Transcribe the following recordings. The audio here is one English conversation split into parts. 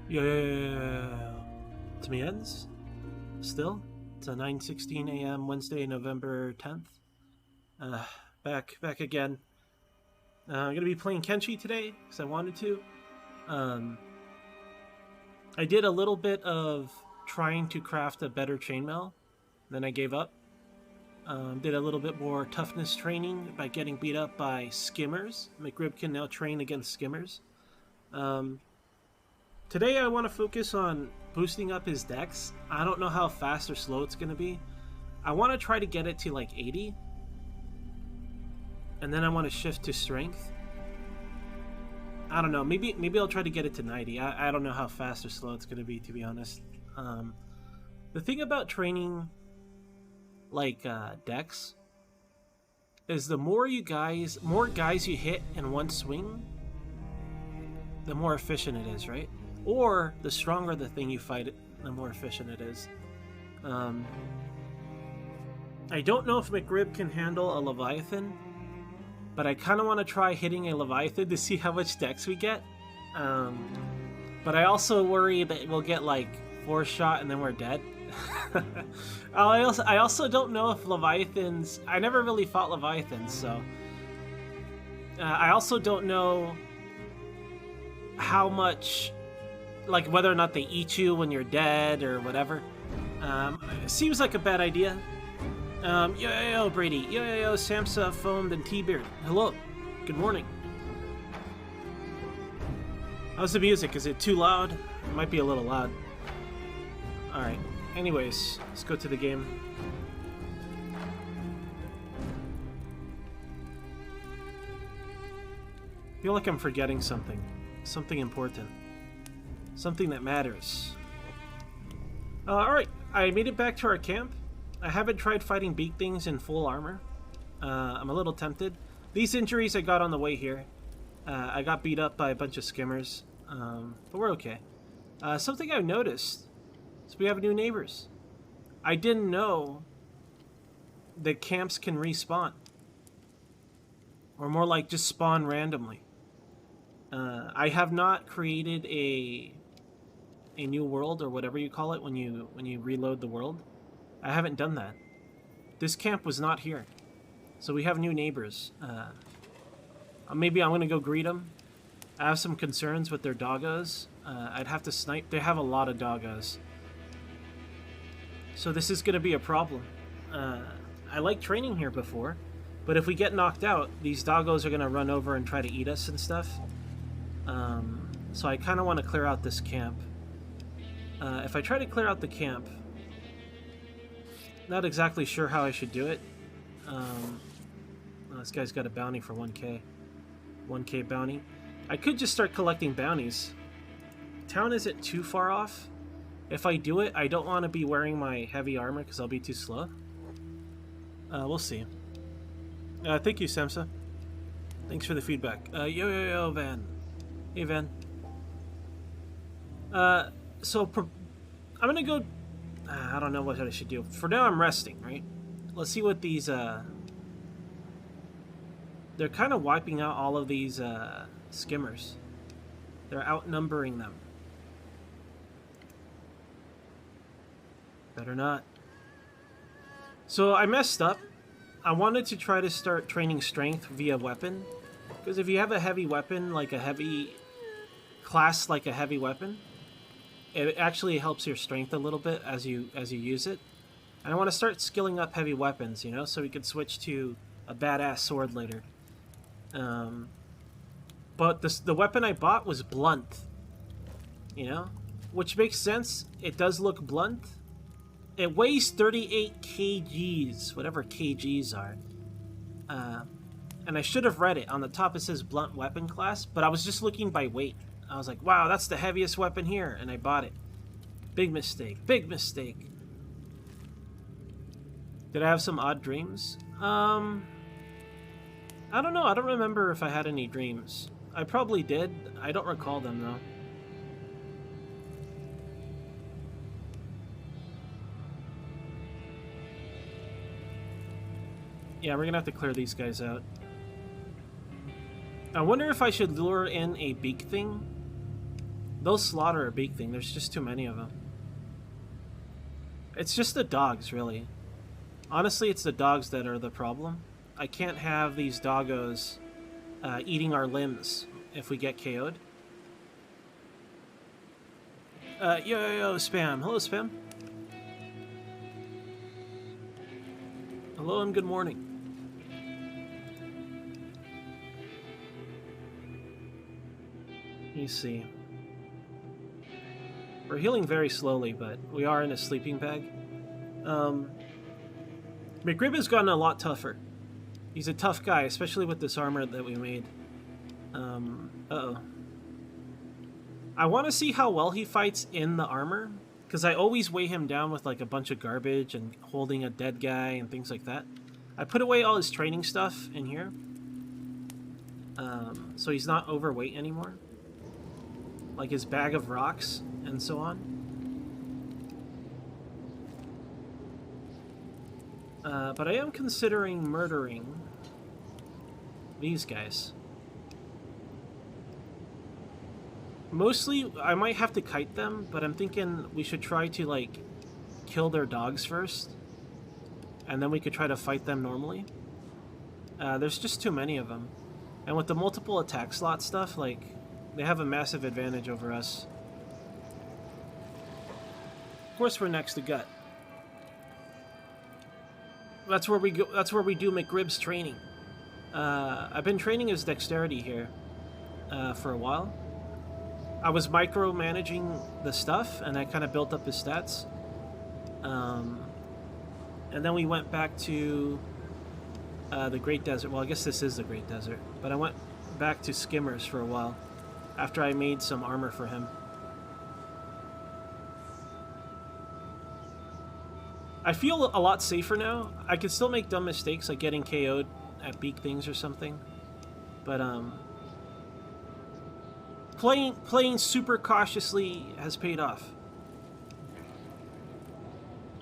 Yeah, it's me ends. Still, it's a 9:16 a.m. Wednesday, November 10th. Uh, back again. I'm gonna be playing Kenshi today because I wanted to. Um, I did a little bit of trying to craft a better chainmail, then I gave up. Did a little bit more toughness training by getting beat up by skimmers. McRib can now train against skimmers. Um, Today I want to focus on boosting up his dex. I don't know how fast or slow it's going to be. I want to try to get it to like 80. And then I want to shift to strength. I don't know. Maybe I'll try to get it to 90. I don't know how fast or slow it's going to be, to be honest. The thing about training like dex is the more guys you hit in one swing, the more efficient it is, right? Or the stronger the thing you fight, the more efficient it is. I don't know if McRib can handle a Leviathan, but I kind of want to try hitting a Leviathan to see how much dex we get. But I also worry that we'll get like 4 shot and then we're dead. I also don't know if Leviathans... I never really fought Leviathans, so... I also don't know how much... like whether or not they eat you when you're dead or whatever. It seems like a bad idea. Yo, Brady. Yo, Samsa, Foamed, and T-Beard. Hello. Good morning. How's the music? Is it too loud? It might be a little loud. Alright. Anyways, let's go to the game. I feel like I'm forgetting something. Something important. Something that matters. Alright, I made it back to our camp. I haven't tried fighting big things in full armor. I'm a little tempted. These injuries I got on the way here. I got beat up by a bunch of skimmers. But we're okay. Something I've noticed is we have new neighbors. I didn't know that camps can respawn. Or more like just spawn randomly. I have not created a new world or whatever you call it when you reload the world. I haven't done that. This camp was not here, so we have new neighbors. Maybe I'm gonna go greet them. I have some concerns with their doggos. I'd have to snipe. They have a lot of doggos, so this is gonna be a problem. I like training here before, but if we get knocked out, these doggos are gonna run over and try to eat us and stuff. So I kind of want to clear out this camp. If I try to clear out the camp, not exactly sure how I should do it. This guy's got a bounty for 1k. 1k bounty. I could just start collecting bounties. Town isn't too far off. If I do it, I don't want to be wearing my heavy armor because I'll be too slow. We'll see. Thank you, Samsa. Thanks for the feedback. Yo, Van. Hey, Van. I'm gonna go... I don't know what I should do. For now, I'm resting, right? Let's see what these, They're kind of wiping out all of these, skimmers. They're outnumbering them. Better not. So, I messed up. I wanted to try to start training strength via weapon. Because if you have a heavy weapon, like a heavy... class like a heavy weapon, it actually helps your strength a little bit as you use it. And I want to start skilling up heavy weapons, you know, so we could switch to a badass sword later. But the weapon I bought was blunt, you know, which makes sense. It does look blunt. It weighs 38 kgs, whatever kgs are. And I should have read it. On the top it says blunt weapon class, but I was just looking by weight. I was like, wow, that's the heaviest weapon here, and I bought it. Big mistake. Big mistake. Did I have some odd dreams? I don't know. I don't remember if I had any dreams. I probably did. I don't recall them, though. Yeah, we're gonna have to clear these guys out. I wonder if I should lure in a beak thing. They'll slaughter a beak thing. There's just too many of them. It's just the dogs, really. Honestly, it's the dogs that are the problem. I can't have these doggos eating our limbs if we get KO'd. Yo, Spam. Hello, Spam. Hello and good morning. You see. We're healing very slowly, but we are in a sleeping bag. McRib has gotten a lot tougher. He's a tough guy, especially with this armor that we made. Uh-oh. I want to see how well he fights in the armor, because I always weigh him down with like a bunch of garbage and holding a dead guy and things like that. I put away all his training stuff in here, so he's not overweight anymore. Like his bag of rocks and so on. But I am considering murdering these guys. Mostly, I might have to kite them, but I'm thinking we should try to, like, kill their dogs first. And then we could try to fight them normally. There's just too many of them. And with the multiple attack slot stuff, like, they have a massive advantage over us. Of course we're next to Gut. That's where we go. That's where we do McRib's training. I've been training his dexterity here for a while. I was micromanaging the stuff, and I kind of built up his stats. And then we went back to the Great Desert. Well, I guess this is the Great Desert. But I went back to Skimmers for a while after I made some armor for him. I feel a lot safer now. I can still make dumb mistakes like getting KO'd at beak things or something. But playing super cautiously has paid off.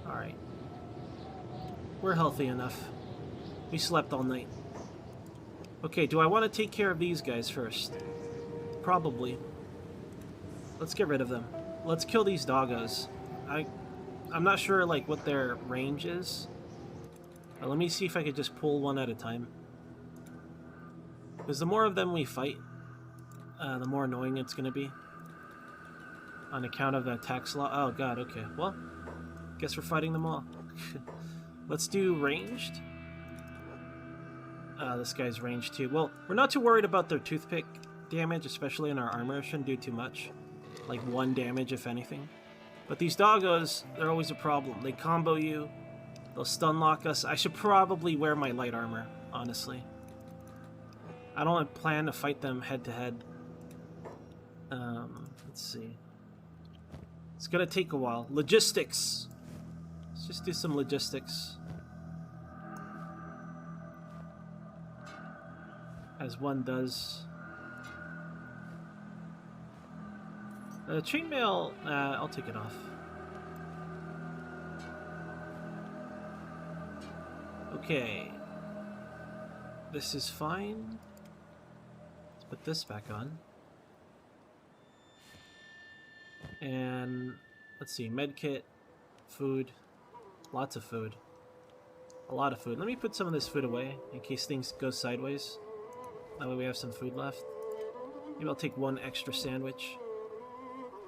Alright. We're healthy enough. We slept all night. Okay, do I want to take care of these guys first? Probably. Let's get rid of them. Let's kill these doggos. I'm not sure like what their range is. Let me see if I could just pull one at a time. Because the more of them we fight, the more annoying it's going to be. On account of the attack slot. Oh god, okay. Well, guess we're fighting them all. Let's do ranged. This guy's ranged too. Well, we're not too worried about their toothpick damage, especially in our armor. It shouldn't do too much. Like 1 damage, if anything. But these doggos, they're always a problem. They combo you. They'll stun lock us. I should probably wear my light armor, honestly. I don't plan to fight them head to head. Let's see. It's gonna take a while. Logistics. Let's just do some logistics. As one does. Chainmail, I'll take it off. Okay. This is fine. Let's put this back on. And let's see, medkit, food, lots of food. A lot of food. Let me put some of this food away in case things go sideways. That way we have some food left. Maybe I'll take 1 extra sandwich.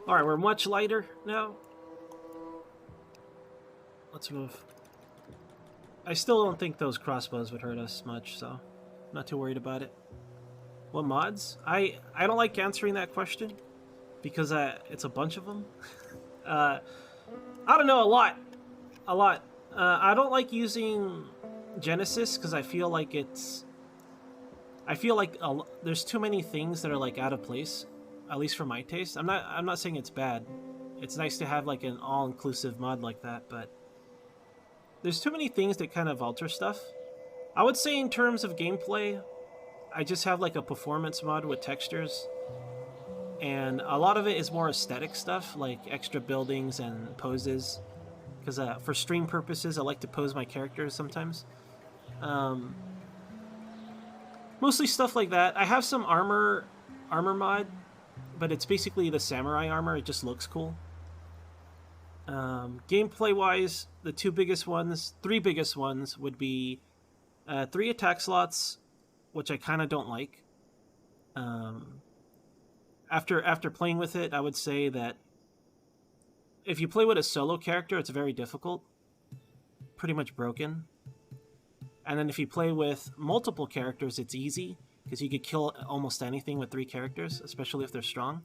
Alright, we're much lighter now. Let's move. I still don't think those crossbows would hurt us much, so I'm not too worried about it. What mods? I don't like answering that question because it's a bunch of them. I don't know, a lot. I don't like using Genesis because I feel like there's too many things that are like out of place. At least for my taste. I'm not saying it's bad. It's nice to have like an all-inclusive mod like that, but there's too many things that kind of alter stuff. I would say in terms of gameplay, I just have like a performance mod with textures. And a lot of it is more aesthetic stuff, like extra buildings and poses. Because for stream purposes, I like to pose my characters sometimes. Mostly stuff like that. I have some armor mod but it's basically the samurai armor. It just looks cool. Gameplay wise, the three biggest ones would be 3 attack slots, which I kind of don't like. After playing with it, I would say that if you play with a solo character, it's very difficult, pretty much broken. And then if you play with multiple characters, it's easy because you could kill almost anything with 3 characters, especially if they're strong.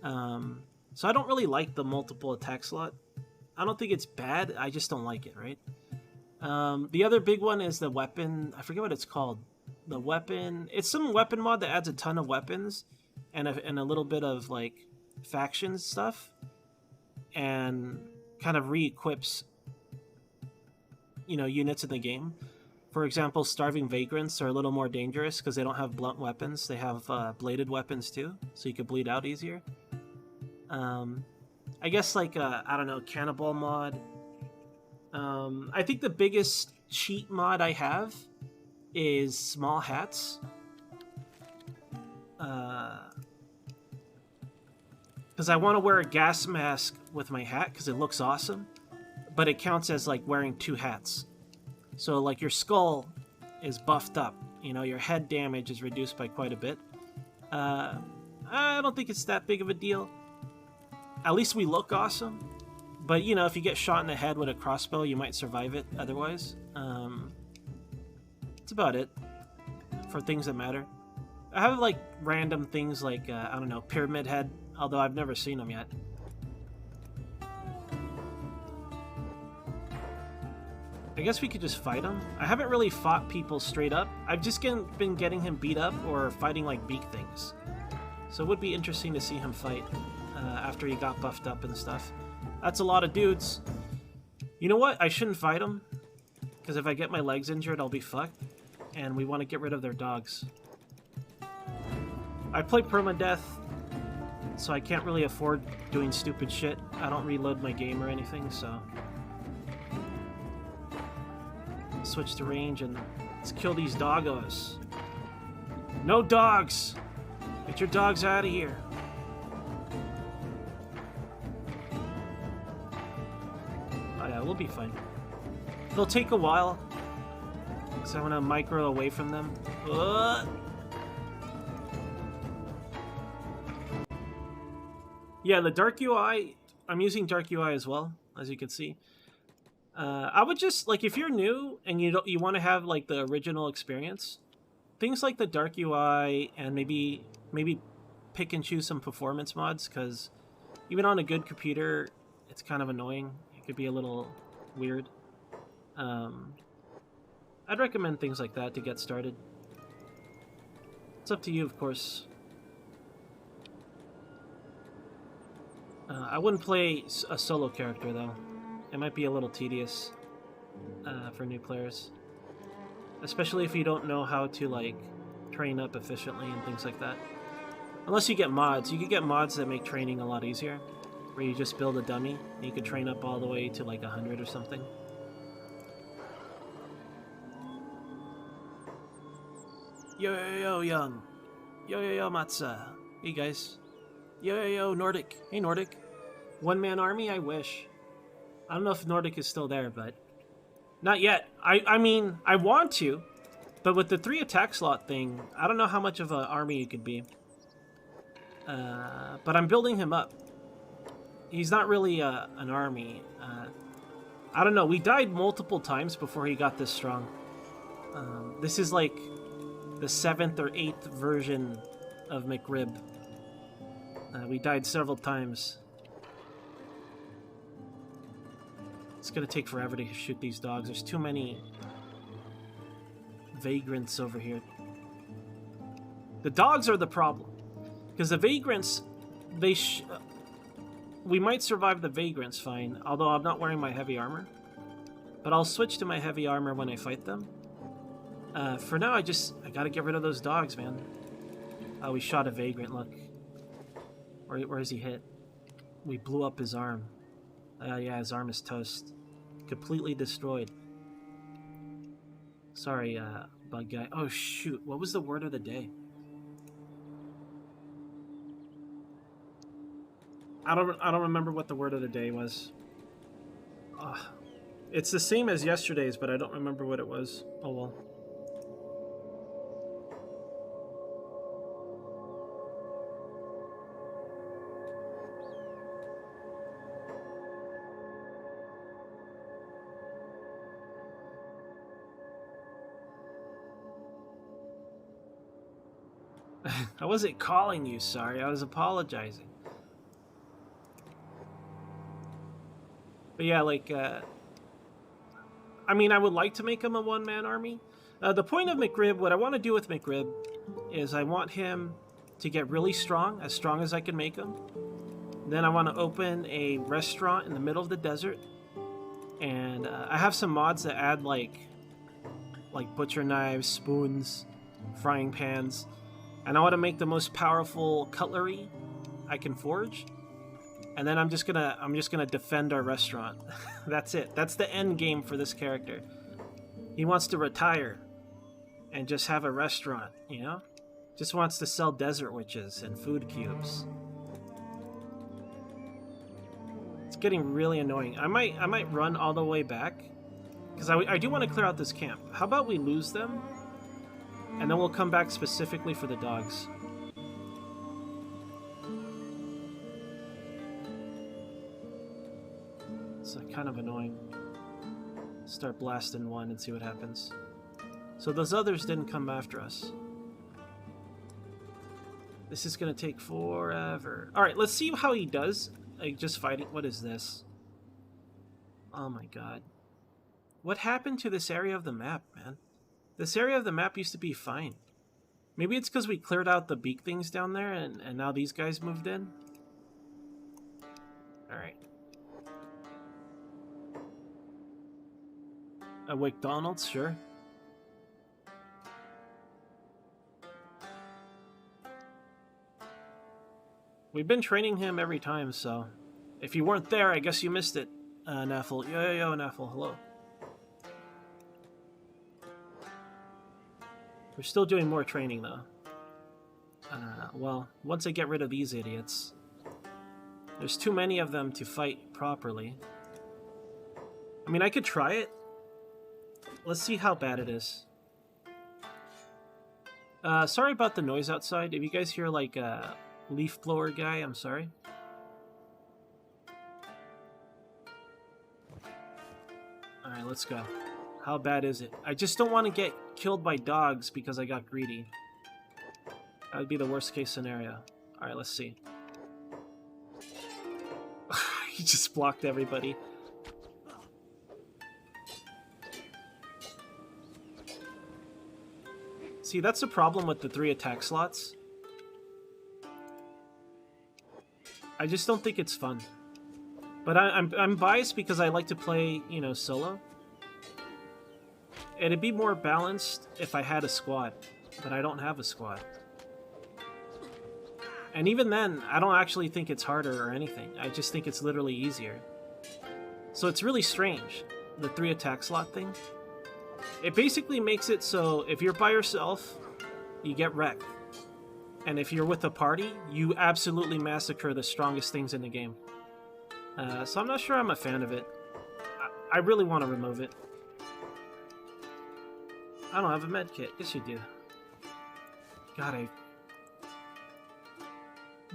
So I don't really like the multiple attack slot. I don't think it's bad. I just don't like it, right? The other big one is the weapon. I forget what it's called. The weapon. It's some weapon mod that adds a ton of weapons and a little bit of like faction stuff, and kind of re-equips units in the game. For example, starving vagrants are a little more dangerous because they don't have blunt weapons. They have bladed weapons too, so you can bleed out easier. I guess like I don't know, cannibal mod. I think the biggest cheat mod I have is small hats. Because I want to wear a gas mask with my hat because it looks awesome, but it counts as like wearing 2 hats. So like your skull is buffed up, your head damage is reduced by quite a bit. I don't think it's that big of a deal. At least we look awesome. But if you get shot in the head with a crossbow, you might survive it otherwise. That's about it for things that matter. I have like random things like, I don't know, pyramid head, although I've never seen them yet. I guess we could just fight him. I haven't really fought people straight up. I've just been getting him beat up or fighting like beak things. So it would be interesting to see him fight after he got buffed up and stuff. That's a lot of dudes. You know what? I shouldn't fight him, because if I get my legs injured, I'll be fucked. And we want to get rid of their dogs. I play permadeath, so I can't really afford doing stupid shit. I don't reload my game or anything, so... Switch to range and let's kill these doggos. No dogs! Get your dogs out of here. Oh yeah, we'll be fine. It'll take a while, because I want to micro away from them. Yeah, the Dark UI, I'm using Dark UI as well, as you can see. I would just, like, if you're new and you want to have like the original experience, things like the Dark UI and maybe pick and choose some performance mods, because even on a good computer, it's kind of annoying. It could be a little weird. I'd recommend things like that to get started. It's up to you, of course. I wouldn't play a solo character, though. It might be a little tedious for new players. Especially if you don't know how to, like, train up efficiently and things like that. Unless you get mods. You could get mods that make training a lot easier. Where you just build a dummy, and you could train up all the way to, like, 100 or something. Yo, yo, yo, Young. Yo, yo, yo, Matza. Hey, guys. Yo, yo, yo, Nordic. Hey, Nordic. One-man army? I wish. I don't know if Nordic is still there, but... Not yet. I mean, I want to, but with the 3 attack slot thing, I don't know how much of an army you could be. But I'm building him up. He's not really an army. I don't know. We died multiple times before he got this strong. This is like the 7th or 8th version of McRib. We died several times. It's gonna take forever to shoot these dogs. There's too many vagrants over here. The dogs are the problem. Because the vagrants, we might survive the vagrants fine, although I'm not wearing my heavy armor. But I'll switch to my heavy armor when I fight them. For now, I gotta get rid of those dogs, man. Oh, we shot a vagrant, look. Where is he hit? We blew up his arm. Yeah, his arm is toast. Completely destroyed. Sorry, bug guy. Oh, shoot. What was the word of the day? I don't remember what the word of the day was. It's the same as yesterday's, but I don't remember what it was. Oh well. I wasn't calling you, sorry. I was apologizing. But yeah, like, I mean, I would like to make him a one-man army. The point of McRib, what I want to do with McRib, is I want him to get really strong as I can make him. Then I want to open a restaurant in the middle of the desert. And I have some mods that add, like butcher knives, spoons, frying pans. And I want to make the most powerful cutlery I can forge. And then I'm just gonna defend our restaurant. That's it. That's the end game for this character. He wants to retire and just have a restaurant, you know? Just wants to sell desert witches and food cubes. It's getting really annoying. I might run all the way back because I do want to clear out this camp. How about we lose them? And then we'll come back specifically for the dogs. It's kind of annoying. Start blasting one and see what happens. So those others didn't come after us. This is going to take forever. Alright, let's see how he does. Like, just fighting. What is this? Oh my god. What happened to this area of the map, man? This area of the map used to be fine. Maybe it's because we cleared out the beak things down there and now these guys moved in. Alright. A McDonald's, sure. We've been training him every time, so... If you weren't there, I guess you missed it, Naffle. Yo, Naffle, hello. We're still doing more training, though. Well, once I get rid of these idiots... There's too many of them to fight properly. I mean, I could try it. Let's see how bad it is. Sorry about the noise outside. If you guys hear, like, a leaf blower guy, I'm sorry. Alright, let's go. How bad is it? I just don't want to get killed by dogs because I got greedy. That would be the worst case scenario. Alright, let's see. He just blocked everybody. See, that's the problem with the 3 attack slots. I just don't think it's fun. But I'm biased because I like to play, you know, solo. It'd be more balanced if I had a squad, but I don't have a squad. And even then, I don't actually think it's harder or anything. I just think it's literally easier. So it's really strange, the 3 attack slot thing. It basically makes it so if you're by yourself, you get wrecked. And if you're with a party, you absolutely massacre the strongest things in the game. So I'm not sure I'm a fan of it. I really want to remove it. I don't have a med kit. Yes, you do. God,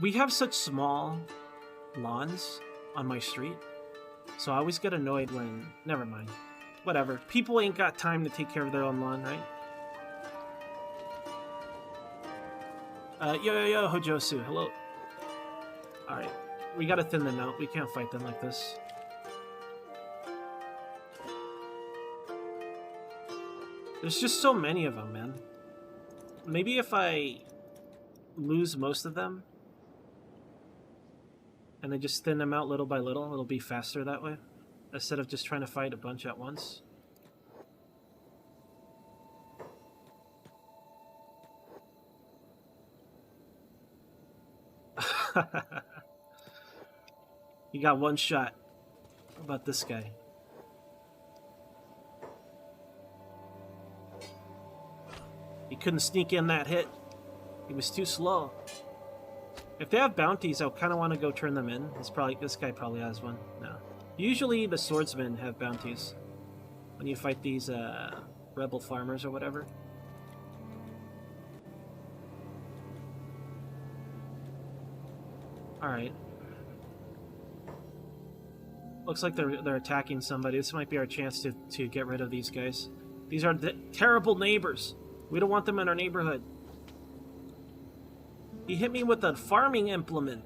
we have such small lawns on my street, so I always get annoyed when... Never mind. Whatever. People ain't got time to take care of their own lawn, right? Yo, Hojosu. Hello. Alright. We gotta thin them out. We can't fight them like this. There's just so many of them, man. Maybe if I lose most of them and then just thin them out little by little, it'll be faster that way, instead of just trying to fight a bunch at once. You got one shot. How about this guy? He couldn't sneak in that hit. He was too slow. If they have bounties, I kind of want to go turn them in. This guy probably has one. No. Usually the swordsmen have bounties when you fight these rebel farmers or whatever. Alright. Looks like they're attacking somebody. This might be our chance to get rid of these guys. These are the terrible neighbors. We don't want them in our neighborhood. He hit me with a farming implement.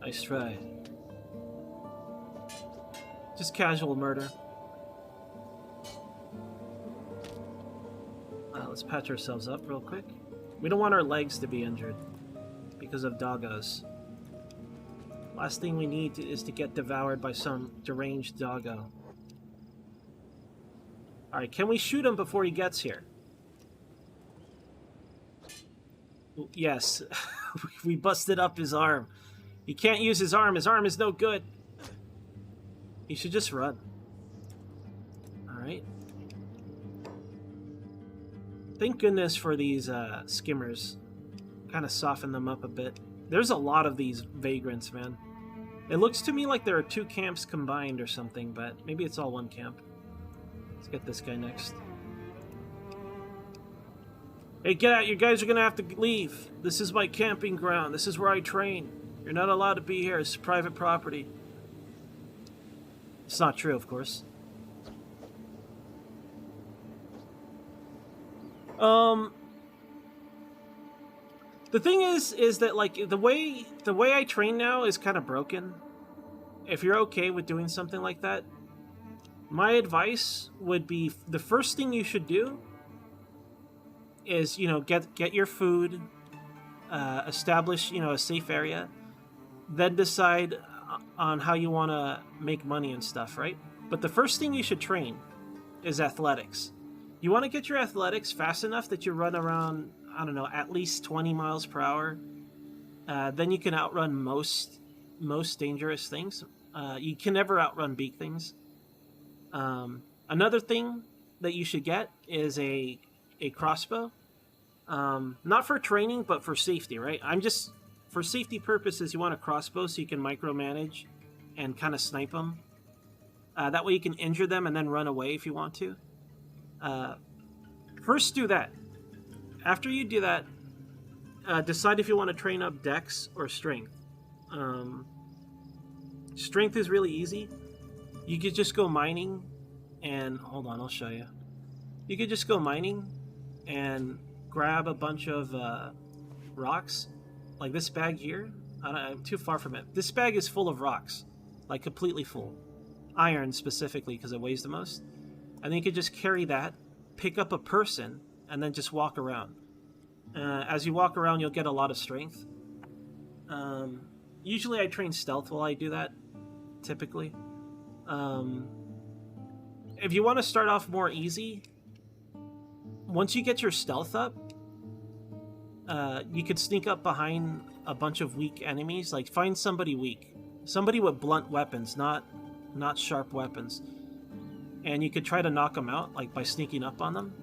Nice try. Just casual murder. Let's patch ourselves up real quick. We don't want our legs to be injured because of doggos. Last thing we need is to get devoured by some deranged doggo. Alright, can we shoot him before he gets here? Yes. We busted up his arm. He can't use his arm. His arm is no good. He should just run. Alright. Thank goodness for these skimmers. Kind of soften them up a bit. There's a lot of these vagrants, man. It looks to me like there are 2 camps combined or something, but maybe it's all one camp. Let's get this guy next. Hey, get out. You guys are going to have to leave. This is my camping ground. This is where I train. You're not allowed to be here. It's private property. It's not true, of course. The thing is that like the way I train now is kind of broken. If you're okay with doing something like that, my advice would be the first thing you should do is, you know, get your food, establish, you know, a safe area, then decide on how you want to make money and stuff, right? But the first thing you should train is athletics. You want to get your athletics fast enough that you run around, I don't know, at least 20 miles per hour. Then you can outrun most dangerous things. You can never outrun beak things. Another thing that you should get is a crossbow. Not for training, but for safety, right? For safety purposes, you want a crossbow so you can micromanage and kind of snipe them. That way you can injure them and then run away if you want to. First do that. After you do that, decide if you want to train up dex or strength. Strength is really easy. You could just go mining and... Hold on, I'll show you. You could just go mining and grab a bunch of rocks. Like this bag here. I'm too far from it. This bag is full of rocks. Like completely full. Iron specifically because it weighs the most. And then you could just carry that, pick up a person, and then just walk around. As you walk around, you'll get a lot of strength. Usually I train stealth while I do that, typically. If you want to start off more easy, once you get your stealth up, you could sneak up behind a bunch of weak enemies. Like, find somebody weak. Somebody with blunt weapons, not sharp weapons. And you could try to knock them out, like by sneaking up on them.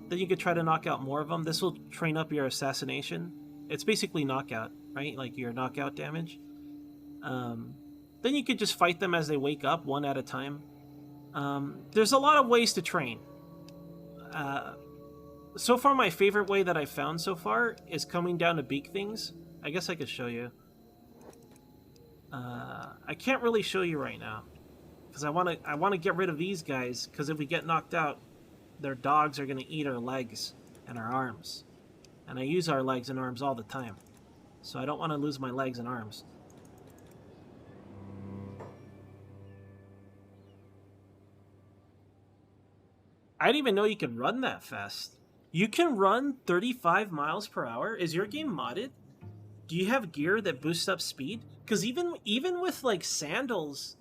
Then you could try to knock out more of them. This will train up your assassination. It's basically knockout, right? Like your knockout damage. Then you could just fight them as they wake up, one at a time. There's a lot of ways to train. So far, my favorite way that I've found so far is coming down to beak things. I guess I could show you. I can't really show you right now. Because I want to get rid of these guys, because if we get knocked out, their dogs are going to eat our legs and our arms. And I use our legs and arms all the time. So I don't want to lose my legs and arms. I didn't even know you could run that fast. You can run 35 miles per hour? Is your game modded? Do you have gear that boosts up speed? Because even with like sandals...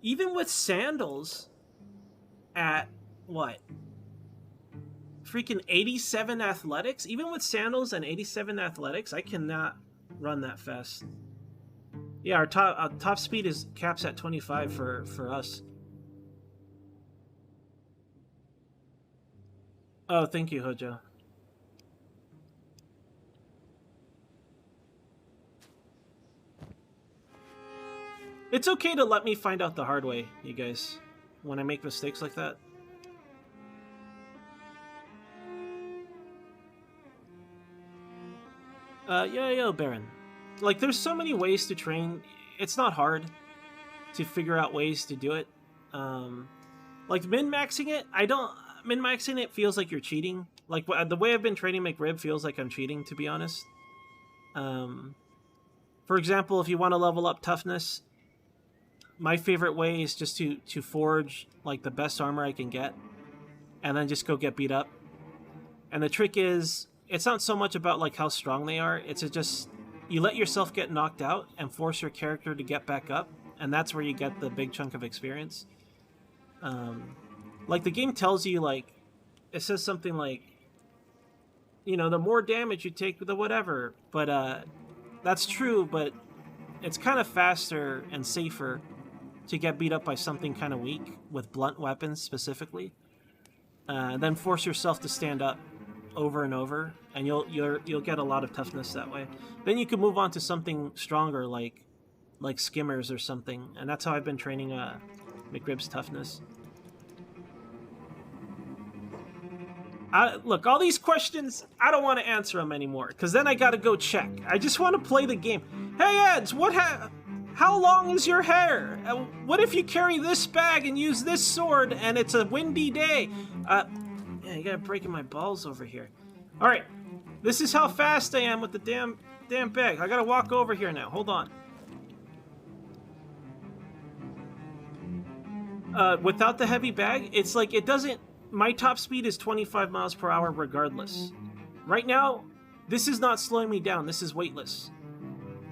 Even with sandals at, what? Freaking 87 athletics? Even with sandals and 87 athletics, I cannot run that fast. Yeah, our top speed is caps at 25 for us. Oh, thank you, Hojo. It's okay to let me find out the hard way, you guys, when I make mistakes like that. Yeah, Baron. Like, there's so many ways to train. It's not hard to figure out ways to do it. Like, min-maxing it, min-maxing it feels like you're cheating. Like, the way I've been training McRib feels like I'm cheating, to be honest. For example, if you want to level up toughness, my favorite way is just to forge, like, the best armor I can get, and then just go get beat up. And the trick is, it's not so much about, like, how strong they are, it's just, you let yourself get knocked out and force your character to get back up, and that's where you get the big chunk of experience. Like, the game tells you, like, it says something like, you know, the more damage you take, the whatever, but, that's true, but it's kind of faster and safer to get beat up by something kind of weak, with blunt weapons specifically, then force yourself to stand up over and over, and you'll get a lot of toughness that way. Then you can move on to something stronger, like skimmers or something, and that's how I've been training McRib's toughness. Look, all these questions, I don't want to answer them anymore, because then I gotta go check. I just want to play the game. Hey, Eds, how long is your hair? What if you carry this bag and use this sword and it's a windy day? Yeah, you gotta breaking my balls over here. Alright, this is how fast I am with the damn bag. I gotta walk over here now. Hold on. Without the heavy bag, it's like it doesn't... My top speed is 25 miles per hour regardless. Right now, this is not slowing me down. This is weightless.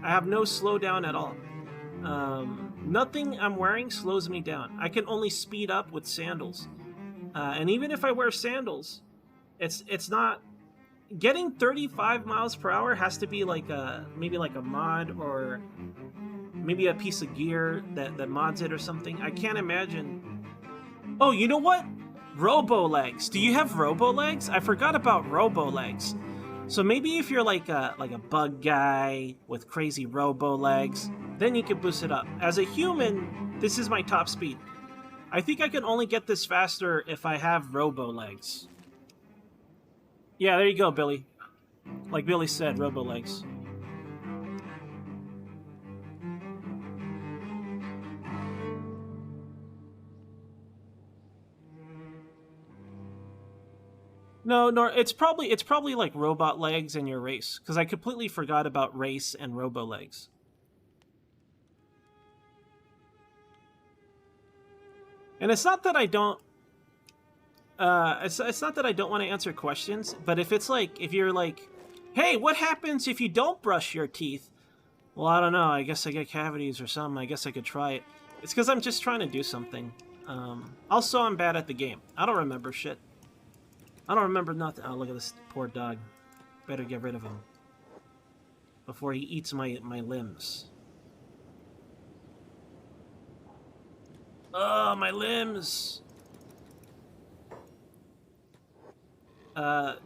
I have no slowdown at all. Nothing I'm wearing slows me down. I can only speed up with sandals. And even if I wear sandals, it's not... Getting 35 miles per hour has to be like maybe like a mod, or maybe a piece of gear that mods it or something. I can't imagine... Oh, you know what? Robo legs. Do you have robo legs? I forgot about robo legs. So maybe if you're like a bug guy with crazy robo legs, then you can boost it up. As a human, this is my top speed. I think I can only get this faster if I have robo legs. Yeah, there you go, Billy. Like Billy said, robo legs. No, it's probably like robot legs in your race, because I completely forgot about race and robo legs. And it's not that I don't... it's not that I don't want to answer questions, but if it's like, if you're like, hey, what happens if you don't brush your teeth? Well, I don't know, I guess I get cavities or something, I guess I could try it. It's because I'm just trying to do something. Also, I'm bad at the game. I don't remember shit. I don't remember nothing. Oh, look at this poor dog. Better get rid of him before he eats my limbs. Oh, my limbs!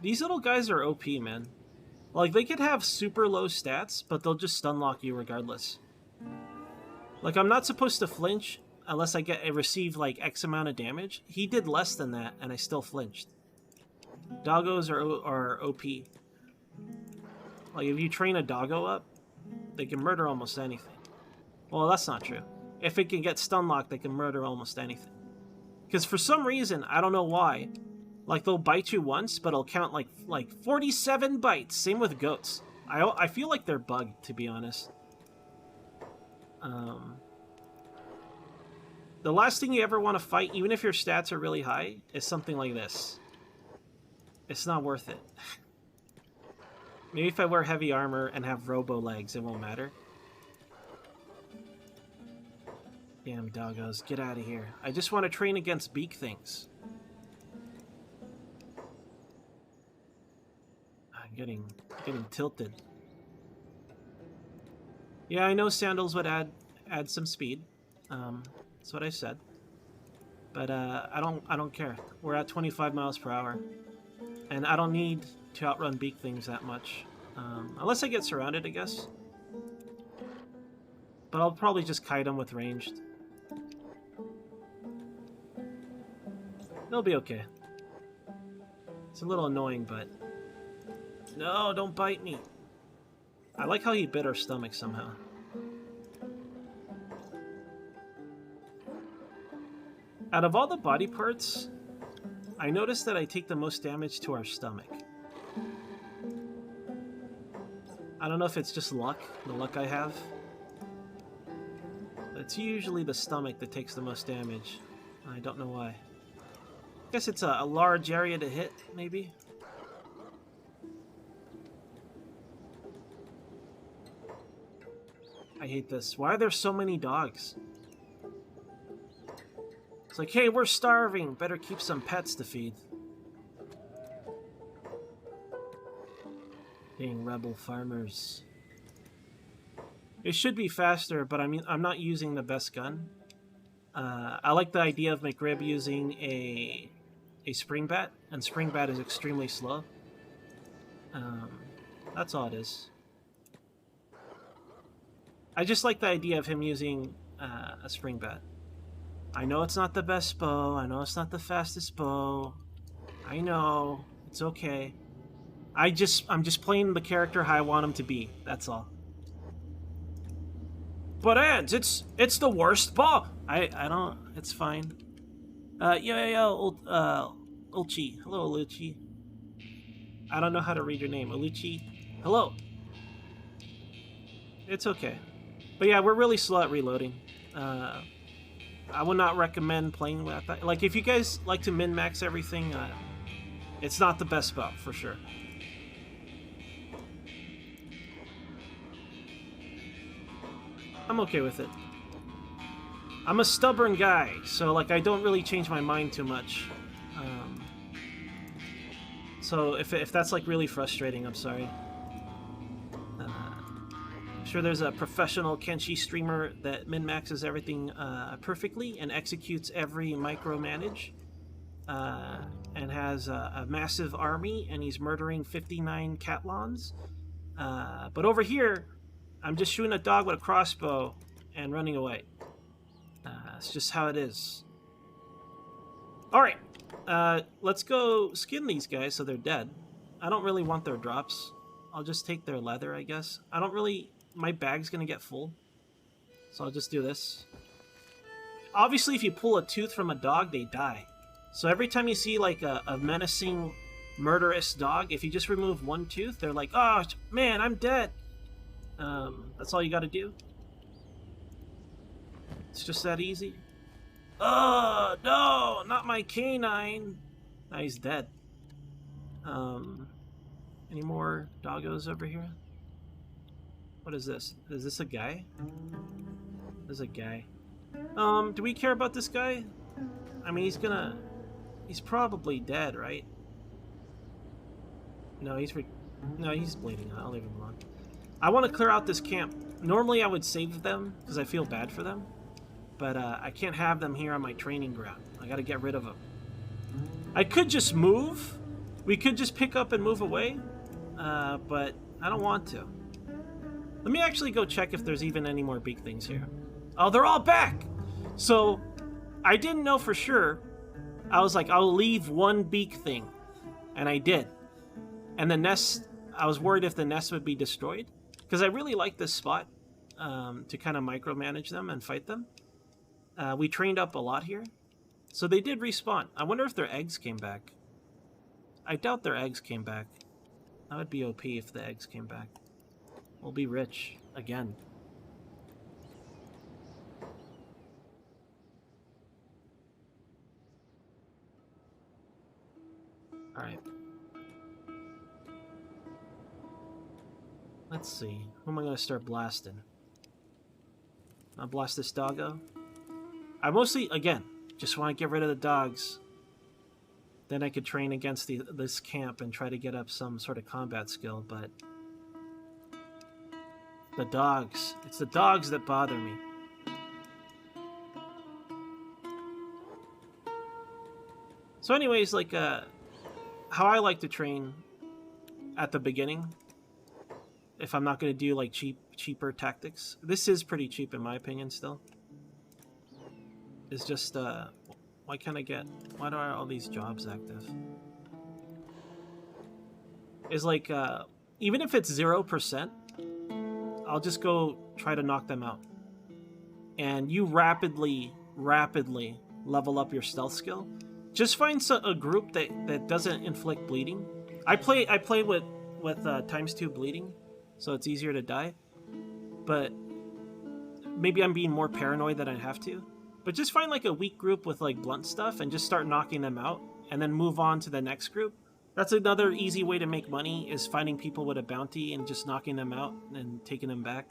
These little guys are OP, man. Like, they could have super low stats, but they'll just stun lock you regardless. Like, I'm not supposed to flinch unless I receive, like, X amount of damage. He did less than that, and I still flinched. Doggos are OP. Like, if you train a doggo up, they can murder almost anything. Well, that's not true. If it can get stun locked, they can murder almost anything. Because for some reason, I don't know why, like, they'll bite you once, but it'll count like 47 bites. Same with goats. I feel like they're bugged, to be honest. The last thing you ever want to fight, even if your stats are really high, is something like this. It's not worth it. Maybe if I wear heavy armor and have robo legs, it won't matter. Damn doggos, get out of here. I just want to train against beak things. I'm getting tilted. Yeah, I know sandals would add some speed. That's what I said. But I don't care. We're at 25 miles per hour. And I don't need to outrun beak things that much. Unless I get surrounded, I guess. But I'll probably just kite them with ranged. It'll be okay. It's a little annoying, but... No, don't bite me. I like how he bit our stomach somehow. Out of all the body parts, I noticed that I take the most damage to our stomach. I don't know if it's just luck, the luck I have. But it's usually the stomach that takes the most damage. I don't know why. I guess it's a large area to hit, maybe? I hate this. Why are there so many dogs? It's like, hey, we're starving. Better keep some pets to feed. Dang rebel farmers. It should be faster, but I mean, I'm not using the best gun. I like the idea of McRib using a spring bat, and spring bat is extremely slow. That's all it is. I just like the idea of him using a spring bat. I know it's not the best bow. I know it's not the fastest bow. I know. It's okay. I'm just playing the character how I want him to be. That's all. But Ants, it's the worst bow. I don't. It's fine. Ulchi. Hello, Ulchi. I don't know how to read your name, Ulchi. Hello. It's okay. But yeah, we're really slow at reloading. I would not recommend playing with that. Like, if you guys like to min-max everything, it's not the best bow, for sure. I'm okay with it. I'm a stubborn guy, so, like, I don't really change my mind too much. So, if that's, like, really frustrating, I'm sorry. Sure, there's a professional Kenshi streamer that min-maxes everything perfectly and executes every micromanage and has a massive army, and he's murdering 59 Catlons. But over here, I'm just shooting a dog with a crossbow and running away. It's just how it is. Alright, let's go skin these guys so they're dead. I don't really want their drops. I'll just take their leather, I guess. I don't really... My bag's gonna get full, so I'll just do this. Obviously, if you pull a tooth from a dog, they die. So every time you see like a menacing, murderous dog, if you just remove one tooth, they're like, oh man, I'm dead. That's all you gotta do. It's just that easy. Oh no, not my canine. Now he's dead. Any more doggos over here? What is this? Is this a guy? There's a guy. Do we care about this guy? I mean, he's probably dead, right? No, he's bleeding out. I'll leave him alone. I want to clear out this camp. Normally I would save them because I feel bad for them, but I can't have them here on my training ground. I gotta get rid of them. I could just move. We could just pick up and move away, but I don't want to. Let me actually go check if there's even any more beak things here. Oh, they're all back! So, I didn't know for sure. I was like, I'll leave one beak thing. And I did. And the nest, I was worried if the nest would be destroyed. Because I really like this spot to kind of micromanage them and fight them. We trained up a lot here. So they did respawn. I wonder if their eggs came back. I doubt their eggs came back. That would be OP if the eggs came back. We'll be rich again. Alright. Let's see. Who am I going to start blasting? I'll blast this doggo. I mostly, again, just want to get rid of the dogs. Then I could train against this camp and try to get up some sort of combat skill, but... The dogs. It's the dogs that bother me. So anyways, like, how I like to train at the beginning, if I'm not going to do like cheaper tactics. This is pretty cheap in my opinion still. It's just, why can't I get... Why do I have all these jobs active? Is like, even if it's 0%, I'll just go try to knock them out. And you rapidly level up your stealth skill. Just find a group that doesn't inflict bleeding. I play with ×2 bleeding, so it's easier to die. But maybe I'm being more paranoid than I have to. But just find like a weak group with like blunt stuff and just start knocking them out, and then move on to the next group. That's another easy way to make money, is finding people with a bounty and just knocking them out and taking them back.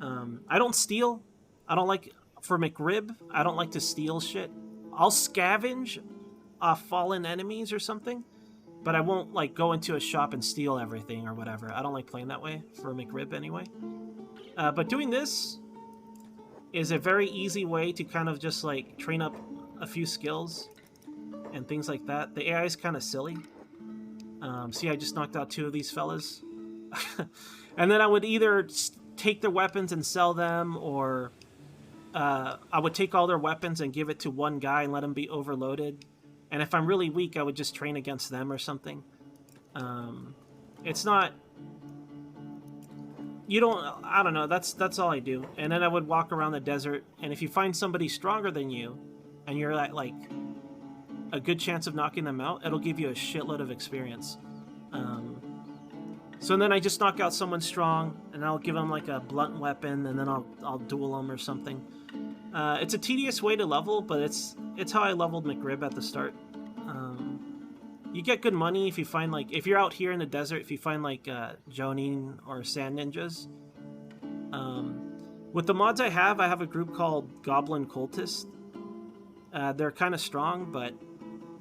I don't steal. I don't like... For McRib, I don't like to steal shit. I'll scavenge off fallen enemies or something, but I won't like go into a shop and steal everything or whatever. I don't like playing that way, for McRib anyway. But doing this is a very easy way to kind of just like train up a few skills and things like that. The AI is kind of silly. See, I just knocked out 2 of these fellas. And then I would either take their weapons and sell them, or I would take all their weapons and give it to one guy and let him be overloaded. And if I'm really weak, I would just train against them or something. It's not... You don't... I don't know. That's all I do. And then I would walk around the desert, and if you find somebody stronger than you, and you're at, like, a good chance of knocking them out, it'll give you a shitload of experience. So then I just knock out someone strong, and I'll give them, like, a blunt weapon, and then I'll duel them or something. It's a tedious way to level, but it's how I leveled McRib at the start. You get good money if you find, like... If you're out here in the desert, if you find, like, Jonin or Sand Ninjas. With the mods I have a group called Goblin Cultist. They're kind of strong, but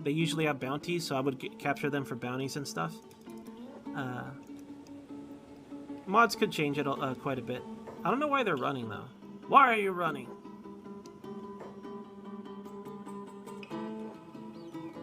they usually have bounties, so I would capture them for bounties and stuff. Mods could change it quite a bit. I don't know why they're running, though. Why are you running?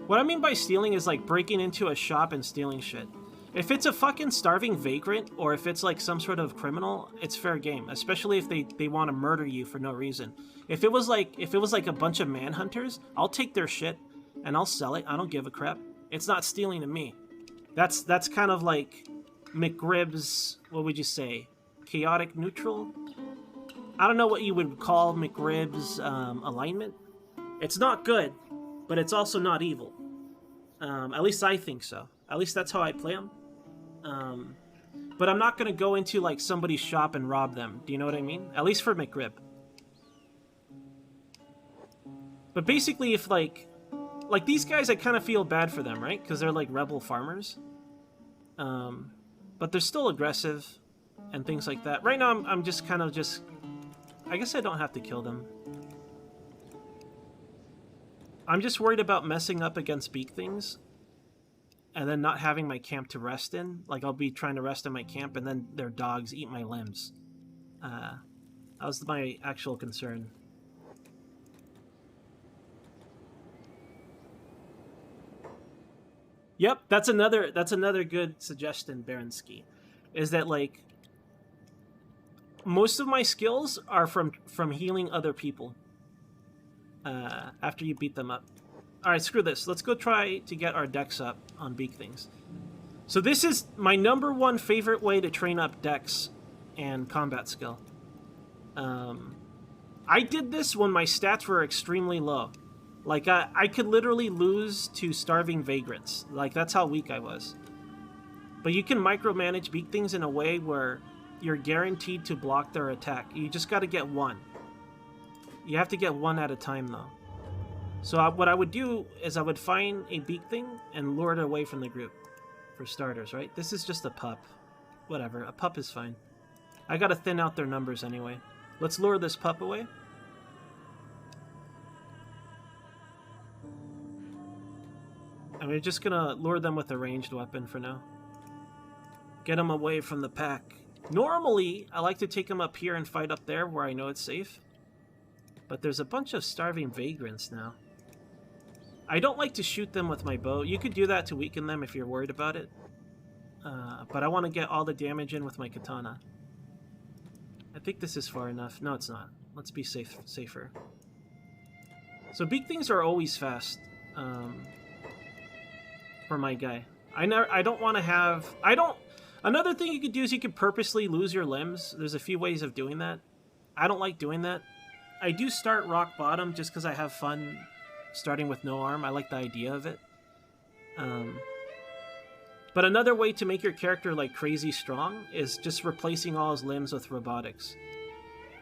What I mean by stealing is like breaking into a shop and stealing shit. If it's a fucking starving vagrant, or if it's like some sort of criminal, it's fair game. Especially if they want to murder you for no reason. If it was like a bunch of manhunters, I'll take their shit and I'll sell it. I don't give a crap. It's not stealing to me. That's kind of like McRib's, what would you say, chaotic neutral? I don't know what you would call McRib's alignment. It's not good, but it's also not evil. At least I think so. At least that's how I play them. But I'm not going to go into like somebody's shop and rob them. Do you know what I mean? At least for McRib. But basically, if like these guys, I kind of feel bad for them, right? Because they're like rebel farmers. But they're still aggressive and things like that. Right now, I'm just kind of just... I guess I don't have to kill them. I'm just worried about messing up against beak things and then not having my camp to rest in. Like, I'll be trying to rest in my camp and then their dogs eat my limbs. That was my actual concern. Yep, that's another good suggestion, Baranski. Is that, like, most of my skills are from healing other people. After you beat them up. Alright, screw this. Let's go try to get our dex up on beak things. So this is my #1 favorite way to train up dex and combat skill. I did this when my stats were extremely low. Like, I could literally lose to starving vagrants. Like, that's how weak I was. But you can micromanage beak things in a way where you're guaranteed to block their attack. You just gotta get one. You have to get one at a time, though. So what I would do is I would find a beak thing and lure it away from the group. For starters, right? This is just a pup. Whatever, a pup is fine. I gotta thin out their numbers anyway. Let's lure this pup away. And we're just gonna lure them with a ranged weapon for now. Get them away from the pack. Normally, I like to take them up here and fight up there where I know it's safe. But there's a bunch of starving vagrants now. I don't like to shoot them with my bow. You could do that to weaken them if you're worried about it. But I want to get all the damage in with my katana. I think this is far enough. No, it's not. Let's be safer. So big things are always fast for my guy. I don't want to have... Another thing you could do is you could purposely lose your limbs. There's a few ways of doing that. I don't like doing that. I do start rock bottom just because I have fun starting with no arm. I like the idea of it. But another way to make your character like crazy strong is just replacing all his limbs with robotics.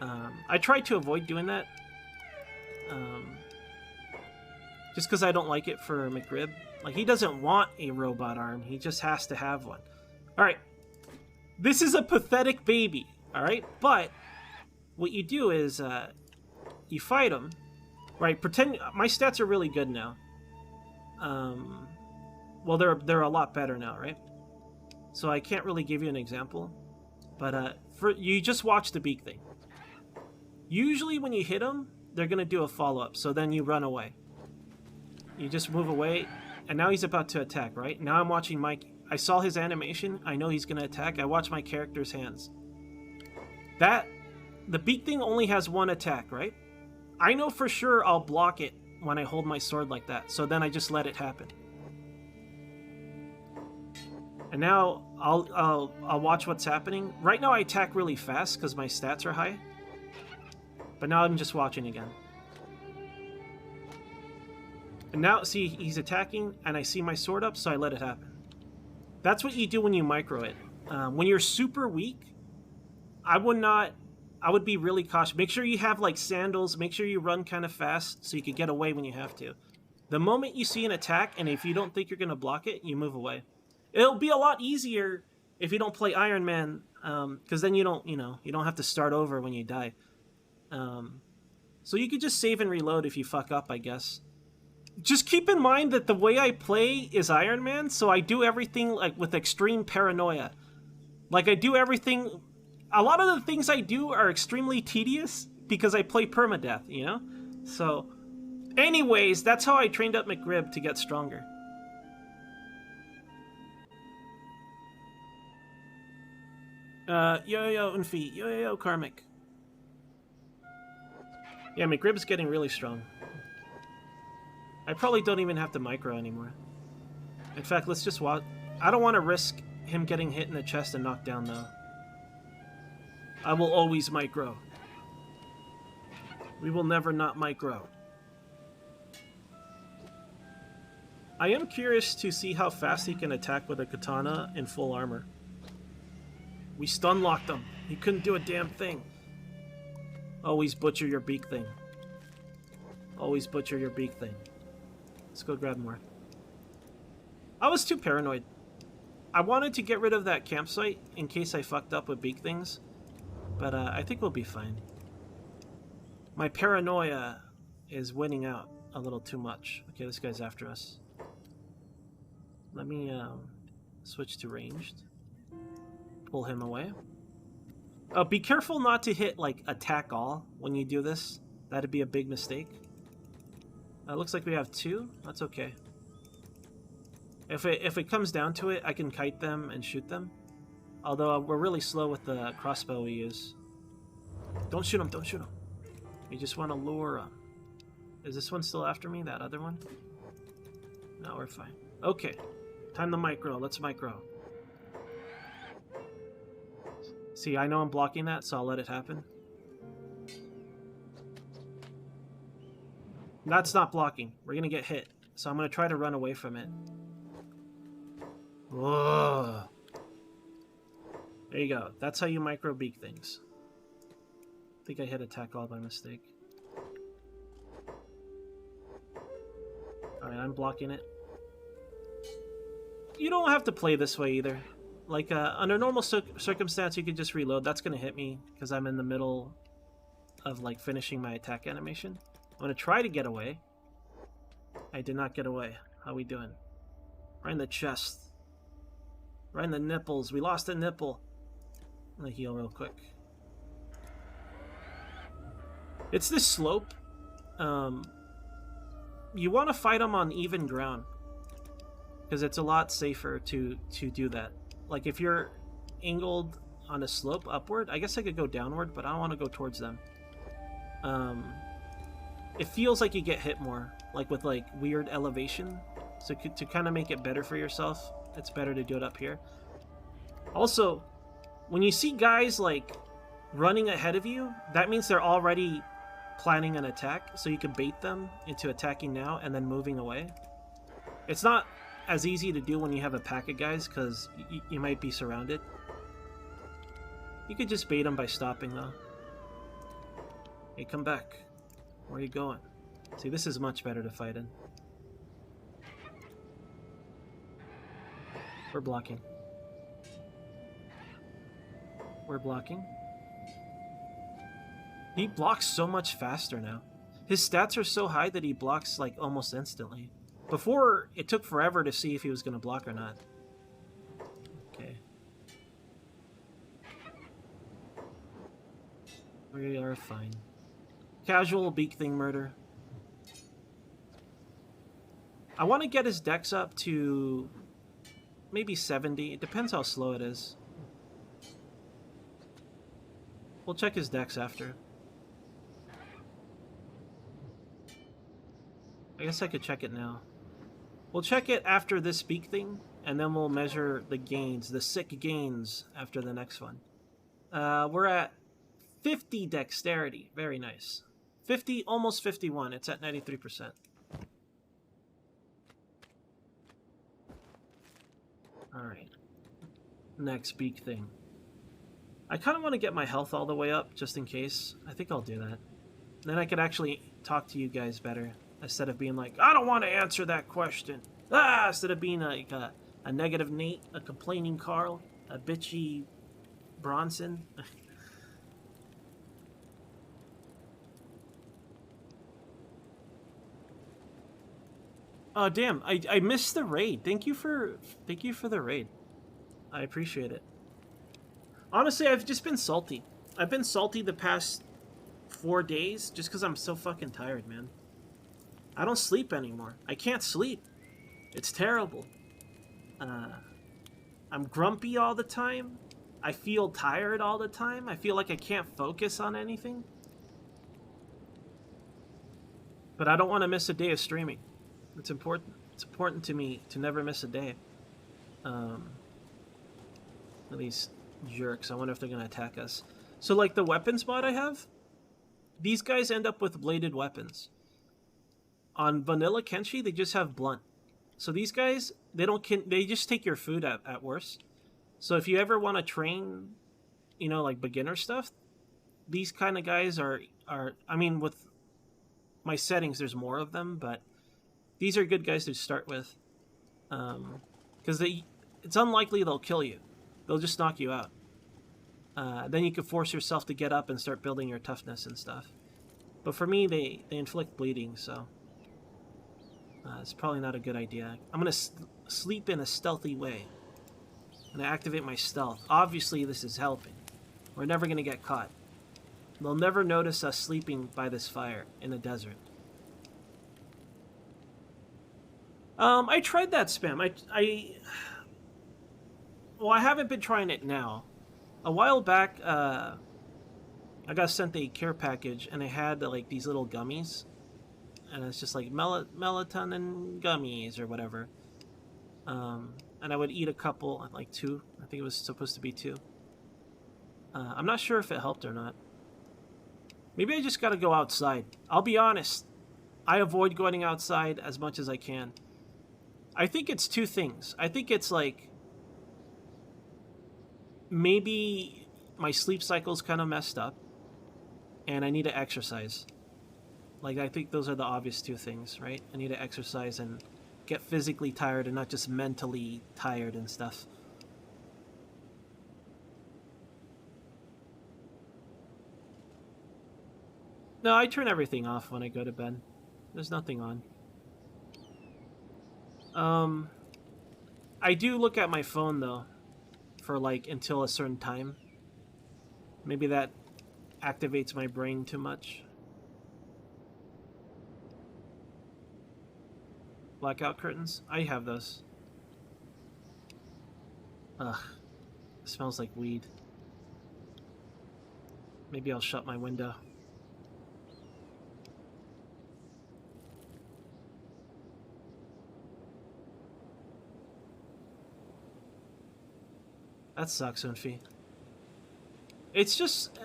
I try to avoid doing that. Just because I don't like it for McRib. Like, he doesn't want a robot arm. He just has to have one. Alright. This is a pathetic baby. Alright? But what you do is you fight him. Right? Pretend... My stats are really good now. Well, they're a lot better now, right? So I can't really give you an example. But you just watch the beak thing. Usually when you hit them, they're going to do a follow-up. So then you run away. You just move away, and now he's about to attack, right? Now I'm watching I saw his animation. I know he's going to attack. I watch my character's hands. The beak thing only has one attack, right? I know for sure I'll block it when I hold my sword like that. So then I just let it happen. And now I'll watch what's happening. Right now I attack really fast because my stats are high. But now I'm just watching again. And now, see, he's attacking, and I see my sword up, so I let it happen. That's what you do when you micro it. When you're super weak, I would be really cautious. Make sure you have, like, sandals. Make sure you run kind of fast so you can get away when you have to. The moment you see an attack, and if you don't think you're going to block it, you move away. It'll be a lot easier if you don't play Iron Man, because then you don't have to start over when you die. So you could just save and reload if you fuck up, I guess. Just keep in mind that the way I play is Iron Man, so I do everything like with extreme paranoia. Like I do everything... A lot of the things I do are extremely tedious because I play permadeath, you know? So, anyways, that's how I trained up McRib to get stronger. Yo Unfi, yo Karmic. Yeah, McRib's getting really strong. I probably don't even have to micro anymore. In fact, let's just watch. I don't want to risk him getting hit in the chest and knocked down, though. I will always micro. We will never not micro. I am curious to see how fast he can attack with a katana in full armor. We stun locked him. He couldn't do a damn thing. Always butcher your beak thing. Always butcher your beak thing. Let's go grab more. I was too paranoid. I wanted to get rid of that campsite in case I fucked up with beak things. But I think we'll be fine. My paranoia is winning out a little too much. Okay, this guy's after us. Let me switch to ranged. Pull him away. Oh, be careful not to hit, like, attack all when you do this. That'd be a big mistake. Looks like we have two. That's okay. If it comes down to it, I can kite them and shoot them. Although we're really slow with the crossbow we use. Don't shoot him, don't shoot him. We just want to lure him. Is this one still after me, that other one? No, we're fine. Okay, time to micro. Let's micro. See, I know I'm blocking that, so I'll let it happen. That's not blocking. We're going to get hit. So I'm going to try to run away from it. Whoa. There you go. That's how you micro beak things. I think I hit attack all by mistake. Alright, I'm blocking it. You don't have to play this way either. Like, under normal circumstance, you could just reload. That's going to hit me because I'm in the middle of, like, finishing my attack animation. I'm going to try to get away. I did not get away. How we doing? Right in the chest. Right in the nipples. We lost a nipple. I'm going to heal real quick. It's this slope. you want to fight them on even ground, because it's a lot safer to do that. Like if you're angled on a slope upward, I guess I could go downward, but I don't want to go towards them. It feels like you get hit more, like with like weird elevation. So to kind of make it better for yourself, it's better to do it up here. Also, when you see guys like running ahead of you, that means they're already planning an attack, so you can bait them into attacking now and then moving away. It's not as easy to do when you have a pack of guys, because you might be surrounded. You could just bait them by stopping, though. Hey, come back. Where are you going? See, this is much better to fight in. We're blocking. We're blocking. He blocks so much faster now. His stats are so high that he blocks like almost instantly. Before, it took forever to see if he was going to block or not. Okay. We are fine. Casual beak thing murder. I want to get his dex up to maybe 70. It depends how slow it is. We'll check his dex after. I guess I could check it now. We'll check it after this beak thing, and then we'll measure the gains, the sick gains, after the next one. We're at 50 dexterity. Very nice. 50, almost 51. It's at 93%. Alright. Next beak thing. I kind of want to get my health all the way up, just in case. I think I'll do that. Then I could actually talk to you guys better, instead of being like, I don't want to answer that question. Instead of being like a negative Nate, a complaining Carl, a bitchy Bronson. Oh damn! I missed the raid. Thank you for the raid. I appreciate it. Honestly, I've just been salty. I've been salty the past 4 days just because I'm so fucking tired, man. I don't sleep anymore. I can't sleep. It's terrible. I'm grumpy all the time. I feel tired all the time. I feel like I can't focus on anything. But I don't want to miss a day of streaming. It's important. It's important to me to never miss a day. These jerks. I wonder if they're going to attack us. So, like, the weapons mod I have, these guys end up with bladed weapons. On Vanilla Kenshi, they just have blunt. So these guys, they just take your food at worst. So if you ever want to train, you know, like beginner stuff, these kind of guys are I mean, with my settings, there's more of them, but these are good guys to start with. Because it's unlikely they'll kill you. They'll just knock you out. Then you can force yourself to get up and start building your toughness and stuff. But for me, they inflict bleeding, so it's probably not a good idea. I'm going to sleep in a stealthy way. I'm going to activate my stealth. Obviously, this is helping. We're never going to get caught. They'll never notice us sleeping by this fire in the desert. I tried that spam. Well, I haven't been trying it now. A while back, I got sent a care package, and it had like these little gummies, and it's just like melatonin gummies or whatever. And I would eat a couple, like 2. I think it was supposed to be 2. I'm not sure if it helped or not. Maybe I just gotta go outside. I'll be honest. I avoid going outside as much as I can. I think it's 2 things. I think it's like maybe my sleep cycle's kind of messed up and I need to exercise. Like, I think those are the obvious 2 things, right? I need to exercise and get physically tired and not just mentally tired and stuff. No, I turn everything off when I go to bed. There's nothing on. I do look at my phone, though, for, like, until a certain time. Maybe that activates my brain too much. Blackout curtains? I have those. Ugh. It smells like weed. Maybe I'll shut my window. That sucks, Unfi. It's just...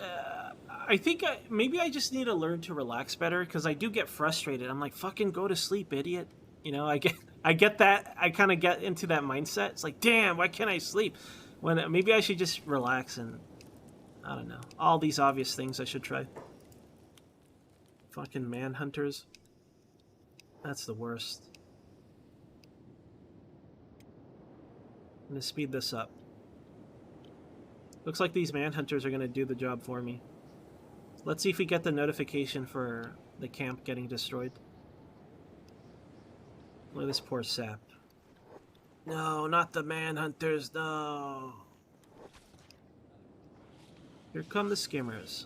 I think maybe I just need to learn to relax better, because I do get frustrated. I'm like, fucking go to sleep, idiot. You know, I get that. I kind of get into that mindset. It's like, damn, why can't I sleep? When maybe I should just relax and... I don't know. All these obvious things I should try. Fucking manhunters. That's the worst. I'm gonna speed this up. Looks like these manhunters are gonna do the job for me. Let's see if we get the notification for the camp getting destroyed. Look at this poor sap. No, not the manhunters, no. Here come the skimmers.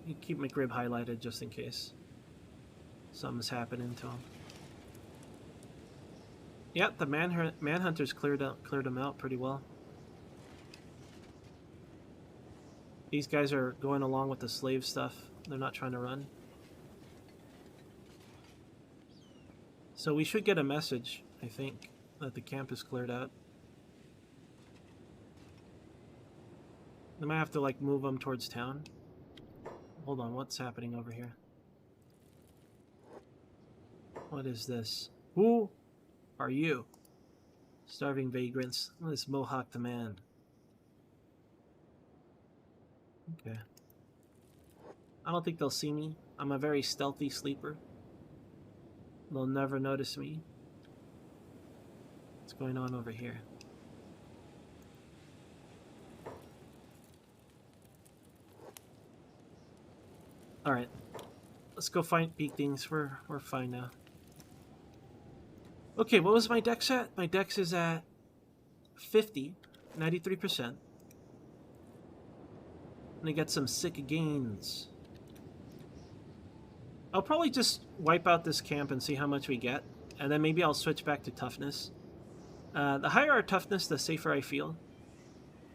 You keep McRib highlighted just in case something's happening to him. Yeah, the manhunters cleared him out pretty well. These guys are going along with the slave stuff. They're not trying to run. So we should get a message, I think, that the camp is cleared out. I might have to, like, move them towards town. Hold on, what's happening over here? What is this? Who are you? Starving vagrants. Let's mohawk the man. Okay. I don't think they'll see me. I'm a very stealthy sleeper. They'll never notice me. What's going on over here? Alright. Let's go find peak things. We're fine now. Okay, what was my dex at? My dex is at 50. 93%. And I get some sick gains. I'll probably just wipe out this camp and see how much we get. And then maybe I'll switch back to toughness. The higher our toughness, the safer I feel.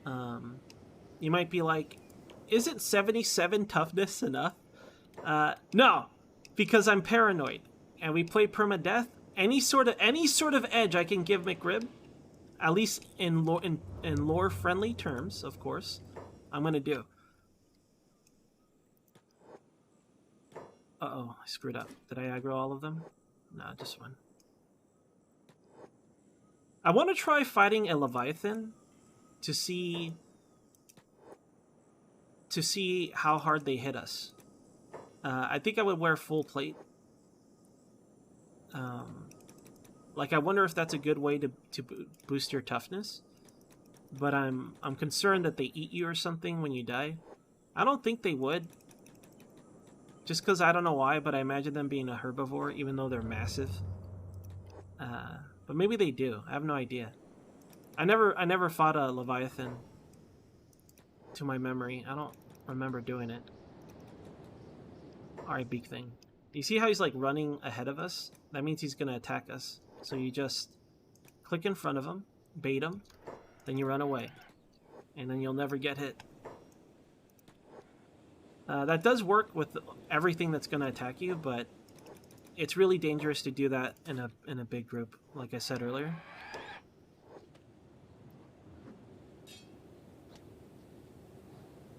You might be like, isn't 77 toughness enough? No, because I'm paranoid. And we play permadeath. Any sort of edge I can give McRib, at least in lore-friendly terms, of course, I'm going to do. Uh-oh, I screwed up. Did I aggro all of them? Nah, just one. I want to try fighting a Leviathan to see how hard they hit us. I think I would wear full plate. Like, I wonder if that's a good way to boost your toughness. But I'm concerned that they eat you or something when you die. I don't think they would. Just because I don't know why, but I imagine them being a herbivore, even though they're massive. But maybe they do. I have no idea. I never fought a Leviathan, to my memory. I don't remember doing it. Alright, big thing. You see how he's, like, running ahead of us? That means he's gonna attack us. So you just click in front of him, bait him, then you run away. And then you'll never get hit. That does work with everything that's going to attack you, but it's really dangerous to do that in a big group, like I said earlier.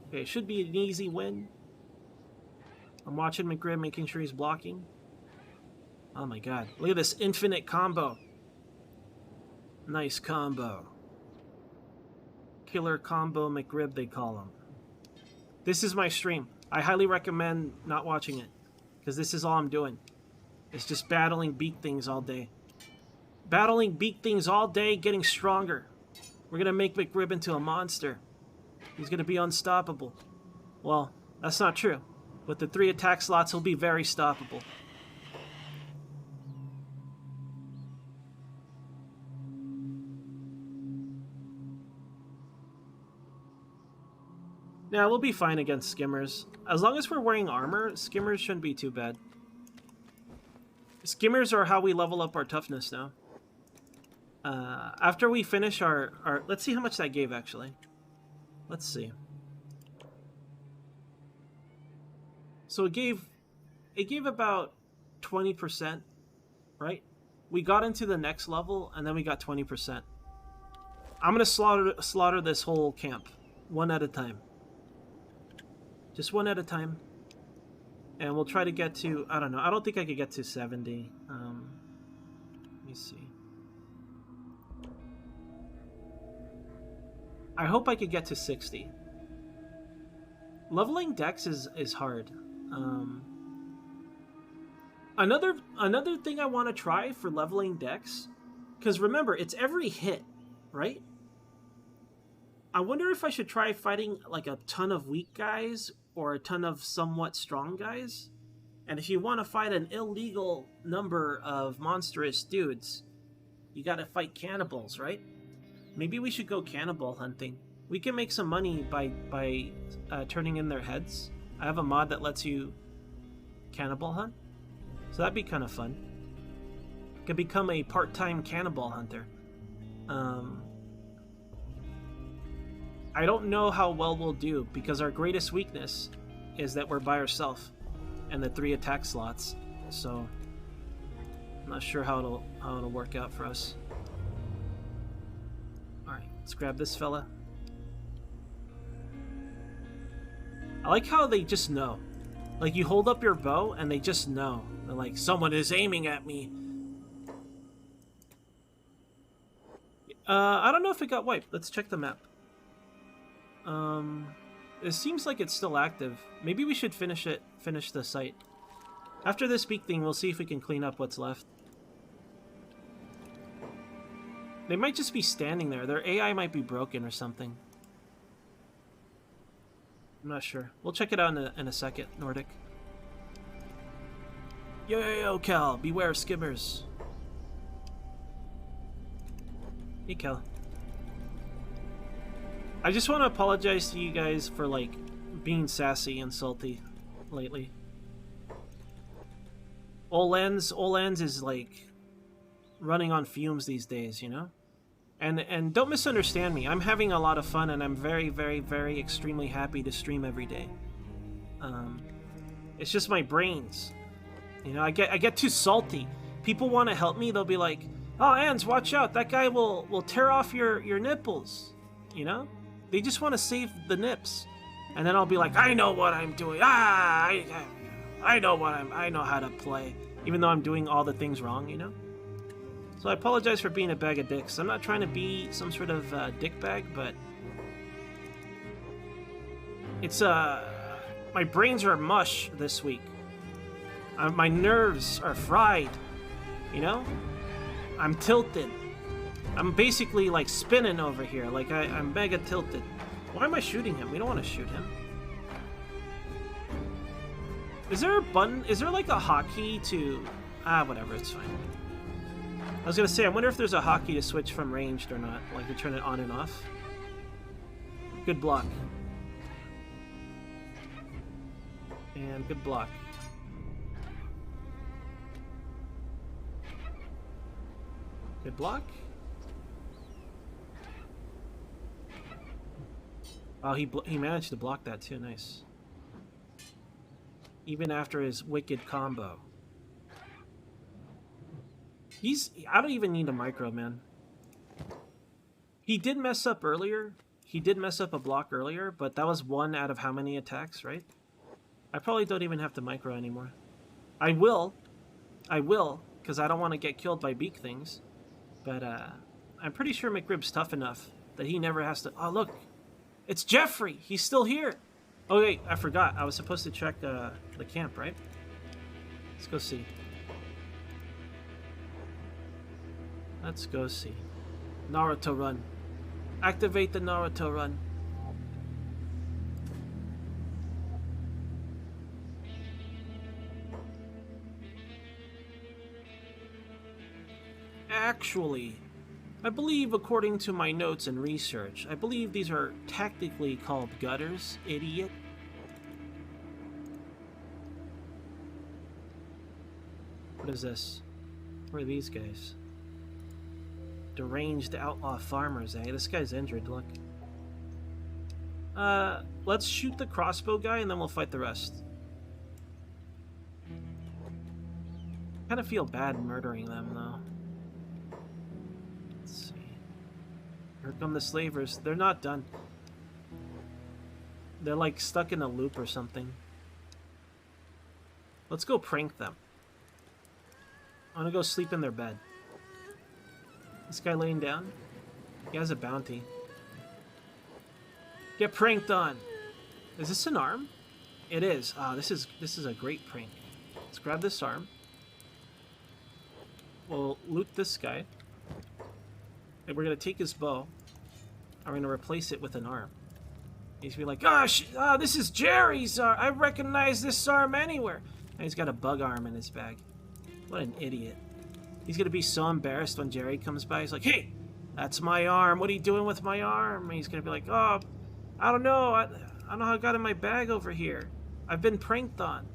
Okay, it should be an easy win. I'm watching McRib, making sure he's blocking. Oh my god, look at this infinite combo. Nice combo. Killer combo McRib, they call him. This is my stream. I highly recommend not watching it, because this is all I'm doing. It's just battling beak things all day. Battling beak things all day, getting stronger. We're going to make McRib into a monster. He's going to be unstoppable. Well, that's not true. With the 3 attack slots, he'll be very stoppable. Yeah, we'll be fine against skimmers. As long as we're wearing armor, skimmers shouldn't be too bad. Skimmers are how we level up our toughness now. After we finish our... Let's see how much that gave, actually. Let's see. So it gave about 20%, right? We got into the next level, and then we got 20%. I'm going to slaughter this whole camp, one at a time. Just one at a time. And we'll try to get to... I don't know. I don't think I could get to 70. Let me see. I hope I could get to 60. Leveling Dex is hard. Another thing I want to try for leveling Dex, because remember, it's every hit, right? I wonder if I should try fighting like a ton of weak guys or a ton of somewhat strong guys. And if you want to fight an illegal number of monstrous dudes, you got to fight cannibals, right? Maybe we should go cannibal hunting. We can make some money by turning in their heads. I have a mod that lets you cannibal hunt, so that'd be kind of fun. Could become a part-time cannibal hunter. I don't know how well we'll do because our greatest weakness is that we're by ourselves and the 3 attack slots. So I'm not sure how it'll work out for us. All right, let's grab this fella. I like how they just know. Like, you hold up your bow and they just know. They're like, someone is aiming at me. I don't know if it got wiped. Let's check the map. It seems like it's still active. Maybe we should finish the site. After this beak thing, we'll see if we can clean up what's left. They might just be standing there. Their AI might be broken or something. I'm not sure. We'll check it out in a second, Nordic. Yo, Cal. Beware of skimmers. Hey, Cal. I just want to apologize to you guys for, like, being sassy and salty lately. Olens is, like, running on fumes these days, you know? And don't misunderstand me. I'm having a lot of fun, and I'm very, very, very extremely happy to stream every day. It's just my brains. You know, I get too salty. People want to help me. They'll be like, "Oh, Ans, watch out. That guy will tear off your nipples." You know? They just want to save the nips. And then I'll be like, "I know what I'm doing. I know how to play." Even though I'm doing all the things wrong, you know? So I apologize for being a bag of dicks. I'm not trying to be some sort of dick bag, but it's my brains are mush this week. My nerves are fried, you know? I'm tilted. I'm basically like spinning over here, like I'm mega tilted. Why am I shooting him? We don't want to shoot him. Is there a button? Is there like a hotkey to... whatever, it's fine. I was gonna say, I wonder if there's a hotkey to switch from ranged or not, like to turn it on and off. Good block. And good block. Good block. Oh, he managed to block that too, nice. Even after his wicked combo. I don't even need a micro, man. He did mess up earlier. He did mess up a block earlier, but that was 1 out of how many attacks, right? I probably don't even have to micro anymore. I will, because I don't want to get killed by beak things. But I'm pretty sure McRib's tough enough that he never has to... Oh, look! It's Jeffrey! He's still here! Oh, wait, I forgot. I was supposed to check the camp, right? Let's go see. Let's go see. Naruto run. Activate the Naruto run. Actually, I believe, according to my notes and research, I believe these are technically called gutters, idiot. What is this? Who are these guys? Deranged outlaw farmers, eh? This guy's injured, look. Let's shoot the crossbow guy and then we'll fight the rest. Kind of feel bad murdering them, though. Let's see. Here come the slavers. They're not done. They're like stuck in a loop or something. Let's go prank them. I want to go sleep in their bed. This guy laying down? He has a bounty. Get pranked on! Is this an arm? It is. Ah, this is a great prank. Let's grab this arm. We'll loot this guy. And we're going to take his bow. And we're going to replace it with an arm. He's going to be like, oh, this is Jerry's arm. I recognize this arm anywhere. And he's got a bug arm in his bag. What an idiot. He's going to be so embarrassed when Jerry comes by. He's like, hey, that's my arm. What are you doing with my arm? And he's going to be like, oh, I don't know. I don't know how I got in my bag over here. I've been pranked on.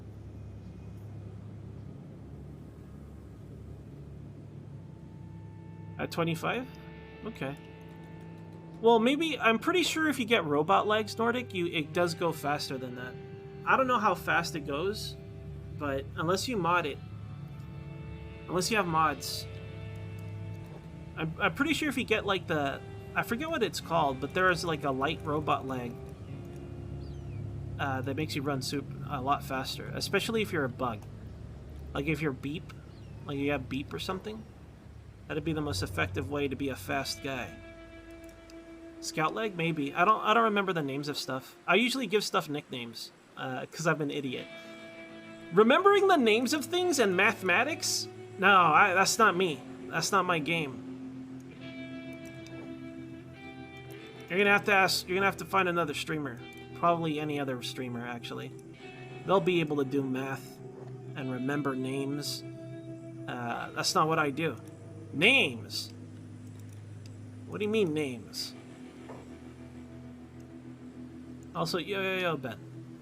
At 25? Okay. Well, maybe, I'm pretty sure if you get robot legs, Nordic, it does go faster than that. I don't know how fast it goes, but unless you mod it, unless you have mods, I'm pretty sure if you get like the, I forget what it's called, but there is like a light robot leg that makes you run a lot faster, especially if you're a bug. Like if you're beep, like you have beep or something, that'd be the most effective way to be a fast guy. Scout leg, maybe. I don't remember the names of stuff. I usually give stuff nicknames because I'm an idiot. Remembering the names of things and mathematics? No, that's not me. That's not my game. You're gonna have to find another streamer. Probably any other streamer, actually. They'll be able to do math and remember names. That's not what I do. Names? What do you mean, names? Also, yo, Ben.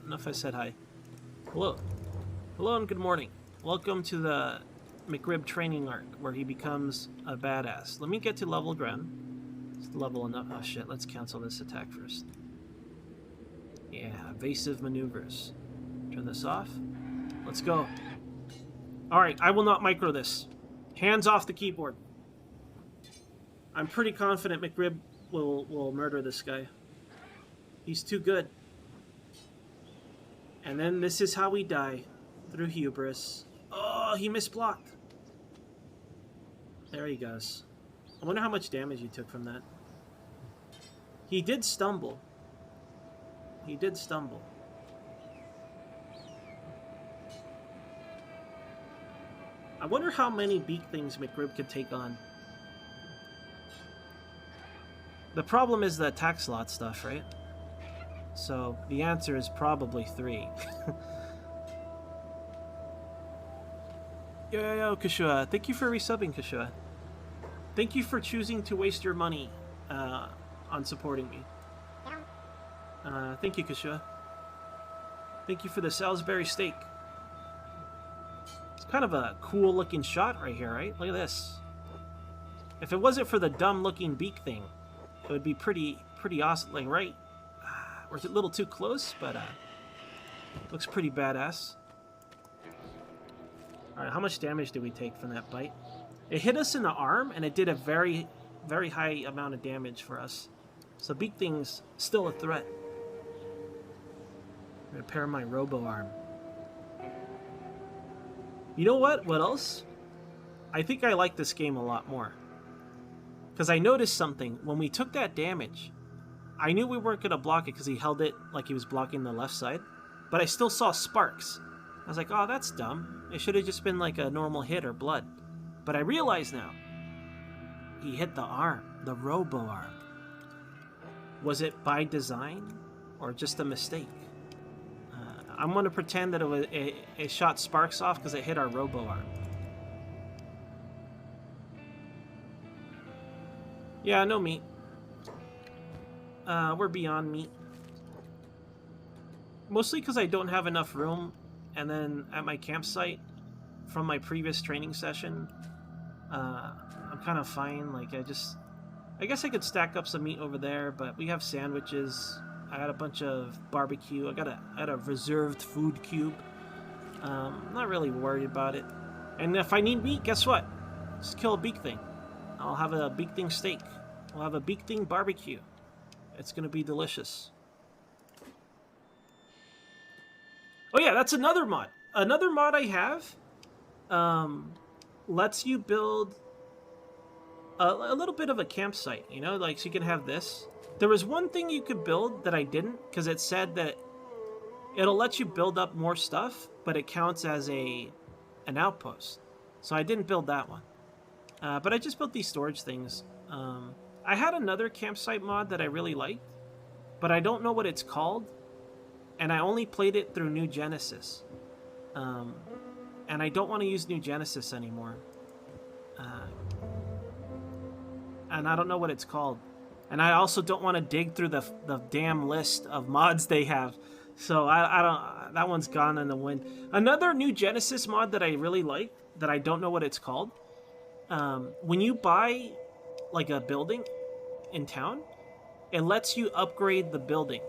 Enough I said hi. Hello. Hello and good morning. Welcome to the McRib training arc, where he becomes a badass. Let me get to level ground. It's level enough. Oh shit, let's cancel this attack first. Yeah, evasive maneuvers. Turn this off. Let's go. Alright, I will not micro this. Hands off the keyboard. I'm pretty confident McRib will murder this guy. He's too good. And then this is how we die. Through hubris. Oh, he misblocked. There he goes. I wonder how much damage he took from that. He did stumble. He did stumble. I wonder how many beak things McRib could take on. The problem is the attack slot stuff, right? So the answer is probably 3. Yo, Kashua. Thank you for resubbing, Kashua. Thank you for choosing to waste your money on supporting me. Thank you, Kashua. Thank you for the Salisbury steak. It's kind of a cool looking shot right here, right? Look at this. If it wasn't for the dumb looking beak thing, it would be pretty awesome, like, right? Or is it a little too close? But looks pretty badass. Alright, how much damage did we take from that bite? It hit us in the arm, and it did a very, very high amount of damage for us. So beak thing's still a threat. Repair my robo arm. You know what? What else? I think I like this game a lot more. Because I noticed something. When we took that damage, I knew we weren't going to block it because he held it like he was blocking the left side. But I still saw sparks. I was like, oh, that's dumb. It should have just been like a normal hit or blood. But I realize now, he hit the arm, the robo arm. Was it by design or just a mistake? I'm going to pretend that it shot sparks off because it hit our robo arm. Yeah, no meat. We're beyond meat. Mostly because I don't have enough room, and then at my campsite, from my previous training session. I'm kind of fine. Like, I guess I could stack up some meat over there, but we have sandwiches. I got a bunch of barbecue. I had a reserved food cube. I'm not really worried about it. And if I need meat, guess what? Just kill a beak thing. I'll have a beak thing steak. We'll have a beak thing barbecue. It's gonna be delicious. Oh yeah, that's another mod. Another mod I have lets you build a little bit of a campsite, you know, like so you can have this. There was one thing you could build that I didn't, because it said that it'll let you build up more stuff, but it counts as an outpost. So I didn't build that one. But I just built these storage things. I had another campsite mod that I really liked, but I don't know what it's called, and I only played it through New Genesis. And I don't want to use New Genesis anymore. And I don't know what it's called. And I also don't want to dig through the damn list of mods they have. So I don't. That one's gone in the wind. Another New Genesis mod that I really like, that I don't know what it's called. When you buy like a building in town, it lets you upgrade the building.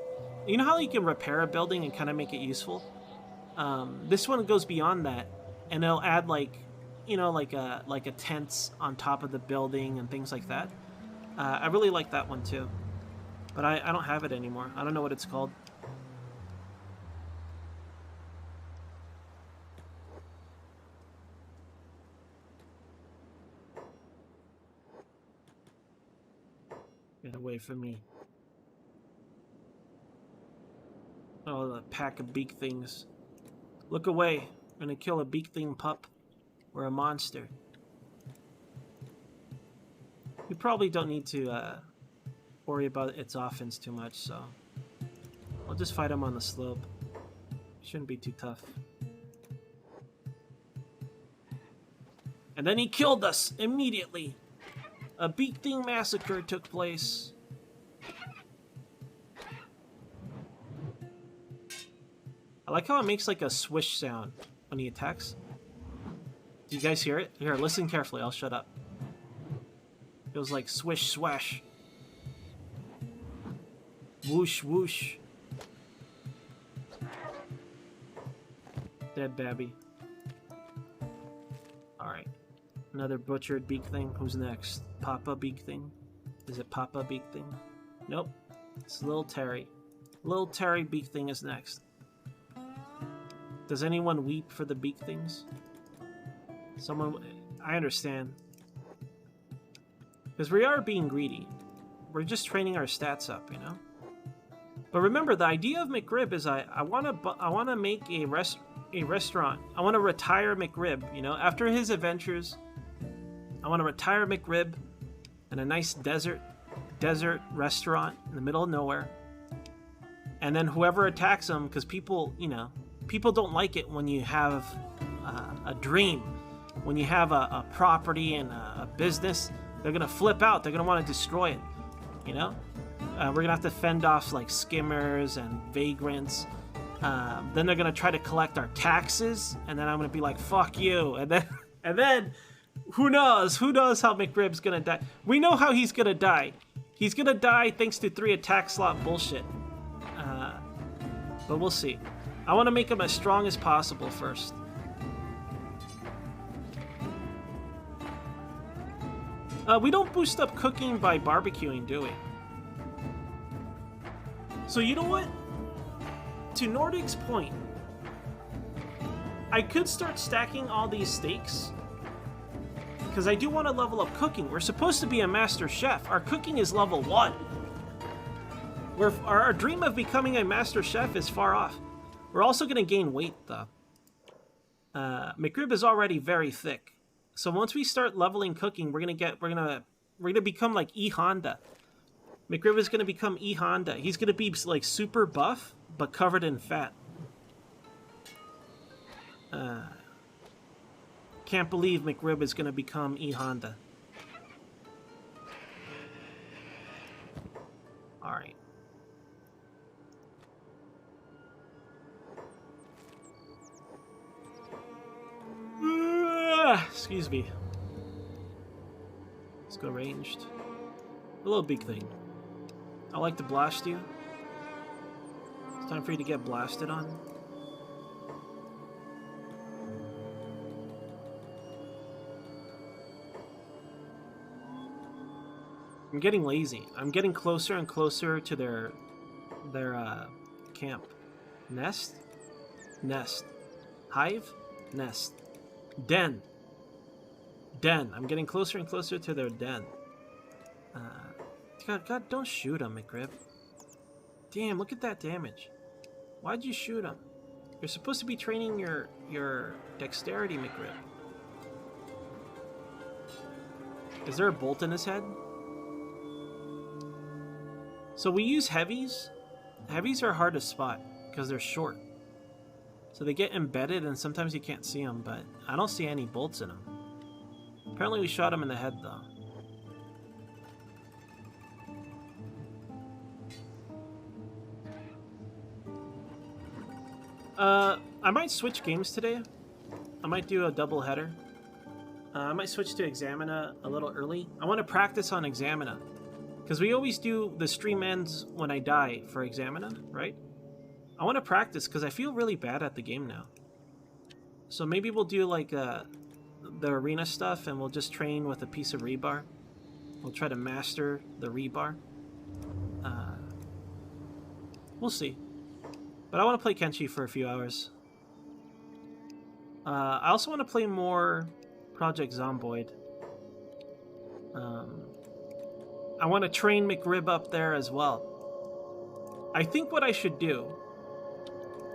You know how you can repair a building and kind of make it useful? This one goes beyond that, and it'll add like, you know, like a tents on top of the building and things like that. I really like that one too, but I don't have it anymore. I don't know what it's called. Get away from me. Oh, the pack of beak things. Look away. I'm gonna kill a beak thing pup. We're a monster. You probably don't need to worry about its offense too much, so I'll just fight him on the slope. Shouldn't be too tough. And then he killed us immediately. A beak thing massacre took place. I like how it makes like a swish sound when he attacks. Do you guys hear it? Here, listen carefully. I'll shut up. It goes like swish, swash. Whoosh, whoosh. Dead babby. Alright. Another butchered beak thing. Who's next? Papa beak thing? Is it Papa beak thing? Nope. It's Little Terry. Little Terry beak thing is next. Does anyone weep for the beak things? Someone... I understand. Because we are being greedy. We're just training our stats up, you know? But remember, the idea of McRib is I want to make a restaurant. I want to retire McRib, you know? After his adventures, I want to retire McRib in a nice desert restaurant in the middle of nowhere. And then whoever attacks him, because people, you know, people don't like it when you have a dream. When you have a property and a business, they're going to flip out. They're going to want to destroy it, you know? We're going to have to fend off, like, skimmers and vagrants. Then they're going to try to collect our taxes, and then I'm going to be like, fuck you. And then, who knows? Who knows how McRib's going to die? We know how he's going to die. He's going to die thanks to 3 attack slot bullshit. But we'll see. I want to make him as strong as possible first. We don't boost up cooking by barbecuing, do we? So you know what? To Nordic's point, I could start stacking all these steaks, because I do want to level up cooking. We're supposed to be a master chef. Our cooking is level 1. Our dream of becoming a master chef is far off. We're also going to gain weight, though. McRib is already very thick. So once we start leveling cooking, we're gonna become like E Honda. McRib is gonna become E Honda. He's gonna be like super buff, but covered in fat. Can't believe McRib is gonna become E Honda. All right. Excuse me. Let's go ranged. A little big thing. I like to blast you. It's time for you to get blasted on. I'm getting lazy. I'm getting closer and closer to their camp. Nest? Nest. Hive? Nest. Den. Den. I'm getting closer and closer to their den. God, don't shoot him, McRib. Damn, look at that damage. Why'd you shoot him? You're supposed to be training your dexterity, McRib. Is there a bolt in his head? So we use heavies. Heavies are hard to spot because they're short. So they get embedded and sometimes you can't see them, but I don't see any bolts in them. Apparently we shot him in the head though. I might switch games today. I might do a double header. I might switch to Examina a little early. I want to practice on Examina. Because we always do the stream ends when I die for Examina, right? I want to practice because I feel really bad at the game now. So maybe we'll do like the arena stuff and we'll just train with a piece of rebar. We'll try to master the rebar. We'll see. But I want to play Kenshi for a few hours. I also want to play more Project Zomboid. I want to train McRib up there as well. I think what I should do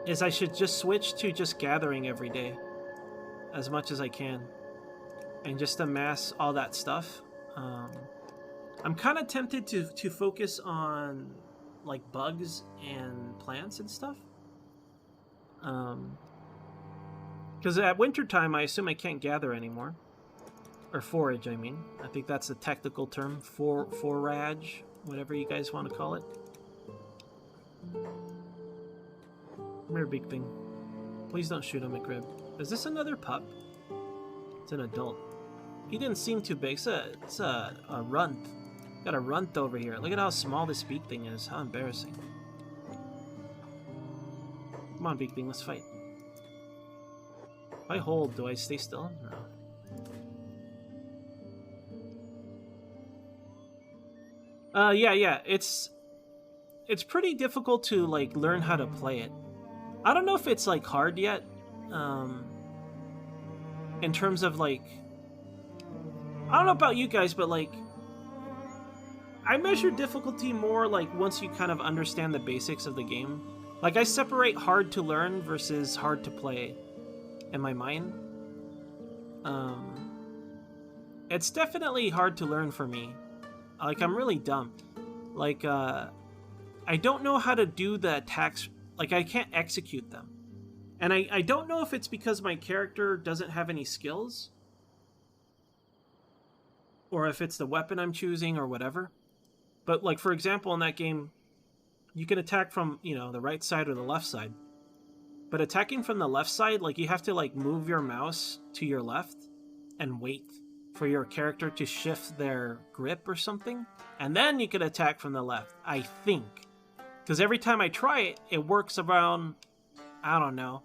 is I should just switch to just gathering every day as much as I can and just amass all that stuff. I'm kind of tempted to focus on like bugs and plants and stuff. Because at wintertime, I assume I can't gather anymore. Or forage, I mean. I think that's the technical term. Forage, whatever you guys want to call it. Come here, big thing. Please don't shoot him, McRib. Is this another pup? It's an adult. He didn't seem too big. It's a runt. Got a runt over here. Look at how small this big thing is. How embarrassing. Come on, big thing. Let's fight. If I hold, do I stay still? No. Yeah. It's pretty difficult to like learn how to play it. I don't know if it's like hard yet. In terms of like, I don't know about you guys, but like, I measure difficulty more like once you kind of understand the basics of the game. Like I separate hard to learn versus hard to play in my mind. It's definitely hard to learn for me. Like, I'm really dumb. Like, I don't know how to do the attacks. Like, I can't execute them. And I don't know if it's because my character doesn't have any skills. Or if it's the weapon I'm choosing or whatever. But, like, for example, in that game, you can attack from, you know, the right side or the left side. But attacking from the left side, like, you have to, like, move your mouse to your left and wait for your character to shift their grip or something, and then you can attack from the left, I think. Because every time I try it, it works around, I don't know,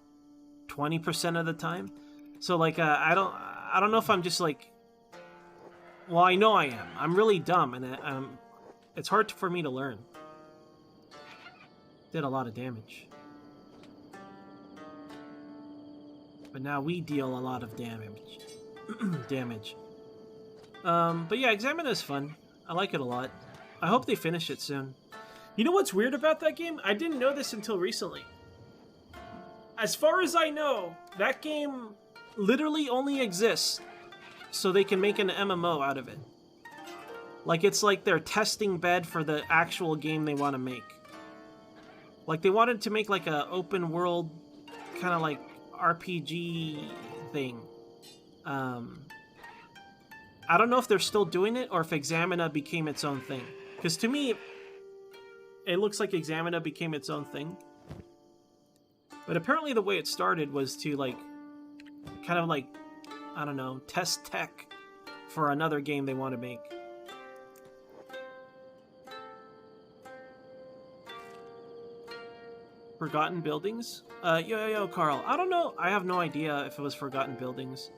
20% of the time. So like, I don't know if I'm just like, well, I know I am. I'm really dumb, and it's hard for me to learn. Did a lot of damage. But now we deal a lot of damage. But yeah, Examina is fun. I like it a lot. I hope they finish it soon. You know what's weird about that game? I didn't know this until recently. As far as I know, that game literally only exists so they can make an MMO out of it. Like, it's like their testing bed for the actual game they want to make. Like, they wanted to make like a open world kind of like RPG thing. I don't know if they're still doing it or if Examina became its own thing. Because to me, it looks like Examina became its own thing. But apparently the way it started was to like, kind of like I don't know, test tech for another game they want to make. Forgotten Buildings? Yo, Carl. I don't know. I have no idea if it was Forgotten Buildings.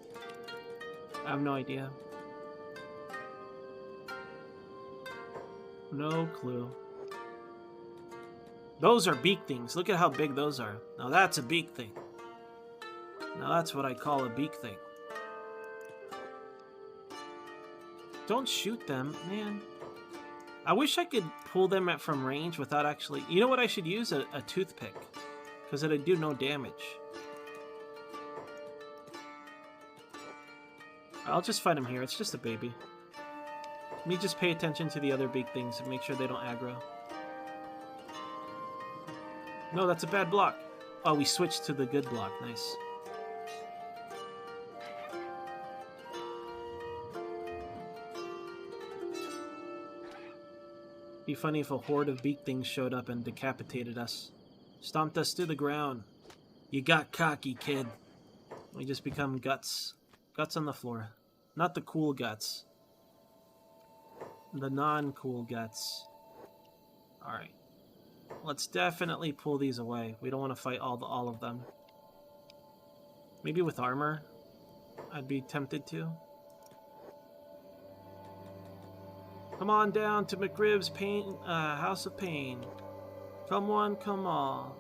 I have no idea. No clue. Those are beak things. Look at how big those are. Now that's a beak thing. Now that's what I call a beak thing. Don't shoot them, man. I wish I could pull them from range without actually... You know what I should use? A toothpick. Because it'd do no damage. I'll just fight him here. It's just a baby. Let me just pay attention to the other big things and make sure they don't aggro. No, that's a bad block. Oh, we switched to the good block. Nice. Be funny if a horde of beak things showed up and decapitated us. Stomped us to the ground. You got cocky, kid. We just become guts. Guts on the floor. Not the cool guts. The non-cool guts. Alright. Let's definitely pull these away. We don't want to fight all of them. Maybe with armor, I'd be tempted to. Come on down to McRib's House of Pain. Come one, come all.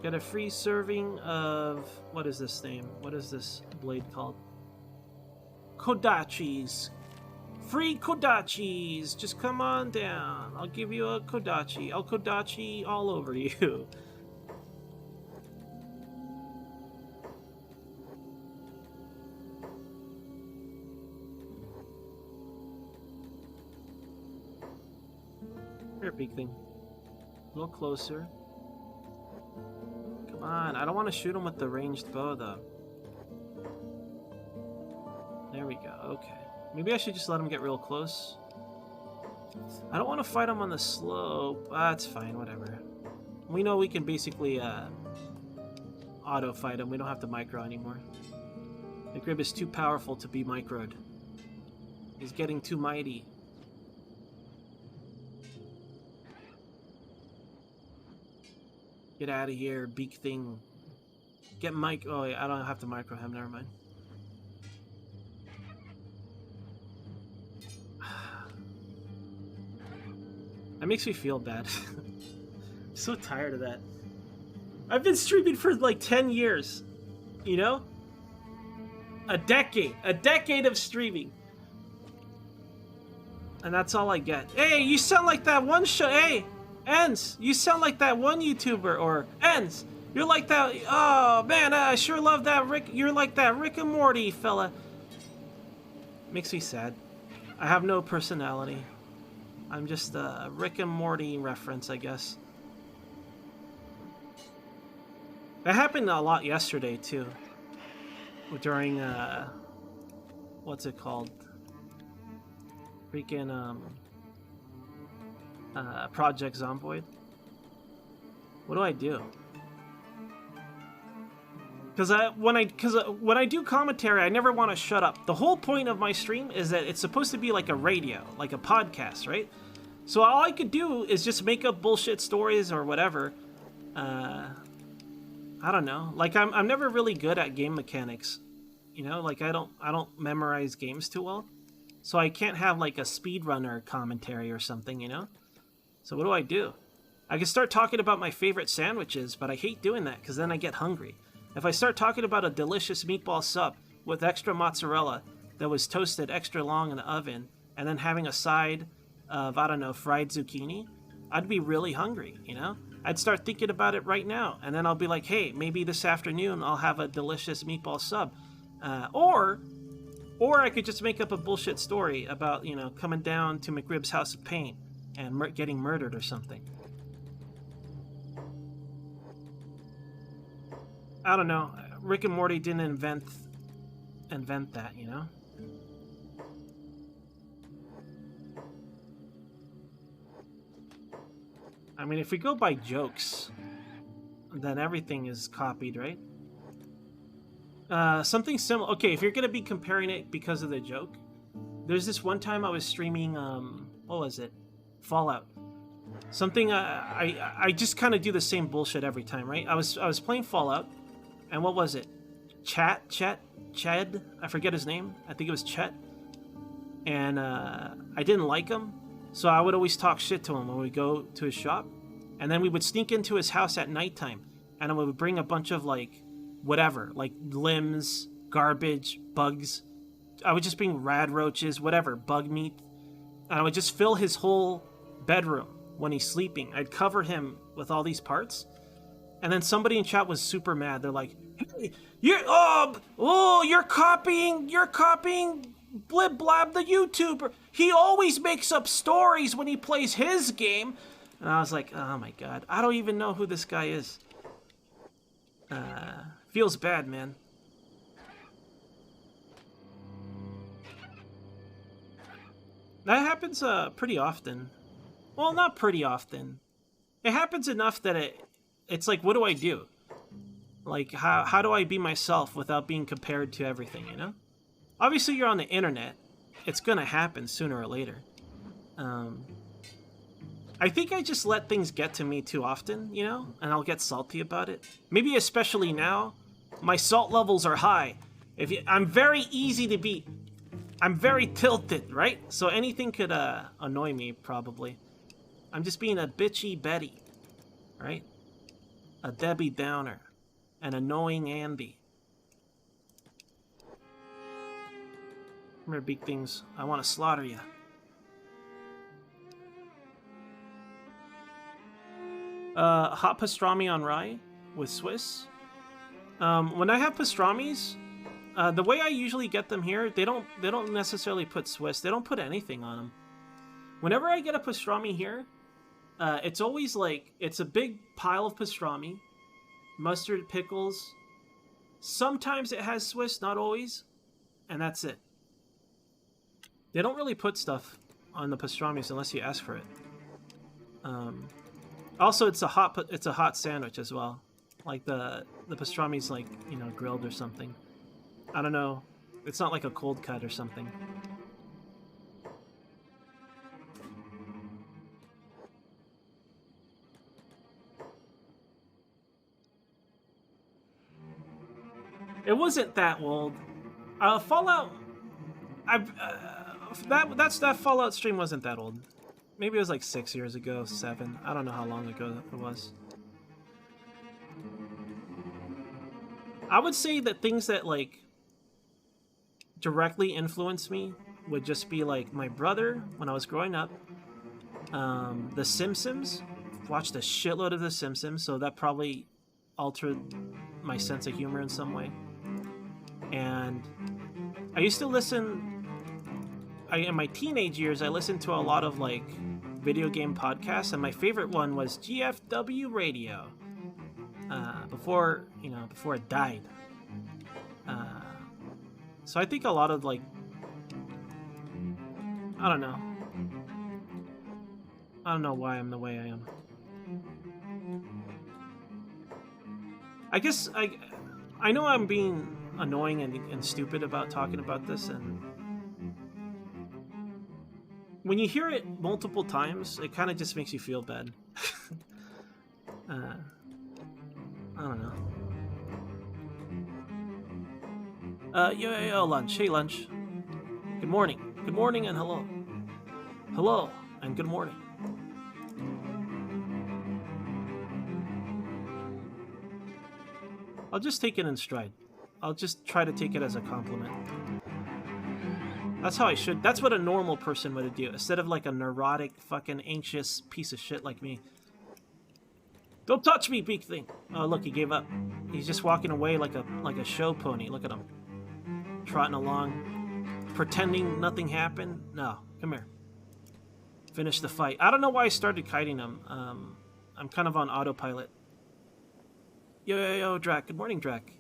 Get a free serving of... What is this name? What is this blade called? Kodachis. Free Kodachis. Just come on down. I'll give you a Kodachi. I'll Kodachi all over you. Here, big thing. A little closer. Come on. I don't want to shoot him with the ranged bow, though. There we go. Okay. Maybe I should just let him get real close. I don't want to fight him on the slope. That's fine. Whatever. We know we can basically auto-fight him. We don't have to micro anymore. McRib is too powerful to be microed. He's getting too mighty. Get out of here, beak thing. Get mic. Oh, yeah, I don't have to micro him. Never mind. That makes me feel bad. I'm so tired of that. I've been streaming for like 10 years. You know? A decade. A decade of streaming. And that's all I get. Hey, you sound like that one show. Hey! Ens, you sound like that one YouTuber, or Ens, you're like that. Oh man, I sure love that Rick. You're like that Rick and Morty fella. Makes me sad. I have no personality. I'm just a Rick and Morty reference, I guess. That happened a lot yesterday too. During what's it called? Freaking Project Zomboid. What do I do? Because when I do commentary, I never want to shut up. The whole point of my stream is that it's supposed to be like a radio, like a podcast, right? So all I could do is just make up bullshit stories or whatever. I don't know. Like I'm never really good at game mechanics. You know, like I don't memorize games too well. So I can't have like a speedrunner commentary or something, you know? So what do? I can start talking about my favorite sandwiches, but I hate doing that because then I get hungry. If I start talking about a delicious meatball sub with extra mozzarella that was toasted extra long in the oven, and then having a side of, I don't know, fried zucchini, I'd be really hungry, you know? I'd start thinking about it right now, and then I'll be like, hey, maybe this afternoon I'll have a delicious meatball sub. Or I could just make up a bullshit story about, you know, coming down to McRib's House of Pain and getting murdered or something. I don't know. Rick and Morty didn't invent that, you know? I mean, if we go by jokes, then everything is copied, right? Something similar. Okay, if you're gonna be comparing it because of the joke, there's this one time I was streaming. What was it? Fallout. Something. I just kind of do the same bullshit every time, right? I was playing Fallout, and what was it? Ched. I forget his name. I think it was Chet. And I didn't like him, so I would always talk shit to him when we go to his shop, and then we would sneak into his house at nighttime, and I would bring a bunch of like whatever, like limbs, garbage, bugs. I would just bring rad roaches, whatever, bug meat, and I would just fill his whole bedroom when he's sleeping. I'd cover him with all these parts, and then somebody in chat was super mad. They're like, hey, you're copying Blib Blab the YouTuber. He always makes up stories when he plays his game. And I was like, oh my god, I don't even know who this guy is. Feels bad, man. That happens pretty often. Well, not pretty often. It happens enough that it's like, what do I do? Like, how do I be myself without being compared to everything, you know? Obviously, you're on the internet. It's gonna happen sooner or later. I think I just let things get to me too often, you know? And I'll get salty about it. Maybe especially now, my salt levels are high. I'm very easy to beat. I'm very tilted, right? So anything could annoy me, probably. I'm just being a bitchy Betty, right? A Debbie Downer. An annoying Andy. Come here, big things. I want to slaughter you. Hot pastrami on rye with Swiss. When I have pastramis, the way I usually get them here, they don't necessarily put Swiss. They don't put anything on them. Whenever I get a pastrami here, it's always like, it's a big pile of pastrami, mustard, pickles. Sometimes it has Swiss, not always, and that's it. They don't really put stuff on the pastramis unless you ask for it. Also, it's a hot sandwich as well. Like the pastrami's like, you know, grilled or something. I don't know. It's not like a cold cut or something. It wasn't that old. Fallout. That Fallout stream wasn't that old. Maybe it was like 6 years ago, 7. I don't know how long ago it was. I would say that things that like directly influenced me would just be like my brother when I was growing up. The Simpsons. Watched a shitload of The Simpsons, so that probably altered my sense of humor in some way. And I used to listen. In my teenage years, I listened to a lot of like video game podcasts, and my favorite one was GFW Radio. Before it died. So I think a lot of like, I don't know why I'm the way I am. I guess I know I'm being annoying and stupid about talking about this, and when you hear it multiple times, it kind of just makes you feel bad. I don't know. Yo, Lunch. Hey, Lunch. Good morning. Good morning and hello. Hello and good morning. I'll just take it in stride. I'll just try to take it as a compliment. That's how I should. That's what a normal person would do, instead of like a neurotic, fucking anxious piece of shit like me. Don't touch me, big thing. Oh, look, he gave up. He's just walking away like a show pony. Look at him. Trotting along, pretending nothing happened. No, come here. Finish the fight. I don't know why I started kiting him. I'm kind of on autopilot. Yo, Drac. Good morning, Drac.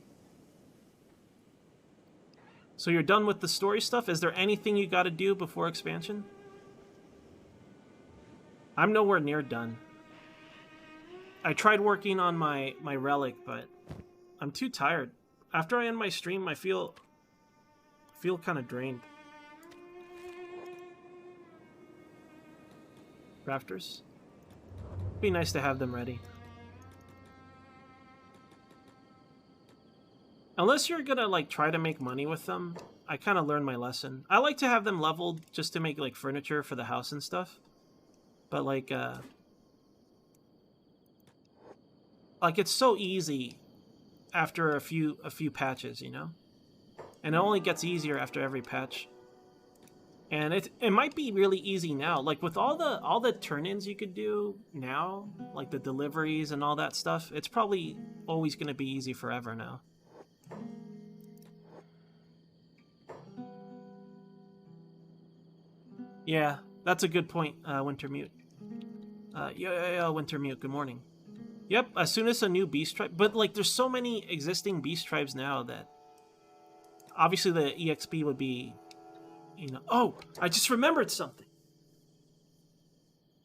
So you're done with the story stuff? Is there anything you gotta do before expansion? I'm nowhere near done. I tried working on my relic, but I'm too tired. After I end my stream, I feel kind of drained. Rafters? Be nice to have them ready. Unless you're gonna like try to make money with them, I kind of learned my lesson. I like to have them leveled just to make like furniture for the house and stuff. But like it's so easy after a few patches, you know? And it only gets easier after every patch. And it might be really easy now. Like with all the turn-ins you could do now, like the deliveries and all that stuff, it's probably always going to be easy forever now. Yeah, that's a good point, Wintermute. Yeah, Wintermute, good morning. Yep, as soon as a new beast tribe... But, like, there's so many existing beast tribes now that... Obviously, the EXP would be... You know... Oh! I just remembered something!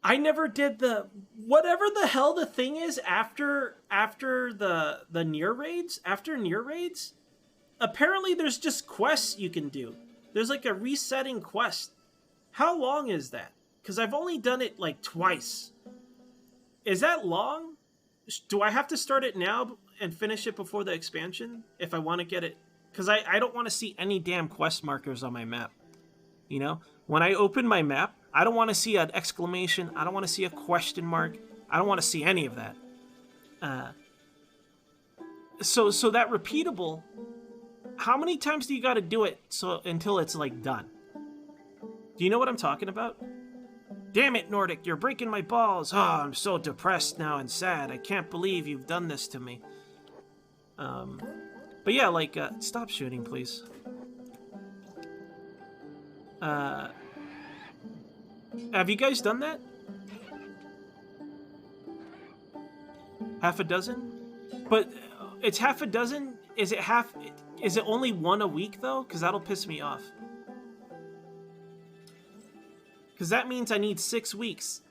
I never did the... Whatever the hell the thing is after the near raids... After near raids... Apparently, there's just quests you can do. There's, like, a resetting quest. How long is that? Because I've only done it, like, twice. Is that long? Do I have to start it now and finish it before the expansion if I want to get it? Because I don't want to see any damn quest markers on my map. You know? When I open my map, I don't want to see an exclamation. I don't want to see a question mark. I don't want to see any of that. So that repeatable, how many times do you got to do it until it's, like, done? Do you know what I'm talking about? Damn it, Nordic, you're breaking my balls. Oh, I'm so depressed now and sad. I can't believe you've done this to me. But yeah, like, stop shooting, please. Have you guys done that? Half a dozen? But it's half a dozen? Is it only one a week, though? Because that'll piss me off. Because that means I need 6 weeks.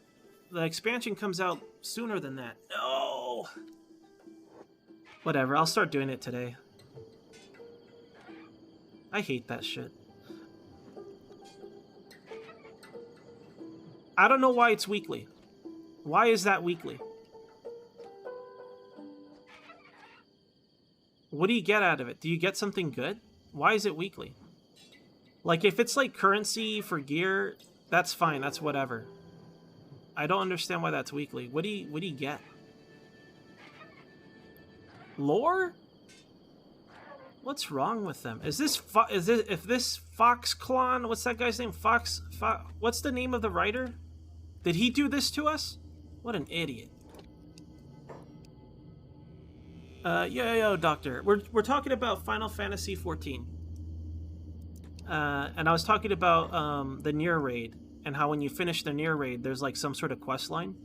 The expansion comes out sooner than that. No! Whatever, I'll start doing it today. I hate that shit. I don't know why it's weekly. Why is that weekly? What do you get out of it? Do you get something good? Why is it weekly? Like, if it's like currency for gear... That's fine, that's whatever. I don't understand why that's weekly. What do you get? Lore? What's wrong with them? Is this Fox Clon? What's that guy's name? Fox. What's the name of the writer? Did he do this to us? What an idiot. Yo, Doctor. We're talking about Final Fantasy XIV. And I was talking about the near raid and how when you finish the near raid, there's like some sort of quest line,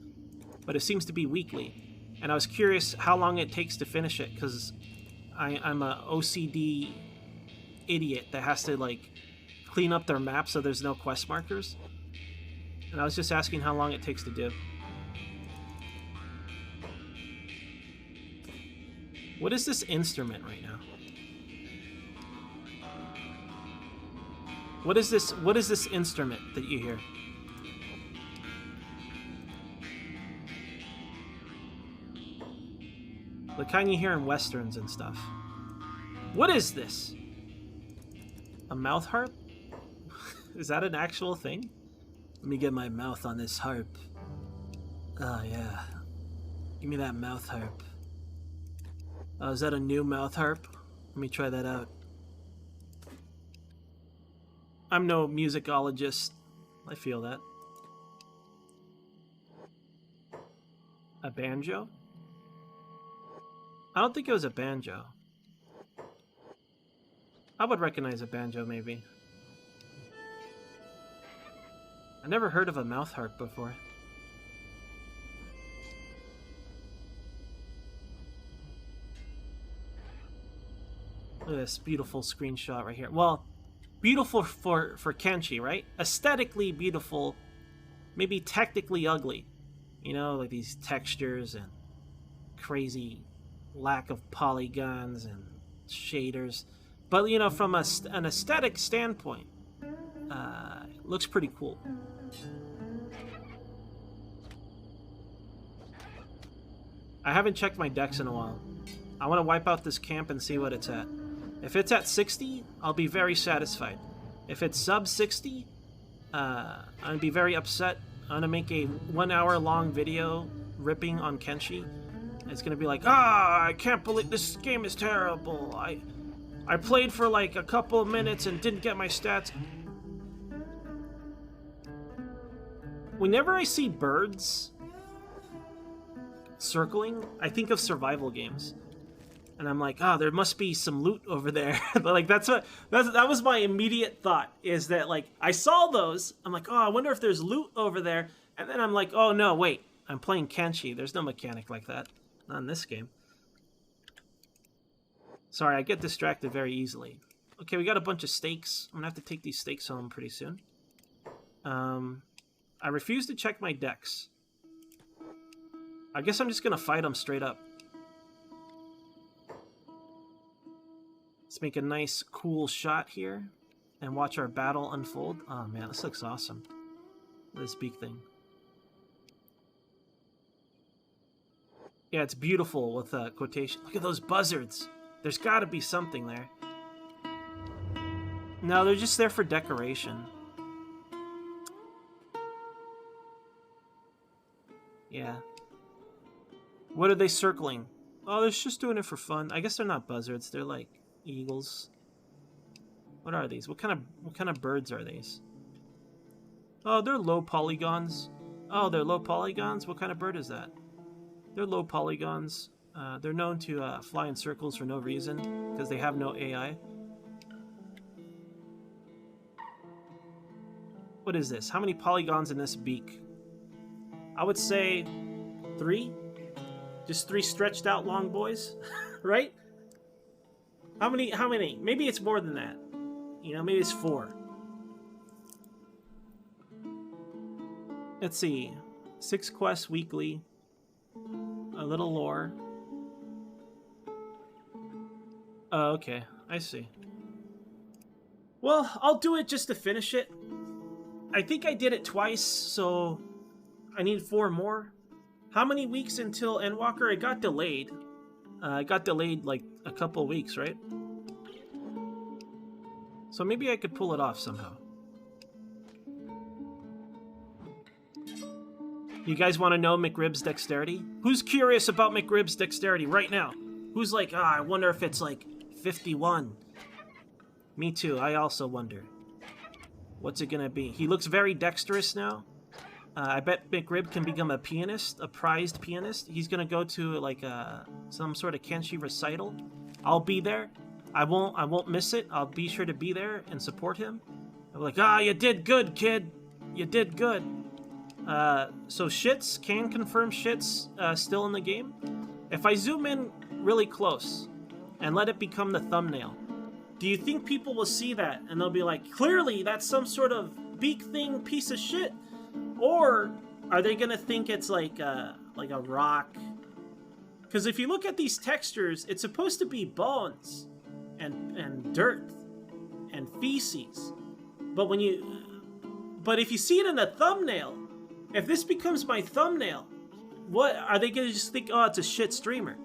but it seems to be weekly. And I was curious how long it takes to finish it because I'm a OCD idiot that has to like clean up their map so there's no quest markers. And I was just asking how long it takes to do. What is this instrument right now? What is this instrument that you hear? The kind you hear in westerns and stuff. What is this? A mouth harp? Is that an actual thing? Let me get my mouth on this harp. Oh yeah. Give me that mouth harp. Oh, is that a new mouth harp? Let me try that out. I'm no musicologist. I feel that. A banjo? I don't think it was a banjo. I would recognize a banjo, maybe. I never heard of a mouth harp before. Look at this beautiful screenshot right here. Well, beautiful for Kenshi, right? Aesthetically beautiful, maybe technically ugly. You know, like these textures and crazy lack of polygons and shaders. But, you know, from an aesthetic standpoint, it looks pretty cool. I haven't checked my dex in a while. I want to wipe out this camp and see what it's at. If it's at 60, I'll be very satisfied. If it's sub 60, I'm going to be very upset. I'm going to make a 1 hour long video ripping on Kenshi. It's going to be like, I can't believe this game is terrible. I played for like a couple of minutes and didn't get my stats. Whenever I see birds circling, I think of survival games. And I'm like, there must be some loot over there. Like that was my immediate thought, is that like I saw those, I'm like, I wonder if there's loot over there. And then I'm like, oh no, wait, I'm playing Kenshi. There's no mechanic like that. Not in this game. Sorry, I get distracted very easily. Okay, we got a bunch of steaks. I'm gonna have to take these steaks home pretty soon. I refuse to check my dex. I guess I'm just gonna fight them straight up. Let's make a nice, cool shot here and watch our battle unfold. Oh man, this looks awesome. This beak thing. Yeah, it's beautiful with quotation. Look at those buzzards. There's got to be something there. No, they're just there for decoration. Yeah. What are they circling? Oh, they're just doing it for fun. I guess they're not buzzards. They're like eagles. What are these? What kind of birds are these? Oh, they're low polygons. Oh, they're low polygons? What kind of bird is that? They're low polygons. They're known to fly in circles for no reason, because they have no AI. What is this? How many polygons in this beak? I would say 3. Just 3 stretched out long boys, right? How many? Maybe it's more than that. You know, maybe it's 4. Let's see. 6 quests weekly. A little lore. Oh, okay. I see. Well, I'll do it just to finish it. I think I did it twice, so I need 4 more. How many weeks until Endwalker? It got delayed. It got delayed like a couple weeks, right? So maybe I could pull it off somehow. You guys want to know McRib's dexterity? Who's curious about McRib's dexterity right now? Who's like, I wonder if it's like 51. Me too, I also wonder. What's it gonna be? He looks very dexterous now. I bet McRib can become a pianist, a prized pianist. He's gonna go to like some sort of Kenshi recital. I'll be there. I won't miss it. I'll be sure to be there and support him. I'm like, you did good, kid. You did good. So shits, can confirm shits still in the game. If I zoom in really close and let it become the thumbnail, do you think people will see that and they'll be like, clearly that's some sort of beak thing piece of shit? Or are they gonna think it's like a rock? Because if you look at these textures, it's supposed to be bones and dirt and feces. But if you see it in a thumbnail, if this becomes my thumbnail, what are they gonna just think? Oh, it's a shit streamer,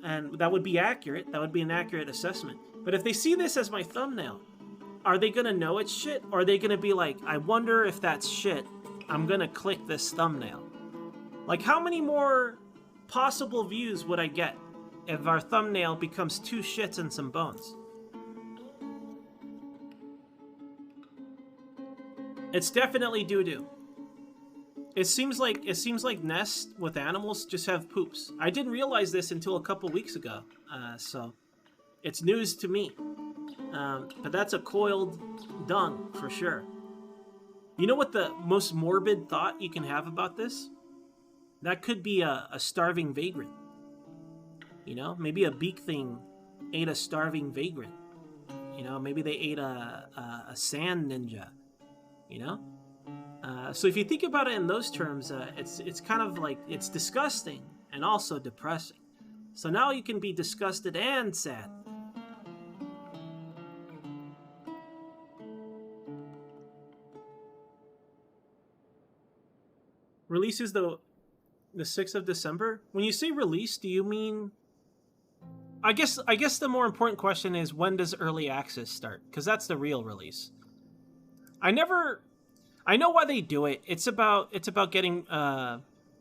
and that would be accurate. That would be an accurate assessment. But if they see this as my thumbnail, are they gonna know it's shit? Or are they gonna be like, I wonder if that's shit, I'm gonna click this thumbnail? Like, how many more possible views would I get if our thumbnail becomes 2 shits and some bones? It's definitely doo-doo. It seems like nests with animals just have poops. I didn't realize this until a couple weeks ago, so it's news to me. But that's a coiled dung for sure. You know what the most morbid thought you can have about this? That could be a starving vagrant. You know, maybe a beak thing ate a starving vagrant. You know, maybe they ate a sand ninja. You know? So if you think about it in those terms, it's kind of like, it's disgusting and also depressing. So now you can be disgusted and sad. Release is the 6th of December. When you say release, do you mean... I guess the more important question is, when does early access start? Because that's the real release. I know why they do it. It's about getting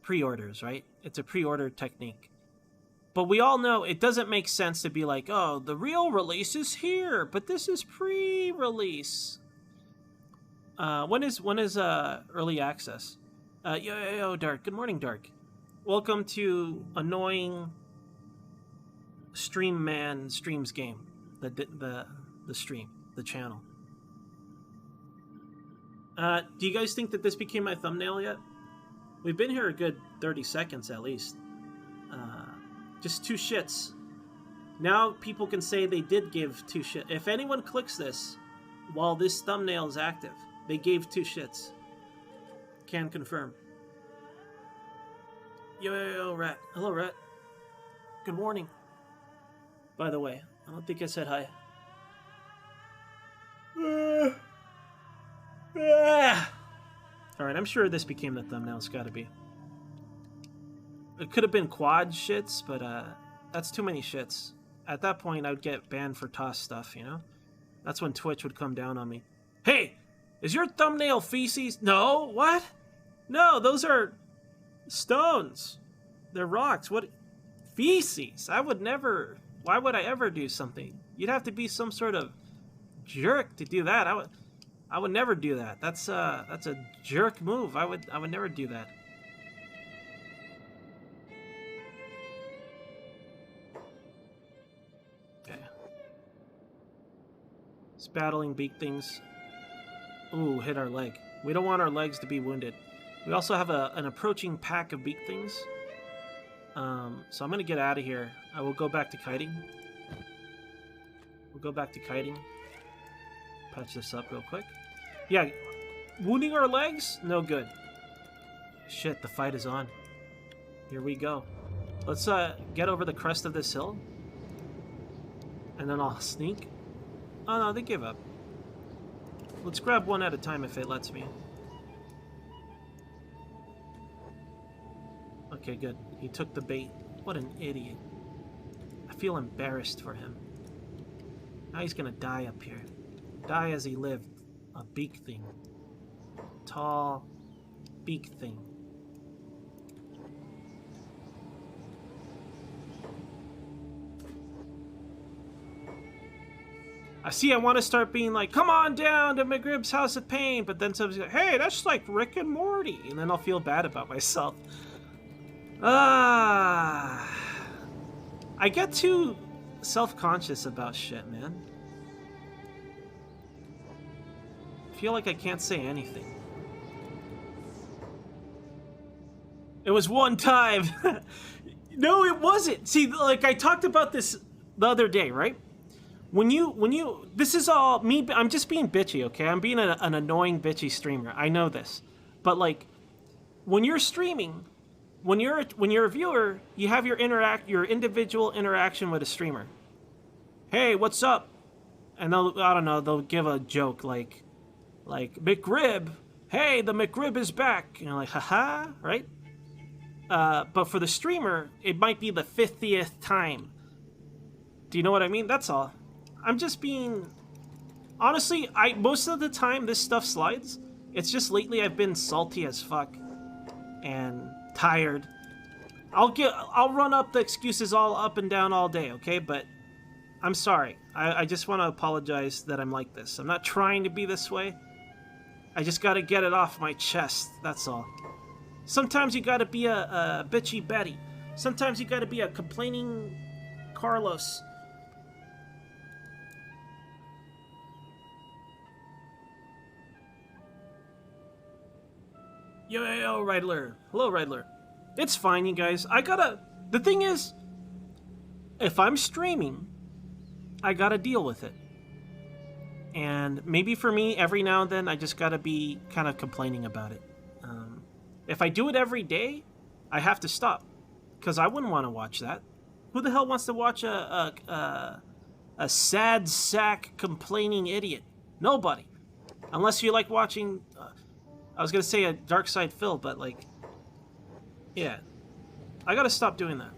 pre-orders, right? It's a pre-order technique. But we all know it doesn't make sense to be like, oh, the real release is here, but this is pre-release. When is early access? Yo, Dark. Good morning, Dark. Welcome to Annoying Stream Man Streams Game. The stream, the channel. Do you guys think that this became my thumbnail yet? We've been here a good 30 seconds at least. Just 2 shits. Now people can say they did give 2 shits. If anyone clicks this while this thumbnail is active, they gave 2 shits. Can confirm. Yo, Rat. Hello, Rat. Good morning. By the way, I don't think I said hi. Alright, I'm sure this became the thumbnail. It's gotta be. It could have been quad shits, but that's too many shits. At that point, I would get banned for toss stuff, you know? That's when Twitch would come down on me. Hey, is your thumbnail feces? No, what? No, those are stones. They're rocks. What? Feces? I would never... Why would I ever do something? You'd have to be some sort of jerk to do that. I would never do that. That's a jerk move. I would never do that. Okay. It's battling beak things. Ooh, hit our leg. We don't want our legs to be wounded. We also have an approaching pack of beak things. So I'm gonna get out of here. I will go back to kiting. We'll go back to kiting. Patch this up real quick. Yeah, wounding our legs? No good. Shit, the fight is on. Here we go. Let's get over the crest of this hill. And then I'll sneak. Oh no, they give up. Let's grab one at a time if it lets me. Okay, good. He took the bait. What an idiot. I feel embarrassed for him. Now he's gonna die up here. Die as he lived. A beak thing. Tall beak thing. I want to start being like, come on down to McRib's House of Pain, but then somebody's like, hey, that's like Rick and Morty, and then I'll feel bad about myself. I get too self-conscious about shit, man. I feel like I can't say anything. It was one time. No, it wasn't. See, like I talked about this the other day, right? When you, this is all me. I'm just being bitchy, okay? I'm being an annoying bitchy streamer. I know this, but like, when you're streaming, when you're a viewer, you have your individual interaction with a streamer. Hey, what's up? And they'll give a joke like McRib. Hey, the McRib is back. And you're like, haha, right? But for the streamer, it might be the 50th time. Do you know what I mean? That's all. I'm just being... Honestly, most of the time this stuff slides. It's just lately I've been salty as fuck. And tired. I'll run up the excuses all up and down all day, okay? But I'm sorry. I just want to apologize that I'm like this. I'm not trying to be this way. I just gotta get it off my chest. That's all. Sometimes you gotta be a bitchy Betty. Sometimes you gotta be a complaining Carlos. Yo, Riddler. Hello, Riddler. It's fine, you guys. The thing is, if I'm streaming, I gotta deal with it. And maybe for me, every now and then, I just gotta be kind of complaining about it. If I do it every day, I have to stop. Because I wouldn't want to watch that. Who the hell wants to watch a sad sack complaining idiot? Nobody. Unless you like watching... I was going to say a Dark Side Phil, but like... Yeah. I gotta stop doing that.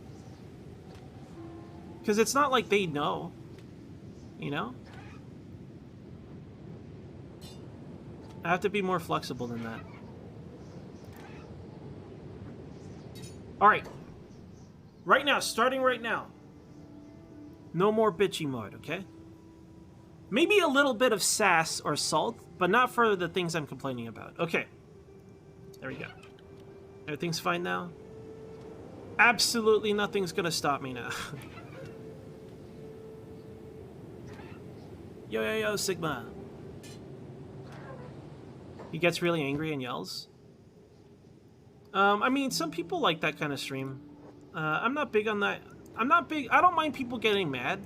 Because it's not like they know. You know? I have to be more flexible than that. Alright. Right now, starting right now. No more bitchy mode, okay? Maybe a little bit of sass or salt, but not for the things I'm complaining about. Okay. There we go. Everything's fine now? Absolutely nothing's gonna stop me now. Yo, yo, yo, Sigma. He gets really angry and yells. I mean, some people like that kind of stream. I'm not big on that. I'm not big. I don't mind people getting mad.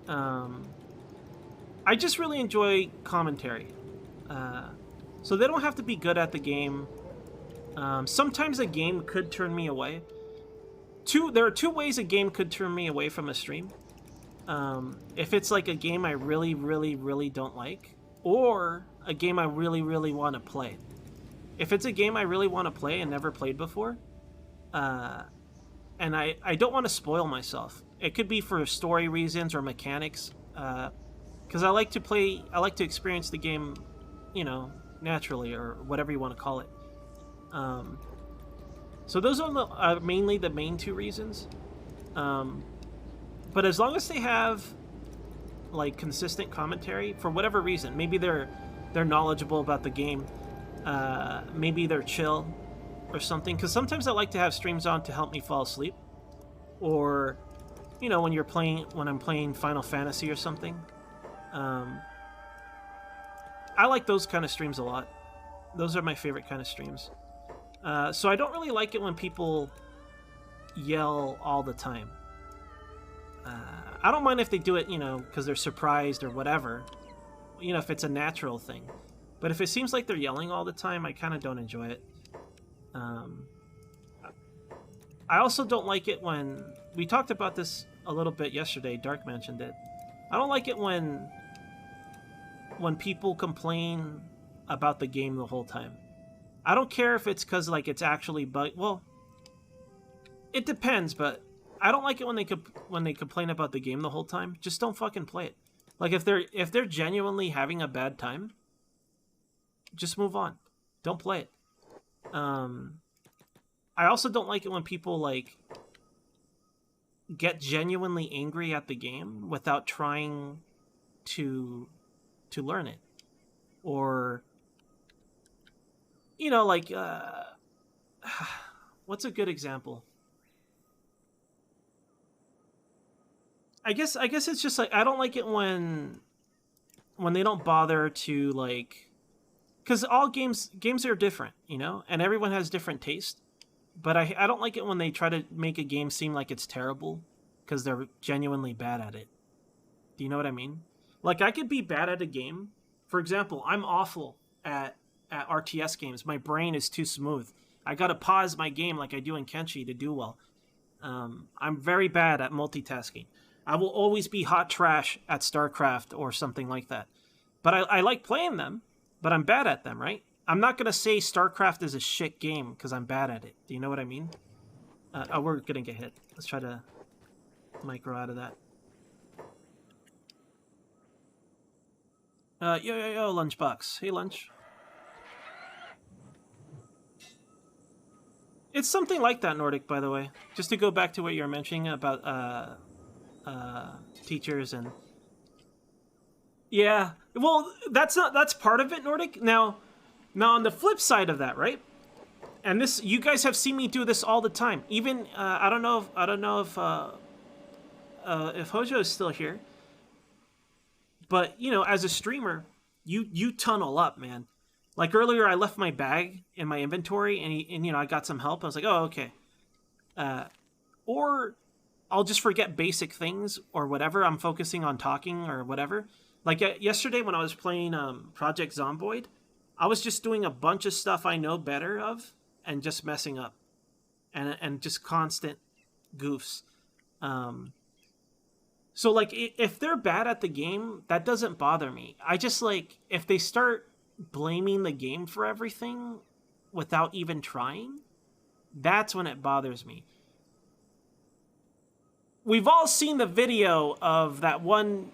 I just really enjoy commentary. So they don't have to be good at the game. Sometimes a game could turn me away. There are two ways a game could turn me away from a stream. If it's like a game I really, really, really don't like, or a game I really, really want to play. If it's a game I really want to play and never played before, and I don't want to spoil myself. It could be for story reasons or mechanics, because I like to experience the game, you know, naturally, or whatever you want to call it. So those are mainly the main two reasons. But as long as they have like consistent commentary for whatever reason, maybe they're knowledgeable about the game, maybe they're chill or something. Because sometimes I like to have streams on to help me fall asleep, or you know, when I'm playing Final Fantasy or something. I like those kind of streams a lot. Those are my favorite kind of streams. So I don't really like it when people yell all the time. I don't mind if they do it, you know, because they're surprised or whatever. You know, if it's a natural thing. But if it seems like they're yelling all the time, I kind of don't enjoy it. I also don't like it when... We talked about this a little bit yesterday. Dark mentioned it. I don't like it when people complain about the game the whole time. I don't care if it's because like it's actually well, it depends, but I don't like it when they complain about the game the whole time. Just don't fucking play it. Like if they're genuinely having a bad time, just move on. Don't play it. I also don't like it when people like get genuinely angry at the game without trying to learn it, or you know, like what's a good example? I guess it's just like I don't like it when they don't bother to like, because all games are different, you know, and everyone has different taste. But I don't like it when they try to make a game seem like it's terrible because they're genuinely bad at it. Do you know what I mean? Like I could be bad at a game. For example, I'm awful at RTS games. My brain is too smooth. I gotta pause my game like I do in Kenshi to do well. I'm very bad at multitasking. I will always be hot trash at StarCraft or something like that. But I like playing them, but I'm bad at them, right? I'm not going to say StarCraft is a shit game because I'm bad at it. Do you know what I mean? We're going to get hit. Let's try to micro out of that. Yo, Lunchbox. Hey, Lunch. It's something like that, Nordic, by the way. Just to go back to what you were mentioning about teachers and... Yeah. Well, that's part of it, Nordic. Now, on the flip side of that, right? And this, you guys have seen me do this all the time. Even I don't know if Hojo is still here, but you know, as a streamer, you tunnel up, man. Like earlier, I left my bag in my inventory, and you know, I got some help. I was like, oh, okay. Or I'll just forget basic things or whatever. I'm focusing on talking or whatever. Like yesterday when I was playing Project Zomboid, I was just doing a bunch of stuff I know better of and just messing up. And just constant goofs. So, like, if they're bad at the game, that doesn't bother me. I just, like, if they start blaming the game for everything without even trying, That's when it bothers me. We've all seen the video of that one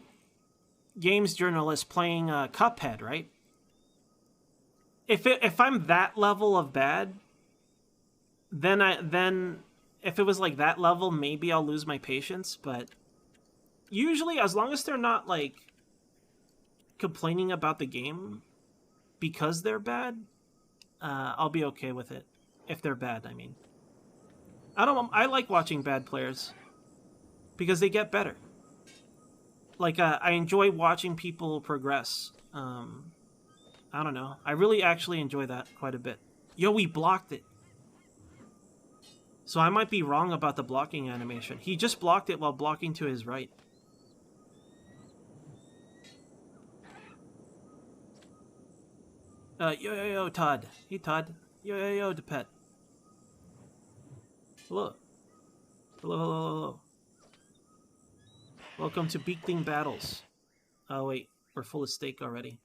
games journalist playing Cuphead, right? If I'm that level of bad, then if it was like that level, maybe I'll lose my patience. But usually, as long as they're not like complaining about the game because they're bad, I'll be okay with it. If they're bad, I mean. I like watching bad players because they get better. Like I enjoy watching people progress. I don't know. I really actually enjoy that quite a bit. Yo, we blocked it. So I might be wrong about the blocking animation. He just blocked it while blocking to his right. Yo, Todd. Hey, Todd. Yo, DePet. Hello. Hello. Welcome to Beak Thing Battles. Oh, wait. We're full of steak already.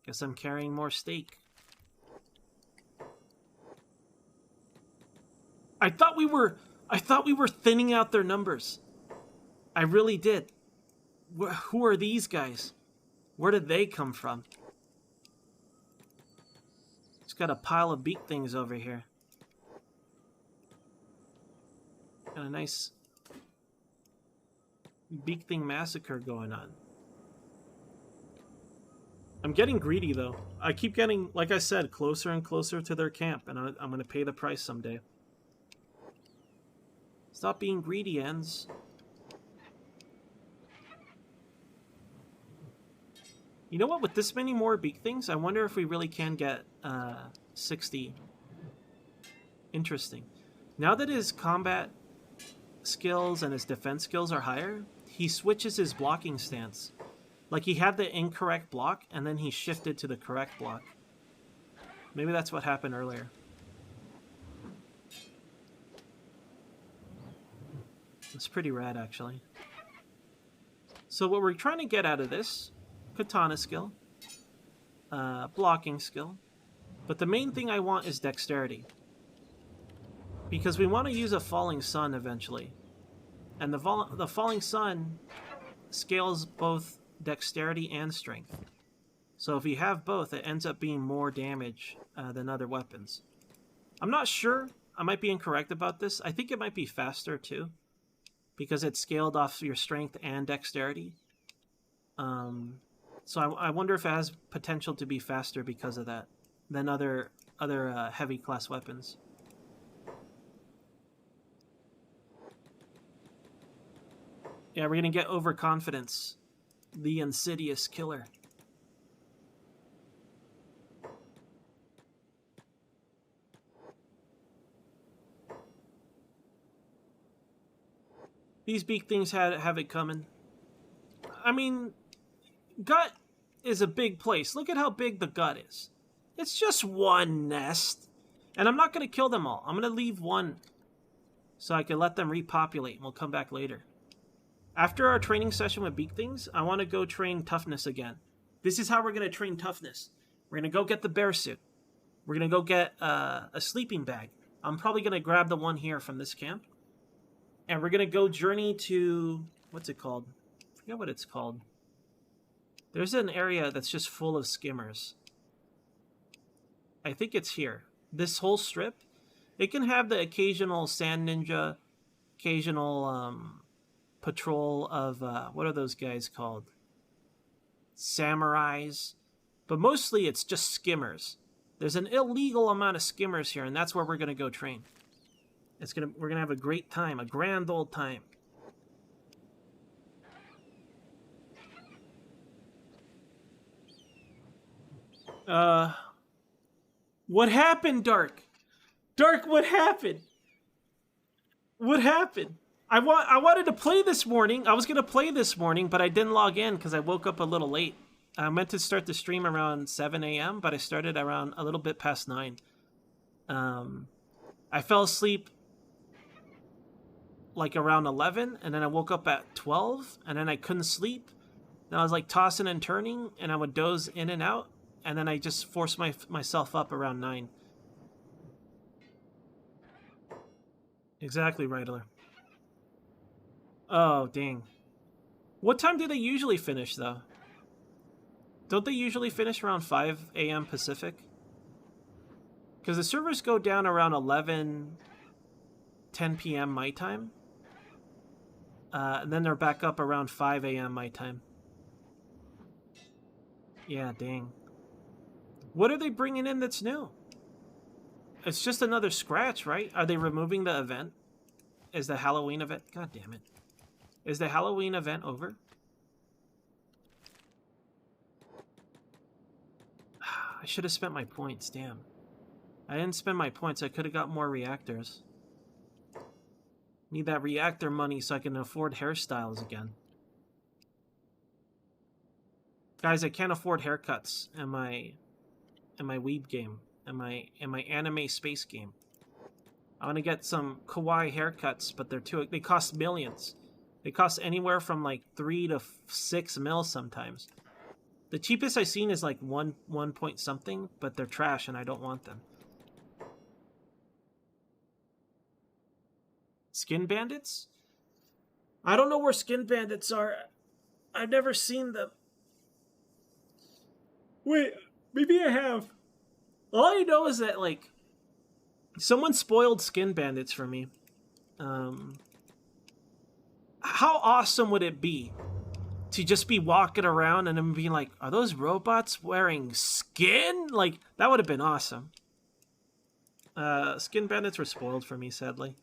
Guess I'm carrying more steak. I thought we were thinning out their numbers. I really did. Who are these guys? Where did they come from? Just got a pile of beak things over here. Got a nice beak thing massacre going on. I'm getting greedy, though. I keep getting, like I said, closer and closer to their camp, and I'm going to pay the price someday. Stop being greedy, Ends. You know what? With this many more beak things, I wonder if we really can get 60. Interesting. Now that his combat skills and his defense skills are higher, he switches his blocking stance. Like, he had the incorrect block, and then he shifted to the correct block. Maybe that's what happened earlier. It's pretty rad, actually. So what we're trying to get out of this, katana skill, blocking skill, but the main thing I want is dexterity. Because we want to use a falling sun eventually. And the falling sun scales both dexterity and strength. So if you have both, it ends up being more damage than other weapons. I'm not sure. I might be incorrect about this. I think it might be faster too, because it's scaled off your strength and dexterity. So I wonder if it has potential to be faster because of that than other heavy class weapons. Yeah, we're gonna get overconfidence. The insidious killer. These beak things have it coming. I mean, gut is a big place. Look at how big the gut is. It's just one nest. And I'm not going to kill them all. I'm going to leave one so I can let them repopulate, and we'll come back later. After our training session with beak things, I want to go train toughness again. This is how we're going to train toughness. We're going to go get the bear suit. We're going to go get a sleeping bag. I'm probably going to grab the one here from this camp. And we're going to go journey to... What's it called? I forget what it's called. There's an area that's just full of skimmers. I think it's here. This whole strip. It can have the occasional sand ninja, occasional patrol of... what are those guys called? Samurais. But mostly it's just skimmers. There's an illegal amount of skimmers here, and that's where we're going to go train. We're gonna have a great time, a grand old time. What happened, Dark? Dark, what happened? What happened? I wanted to play this morning. I was gonna play this morning, but I didn't log in because I woke up a little late. I meant to start the stream around 7 a.m., but I started around a little bit past 9. I fell asleep like around 11, and then I woke up at 12, and then I couldn't sleep. Then I was like tossing and turning, and I would doze in and out, and then I just forced myself up around 9. Exactly, Ryder. Oh, dang. What time do they usually finish, though? Don't they usually finish around 5 a.m. Pacific? Because the servers go down around 11, 10 p.m. my time. And then they're back up around 5 a.m. my time. Yeah, dang. What are they bringing in that's new? It's just another scratch, right? Are they removing the event? Is the Halloween event... God damn it. Is the Halloween event over? I should have spent my points, damn. I didn't spend my points. I could have got more reactors. Need that reactor money so I can afford hairstyles again. Guys, I can't afford haircuts in my weeb game, in my anime space game. I want to get some kawaii haircuts, but they cost millions. They cost anywhere from like 3 to 6 mil sometimes. The cheapest I've seen is like one point something, but they're trash and I don't want them. Skin bandits? I don't know where skin bandits are. I've never seen them. Wait, maybe I have. All I know is that, like, someone spoiled skin bandits for me. How awesome would it be to just be walking around and then being like, are those robots wearing skin? Like, that would have been awesome. Skin bandits were spoiled for me, sadly.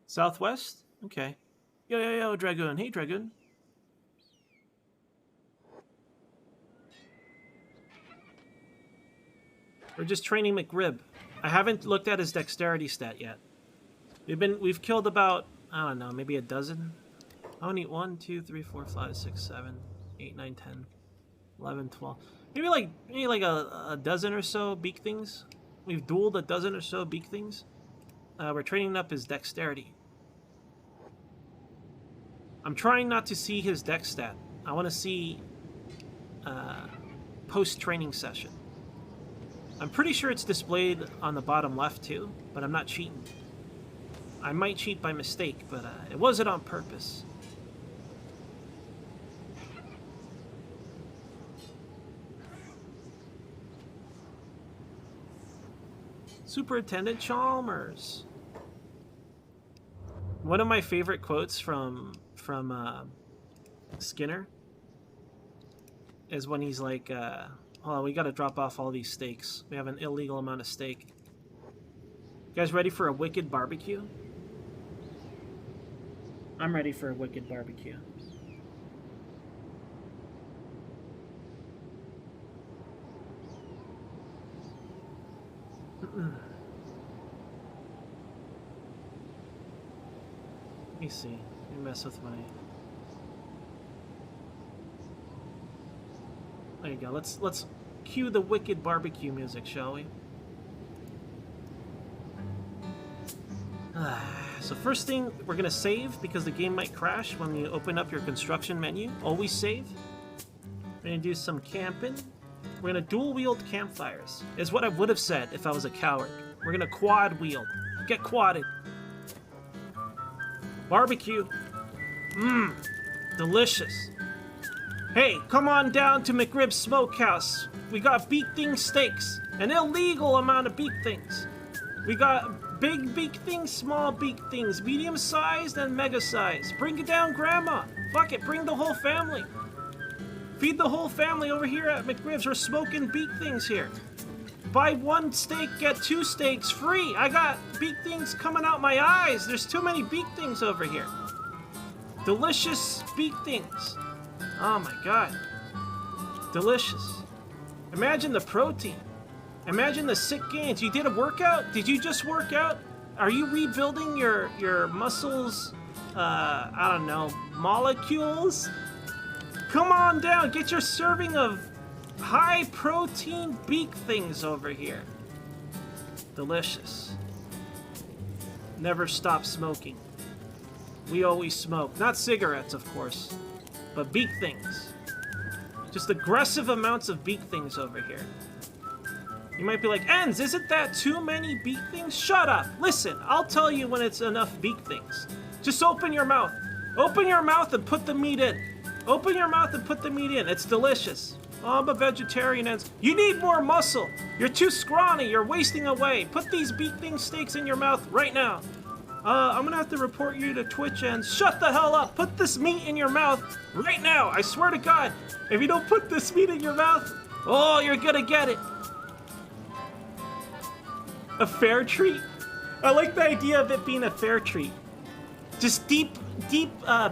Southwest? Okay. Yo, Dragoon. Hey, Dragoon. We're just training McRib. I haven't looked at his dexterity stat yet. We've killed about, I don't know, maybe a dozen. How many? 1, 2, 3, 4, 5, 6, 7, 8, 9, 10, 11, 12. Maybe like a dozen or so beak things. We've dueled a dozen or so beak things. We're training up his dexterity. I'm trying not to see his dex stat. I want to see post-training session. I'm pretty sure it's displayed on the bottom left too, but I'm not cheating. I might cheat by mistake, but it wasn't on purpose. Superintendent Chalmers. One of my favorite quotes from Skinner is when he's like, "Oh, we got to drop off all these steaks. We have an illegal amount of steak. You guys ready for a wicked barbecue?" I'm ready for a wicked barbecue. Let me see. Let me mess with my... There you go. Let's cue the wicked barbecue music, shall we? So first thing, we're gonna save because the game might crash when you open up your construction menu. Always save. We're gonna do some camping. We're gonna dual wield campfires. Is what I would have said if I was a coward. We're gonna quad wield. Get quadded. Barbecue. Mmm. Delicious. Hey, come on down to McRib's Smokehouse. We got beak thing steaks. An illegal amount of beak things. We got big beak things, small beak things, medium sized and mega sized. Bring it down, Grandma. Fuck it, bring the whole family. Feed the whole family over here at McRib's. We're smoking beak things here. Buy 1 steak, get 2 steaks free. I got beak things coming out my eyes. There's too many beak things over here. Delicious beak things. Oh my god. Delicious. Imagine the protein. Imagine the sick gains. You did a workout? Did you just work out? Are you rebuilding your muscles, I don't know, molecules? Come on down. Get your serving of high protein beak things over here. Delicious. Never stop smoking. We always smoke. Not cigarettes, of course, but beak things. Just aggressive amounts of beak things over here. You might be like, Enz, isn't that too many beak things? Shut up. Listen, I'll tell you when it's enough beak things. Just open your mouth. Open your mouth and put the meat in. Open your mouth and put the meat in. It's delicious. Oh, I'm a vegetarian, Enz. You need more muscle. You're too scrawny. You're wasting away. Put these beak thing steaks in your mouth right now. I'm gonna have to report you to Twitch, and shut the hell up. Put this meat in your mouth right now. I swear to God, if you don't put this meat in your mouth, oh, you're gonna get it. A fair treat? I like the idea of it being a fair treat. Just deep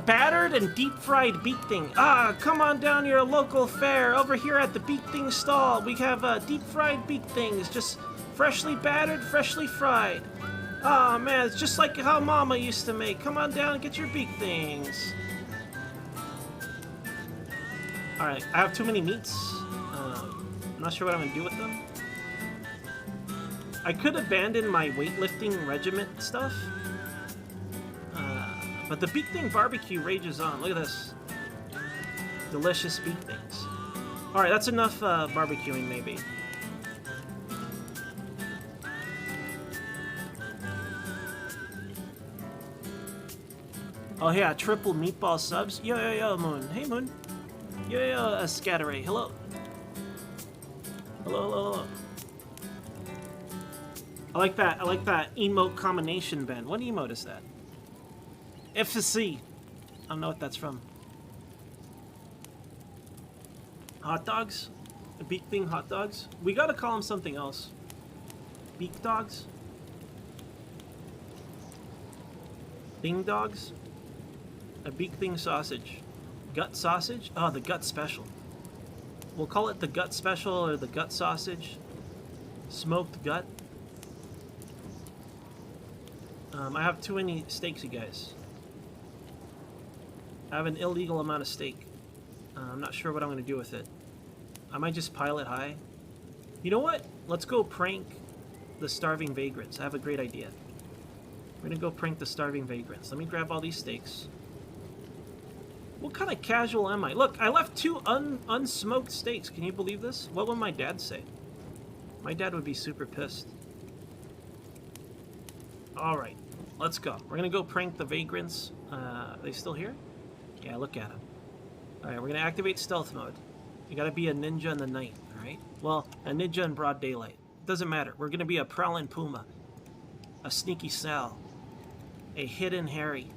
battered and deep fried beak thing. Come on down to your local fair. Over here at the beak thing stall, we have deep fried beak things. Just freshly battered, freshly fried. Oh man, it's just like how Mama used to make. Come on down and get your beak things. Alright, I have too many meats. I'm not sure what I'm gonna do with them. I could abandon my weightlifting regiment stuff. But the beak thing barbecue rages on. Look at this. Delicious beak things. Alright, that's enough barbecuing maybe. Oh yeah, triple meatball subs. Yo, Moon. Hey, Moon. Yo, Scatteray. Hello. Hello. I like that emote combination, Ben. What emote is that? FC. I don't know what that's from. Hot dogs? The beak thing hot dogs? We gotta call them something else. Beak dogs? Thing dogs? A beak thing sausage. Gut sausage? Oh, the gut special. We'll call it the gut special or the gut sausage. Smoked gut. I have too many steaks, you guys. I have an illegal amount of steak. I'm not sure what I'm going to do with it. I might just pile it high. You know what? Let's go prank the starving vagrants. I have a great idea. We're going to go prank the starving vagrants. Let me grab all these steaks. What kind of casual am I? Look, I left two unsmoked steaks. Can you believe this? What would my dad say? My dad would be super pissed. Alright, let's go. We're going to go prank the vagrants. Are they still here? Yeah, look at them. Alright, we're going to activate stealth mode. You got to be a ninja in the night, alright? Well, a ninja in broad daylight. Doesn't matter. We're going to be a prowling puma. A sneaky Sal. A hidden Harry.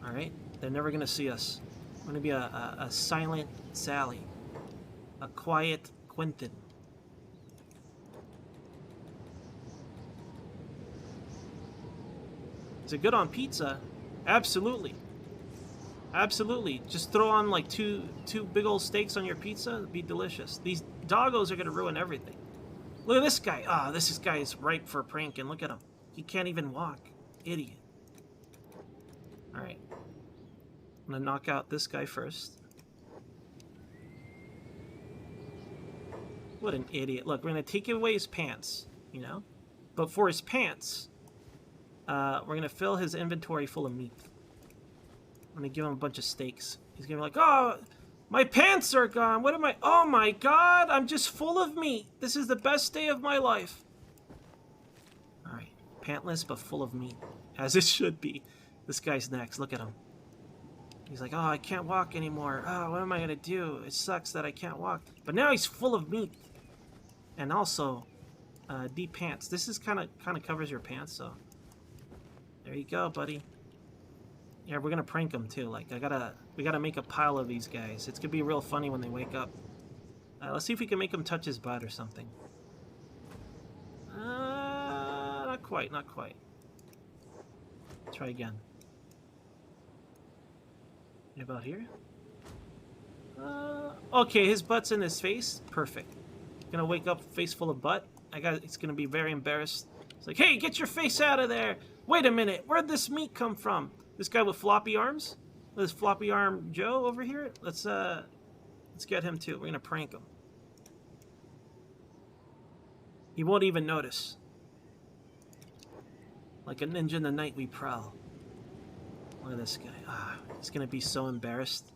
Alright? They're never going to see us. We're going to be a silent Sally. A quiet Quentin. Is it good on pizza? Absolutely. Absolutely. Just throw on like two big old steaks on your pizza. It'd be delicious. These doggos are going to ruin everything. Look at this guy. Ah, this guy is ripe for pranking. Look at him. He can't even walk. Idiot. Alright. I'm going to knock out this guy first. What an idiot. Look, we're going to take away his pants, you know? But for his pants, we're going to fill his inventory full of meat. I'm going to give him a bunch of steaks. He's going to be like, oh, my pants are gone. What am I? Oh my God, I'm just full of meat. This is the best day of my life. All right, pantless but full of meat, as it should be. This guy's next. Look at him. He's like, oh, I can't walk anymore. Oh, what am I going to do? It sucks that I can't walk. But now he's full of meat. And also, deep pants. This is kind of covers your pants, so. There you go, buddy. Yeah, we're gonna prank them too. Like, we gotta make a pile of these guys. It's gonna be real funny when they wake up. Let's see if we can make him touch his butt or something. Not quite, not quite. Try again. About here? Okay, his butt's in his face. Perfect. Gonna wake up face full of butt. It's gonna be very embarrassed. It's like, hey, get your face out of there! Wait a minute, where'd this meat come from? This guy with floppy arms? This floppy arm Joe over here? Let's get him too. We're gonna prank him. He won't even notice. Like a ninja in the night we prowl. Look at this guy. Ah, he's gonna be so embarrassed.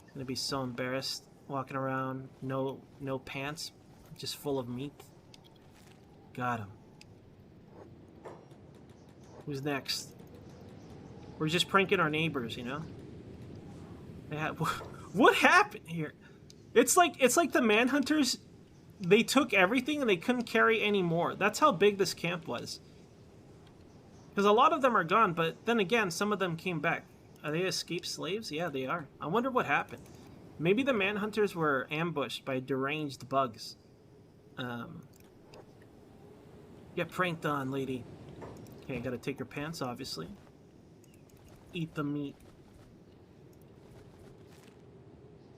He's gonna be so embarrassed walking around, no pants, just full of meat. Got him. Who's next? We're just pranking our neighbors, you know? What happened here? It's like the manhunters, they took everything and they couldn't carry any more. That's how big this camp was. Because a lot of them are gone, but then again, some of them came back. Are they escaped slaves? Yeah, they are. I wonder what happened. Maybe the manhunters were ambushed by deranged bugs. Get pranked on, lady. Okay, gotta take your pants, obviously. Eat the meat.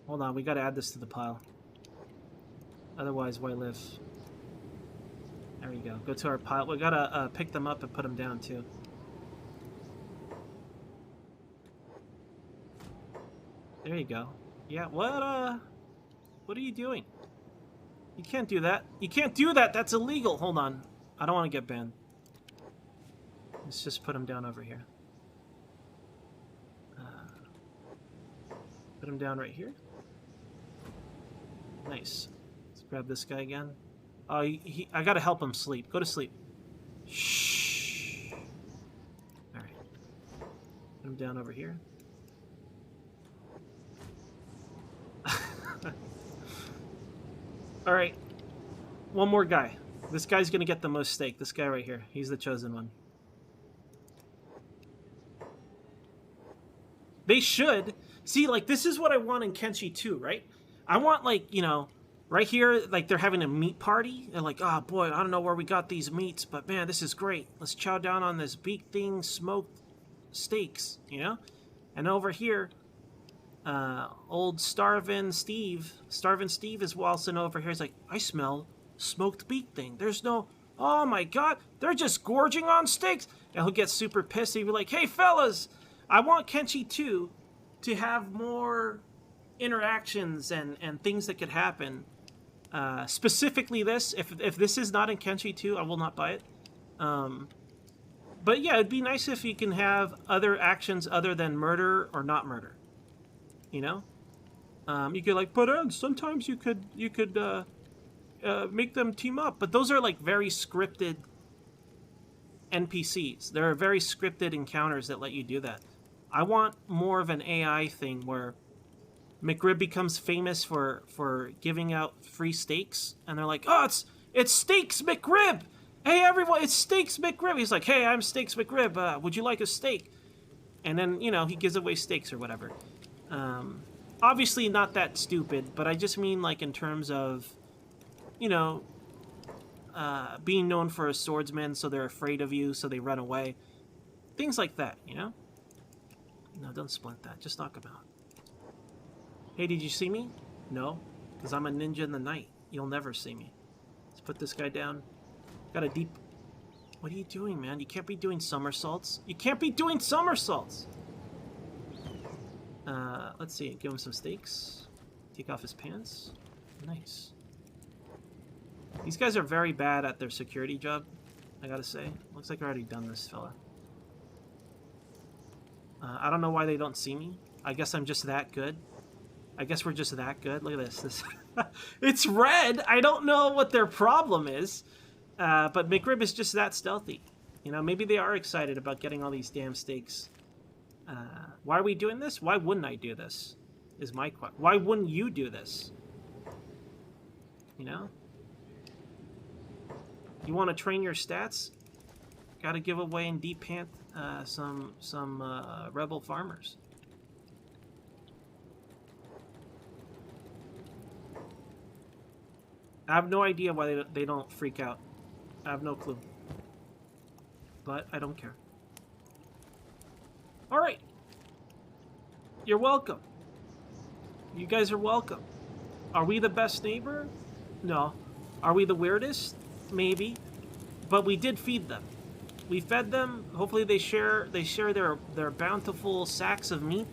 Hold on, we gotta add this to the pile. Otherwise, why live? There we go. Go to our pile. We gotta pick them up and put them down, too. There you go. Yeah, what are you doing? You can't do that. You can't do that! That's illegal! Hold on. I don't want to get banned. Let's just put them down over here. Put him down right here. Nice. Let's grab this guy again. Oh, I gotta help him sleep. Go to sleep. Shh. Alright. Put him down over here. Alright. One more guy. This guy's gonna get the most steak. This guy right here. He's the chosen one. They should. See, like, this is what I want in Kenshi 2, right? I want, like, you know, right here, like, they're having a meat party. They're like, oh, boy, I don't know where we got these meats, but, man, this is great. Let's chow down on this beak thing, smoked steaks, you know? And over here, old Starvin' Steve is waltzing over here. He's like, I smell smoked beak thing. There's no, oh, my God, they're just gorging on steaks. And he'll get super pissed. He'll be like, hey, fellas, I want Kenshi 2 to have more interactions and things that could happen. Specifically this. If this is not in Kenshi 2, I will not buy it. But yeah, it'd be nice if you can have other actions other than murder or not murder. You know? You could like put in, sometimes you could make them team up. But those are like very scripted NPCs. There are very scripted encounters that let you do that. I want more of an AI thing where McRib becomes famous for giving out free steaks, and they're like, oh, it's Steaks McRib! Hey, everyone, it's Steaks McRib! He's like, hey, I'm Steaks McRib, would you like a steak? And then, you know, he gives away steaks or whatever. Obviously not that stupid, but I just mean, like, in terms of, you know, being known for a swordsman, so they're afraid of you, so they run away. Things like that, you know? No, don't splint that. Just knock him out. Hey, did you see me? No, because I'm a ninja in the night. You'll never see me. Let's put this guy down. Got a deep... What are you doing, man? You can't be doing somersaults. You can't be doing somersaults! Let's see. Give him some steaks. Take off his pants. Nice. These guys are very bad at their security job, I gotta say. Looks like I've already done this fella. I don't know why they don't see me. I guess I'm just that good. I guess we're just that good. Look at this. It's red! I don't know what their problem is. But McRib is just that stealthy. You know, maybe they are excited about getting all these damn steaks. Why are we doing this? Why wouldn't I do this? Is my question. Why wouldn't you do this? You know? You want to train your stats? Gotta give away and de-pant some rebel farmers. I have no idea why they don't freak out. I have no clue. But I don't care. Alright. You're welcome. You guys are welcome. Are we the best neighbor? No. Are we the weirdest? Maybe. But we did feed them. We fed them. Hopefully they share their bountiful sacks of meat.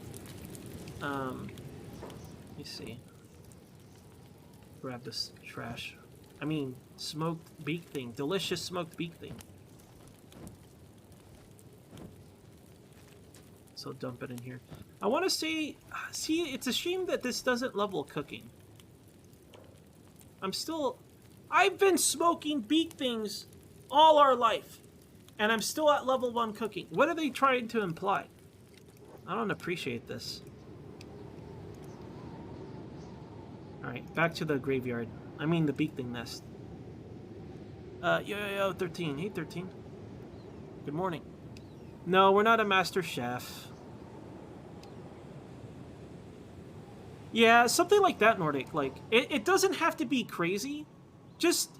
Let me see. Grab this trash. I mean, smoked beak thing. Delicious smoked beak thing. So dump it in here. I want to see, it's a shame that this doesn't level cooking. I'm still I've been smoking beak things all our life, and I'm still at level 1 cooking. What are they trying to imply? I don't appreciate this. Alright, back to the graveyard. I mean the beak thing nest. Yo, 13. Hey, 13. Good morning. No, we're not a master chef. Yeah, something like that, Nordic. Like, it doesn't have to be crazy. Just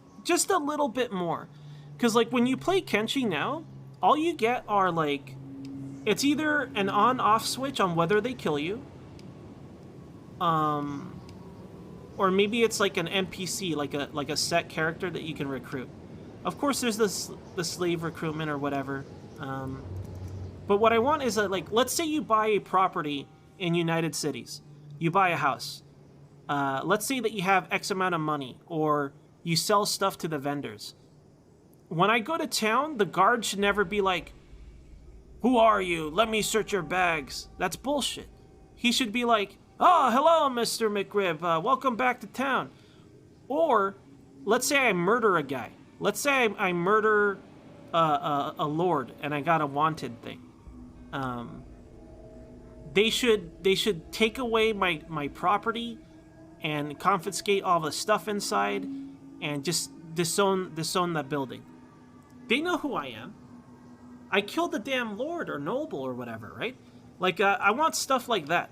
a little bit more. Because, like, when you play Kenshi now, all you get are, like... It's either an on-off switch on whether they kill you. Or maybe it's like an NPC, like a set character that you can recruit. Of course, there's the slave recruitment or whatever. But what I want is, like, let's say you buy a property in United Cities. You buy a house. Let's say that you have X amount of money, or you sell stuff to the vendors. When I go to town, the guard should never be like, "Who are you? Let me search your bags." That's bullshit. He should be like, "Oh, hello, Mr. McRib. Welcome back to town." Or, let's say I murder a guy. Let's say I murder a lord and I got a wanted thing. They should take away my property and confiscate all the stuff inside and just disown the building. They know who I am. I killed the damn lord or noble or whatever, right? Like, I want stuff like that.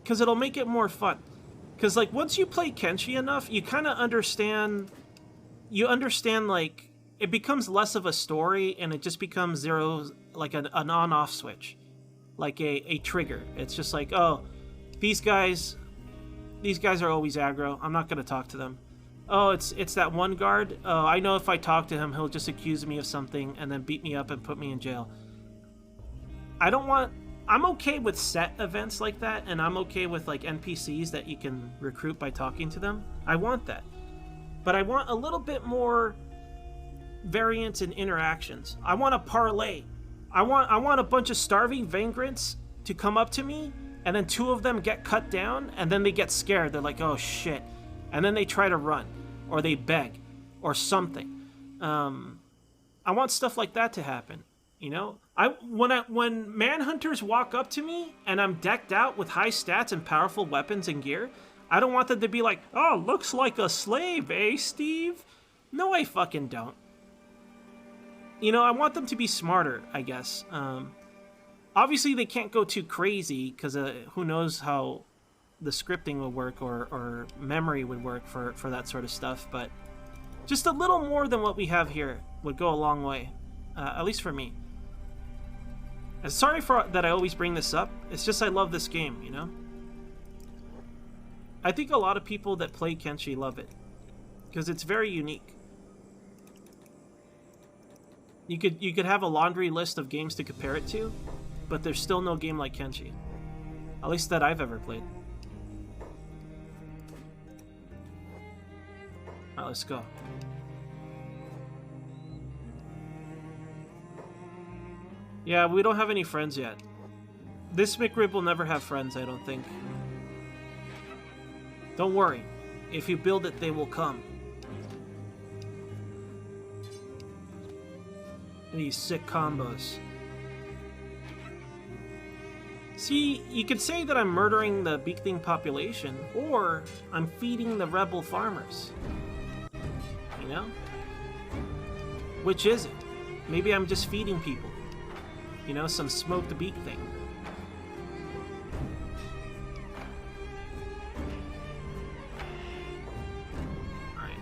Because it'll make it more fun. Because, like, once you play Kenshi enough, you kind of understand... You understand, like, it becomes less of a story, and it just becomes like an on-off switch. Like a trigger. It's just like, oh, these guys are always aggro. I'm not going to talk to them. Oh, it's that one guard. Oh, I know if I talk to him, he'll just accuse me of something and then beat me up and put me in jail. I'm okay with set events like that, and I'm okay with, like, NPCs that you can recruit by talking to them. I want that. But I want a little bit more variance in interactions. I want a parlay. I want a bunch of starving vagrants to come up to me, and then 2 of them get cut down, and then they get scared. They're like, oh shit. And then they try to run, or they beg, or something. I want stuff like that to happen. You know, when manhunters walk up to me and I'm decked out with high stats and powerful weapons and gear, I don't want them to be like, "Oh, looks like a slave, eh, Steve?" No, I fucking don't. You know, I want them to be smarter, I guess. Obviously, they can't go too crazy because who knows how the scripting would work or memory would work for that sort of stuff. But just a little more than what we have here would go a long way, at least for me. And sorry that I always bring this up. It's just I love this game, you know? I think a lot of people that play Kenshi love it. Because it's very unique. You could have a laundry list of games to compare it to, but there's still no game like Kenshi. At least that I've ever played. Alright, let's go. Yeah, we don't have any friends yet. This McRib will never have friends, I don't think. Don't worry. If you build it, they will come. These sick combos. See, you could say that I'm murdering the beak thing population, or I'm feeding the rebel farmers. You know? Which is it? Maybe I'm just feeding people. You know, some smoked beak thing. Alright.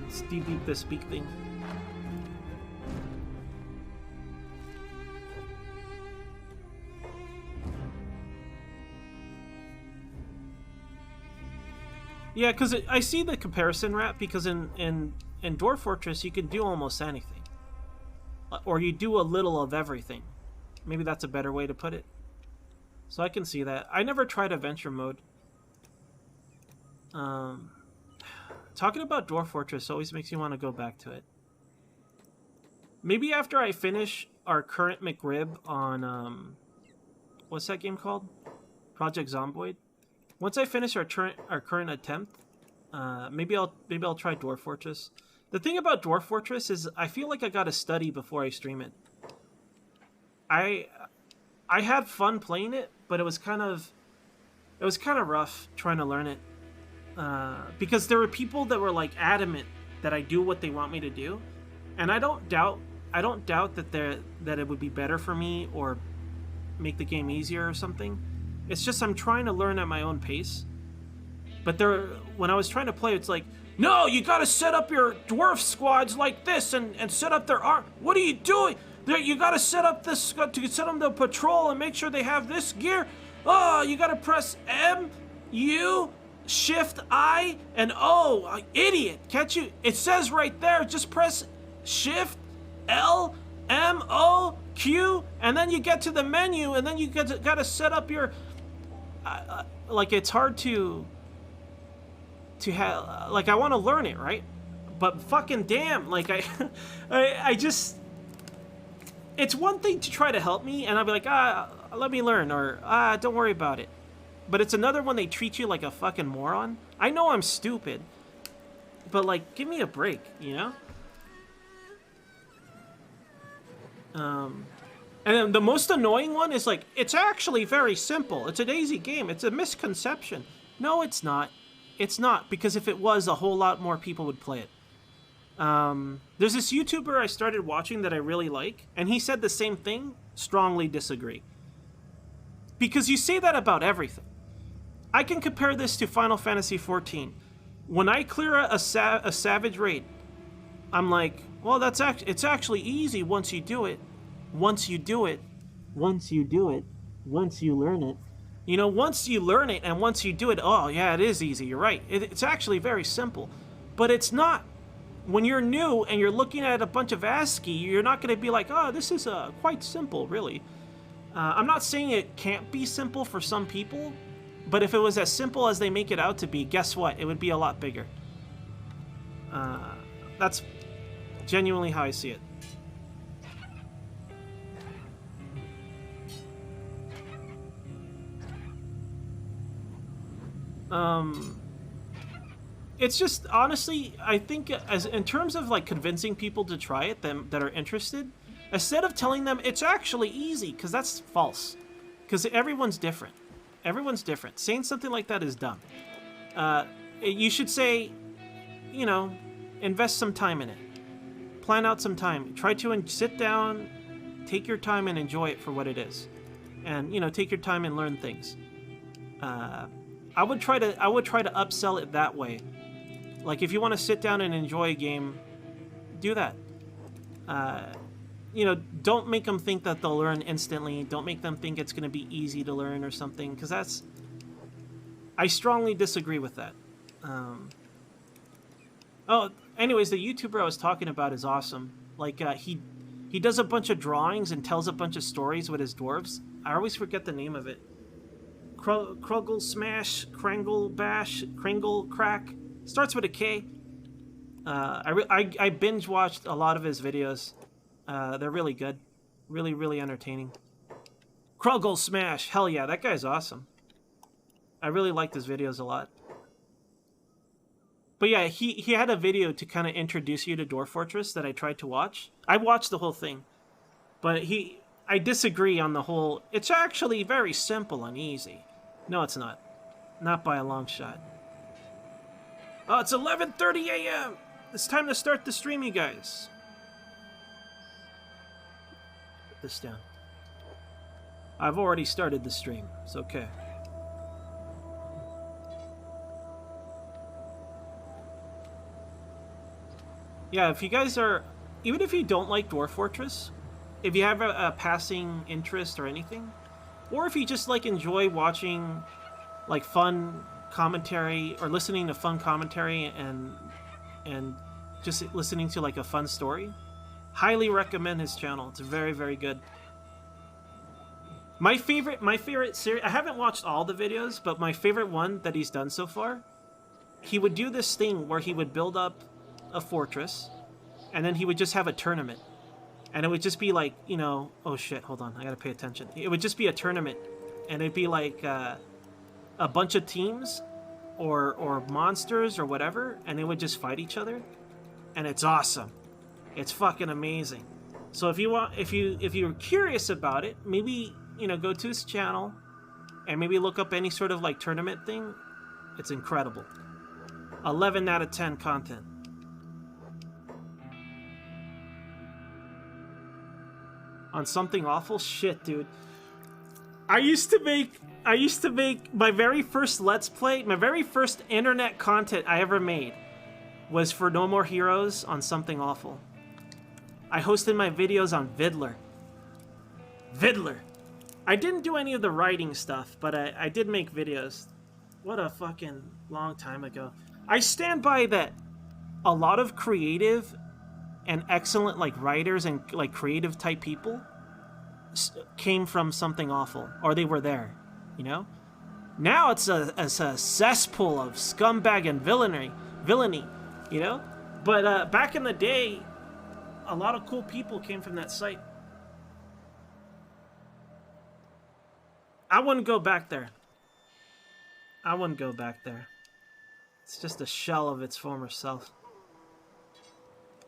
Let's debeak this beak thing. Yeah, because I see the comparison, Rat, because in Dwarf Fortress you can do almost anything. Or you do a little of everything. Maybe that's a better way to put it. So I can see that. I never tried adventure mode. Talking about Dwarf Fortress always makes me want to go back to it. Maybe after I finish our current McRib on... what's that game called? Project Zomboid? Once I finish our current attempt, Maybe I'll try Dwarf Fortress. The thing about Dwarf Fortress is I feel like I gotta study before I stream it. I had fun playing it, but it was kind of rough trying to learn it. Because there were people that were like adamant that I do what they want me to do, and I don't doubt that it would be better for me or make the game easier or something. It's just I'm trying to learn at my own pace. But when I was trying to play, it's like, no, you gotta set up your dwarf squads like this and set up their arm. What are you doing? You gotta set up this to set them to patrol and make sure they have this gear. Oh, you gotta press M, U, Shift, I, and O. Idiot, catch you. It says right there, just press Shift, L, M, O, Q, and then you get to the menu, and then you gotta set up your... like, it's hard to have... like, I want to learn it, right? But fucking damn, like, I just... It's one thing to try to help me, and I'll be like, let me learn, or, don't worry about it. But it's another when they treat you like a fucking moron. I know I'm stupid, but, like, give me a break, you know? And then the most annoying one is like, it's actually very simple. It's an easy game. It's a misconception. No, it's not. It's not, because if it was, a whole lot more people would play it. There's this YouTuber I started watching that I really like, and he said the same thing. Strongly disagree. Because you say that about everything. I can compare this to Final Fantasy XIV. When I clear a savage raid, I'm like, well, it's actually easy once you do it. Once you do it. Once you do it. Once you learn it. You know, once you learn it and once you do it, oh, yeah, it is easy. You're right. It's actually very simple. But it's not. When you're new and you're looking at a bunch of ASCII, you're not going to be like, oh, this is quite simple, really. I'm not saying it can't be simple for some people, but if it was as simple as they make it out to be, guess what? It would be a lot bigger. That's genuinely how I see it. It's just, honestly, I think in terms of like convincing people to try it, that are interested, instead of telling them it's actually easy, because that's false. Because everyone's different. Everyone's different. Saying something like that is dumb. You should say, you know, invest some time in it. Plan out some time. Try to sit down, take your time and enjoy it for what it is. And, you know, take your time and learn things. I would try to upsell it that way. Like, if you want to sit down and enjoy a game, do that. You know, don't make them think that they'll learn instantly. Don't make them think it's going to be easy to learn or something, because that's... I strongly disagree with that. Oh, anyways, the YouTuber I was talking about is awesome. Like, he does a bunch of drawings and tells a bunch of stories with his dwarves. I always forget the name of it. Kruggle Smash, Krangle Bash, Kringle Crack. Starts with a K. I binge watched a lot of his videos. They're really good. Really, really entertaining. Kruggle Smash. Hell yeah, that guy's awesome. I really liked his videos a lot. But yeah, he had a video to kind of introduce you to Dwarf Fortress that I tried to watch. I watched the whole thing. But I disagree on the whole, it's actually very simple and easy. No, it's not. Not by a long shot. Oh, it's 11:30 a.m. It's time to start the stream, you guys. Put this down. I've already started the stream. It's okay. Yeah, if you guys are... Even if you don't like Dwarf Fortress, if you have a passing interest or anything, or if you just like enjoy watching like fun commentary or listening to fun commentary and just listening to like a fun story, highly recommend his channel. It's very, very good. My favorite series, I haven't watched all the videos, but my favorite one that he's done so far, he would do this thing where he would build up a fortress and then he would just have a tournament. And it would just be like, you know, oh shit, hold on, I gotta pay attention. It would just be a tournament, and it'd be like a bunch of teams, or monsters or whatever, and they would just fight each other, and it's awesome. It's fucking amazing. So if you're curious about it, maybe, you know, go to his channel and maybe look up any sort of like tournament thing. It's incredible. 11 out of 10 content. On something awful? Shit, dude. I used to make my very first Let's Play, my very first internet content I ever made was for No More Heroes on Something Awful. I hosted my videos on Vidler. Vidler. I didn't do any of the writing stuff, but I did make videos. What a fucking long time ago. I stand by that a lot of creative and excellent like writers and like creative type people came from Something Awful, or they were there, you know? Now it's a cesspool of scumbag and villainy, you know? But back in the day, a lot of cool people came from that site. I wouldn't go back there. I wouldn't go back there. It's just a shell of its former self.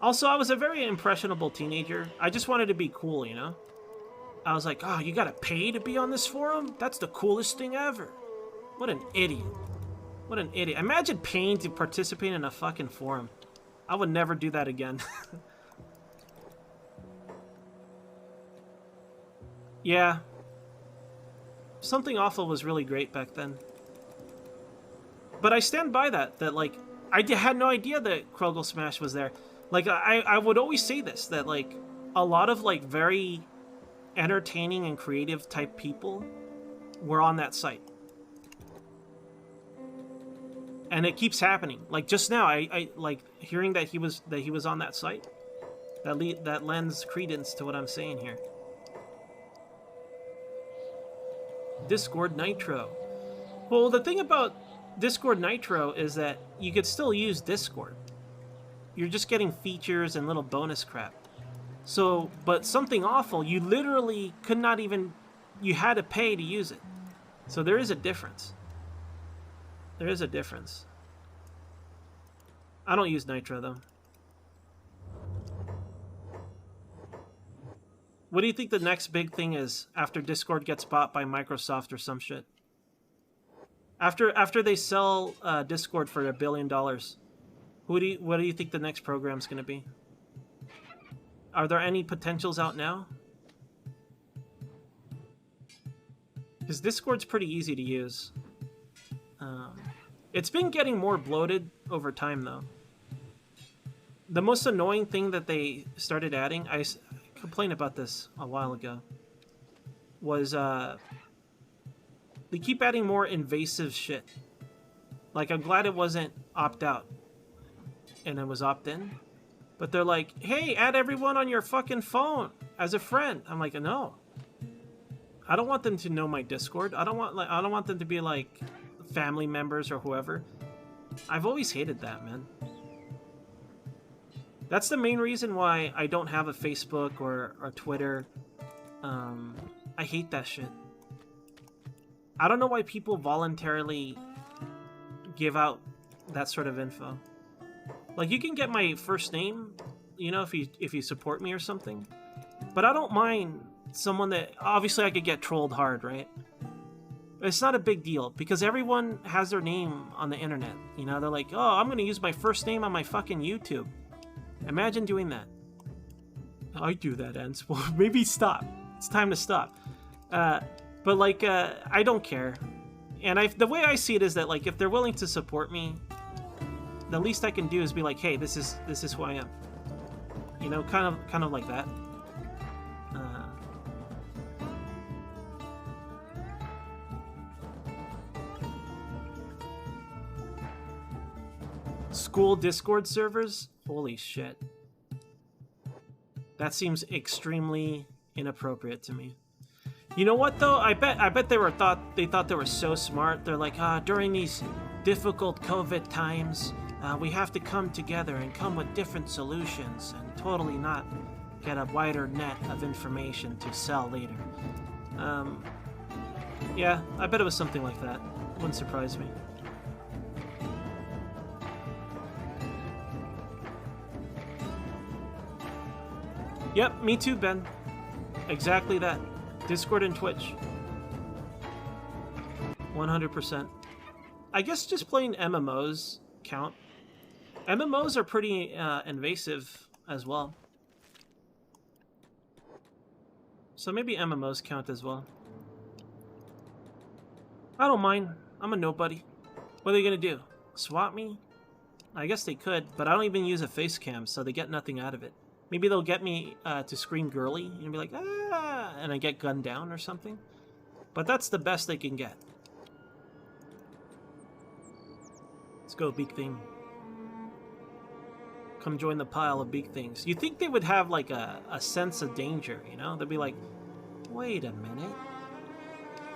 Also, I was a very impressionable teenager. I just wanted to be cool, you know? I was like, oh, you gotta pay to be on this forum? That's the coolest thing ever. What an idiot. What an idiot. Imagine paying to participate in a fucking forum. I would never do that again. Yeah. Something Awful was really great back then. But I stand by that like, I had no idea that Krogel Smash was there. Like, I would always say this, that, like, a lot of, like, very entertaining and creative type people were on that site. And it keeps happening. Like, just now, I like, hearing that he was on that site, that lends credence to what I'm saying here. Discord Nitro. Well, the thing about Discord Nitro is that you could still use Discord. You're just getting features and little bonus crap. So, but Something Awful, you literally could not even, you had to pay to use it. So there is a difference. There is a difference. I don't use Nitro, though. What do you think the next big thing is after Discord gets bought by Microsoft or some shit? After they sell Discord for $1 billion, what do you think the next program's going to be? Are there any potentials out now? Because Discord's pretty easy to use. It's been getting more bloated over time, though. The most annoying thing that they started adding, I complained about this a while ago, was they keep adding more invasive shit. Like, I'm glad it wasn't opt-out and it was opt-in. But they're like, hey, add everyone on your fucking phone as a friend. I'm like, no. I don't want them to know my Discord. I don't want them to be like family members or whoever. I've always hated that, man. That's the main reason why I don't have a Facebook or Twitter. I hate that shit. I don't know why people voluntarily give out that sort of info. Like, you can get my first name, you know, if you support me or something. But I don't mind someone that... Obviously, I could get trolled hard, right? It's not a big deal, because everyone has their name on the internet. You know, they're like, oh, I'm going to use my first name on my fucking YouTube. Imagine doing that. I do that, Ents. Well, maybe stop. It's time to stop. But, like, I don't care. And the way I see it is that, like, if they're willing to support me, the least I can do is be like, hey, this is who I am. You know, kind of like that. School Discord servers? Holy shit. That seems extremely inappropriate to me. You know what though? I bet they thought they were so smart. They're like, during these difficult COVID times, we have to come together and come with different solutions and totally not get a wider net of information to sell later. Yeah, I bet it was something like that. Wouldn't surprise me. Yep, me too, Ben. Exactly that. Discord and Twitch. 100%. I guess just playing MMOs count. MMOs are pretty invasive as well. So maybe MMOs count as well. I don't mind. I'm a nobody. What are they going to do? Swap me? I guess they could, but I don't even use a face cam, so they get nothing out of it. Maybe they'll get me to scream girly and be like, ah, and I get gunned down or something. But that's the best they can get. Let's go, Beak Thing. Come join the pile of Beak Things. You'd think they would have like a sense of danger, you know? They'd be like, wait a minute.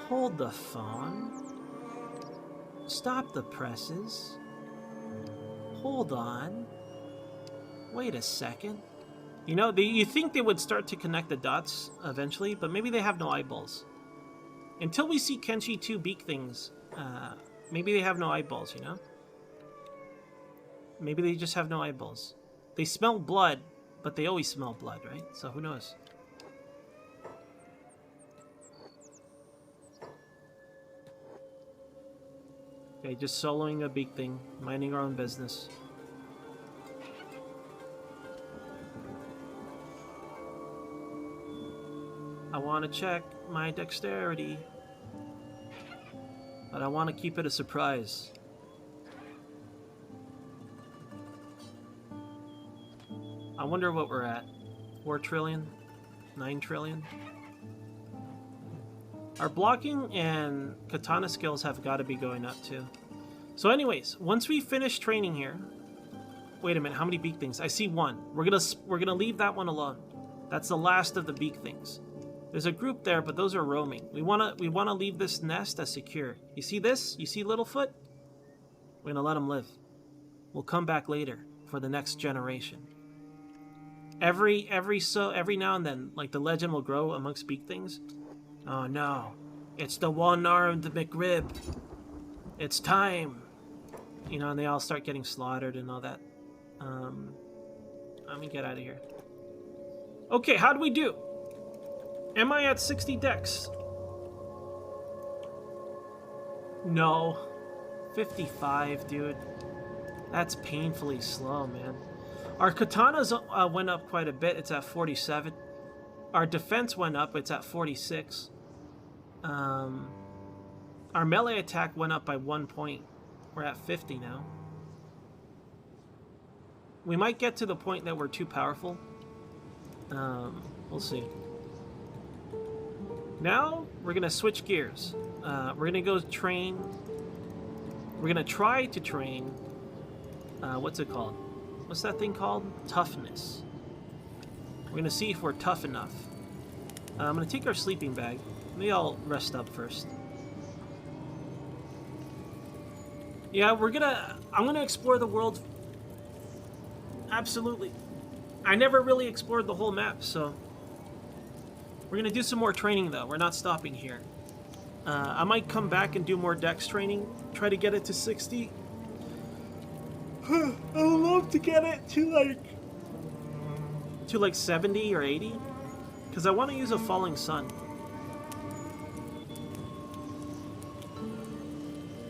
Hold the phone. Stop the presses. Hold on. Wait a second. You know, you think they would start to connect the dots eventually, but maybe they have no eyeballs. Until we see Kenshi 2 Beak Things, maybe they have no eyeballs, you know? Maybe they just have no eyeballs. They smell blood, but they always smell blood, right? So who knows? Okay, just soloing a Beak Thing, minding our own business. I want to check my dexterity, but I want to keep it a surprise. I wonder what we're at. 4 trillion? 9 trillion? Our blocking and katana skills have got to be going up too. So anyways, once we finish training here... Wait a minute, how many Beak Things? I see one. We're gonna leave that one alone. That's the last of the Beak Things. There's a group there, but those are roaming. We wanna leave this nest as secure. You see this? You see Littlefoot? We're gonna let him live. We'll come back later for the next generation. Every now and then, like, the legend will grow amongst Beak Things. Oh no, it's the one-armed McRib. It's time. You know, and they all start getting slaughtered and all that. Let me get out of here. Okay, how do we do? Am I at 60 dex? No. 55, dude. That's painfully slow, man. Our katanas went up quite a bit. It's at 47. Our defense went up. It's at 46. Our melee attack went up by 1 point. We're at 50 now. We might get to the point that we're too powerful. We'll see. Now, we're going to switch gears. We're going to go train. We're going to try to train... what's it called? What's that thing called? Toughness. We're going to see if we're tough enough. I'm going to take our sleeping bag. Maybe I'll rest up first. Yeah, I'm going to explore the world. Absolutely. I never really explored the whole map, so... We're going to do some more training, though. We're not stopping here. I might come back and do more dex training. Try to get it to 60. I would love to get it to like 70 or 80. Because I want to use a falling sun.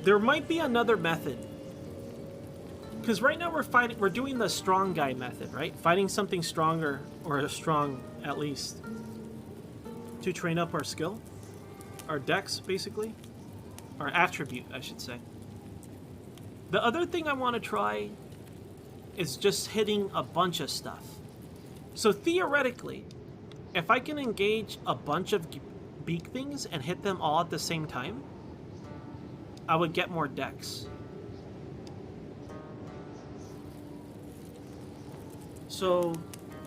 There might be another method. Because right now we're doing the strong guy method, right? Fighting something stronger, or strong at least, to train up our skill. Our dex, basically. Our attribute, I should say. The other thing I want to try is just hitting a bunch of stuff. So theoretically, if I can engage a bunch of Beak Things and hit them all at the same time, I would get more dex. So,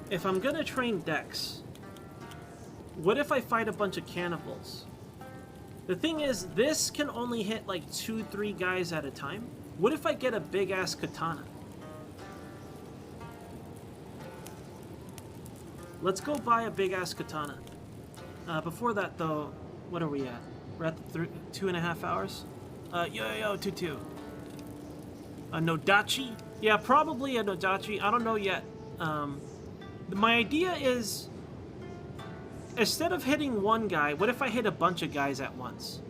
if I'm gonna train dex, what if I fight a bunch of cannibals? The thing is, this can only hit like 2-3 guys at a time. What if I get a big-ass katana? Let's go buy a big-ass katana. Before that, though, what are we at? We're at 2.5 hours? Yo, 2-2. A Nodachi? Yeah, probably a Nodachi. I don't know yet. My idea is instead of hitting one guy, what if I hit a bunch of guys at once?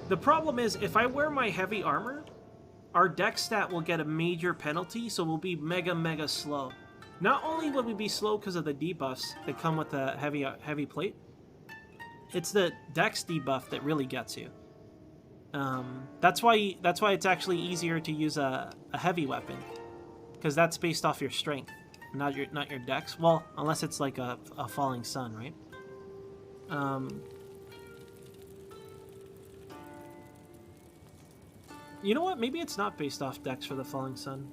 The problem is, if I wear my heavy armor, our dex stat will get a major penalty, so we'll be mega slow. Not only will we be slow because of the debuffs that come with the heavy plate, it's the dex debuff that really gets you. That's why it's actually easier to use a heavy weapon, because that's based off your strength, not your dex. Well, unless it's like a falling sun, right? You know what? Maybe it's not based off dex for the falling sun.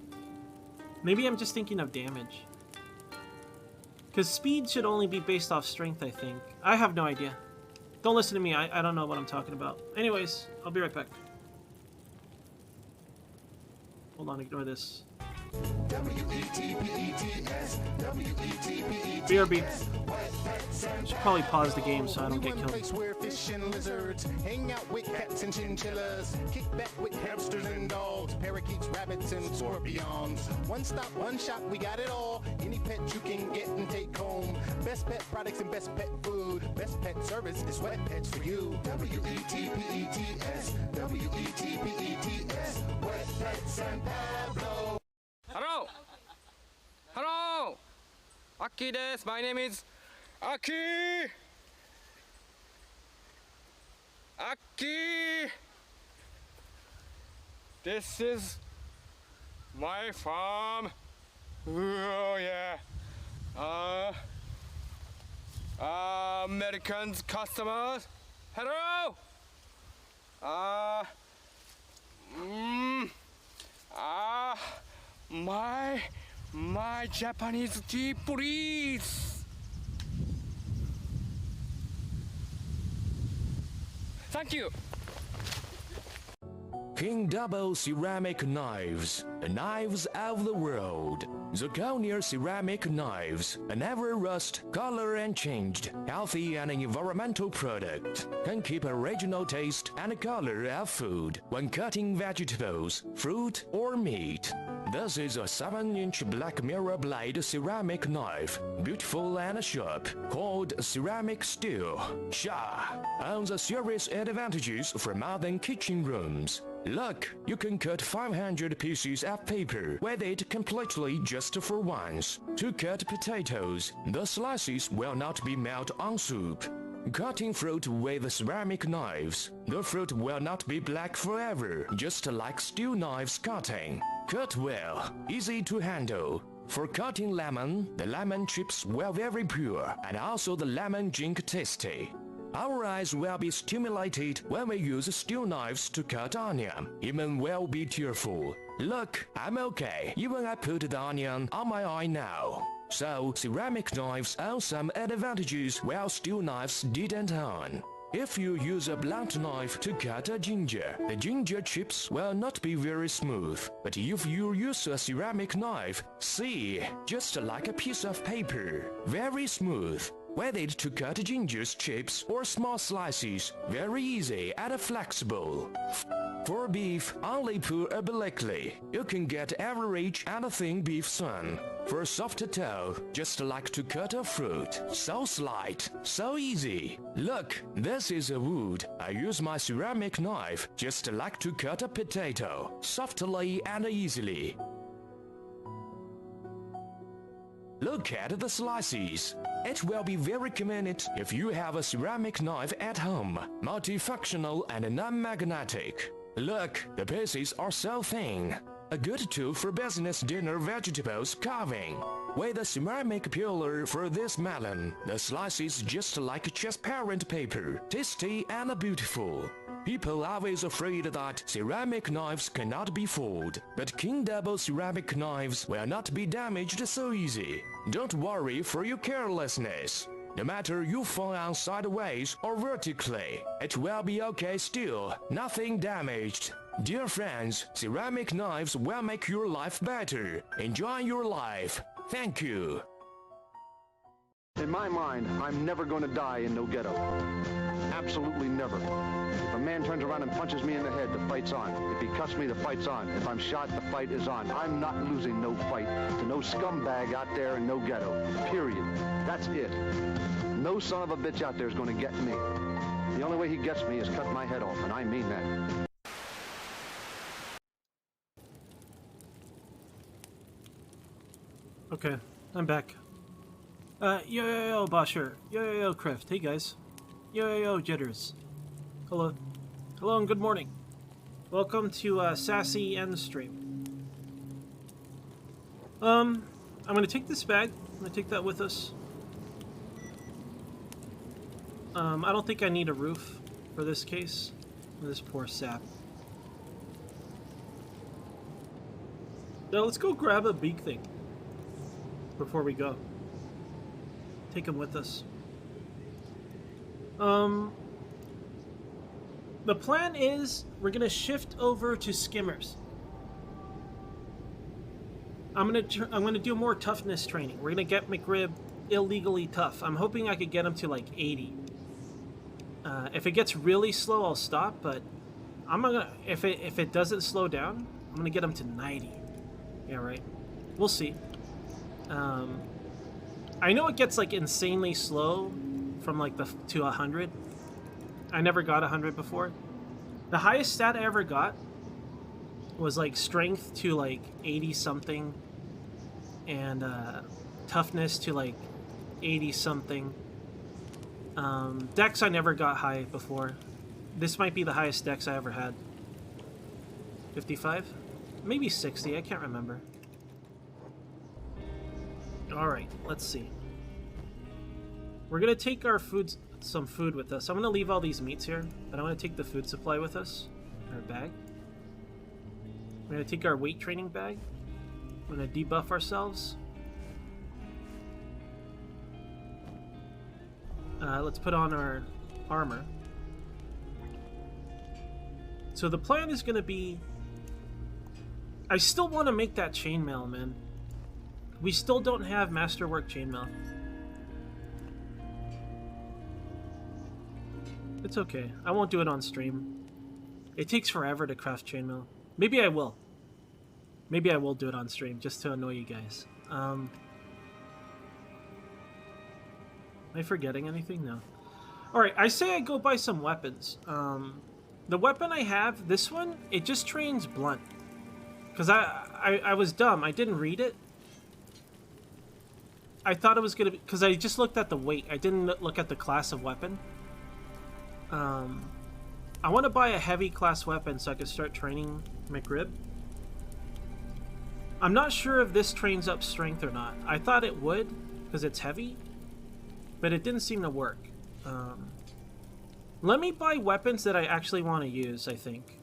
Maybe I'm just thinking of damage. Because speed should only be based off strength, I think. I have no idea. Don't listen to me. I don't know what I'm talking about. Anyways, I'll be right back. Hold on, ignore this. BRB. Should probably pause the game so I don't get killed. Where fish and lizards hang out with cats and chinchillas, kick back with hamsters and dogs, parakeets, rabbits, and scorpions. One stop, one shop, we got it all. Any pet you can get and take home. Best pet products and best pet food. Best pet service is Wet Pets for you. WETPETS, WETPETS, Wet Pets and Pablo. Hello! Hello! Aki desu. My name is Aki! Aki! This is my farm. Oh yeah. Americans, customers. Hello! My Japanese tea, please. Thank you. King Double ceramic knives, the knives of the world. Zirconia ceramic knives, a never rust, color and changed, healthy and environmental product. Can keep original taste and color of food when cutting vegetables, fruit or meat. This is a 7-inch black mirror blade ceramic knife, beautiful and sharp, called ceramic steel. Sha! Owns a serious advantages for modern kitchen rooms. Look, you can cut 500 pieces of paper with it completely just for once. To cut potatoes, the slices will not be melt on soup. Cutting fruit with ceramic knives, the fruit will not be black forever, just like steel knives cutting. Cut well, easy to handle. For cutting lemon, the lemon chips will very pure, and also the lemon drink tasty. Our eyes will be stimulated when we use steel knives to cut onion, even will be tearful. Look, I'm okay, even I put the onion on my eye now. So, ceramic knives own some advantages while steel knives didn't own. If you use a blunt knife to cut a ginger, the ginger chips will not be very smooth. But if you use a ceramic knife, see, just like a piece of paper, very smooth. With it to cut ginger's chips or small slices, very easy and flexible. For beef, only pour obliquely. You can get average and thin beef soon. For soft toe, just like to cut a fruit. So slight, so easy. Look, this is a wood. I use my ceramic knife, just like to cut a potato, softly and easily. Look at the slices. It will be very convenient if you have a ceramic knife at home, multifunctional and non-magnetic. Look, the pieces are so thin. A good tool for business dinner vegetables carving. With a ceramic peeler for this melon, the slices just like transparent paper, tasty and beautiful. People are always afraid that ceramic knives cannot be fooled, but King Double ceramic knives will not be damaged so easy. Don't worry for your carelessness. No matter you fall on sideways or vertically, it will be okay still, nothing damaged. Dear friends, ceramic knives will make your life better. Enjoy your life. Thank you. In my mind, I'm never going to die in no ghetto. Absolutely never. If a man turns around and punches me in the head, the fight's on. If he cuts me, the fight's on. If I'm shot, the fight is on. I'm not losing no fight to no scumbag out there in no ghetto. Period. That's it. No son of a bitch out there is going to get me. The only way he gets me is cut my head off, and I mean that. Okay, I'm back. Yo, Bosher. Yo, Crift. Hey, guys. Yo, Jitters. Hello. Hello and good morning. Welcome to, Sassy End Stream. I'm gonna take this bag. I'm gonna take that with us. I don't think I need a roof for this case. This poor sap. Now, let's go grab a beak thing before we go. Take him with us. The plan is we're gonna shift over to skimmers. I'm gonna do more toughness training. We're gonna get McRib illegally tough. I'm hoping I could get him to like 80. If it gets really slow, I'll stop. But I'm gonna if it doesn't slow down, I'm gonna get him to 90. Yeah, right. We'll see. I know it gets like insanely slow from like to 100. I never got 100 before. The highest stat I ever got was like strength to like 80 something and toughness to like 80 something. Dex I never got high before. This might be the highest dex I ever had. 55? Maybe 60, I can't remember. Alright, let's see. We're gonna take our some food with us. I'm gonna leave all these meats here, but I'm gonna take the food supply with us. Our bag. We're gonna take our weight training bag. We're gonna debuff ourselves. Let's put on our armor. So the plan is gonna be... I still want to make that chainmail, man. We still don't have Masterwork chainmail. It's okay. I won't do it on stream. It takes forever to craft chainmail. Maybe I will. Maybe I will do it on stream just to annoy you guys. Am I forgetting anything? No. Alright, I say I go buy some weapons. The weapon I have, this one, it just trains blunt. Because I was dumb. I didn't read it. I thought it was going to be... Because I just looked at the weight. I didn't look at the class of weapon. I want to buy a heavy class weapon so I can start training McRib. I'm not sure if this trains up strength or not. I thought it would, because it's heavy. But it didn't seem to work. Let me buy weapons that I actually want to use, I think.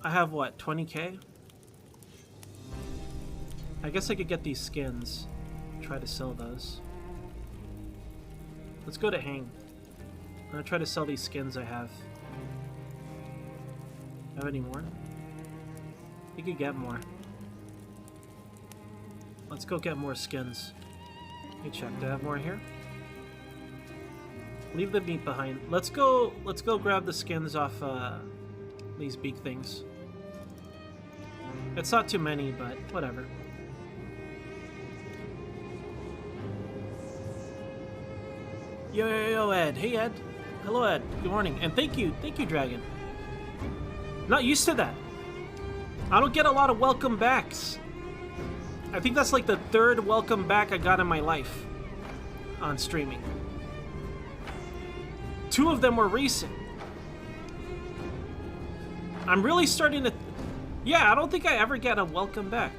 I have, what, 20k? I guess I could get these skins. Try to sell those. Let's go to Hang. I'm gonna try to sell these skins I have. Have any more? You could get more. Let's go get more skins. Let me check. Do I have more here? Leave the meat behind. Let's go grab the skins off these beak things. It's not too many, but whatever. Yo, Ed. Hey, Ed. Hello, Ed. Good morning. And thank you, Dragon. Not used to that. I don't get a lot of welcome backs. I think that's like the third welcome back I got in my life on streaming. 2 of them were recent. I'm really starting to... Yeah, I don't think I ever get a welcome back.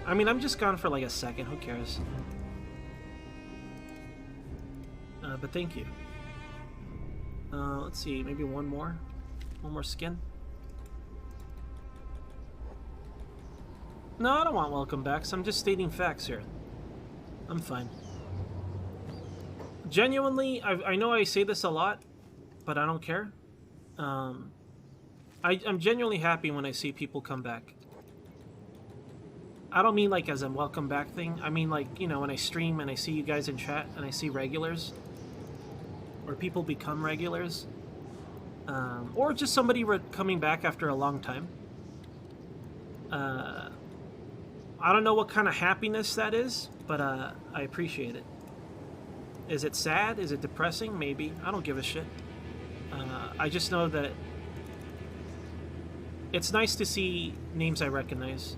I mean, I'm just gone for like a second. Who cares? But thank you. Let's see, maybe one more skin. No, I don't want welcome backs. I'm just stating facts here. I'm fine. Genuinely, I know I say this a lot, but I don't care. I'm genuinely happy when I see people come back. I don't mean like as a welcome back thing. I mean like, you know, when I stream and I see you guys in chat and I see regulars, or people become regulars, or just somebody coming back after a long time. I don't know what kind of happiness that is, but I appreciate it. Is it sad? Is it depressing? Maybe. I don't give a shit. I just know that it's nice to see names I recognize.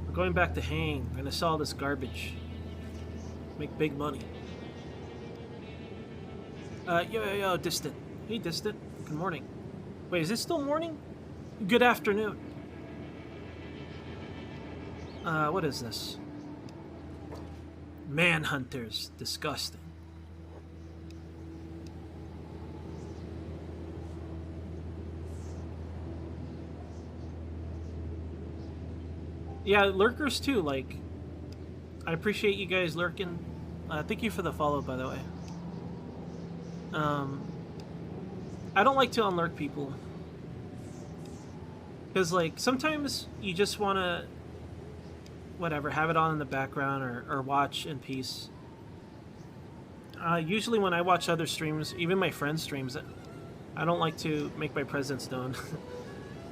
We're going back to hang. We're gonna sell all this garbage. Make big money. Yo, Distant. Hey, Distant. Good morning. Wait, is it still morning? Good afternoon. What is this? Manhunters. Disgusting. Yeah, lurkers too, like... I appreciate you guys lurking. Thank you for the follow, by the way. I don't like to unlurk people. Because, like, sometimes you just want to... whatever, have it on in the background or watch in peace. Usually when I watch other streams, even my friends' streams, I don't like to make my presence known.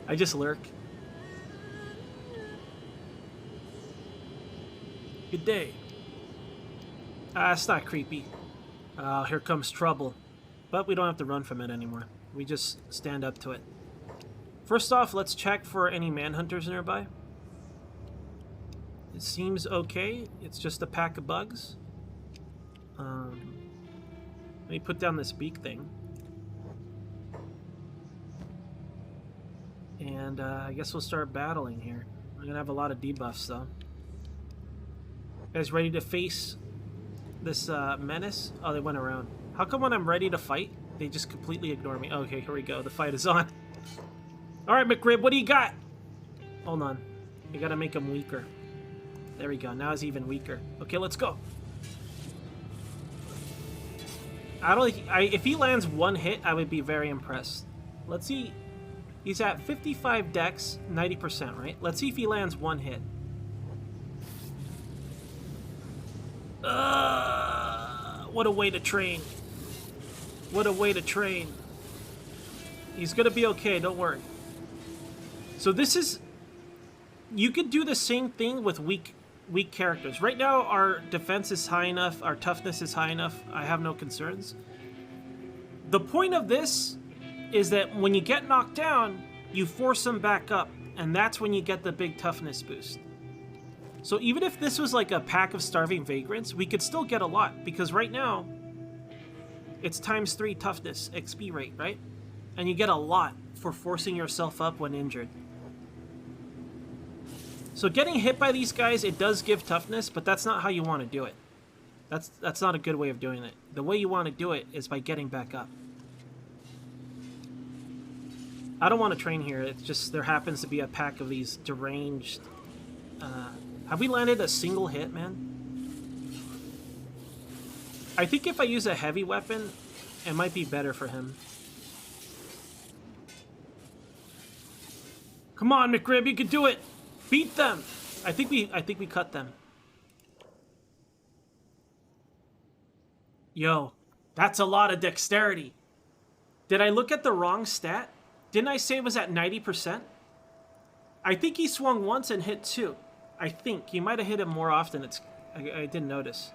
I just lurk. Good day. It's not creepy. Here comes trouble. But we don't have to run from it anymore. We just stand up to it. First off, let's check for any manhunters nearby. It seems okay. It's just a pack of bugs. Let me put down this beak thing. And I guess we'll start battling here. I'm gonna have a lot of debuffs though. You guys ready to face this menace? Oh, they went around. How come when I'm ready to fight, they just completely ignore me? Okay, here we go. The fight is on. Alright, McRib, what do you got? Hold on. You gotta make him weaker. There we go. Now he's even weaker. Okay, let's go. If he lands one hit, I would be very impressed. Let's see. He's at 55 dex, 90%, right? Let's see if he lands one hit. What a way to train. What a way to train. He's gonna be okay, don't worry. So this is... You could do the same thing with weak characters. Right now, our defense is high enough, our toughness is high enough, I have no concerns. The point of this is that when you get knocked down, you force them back up, and that's when you get the big toughness boost. So even if this was like a pack of starving vagrants, we could still get a lot, because right now, it's ×3 toughness XP rate, right? And you get a lot for forcing yourself up when injured. So getting hit by these guys, it does give toughness, but that's not how you want to do it. That's not a good way of doing it. The way you want to do it is by getting back up. I don't want to train here, it's just there happens to be a pack of these deranged... have we landed a single hit, man? I think if I use a heavy weapon, it might be better for him. Come on, McRib, you can do it! Beat them! I think we cut them. Yo, that's a lot of dexterity. Did I look at the wrong stat? Didn't I say it was at 90%? I think he swung once and hit 2. I think. He might have hit him more often. I didn't notice.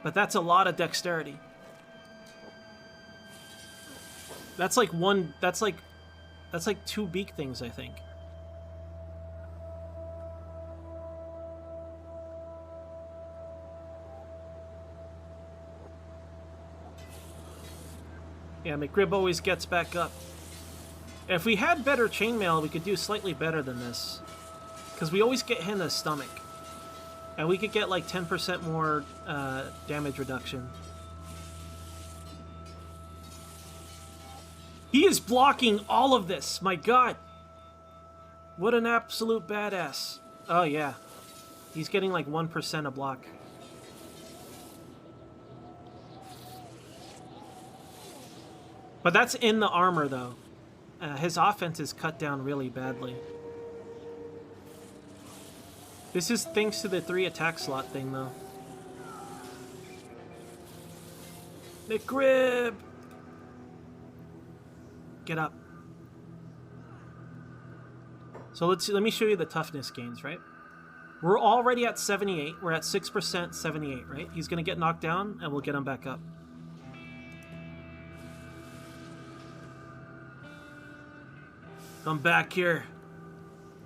But that's a lot of dexterity. That's like one... That's like 2 beak things, I think. Yeah, McRib always gets back up. If we had better chainmail, we could do slightly better than this. Because we always get hit in the stomach. And we could get like 10% more damage reduction. He is blocking all of this, my god! What an absolute badass. Oh yeah. He's getting like 1% a block. But that's in the armor though. His offense is cut down really badly. This is thanks to the 3 attack slot thing, though. McRib! Get up. So let me show you the toughness gains, right? We're already at 78. We're at 6%, 78, right? He's going to get knocked down, and we'll get him back up. Come back here.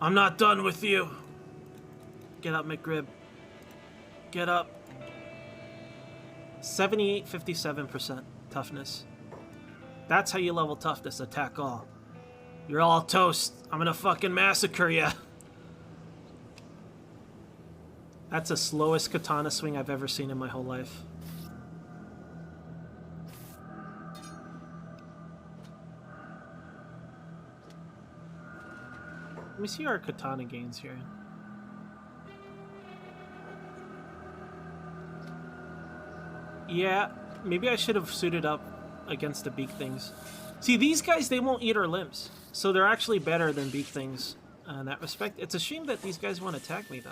I'm not done with you. Get up, McRib. Get up. 78, 57% toughness. That's how you level toughness. Attack all. You're all toast. I'm gonna fucking massacre ya. That's the slowest katana swing I've ever seen in my whole life. Let me see our katana gains here. Yeah, maybe I should have suited up against the beak things. See, these guys, they won't eat our limbs. So they're actually better than beak things in that respect. It's a shame that these guys won't attack me, though.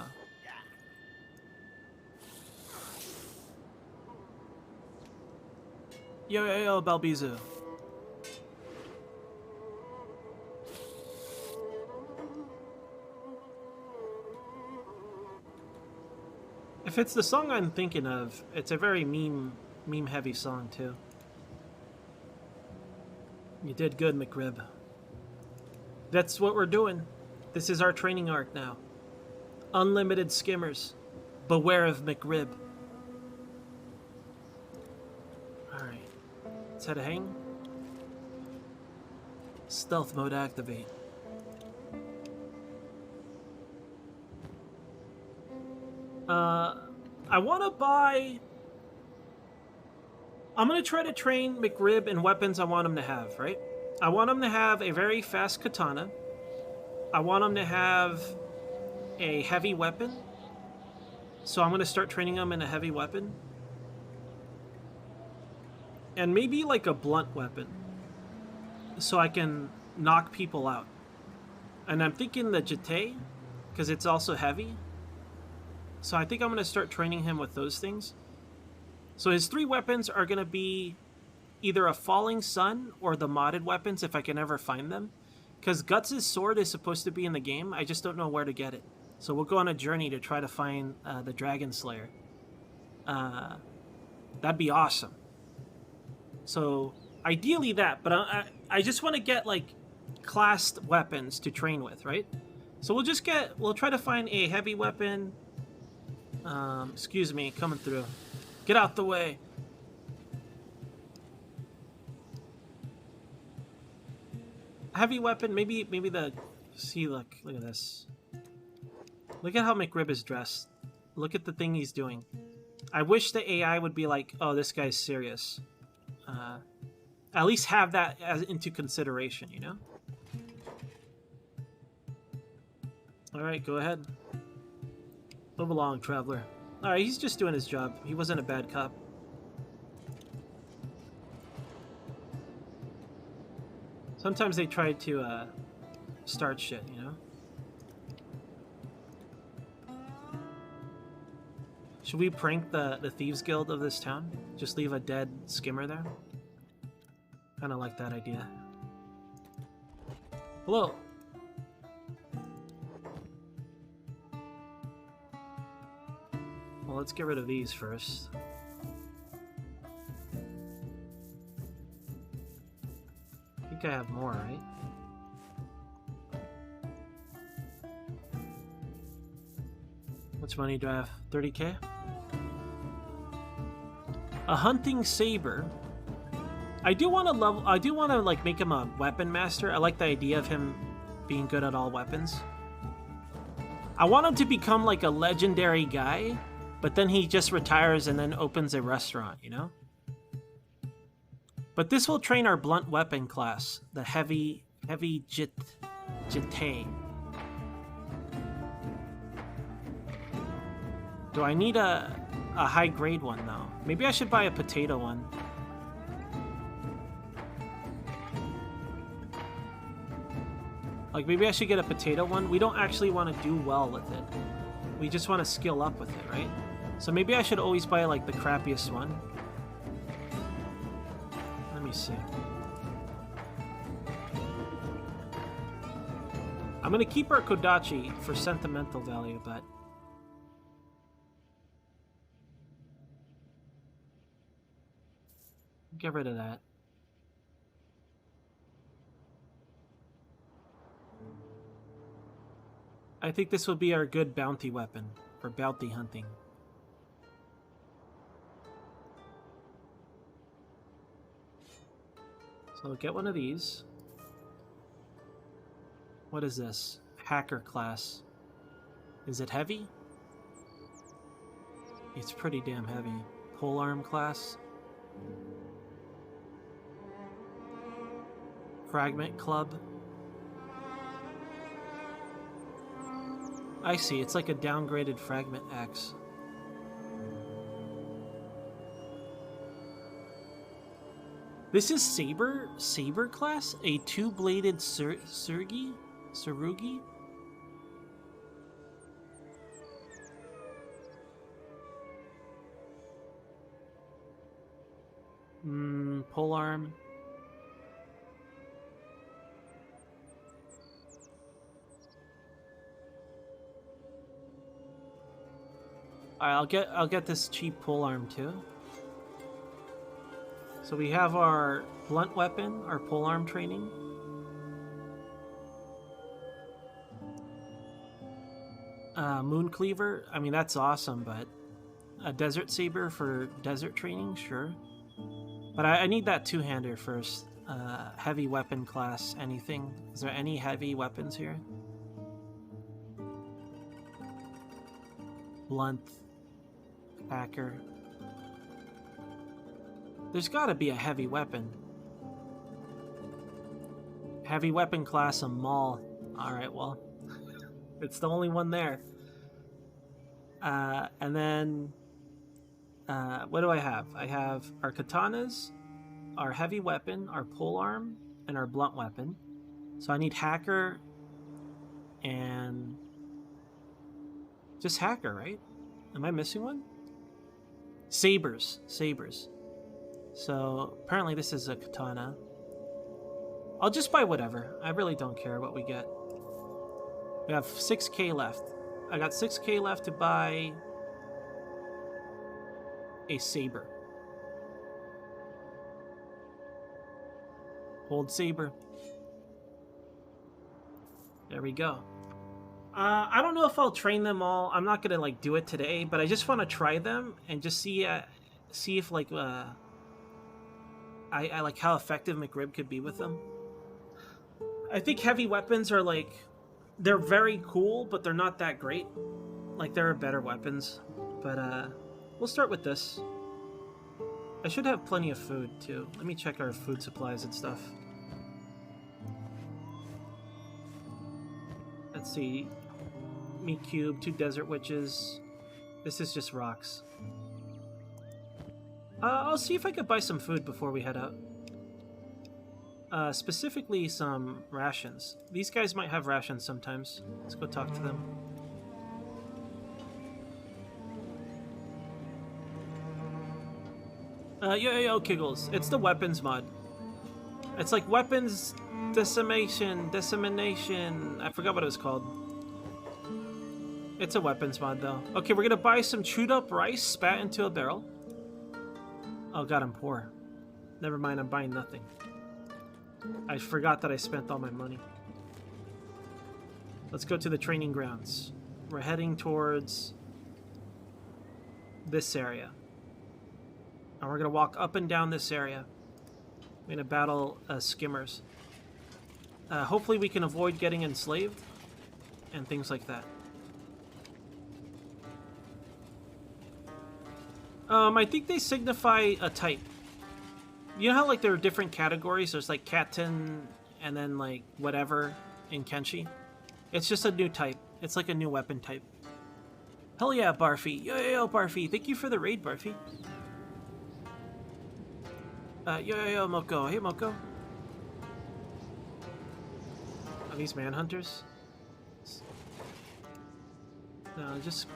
Yo, Balbizu. If it's the song I'm thinking of, it's a very meme-heavy song, too. You did good, McRib. That's what we're doing. This is our training arc now. Unlimited skimmers. Beware of McRib. Alright. Let's head a hang. Stealth mode activate. I want to buy... I'm going to try to train McRib in weapons I want him to have, right? I want him to have a very fast katana. I want him to have a heavy weapon. So I'm going to start training him in a heavy weapon. And maybe like a blunt weapon. So I can knock people out. And I'm thinking the jete, because it's also heavy. So I think I'm going to start training him with those things. So his 3 weapons are going to be either a falling sun or the modded weapons if I can ever find them. Because Guts' sword is supposed to be in the game. I just don't know where to get it. So we'll go on a journey to try to find the Dragon Slayer. That'd be awesome. So ideally that, but I just want to get like classed weapons to train with, right? So we'll try to find a heavy weapon. Excuse me, coming through. Get out the way. Heavy weapon, maybe the... See, look at this. Look at how McRib is dressed. Look at the thing he's doing. I wish the AI would be like, oh, this guy's serious. At least have that into consideration, you know? Alright, go ahead. Move along, traveler. Alright, he's just doing his job. He wasn't a bad cop. Sometimes they try to start shit, you know? Should we prank the Thieves Guild of this town? Just leave a dead skimmer there? Kinda like that idea. Hello! Well, let's get rid of these first. I think I have more, right? How much money do I have? 30k? A hunting saber. I do want to like make him a weapon master. I like the idea of him being good at all weapons. I want him to become like a legendary guy. But then he just retires and then opens a restaurant, you know? But this will train our blunt weapon class, the heavy jete. Do I need a high grade one though? Maybe I should buy a potato one. Like, maybe I should get a potato one. We don't actually want to do well with it. We just want to skill up with it, right? So maybe I should always buy, like, the crappiest one. Let me see. I'm going to keep our Kodachi for sentimental value, but... get rid of that. I think this will be our good bounty weapon for bounty hunting. So we'll get one of these. What is this? Hacker class. Is it heavy? It's pretty damn heavy. Polearm class. Fragment club. I see, it's like a downgraded fragment axe. This is Saber class? A two-bladed Tsurugi? Polearm. I'll get this cheap polearm too. So we have our blunt weapon, our polearm training. Moon cleaver. I mean, that's awesome, but a desert saber for desert training, sure. But I need that two-hander first. Heavy weapon class, anything? Is there any heavy weapons here? Blunt. Hacker. There's gotta be a heavy weapon. Heavy weapon class, a maul. Alright, well. It's the only one there. And then... what do I have? I have our katanas, our heavy weapon, our polearm, and our blunt weapon. So I need hacker and... just hacker, right? Am I missing one? Sabers. So apparently this is a katana. I'll just buy whatever. I really don't care what we get. We have 6k left. I got 6k left to buy a saber. Hold saber. There we go. I don't know if I'll train them all. I'm not gonna like do it today, but I just want to try them and just see if like I like how effective McRib could be with them. I think heavy weapons are like they're very cool, but they're not that great. Like there are better weapons, but we'll start with this. I should have plenty of food too. Let me check our food supplies and stuff. Let's see. Meat cube, 2 desert witches. This is just rocks. I'll see if I could buy some food before we head out. Specifically some rations. These guys might have rations sometimes. Let's go talk to them. Yo, Kiggles. It's the weapons mod. It's like weapons dissemination. I forgot what it was called. It's a weapons mod, though. Okay, we're gonna buy some chewed up rice spat into a barrel. Oh god, I'm poor. Never mind, I'm buying nothing. I forgot that I spent all my money. Let's go to the training grounds. We're heading towards this area. And we're gonna walk up and down this area. We're gonna battle skimmers. Hopefully we can avoid getting enslaved and things like that. I think they signify a type. You know how like there are different categories? There's like Katten and then like whatever in Kenshi. It's just a new type. It's like a new weapon type. Hell yeah, Barfy. Yo, Barfy. Thank you for the raid, Barfy. Yo, Moko. Hey, Moko. Are these manhunters? No, just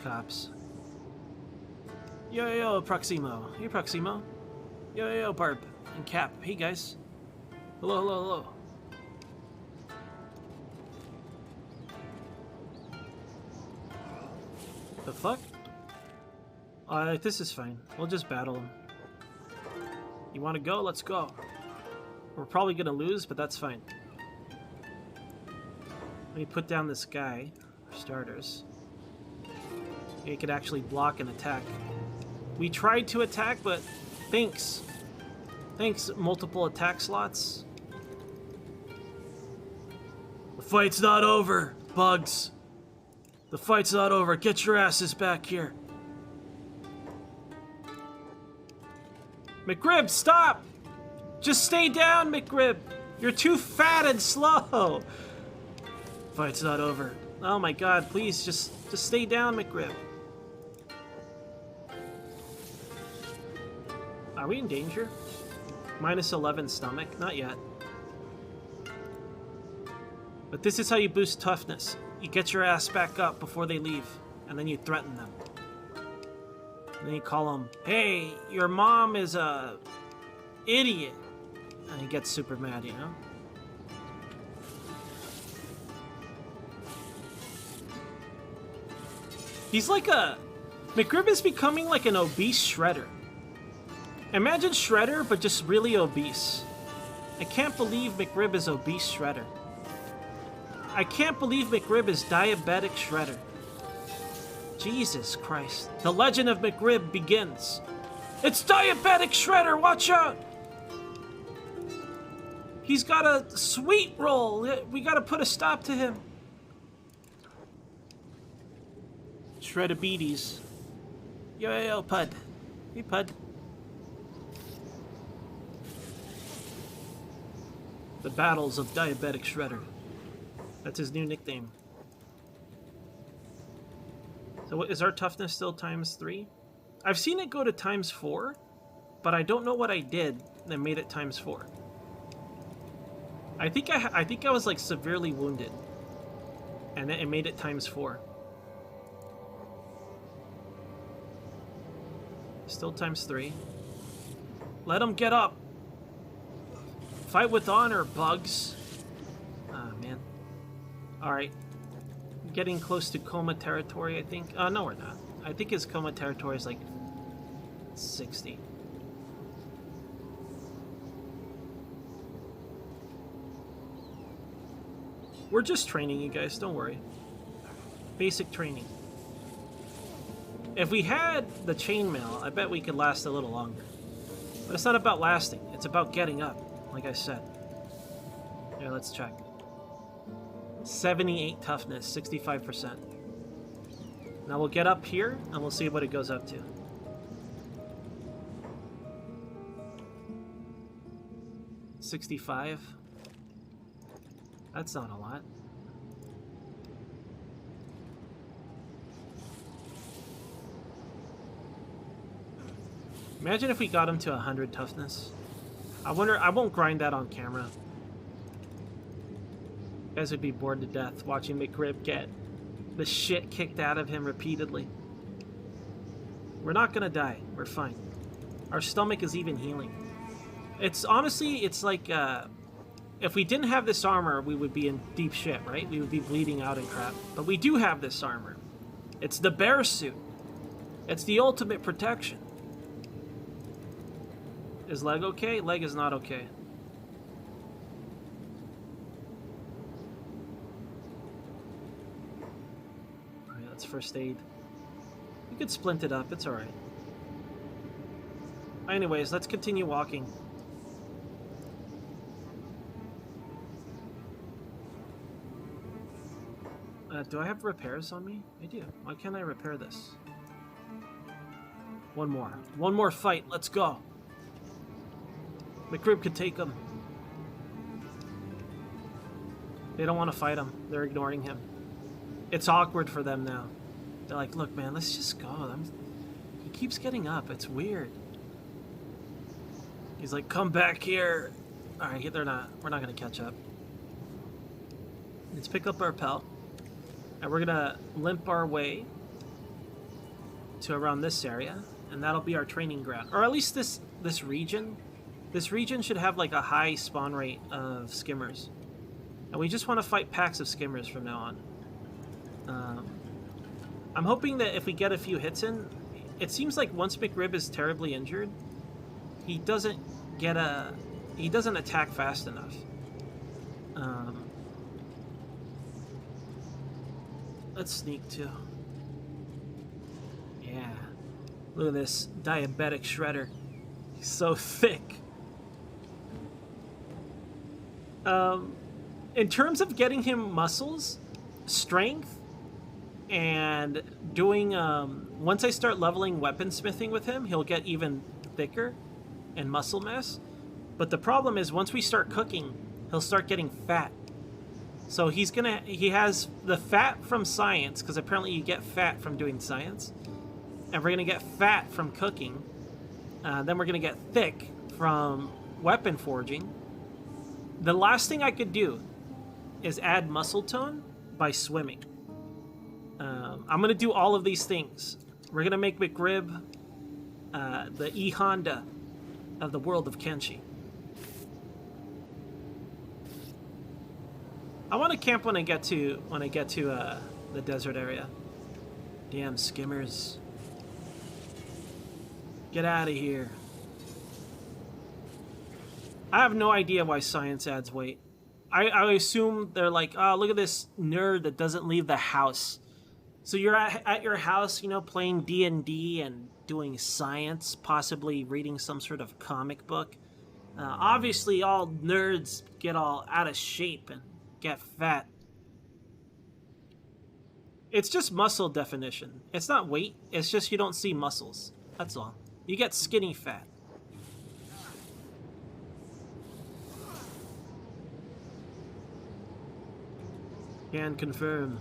cops. Yo, Proximo. Hey, Proximo. Yo, Barb and Cap. Hey, guys. Hello. The fuck? This is fine. We'll just battle him. You want to go? Let's go. We're probably gonna lose, but that's fine. Let me put down this guy, for starters. He could actually block and attack. We tried to attack, but thanks, multiple attack slots. The fight's not over, Bugs. The fight's not over. Get your asses back here. McRib, stop! Just stay down, McRib. You're too fat and slow. Fight's not over. Oh my god, please, just stay down, McRib. Are we in danger? Minus 11 stomach? Not yet. But this is how you boost toughness. You get your ass back up before they leave, and then you threaten them. And then you call them, hey, your mom is a idiot. And he gets super mad, you know? He's like a... McRib is becoming like an obese Shredder. Imagine Shredder, but just really obese. I can't believe McRib is obese Shredder. I can't believe McRib is diabetic Shredder. Jesus Christ. The legend of McRib begins. It's diabetic Shredder, watch out! He's got a sweet roll. We gotta put a stop to him. Shreddabetes. Yo, Pud. Hey, Pud. The Battles of Diabetic Shredder. That's his new nickname. So is our toughness still ×3? I've seen it go to ×4, but I don't know what I did that made it ×4. I think I was like severely wounded, and it made it ×4. Still ×3. Let him get up. Fight with honor, Bugs. Ah, man. Alright. Getting close to coma territory, I think. No, we're not. I think his coma territory is like 60. We're just training, you guys. Don't worry. Basic training. If we had the chainmail, I bet we could last a little longer. But it's not about lasting. It's about getting up, like I said. Here, let's check. 78 toughness, 65%. Now we'll get up here, and we'll see what it goes up to. $65. That's not a lot. Imagine if we got him to 100 toughness. I wonder, I won't grind that on camera. You guys would be bored to death watching McRib get the shit kicked out of him repeatedly. We're not gonna die. We're fine. Our stomach is even healing. It's honestly, it's like, if we didn't have this armor, we would be in deep shit, right? We would be bleeding out and crap. But we do have this armor. It's the bear suit. It's the ultimate protection. Is leg okay? Leg is not okay. Alright, that's first aid. You could splint it up, it's alright. Anyways, let's continue walking. Do I have repairs on me? I do. Why can't I repair this? One more. One more fight. Let's go. McRib could take him. They don't want to fight him. They're ignoring him. It's awkward for them now. They're like, look, man, let's just go. He keeps getting up. It's weird. He's like, come back here. All right, they're not. We're not going to catch up. Let's pick up our pal. And we're gonna limp our way to around this area, and that'll be our training ground. Or at least this region. This region should have like a high spawn rate of skimmers. And we just want to fight packs of skimmers from now on. I'm hoping that if we get a few hits in, it seems like once McRib is terribly injured, he doesn't attack fast enough. Let's sneak too. Yeah. Look at this diabetic shredder. He's so thick. In terms of getting him muscles, strength, and doing, once I start leveling weaponsmithing with him, he'll get even thicker and muscle mass. But the problem is once we start cooking, he'll start getting fat. So he has the fat from science, because apparently you get fat from doing science. And we're going to get fat from cooking. Then we're going to get thick from weapon forging. The last thing I could do is add muscle tone by swimming. I'm going to do all of these things. We're going to make McRib the E-Honda of the world of Kenshi. I want to camp when I get to the desert area. Damn skimmers. Get out of here. I have no idea why science adds weight. I assume they're like, oh, look at this nerd that doesn't leave the house. So you're at your house, you know, playing D&D and doing science, possibly reading some sort of comic book. Obviously, all nerds get all out of shape and get fat. It's just muscle definition. It's not weight. It's just you don't see muscles. That's all. You get skinny fat. Can confirm.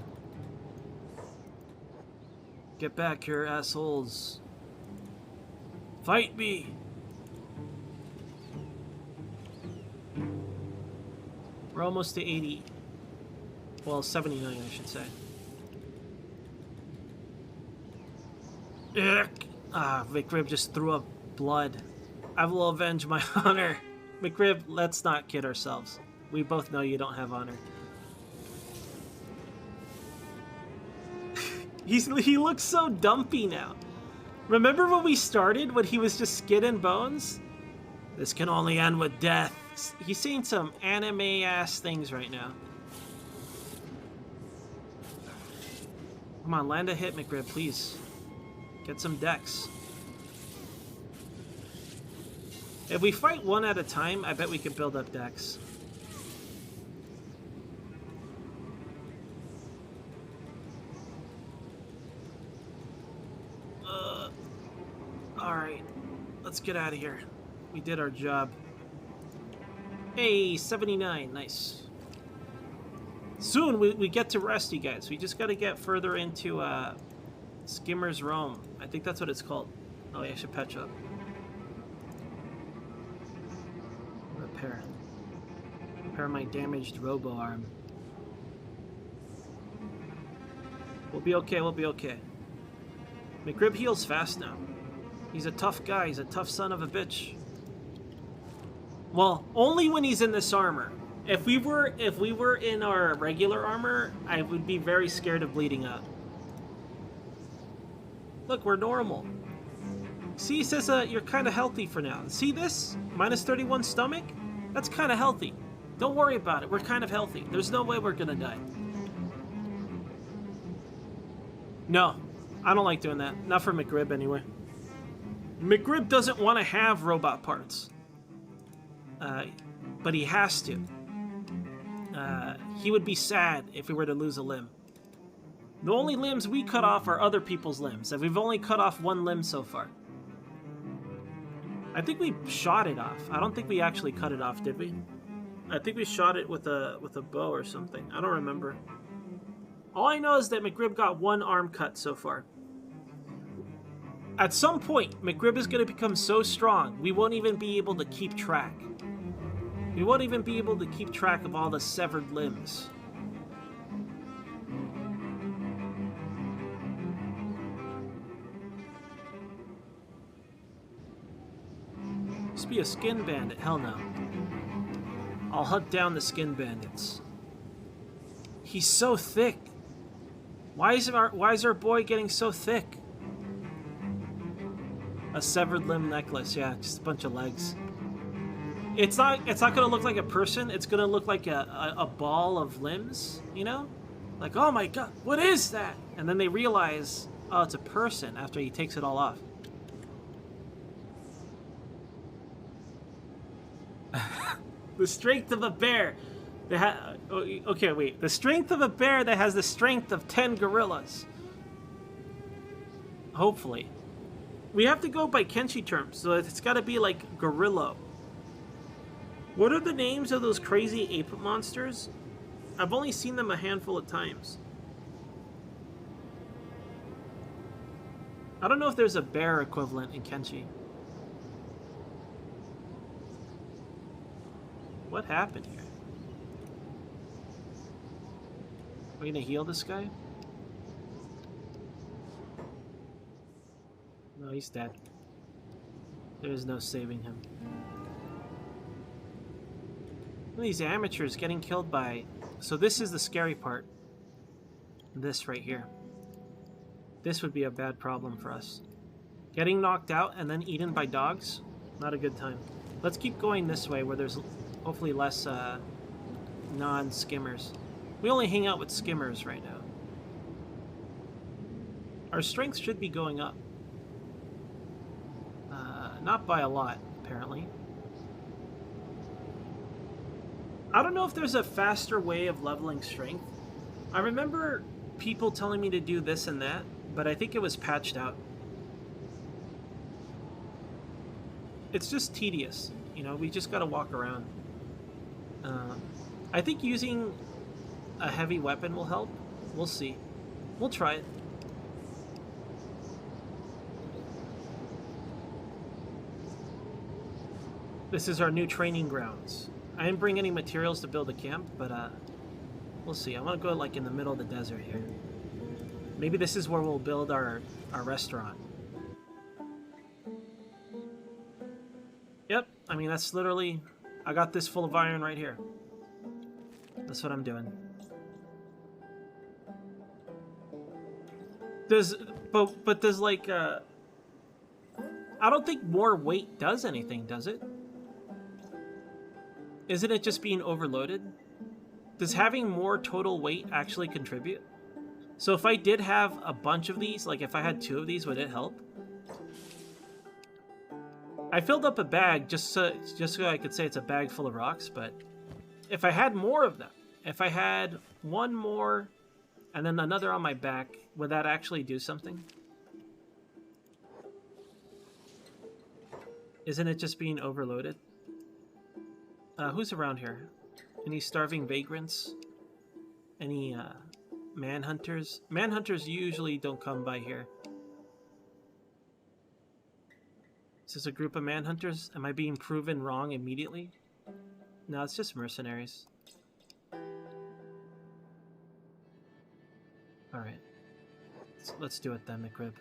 Get back here, assholes. Fight me! We're almost to 80. Well, 79, I should say. Ugh. Ah, McRib just threw up blood. I will avenge my honor. McRib, let's not kid ourselves. We both know you don't have honor. He looks so dumpy now. Remember when we started, when he was just skin and bones? This can only end with death. He's saying some anime-ass things right now. Come on, land a hit, McRib, please. Get some dex. If we fight one at a time, I bet we can build up dex. Alright, let's get out of here. We did our job. Hey, 79, nice. Soon we get to rest, you guys. We just gotta get further into Skimmer's Roam. I think that's what it's called. Oh, yeah, I should patch up. Repair my damaged robo arm. We'll be okay, we'll be okay. McRib heals fast now. He's a tough guy, he's a tough son of a bitch. Well, only when he's in this armor. If we were in our regular armor, I would be very scared of bleeding out. Look, we're normal. See, he says you're kind of healthy for now. See this? Minus 31 stomach? That's kind of healthy. Don't worry about it. We're kind of healthy. There's no way we're gonna die. No, I don't like doing that. Not for McRib, anyway. McRib doesn't want to have robot parts. But he has to. He would be sad if we were to lose a limb. The only limbs we cut off are other people's limbs, and we've only cut off one limb so far. I think we shot it off. I don't think we actually cut it off, did we? I think we shot it with a bow or something. I don't remember. All I know is that McRib got one arm cut so far. At some point, McRib is going to become so strong, we won't even be able to keep track. We won't even be able to keep track of all the severed limbs. Must be a skin bandit. Hell no. I'll hunt down the skin bandits. He's so thick. Why is our boy getting so thick? A severed limb necklace. Yeah, just a bunch of legs. It's not gonna look like a person. It's gonna look like a ball of limbs. You know, like, oh my god, what is that? And then they realize, oh, it's a person after he takes it all off. The strength of a bear. Okay, wait. The strength of a bear that has the strength of 10 gorillas. Hopefully. We have to go by Kenshi terms, so it's got to be like Gorillo. What are the names of those crazy ape monsters? I've only seen them a handful of times. I don't know if there's a bear equivalent in Kenshi. What happened here? Are we gonna heal this guy? No, he's dead. There is no saving him. Look at these amateurs getting killed by... So this is the scary part. This right here. This would be a bad problem for us. Getting knocked out and then eaten by dogs? Not a good time. Let's keep going this way where there's hopefully less non-skimmers. We only hang out with skimmers right now. Our strength should be going up. Not by a lot, apparently. I don't know if there's a faster way of leveling strength. I remember people telling me to do this and that, but I think it was patched out. It's just tedious, you know, we just gotta walk around. I think using a heavy weapon will help. We'll see. We'll try it. This is our new training grounds. I didn't bring any materials to build a camp, but we'll see. I want to go like in the middle of the desert here. Maybe this is where we'll build our restaurant. Yep, I mean that's literally... I got this full of iron right here. That's what I'm doing. But does like... I don't think more weight does anything, does it? Isn't it just being overloaded? Does having more total weight actually contribute? So if I did have a bunch of these, like if I had 2 of these, would it help? I filled up a bag just so I could say it's a bag full of rocks, but if I had more of them, if I had one more and then another on my back, would that actually do something? Isn't it just being overloaded? Who's around here? Any starving vagrants? Any manhunters? Manhunters usually don't come by here. Is this a group of manhunters? Am I being proven wrong immediately? No, it's just mercenaries. Alright. Let's do it then, McRib.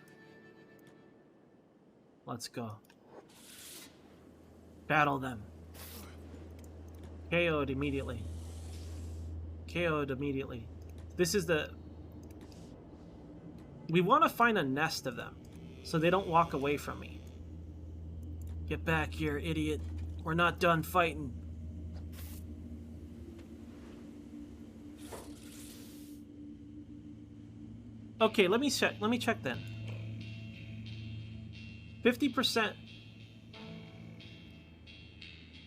Let's go. Battle them. KO'd immediately. KO'd immediately. This is the... We want to find a nest of them, so they don't walk away from me. Get back here, idiot. We're not done fighting. Okay, let me check then. 50%.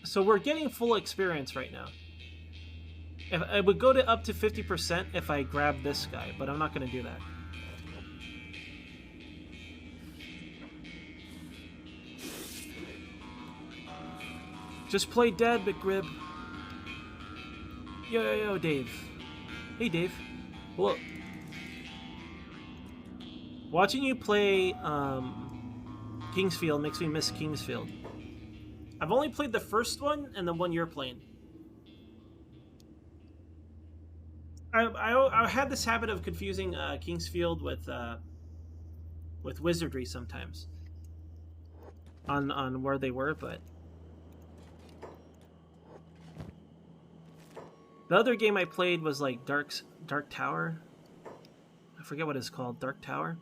So we're getting full experience right now. If I would go to up to 50% if I grab this guy, but I'm not going to do that. Just play dead, McRib. Yo, Dave. Hey, Dave. Well, watching you play Kingsfield makes me miss Kingsfield. I've only played the first one and the one you're playing. I had this habit of confusing Kingsfield with Wizardry sometimes on where they were, but The other game I played was like Dark Tower. I forget what it's called. Dark Tower.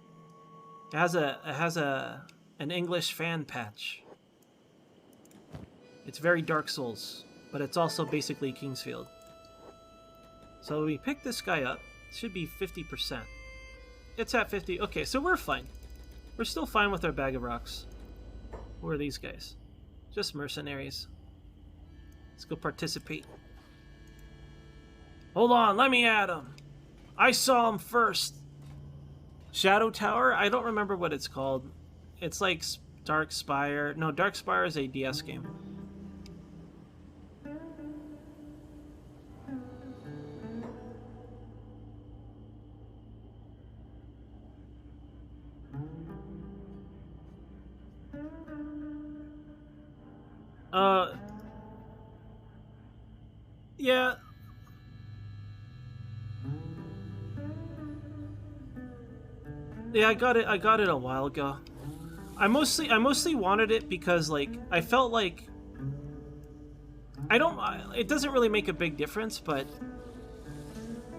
It has an English fan patch. It's very Dark Souls, but it's also basically Kingsfield. So we pick this guy up. It should be 50%. It's at 50. Okay, so we're fine. We're still fine with our bag of rocks. Who are these guys? Just mercenaries. Let's go participate. Hold on, let me at him. I saw him first. Shadow Tower? I don't remember what it's called. It's like Dark Spire. No, Dark Spire is a DS game. Yeah. Yeah, I got it a while ago. I mostly wanted it because like I felt like it doesn't really make a big difference, but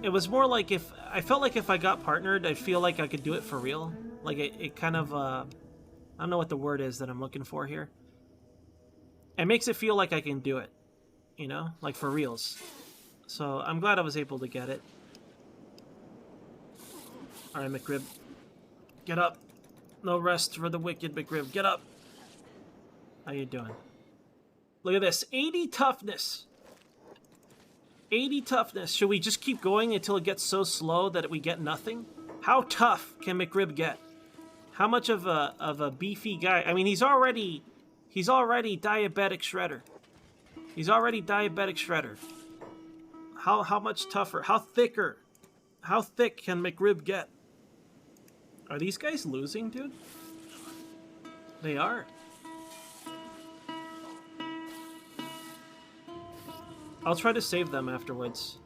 it was more like I felt like if I got partnered, I'd feel like I could do it for real. Like it kind of I don't know what the word is that I'm looking for here. It makes it feel like I can do it, you know, like for reals. So I'm glad I was able to get it. All right, McRib, get up. No rest for the wicked, McRib. Get up. How you doing? Look at this, 80 toughness. 80 toughness. Should we just keep going until it gets so slow that we get nothing? How tough can McRib get? How much of a beefy guy? I mean, he's already diabetic shredder. He's already diabetic shredder. How much tougher? How thicker? How thick can McRib get? Are these guys losing, dude? They are. I'll try to save them afterwards.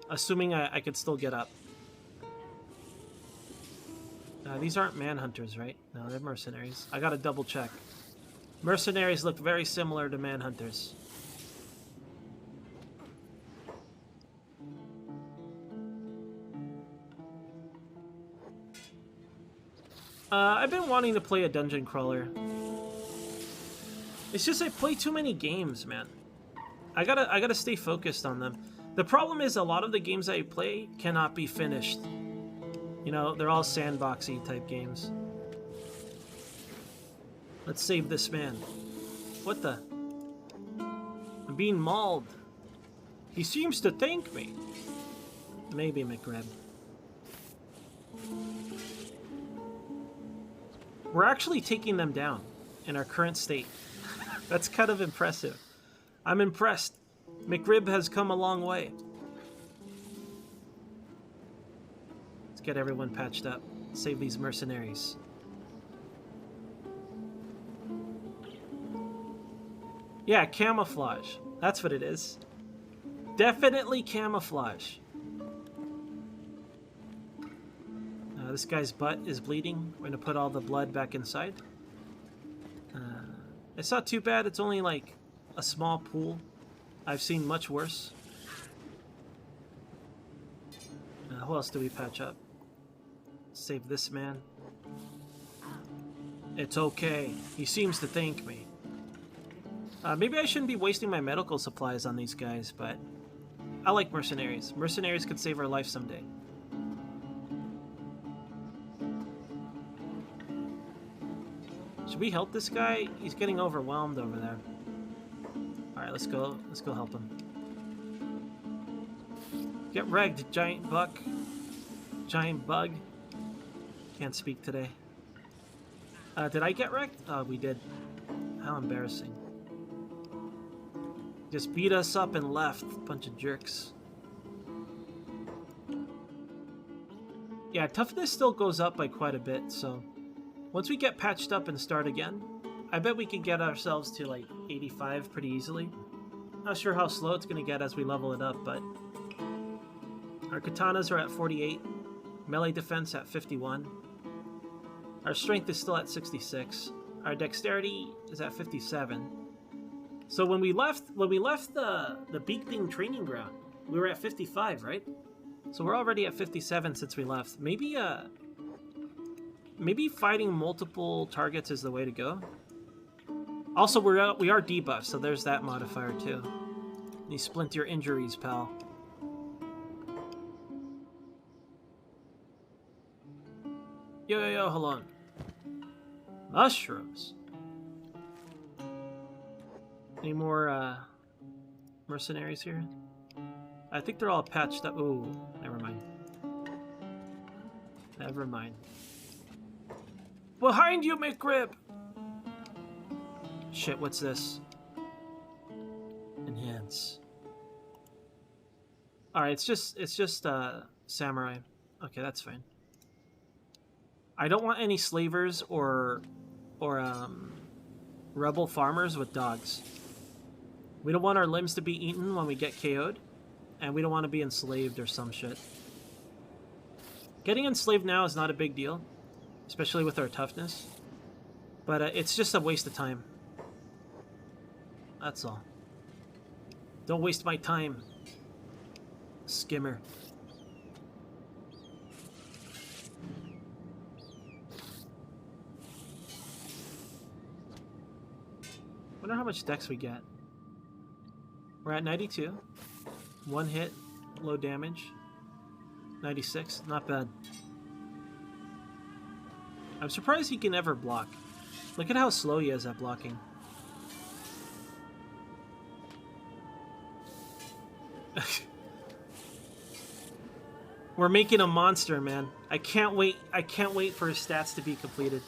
Assuming I could still get up. These aren't manhunters, right? No, they're mercenaries. I gotta double check. Mercenaries look very similar to manhunters. I've been wanting to play a dungeon crawler. It's just I play too many games, man. I gotta stay focused on them. The problem is a lot of the games I play cannot be finished. You know, they're all sandboxy type games. Let's save this man. What the? I'm being mauled. He seems to thank me. Maybe, McRib. We're actually taking them down in our current state. That's kind of impressive. I'm impressed. McRib has come a long way. Let's get everyone patched up. Save these mercenaries. Yeah, camouflage. That's what it is. Definitely camouflage. This guy's butt is bleeding. We're gonna put all the blood back inside. It's not too bad. It's only like a small pool. I've seen much worse. Who else do we patch up? Save this man. It's okay. He seems to thank me. Maybe I shouldn't be wasting my medical supplies on these guys, but I like mercenaries. Mercenaries could save our life someday. Should we help this guy? He's getting overwhelmed over there. Alright, let's go. Let's go help him. Get wrecked, giant buck. Giant bug. Can't speak today. Did I get wrecked? Oh, we did. How embarrassing. Just beat us up and left. Bunch of jerks. Yeah, toughness still goes up by quite a bit, so once we get patched up and start again, I bet we can get ourselves to like 85 pretty easily. Not sure how slow it's going to get as we level it up, but our katanas are at 48, melee defense at 51. Our strength is still at 66. Our dexterity is at 57. So when we left the Beakting training ground, We were at 55, right? So we're already at 57 since we left. Maybe maybe fighting multiple targets is the way to go. Also, we are debuffed, so there's that modifier too. You splint your injuries, pal. Yo, hold on. Mushrooms. Any more mercenaries here? I think they're all patched up. Ooh, never mind. Never mind. Behind you, McRib! Shit, what's this? Enhance. Alright, it's just samurai. Okay, that's fine. I don't want any slavers or rebel farmers with dogs. We don't want our limbs to be eaten when we get KO'd, and we don't want to be enslaved or some shit. Getting enslaved now is not a big deal, especially with our toughness, but it's just a waste of time. That's all. Don't waste my time, skimmer. Wonder how much dex we get. We're at 92. One hit, low damage. 96, not bad. I'm surprised he can ever block. Look at how slow he is at blocking. We're making a monster, man. I can't wait for his stats to be completed.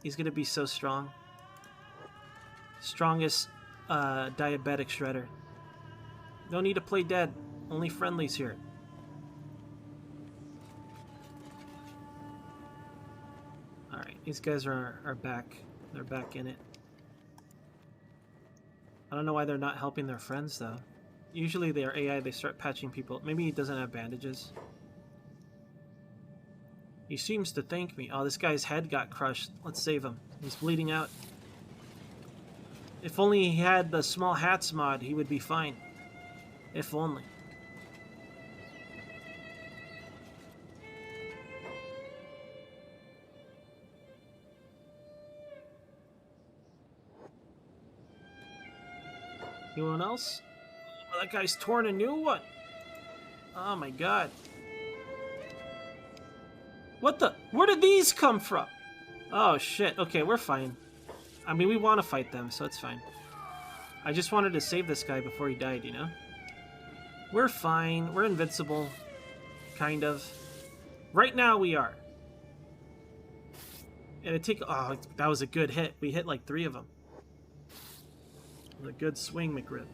He's gonna be so strong. Strongest diabetic shredder. No need to play dead. Only friendlies here. Alright, these guys are back. They're back in it. I don't know why they're not helping their friends, though. Usually they are AI, they start patching people. Maybe he doesn't have bandages. He seems to thank me. Oh, this guy's head got crushed. Let's save him. He's bleeding out. If only he had the small hats mod, he would be fine. If only. Anyone else? Oh, that guy's torn a new one. Oh my god. What the? Where did these come from? Oh shit. Okay, we're fine. I mean, we want to fight them, so it's fine. I just wanted to save this guy before he died, you know? We're fine. We're invincible. Kind of. Right now, we are. And it take... Oh, that was a good hit. We hit like 3 of them. It was a good swing, McRib.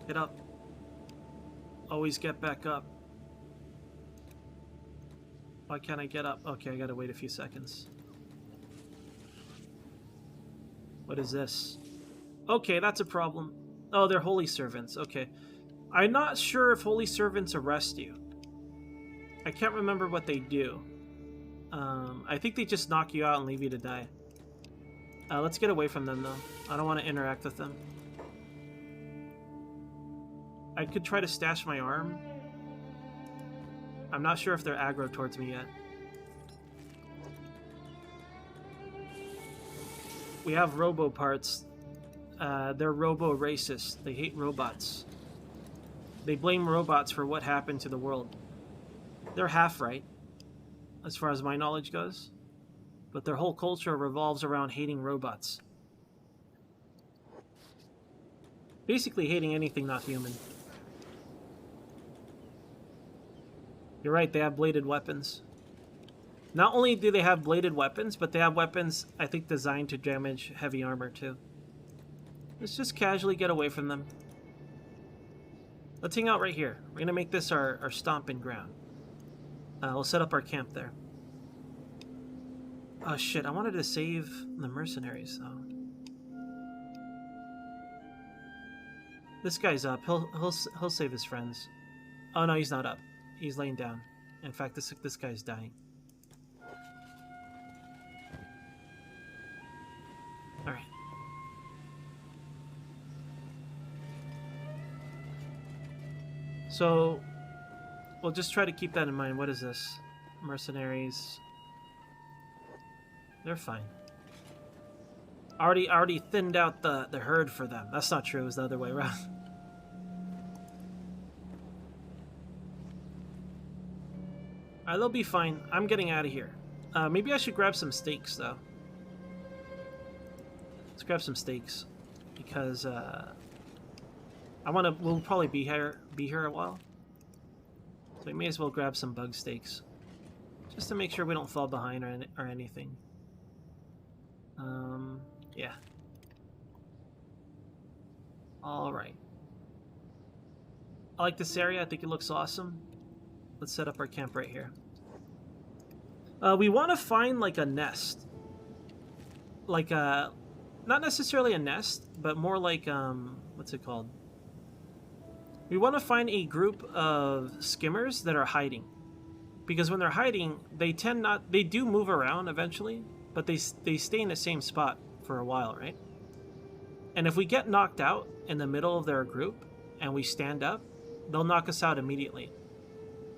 Get up. Always get back up. Why can't I get up? Okay, I gotta wait a few seconds. What is this? Okay, that's a problem. Oh, they're holy servants. Okay. I'm not sure if holy servants arrest you. I can't remember what they do. I think they just knock you out and leave you to die. Let's get away from them, though. I don't want to interact with them. I could try to stash my arm. I'm not sure if they're aggro towards me yet. We have robo parts. They're robo racist. They hate robots. They blame robots for what happened to the world. They're half right, as far as my knowledge goes. But their whole culture revolves around hating robots. Basically hating anything not human. You're right, they have bladed weapons. Not only do they have bladed weapons, but they have weapons, I think, designed to damage heavy armor, too. Let's just casually get away from them. Let's hang out right here. We're gonna make this our stomping ground. We'll set up our camp there. Oh shit, I wanted to save the mercenaries, though. This guy's up. He'll save his friends. Oh no, he's not up. He's laying down. In fact, this guy's dying. So, we'll just try to keep that in mind. What is this? Mercenaries. They're fine. Already thinned out the herd for them. That's not true. It was the other way around. Alright, they'll be fine. I'm getting out of here. Maybe I should grab some steaks, though. Let's grab some steaks. Because, we'll probably be here a while. So we may as well grab some bug steaks. Just to make sure we don't fall behind or anything. Yeah. Alright. I like this area. I think it looks awesome. Let's set up our camp right here. We want to find like a nest. Like a... Not necessarily a nest, but more like, what's it called? We want to find a group of skimmers that are hiding. Because when they're hiding, they do move around eventually, but they stay in the same spot for a while, right? And if we get knocked out in the middle of their group and we stand up, they'll knock us out immediately.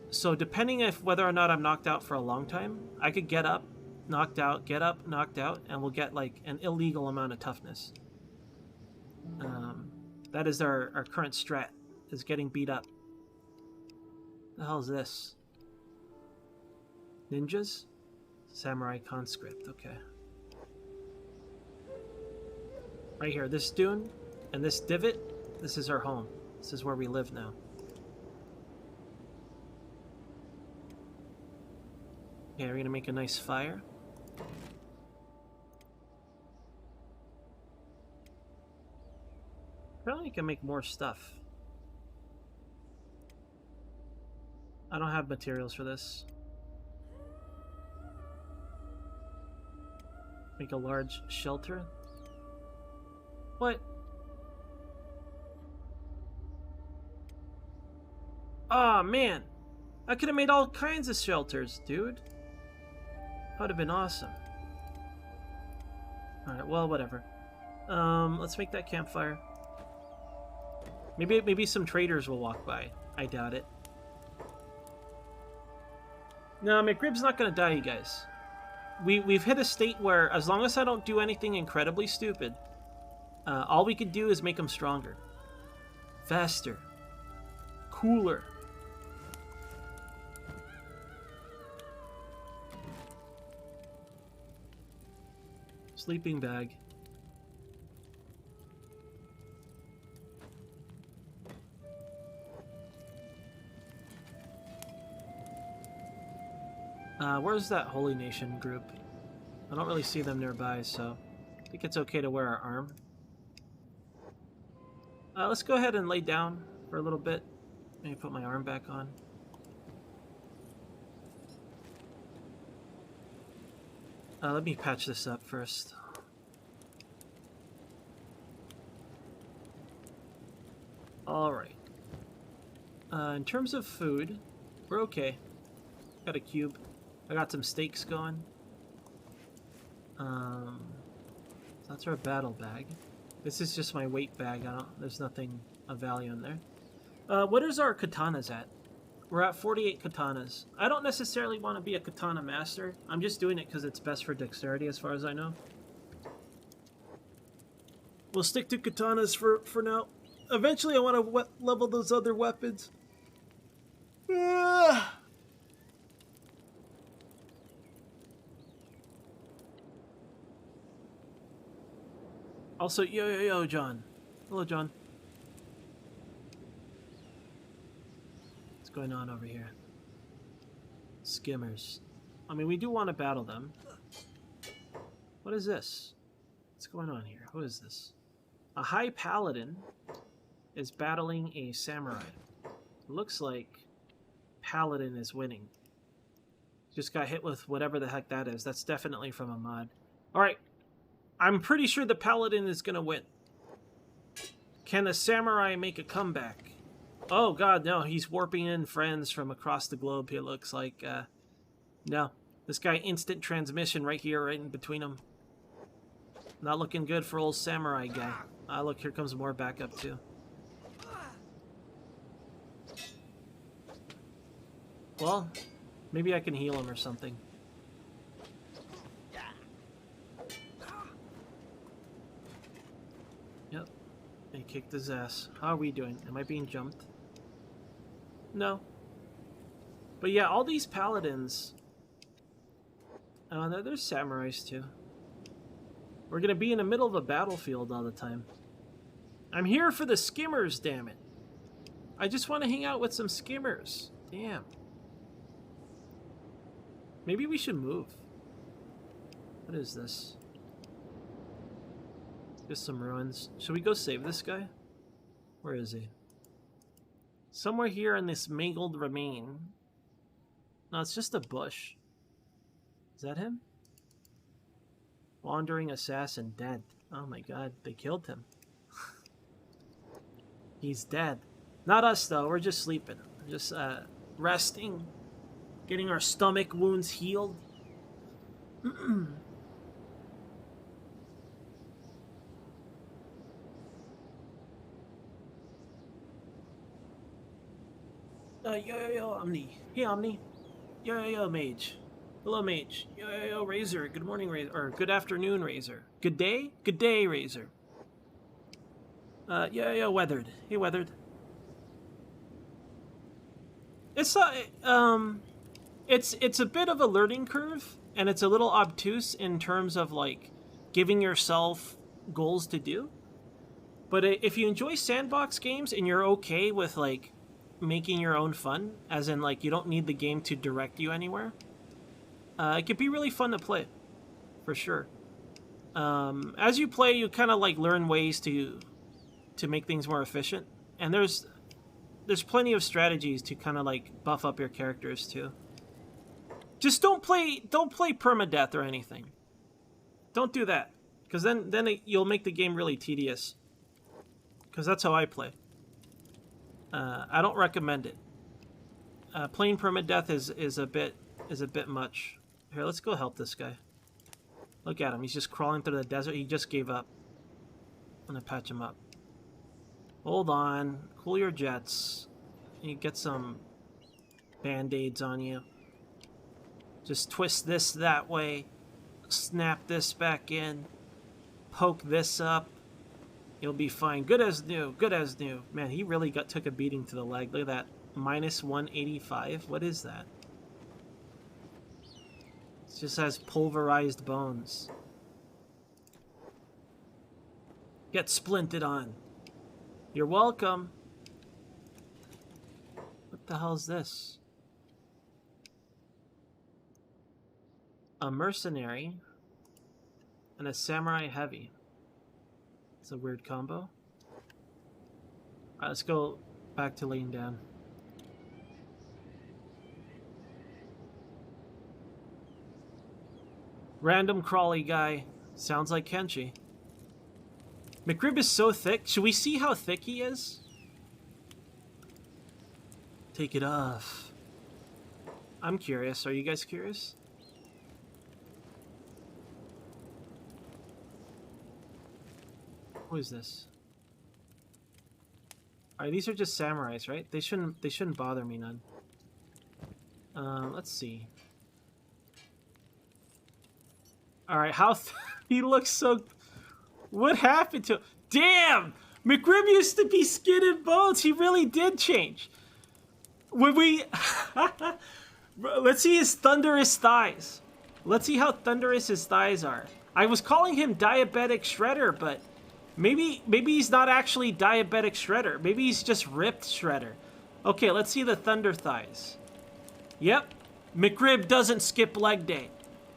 So depending if whether or not I'm knocked out for a long time, I could get up, knocked out, get up, knocked out, and we'll get like an illegal amount of toughness. That is our current strat, is getting beat up. The hell is this? Ninjas? Samurai conscript, okay. Right here, this dune and this divot, this is our home. This is where we live now. Okay, we're gonna make a nice fire. Apparently you can make more stuff. I don't have materials for this. Make a large shelter. What? Aw, man. I could have made all kinds of shelters, dude. That would have been awesome. Alright, well, whatever. Let's make that campfire. Maybe some traders will walk by. I doubt it. No, McRib's not gonna die, you guys. We've hit a state where, as long as I don't do anything incredibly stupid, all we could do is make him stronger. Faster. Cooler. Sleeping bag. Where's that Holy Nation group? I don't really see them nearby, so I think it's okay to wear our arm. Let's go ahead and lay down for a little bit. Maybe put my arm back on. Let me patch this up first. Alright. In terms of food, we're okay. Got a cube. I got some steaks going. That's our battle bag. This is just my weight bag. There's nothing of value in there. What is our katanas at? We're at 48 katanas. I don't necessarily want to be a katana master. I'm just doing it because it's best for dexterity as far as I know. We'll stick to katanas for now. Eventually I want to level those other weapons. Also, yo, John. Hello, John. What's going on over here? Skimmers. I mean, we do want to battle them. What is this? What's going on here? Who is this? A high paladin is battling a samurai. Looks like paladin is winning. Just got hit with whatever the heck that is. That's definitely from a mod. Alright. I'm pretty sure the paladin is going to win. Can the samurai make a comeback? Oh god, no. He's warping in friends from across the globe, it looks like. No. This guy instant transmission right here, right in between them. Not looking good for old samurai guy. Ah, look, here comes more backup too. Well, maybe I can heal him or something. Yep. He kicked his ass. How are we doing? Am I being jumped? No. But yeah, all these paladins... there's samurais too. We're gonna be in the middle of a battlefield all the time. I'm here for the skimmers, damn it. I just want to hang out with some skimmers. Damn. Maybe we should move. What is this? Just some ruins. Should we go save this guy? Where is he? Somewhere here in this mangled remain. No, it's just a bush. Is that him? Wandering assassin dead. Oh my god, they killed him. He's dead. Not us though, we're just sleeping. Just resting. Getting our stomach wounds healed. Yo, Omni. Hey, Omni. Yo, Mage. Hello, Mage. Yo, Razor. Good morning, Razor. Or good afternoon, Razor. Good day? Good day, Razor. Yo, Weathered. Hey, Weathered. It's a bit of a learning curve, and it's a little obtuse in terms of, like, giving yourself goals to do. But if you enjoy sandbox games and you're okay with, like, making your own fun, as in, like, you don't need the game to direct you anywhere, it could be really fun to play, for sure. As you play, you kind of, like, learn ways to make things more efficient, and there's plenty of strategies to kind of, like, buff up your characters, too. Just don't play permadeath or anything. Don't do that, because then you'll make the game really tedious. Because that's how I play. I don't recommend it. Playing permadeath is a bit much. Here, let's go help this guy. Look at him. He's just crawling through the desert. He just gave up. I'm gonna patch him up. Hold on. Cool your jets. You get some band-aids on you. Just twist this that way. Snap this back in. Poke this up. You'll be fine. Good as new. Good as new. Man, he really took a beating to the leg. Look at that. Minus 185. What is that? It just has pulverized bones. Get splinted on. You're welcome. What the hell is this? A mercenary and a samurai heavy. It's a weird combo. Alright, let's go back to laying down. Random crawly guy. Sounds like Kenshi. McRib is so thick. Should we see how thick he is? Take it off. I'm curious. Are you guys curious? Who is this? Alright, these are just samurais, right? They shouldn't bother me none. Let's see. Alright, how he looks so... What happened to him? Damn! McRib used to be skin and bones. He really did change. When we... Let's see his thunderous thighs. Let's see how thunderous his thighs are. I was calling him Diabetic Shredder, but... Maybe he's not actually Diabetic Shredder. Maybe he's just ripped Shredder. Okay, let's see the thunder thighs. Yep. McRib doesn't skip leg day.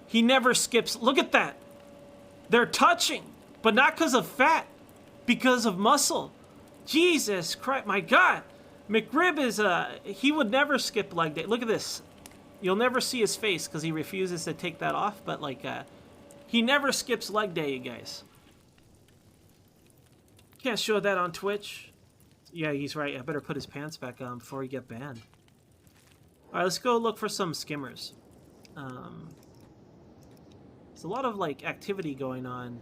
He never skips. Look at that. They're touching, but not because of fat, because of muscle. Jesus Christ, my God. McRib is he would never skip leg day. Look at this. You'll never see his face because he refuses to take that off, but like he never skips leg day, you guys. Can't show that on Twitch. Yeah, he's right. I better put his pants back on before we get banned. All right, let's go look for some skimmers. There's a lot of like activity going on.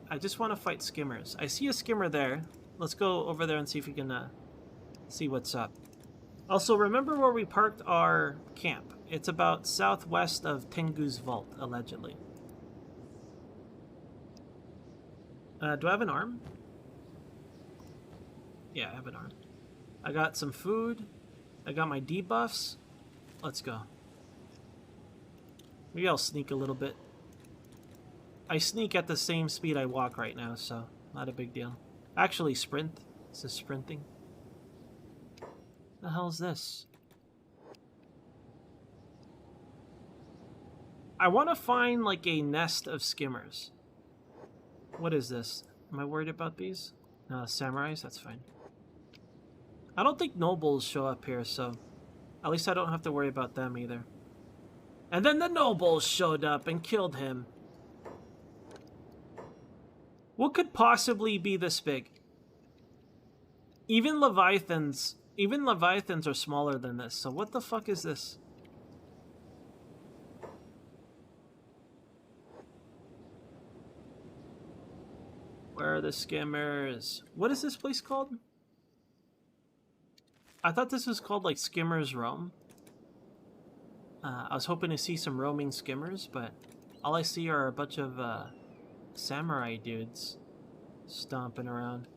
I just want to fight skimmers. I see a skimmer there. Let's go over there and see if we can see what's up. Also, remember where we parked our camp. It's about southwest of Tengu's vault, allegedly. Do I have an arm? Yeah, I have an arm. I got some food. I got my debuffs. Let's go. Maybe I'll sneak a little bit. I sneak at the same speed I walk right now, so not a big deal. Actually, sprint. This is sprinting. The hell's this? I want to find like a nest of skimmers. What is this? Am I worried about these? No, samurais, that's fine. I don't think nobles show up here, so at least I don't have to worry about them either. And then the nobles showed up and killed him. What could possibly be this big? Even leviathans are smaller than this, so what the fuck is this? Where are the skimmers? What is this place called? I thought this was called like Skimmers Roam. I was hoping to see some roaming skimmers, but all I see are a bunch of samurai dudes stomping around.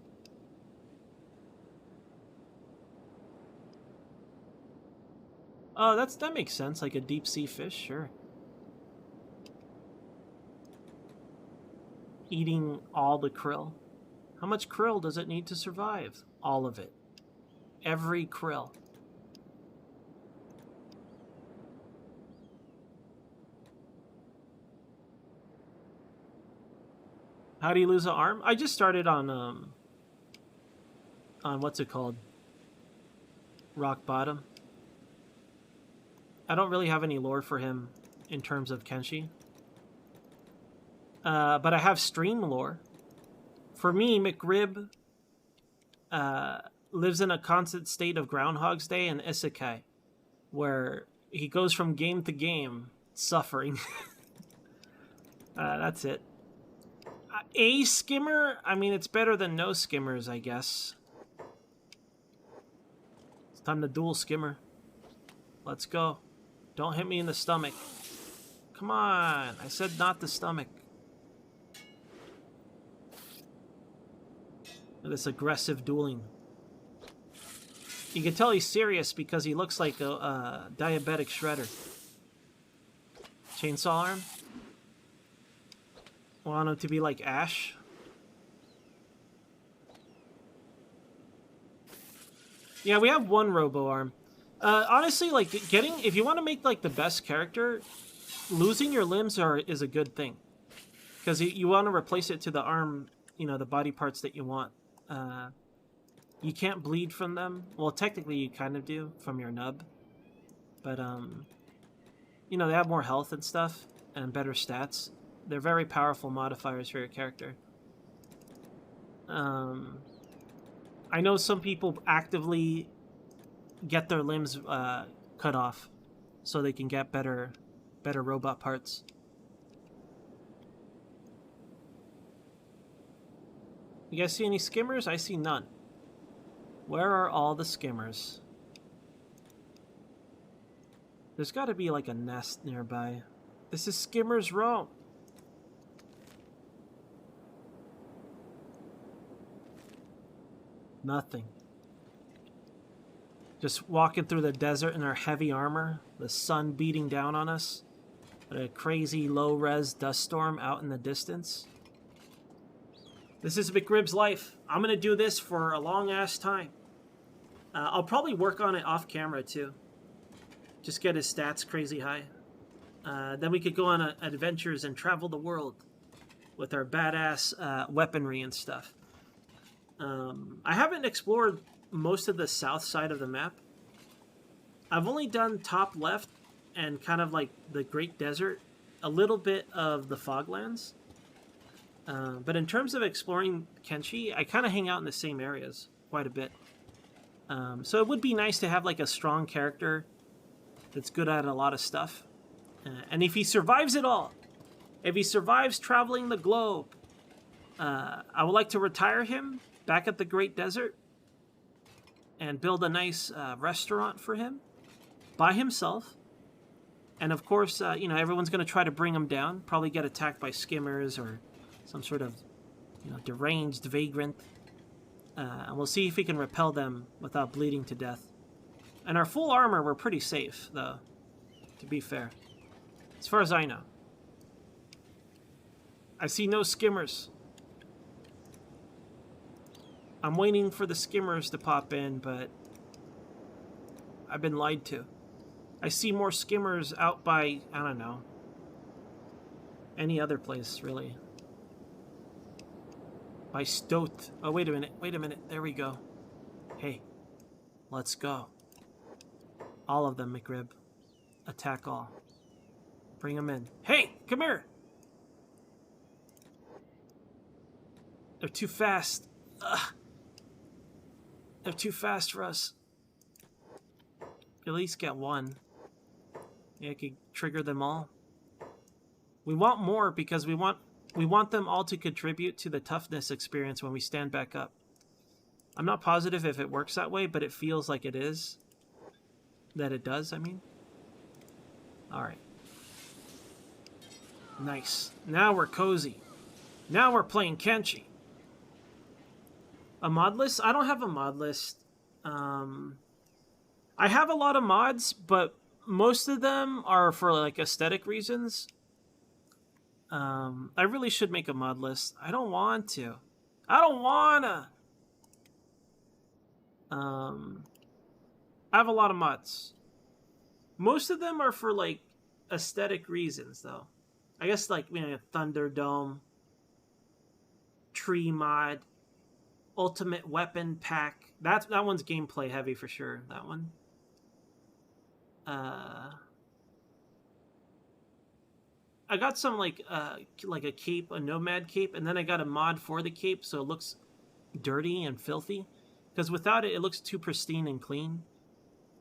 Oh, that makes sense. Like a deep sea fish, sure. Eating all the krill. How much krill does it need to survive? All of it. Every krill. How do you lose an arm? I just started on what's it called? Rock Bottom. I don't really have any lore for him in terms of Kenshi. But I have stream lore. For me, McRib lives in a constant state of Groundhog's Day and Isekai, where he goes from game to game, suffering. That's it. A skimmer? I mean, it's better than no skimmers, I guess. It's time to duel skimmer. Let's go. Don't hit me in the stomach. Come on. I said not the stomach. This aggressive dueling. You can tell he's serious because he looks like a diabetic shredder. Chainsaw arm? Want him to be like Ash? Yeah, we have one robo arm. Honestly, like if you want to make like the best character, losing your limbs is a good thing, because you want to replace it to the arm, the body parts that you want. You can't bleed from them. Well, technically you kind of do from your nub, but they have more health and stuff and better stats. They're very powerful modifiers for your character. I know some people actively get their limbs cut off so they can get better robot parts. You guys see any skimmers? I see none. Where are all the skimmers? There's got to be like a nest nearby. This is Skimmers Roam. Nothing. Just walking through the desert in our heavy armor, the sun beating down on us, a crazy low-res dust storm out in the distance. This is McRib's life. I'm going to do this for a long-ass time. I'll probably work on it off-camera, too. Just get his stats crazy high. Then we could go on adventures and travel the world with our badass weaponry and stuff. I haven't explored most of the south side of the map. I've only done top left and kind of like the Great Desert, a little bit of the Foglands. But in terms of exploring Kenshi, I kind of hang out in the same areas quite a bit. So it would be nice to have like a strong character that's good at a lot of stuff. And if he survives it all, if he survives traveling the globe, I would like to retire him back at the Great Desert and build a nice restaurant for him by himself. And of course, you know, everyone's going to try to bring him down, probably get attacked by skimmers or some sort of, you know, deranged vagrant. And we'll see if we can repel them without bleeding to death. And our full armor, we're pretty safe, though, to be fair. As far as I know. I see no skimmers. I'm waiting for the skimmers to pop in, but I've been lied to. I see more skimmers out by, I don't know, any other place, really. By Stoat. Oh, wait a minute. Wait a minute. There we go. Hey, let's go. All of them, McRib. Attack all. Bring them in. Hey, come here! They're too fast. Ugh. They're too fast for us. At least get one. Yeah, I could trigger them all. We want more because we want them all to contribute to the toughness experience when we stand back up. I'm not positive if it works that way, but it feels like it is. That it does, I mean. Alright. Nice. Now we're cozy. Now we're playing Kenshi. A mod list? I don't have a mod list. I have a lot of mods, but most of them are for like aesthetic reasons. I really should make a mod list. I don't want to. I don't wanna. I have a lot of mods. Most of them are for like aesthetic reasons, though. I guess like, you know, Thunderdome, Tree mod, Ultimate Weapon Pack. That one's gameplay heavy for sure. That one. I got some like a cape, a nomad cape, and then I got a mod for the cape, so it looks dirty and filthy. Because without it, it looks too pristine and clean.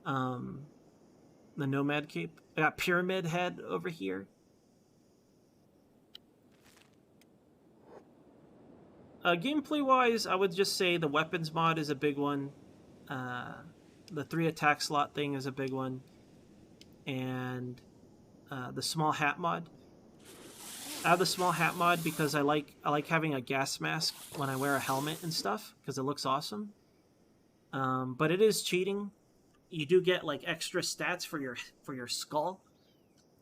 The nomad cape. I got Pyramid Head over here. Gameplay-wise, I would just say the weapons mod is a big one. The 3 attack slot thing is a big one. And the small hat mod. I have the small hat mod because I like having a gas mask when I wear a helmet and stuff, because it looks awesome. But it is cheating. You do get like extra stats for your skull.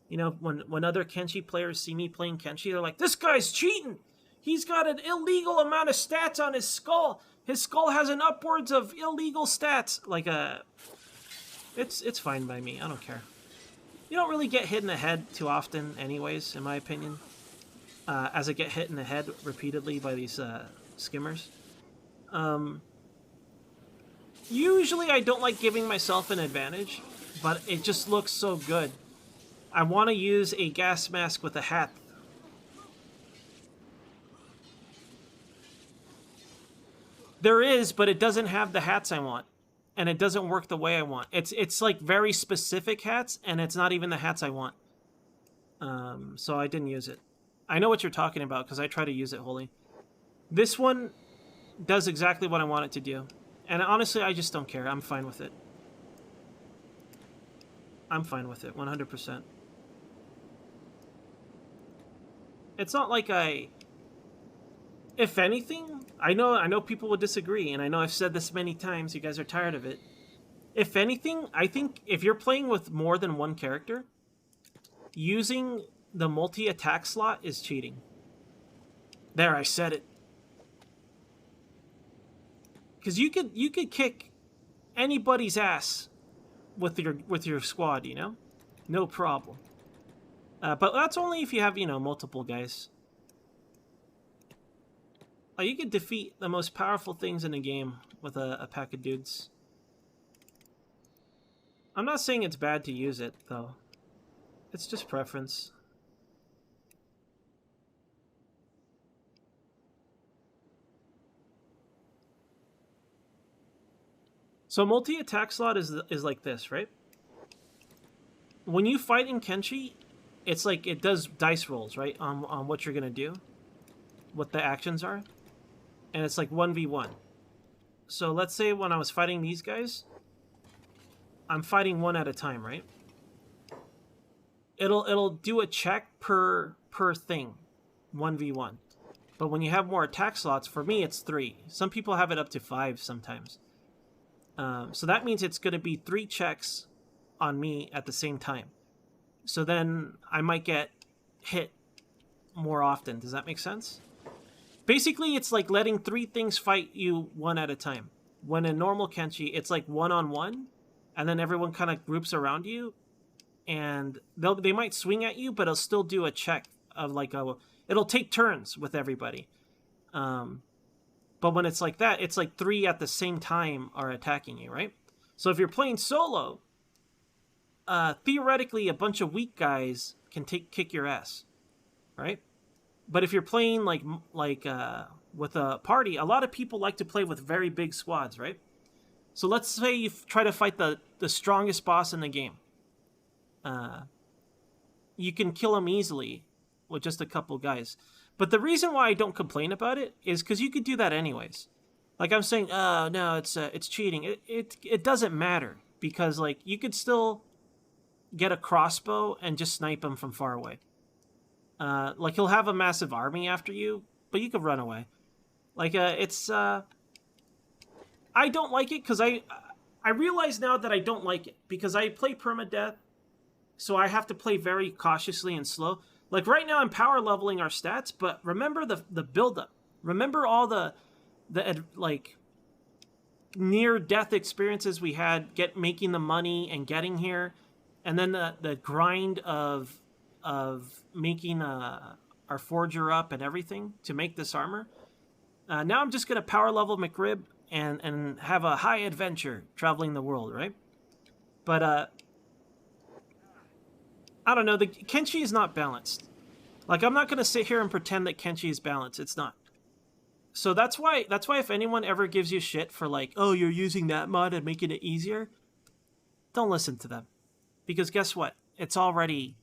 You know, when other Kenshi players see me playing Kenshi, they're like, "This guy's cheating! He's got an illegal amount of stats on his skull. His skull has an upwards of illegal stats." Like it's fine by me. I don't care. You don't really get hit in the head too often, anyways, in my opinion. As I get hit in the head repeatedly by these skimmers. Usually I don't like giving myself an advantage, but it just looks so good. I want to use a gas mask with a hat. There is, but it doesn't have the hats I want. And it doesn't work the way I want. It's like very specific hats, and it's not even the hats I want. So I didn't use it. I know what you're talking about, because I try to use it wholly. This one does exactly what I want it to do. And honestly, I just don't care. I'm fine with it. I'm fine with it, 100%. It's not like if anything, I know people would disagree, and I know I've said this many times, you guys are tired of it. If anything, I think if you're playing with more than one character, using the multi-attack slot is cheating. There, I said it. Because you could kick anybody's ass with your squad, you know? No problem. But that's only if you have, you know, multiple guys. You could defeat the most powerful things in the game with a pack of dudes. I'm not saying it's bad to use it, though. It's just preference. So multi-attack slot is like this, right? When you fight in Kenshi, it's like it does dice rolls, right? On what you're going to do. What the actions are. And it's like 1v1. So let's say when I was fighting these guys, I'm fighting one at a time, right? It'll do a check per thing, 1v1. But when you have more attack slots, for me it's 3. Some people have it up to 5 sometimes. So that means it's going to be 3 checks on me at the same time. So then I might get hit more often. Does that make sense? Basically, it's like letting 3 things fight you one at a time. When in normal Kenshi, it's like one-on-one, and then everyone kind of groups around you, and they might swing at you, but it'll still do a check of like it'll take turns with everybody. But when it's like that, it's like 3 at the same time are attacking you, right? So if you're playing solo, theoretically, a bunch of weak guys can kick your ass, right? But if you're playing like with a party, a lot of people like to play with very big squads, right? So let's say you try to fight the strongest boss in the game. You can kill him easily with just a couple guys. But the reason why I don't complain about it is because you could do that anyways. Like I'm saying, oh no, it's cheating. It doesn't matter because like you could still get a crossbow and just snipe him from far away. Like he'll have a massive army after you, but you could run away. Like I don't like it because I realize now that I don't like it because I play permadeath, so I have to play very cautiously and slow. Like right now I'm power leveling our stats, but remember the build up. Remember all the like near death experiences we had making the money and getting here, and then the grind of making our forger up and everything to make this armor. Now I'm just gonna power level McRib and have a high adventure traveling the world, right? But I don't know, the Kenshi is not balanced. Like I'm not gonna sit here and pretend that Kenshi is balanced. It's not. So that's why if anyone ever gives you shit for like, oh, you're using that mod and making it easier, don't listen to them. Because guess what? It's already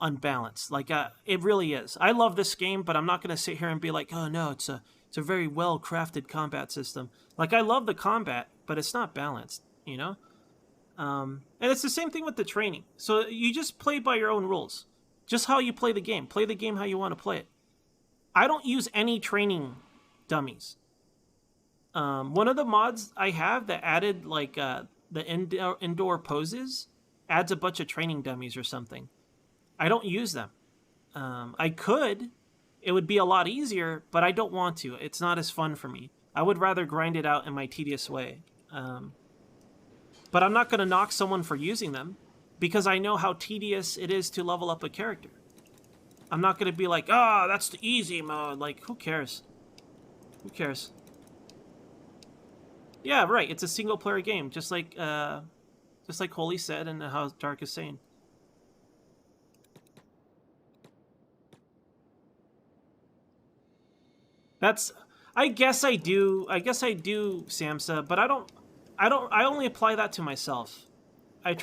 unbalanced. Like it really is. I love this game, but I'm not gonna sit here and be like, oh no, it's a very well crafted combat system. Like I love the combat, but it's not balanced, you know? And it's the same thing with the training. So you just play by your own rules. Just how you play the game. Play the game how you want to play it. I don't use any training dummies. One of the mods I have that added like the indoor poses adds a bunch of training dummies or something. I don't use them. I could. It would be a lot easier, but I don't want to. It's not as fun for me. I would rather grind it out in my tedious way. But I'm not going to knock someone for using them because I know how tedious it is to level up a character. I'm not going to be like, oh, that's the easy mode. Like, who cares? Who cares? Yeah, right. It's a single-player game, just like Holy said and how Dark is saying. I guess I do, Samsa, but I only apply that to myself. I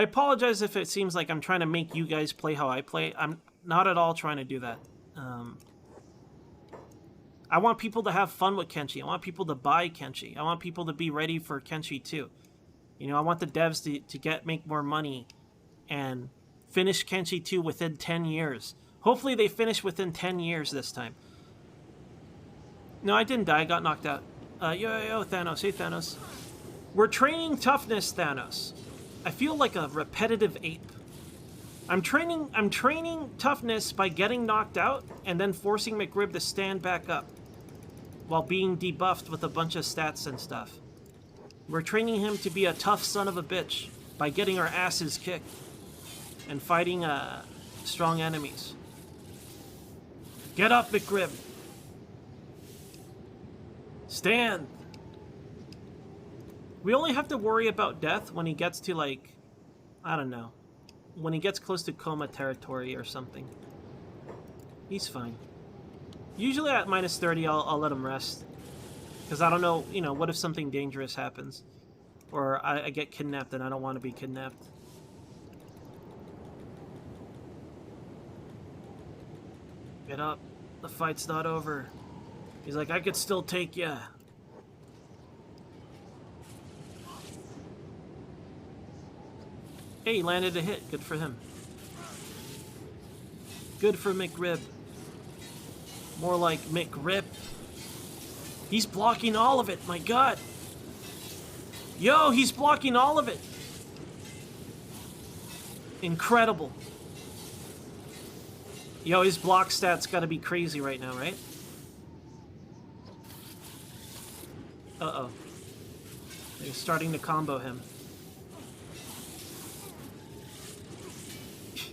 apologize if it seems like I'm trying to make you guys play how I play. I'm not at all trying to do that. I want people to have fun with Kenshi. I want people to buy Kenshi. I want people to be ready for Kenshi 2. You know, I want the devs to make more money and finish Kenshi 2 within 10 years. Hopefully they finish within 10 years this time. No, I didn't die. I got knocked out. Yo, Thanos. Hey, Thanos. We're training toughness, Thanos. I feel like a repetitive ape. I'm training toughness by getting knocked out and then forcing McRib to stand back up while being debuffed with a bunch of stats and stuff. We're training him to be a tough son of a bitch by getting our asses kicked and fighting strong enemies. Get up, McRib. Stand. We only have to worry about death when he gets to, like, I don't know, when he gets close to coma territory or something. He's fine. Usually at minus 30, I'll let him rest. Because I don't know, you know, what if something dangerous happens? Or I get kidnapped and I don't want to be kidnapped. Get up. The fight's not over. He's like, I could still take ya. Hey, he landed a hit. Good for him. Good for McRib. More like McRib. He's blocking all of it. My God. Yo, he's blocking all of it. Incredible. Yo, his block stats gotta be crazy right now, right? Uh-oh. They're starting to combo him.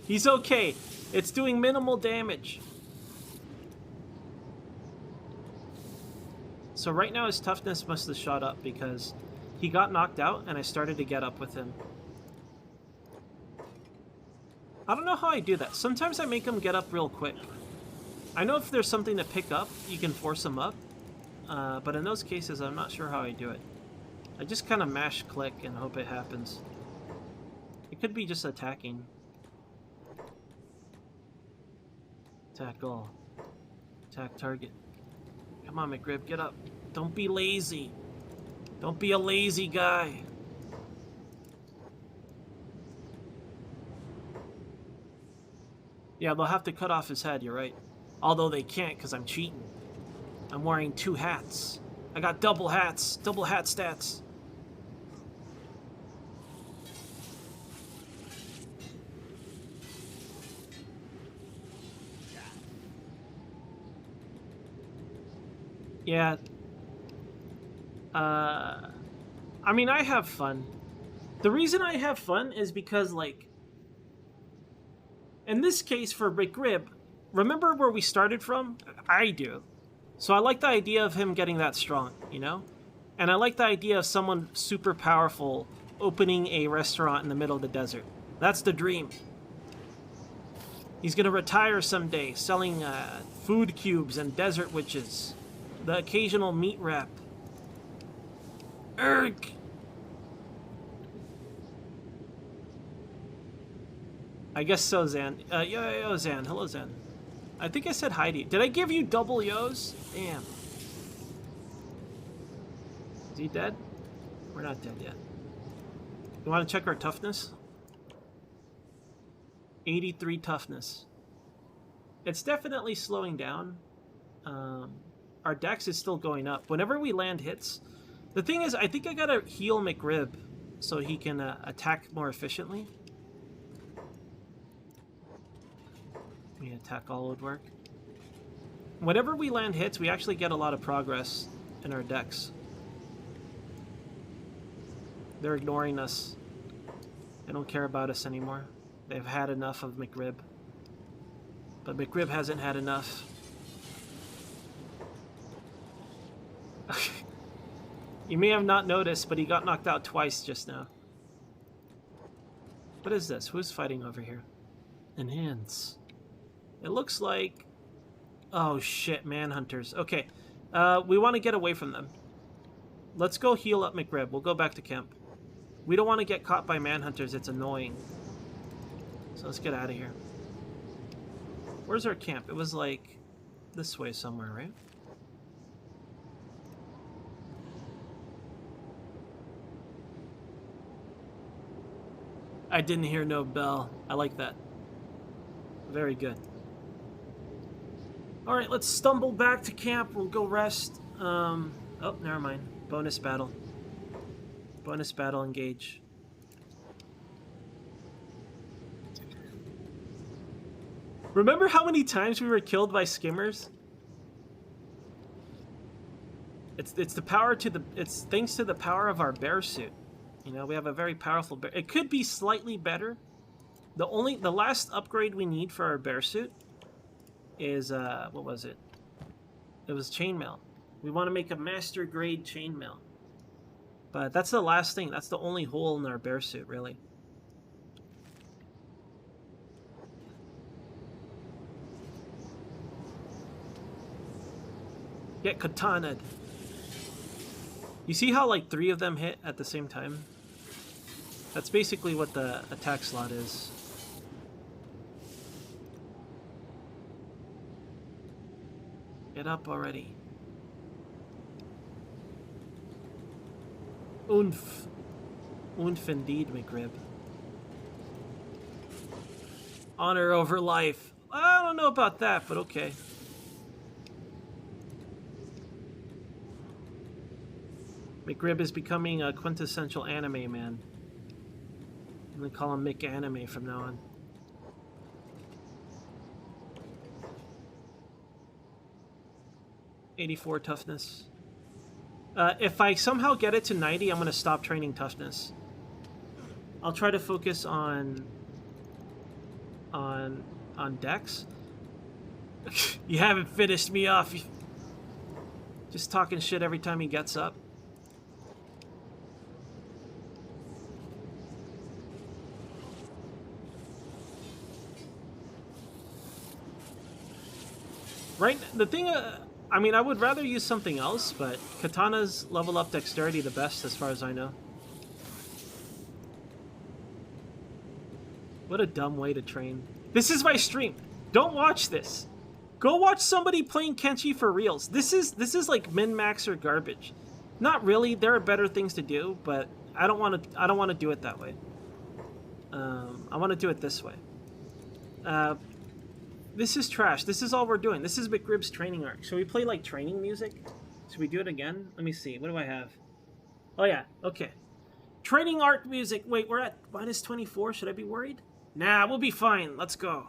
He's okay. It's doing minimal damage. So right now his toughness must have shot up because he got knocked out and I started to get up with him. I don't know how I do that. Sometimes I make him get up real quick. I know if there's something to pick up, you can force him up. But in those cases, I'm not sure how I do it. I just kind of mash click and hope it happens. It could be just attacking. Attack all. Attack target. Come on, McRib, get up. Don't be lazy. Don't be a lazy guy. Yeah, they'll have to cut off his head, you're right. Although they can't because I'm cheating. I'm wearing 2 hats. I got double hats. Double hat stats. Yeah. I mean, I have fun. The reason I have fun is because, like, in this case for McRib, remember where we started from? I do. So I like the idea of him getting that strong, you know? And I like the idea of someone super powerful opening a restaurant in the middle of the desert. That's the dream. He's gonna retire someday, selling food cubes and desert witches. The occasional meat wrap. Erg! I guess so, Zan. Yo, Zan. Hello, Zan. I think I said hi to you. Did I give you double yos? Damn. Is he dead? We're not dead yet. You want to check our toughness? 83 toughness. It's definitely slowing down. Our dex is still going up. Whenever we land hits... The thing is, I think I gotta heal McRib so he can attack more efficiently. Maybe attack all would work. Whenever we land hits, we actually get a lot of progress in our dex. They're ignoring us. They don't care about us anymore. They've had enough of McRib. But McRib hasn't had enough. You may have not noticed, but he got knocked out twice just now. What is this? Who's fighting over here? Enhance. It looks like... Oh shit, manhunters. Okay, we want to get away from them. Let's go heal up McRib. We'll go back to camp. We don't want to get caught by manhunters. It's annoying. So let's get out of here. Where's our camp? It was like this way somewhere, right? I didn't hear no bell. I like that. Very good. Alright, let's stumble back to camp. We'll go rest. Oh, never mind. Bonus battle. Bonus battle, engage. Remember how many times we were killed by skimmers? It's the power to the... It's thanks to the power of our bear suit. You know, we have a very powerful bear. It could be slightly better. The last upgrade we need for our bear suit is, what was it? It was chainmail. We want to make a master grade chainmail. But that's the last thing. That's the only hole in our bear suit, really. Get katana'd. You see how like 3 of them hit at the same time? That's basically what the attack slot is. Get up already. Oomph. Oomph indeed, McRib. Honor over life. I don't know about that, but okay. McRib is becoming a quintessential anime man. I'm gonna call him Mick Anime from now on. '84 toughness. If I somehow get it to 90, I'm gonna stop training toughness. I'll try to focus on Dex. You haven't finished me off. Just talking shit every time he gets up. Right, the thing, I mean, I would rather use something else, but katanas level up dexterity the best as far as I know. What a dumb way to train. This is my stream. Don't watch this. Go watch somebody playing Kenshi for reals. This is like min-max or garbage. Not really. There are better things to do, but I don't want to do it that way. I want to do it this way. This is trash. This is all we're doing. This is McRib's training arc. Should we play like training music? Should we do it again? Let me see. What do I have? Oh yeah. Okay. Training arc music. Wait, we're at minus 24. Should I be worried? Nah, we'll be fine. Let's go.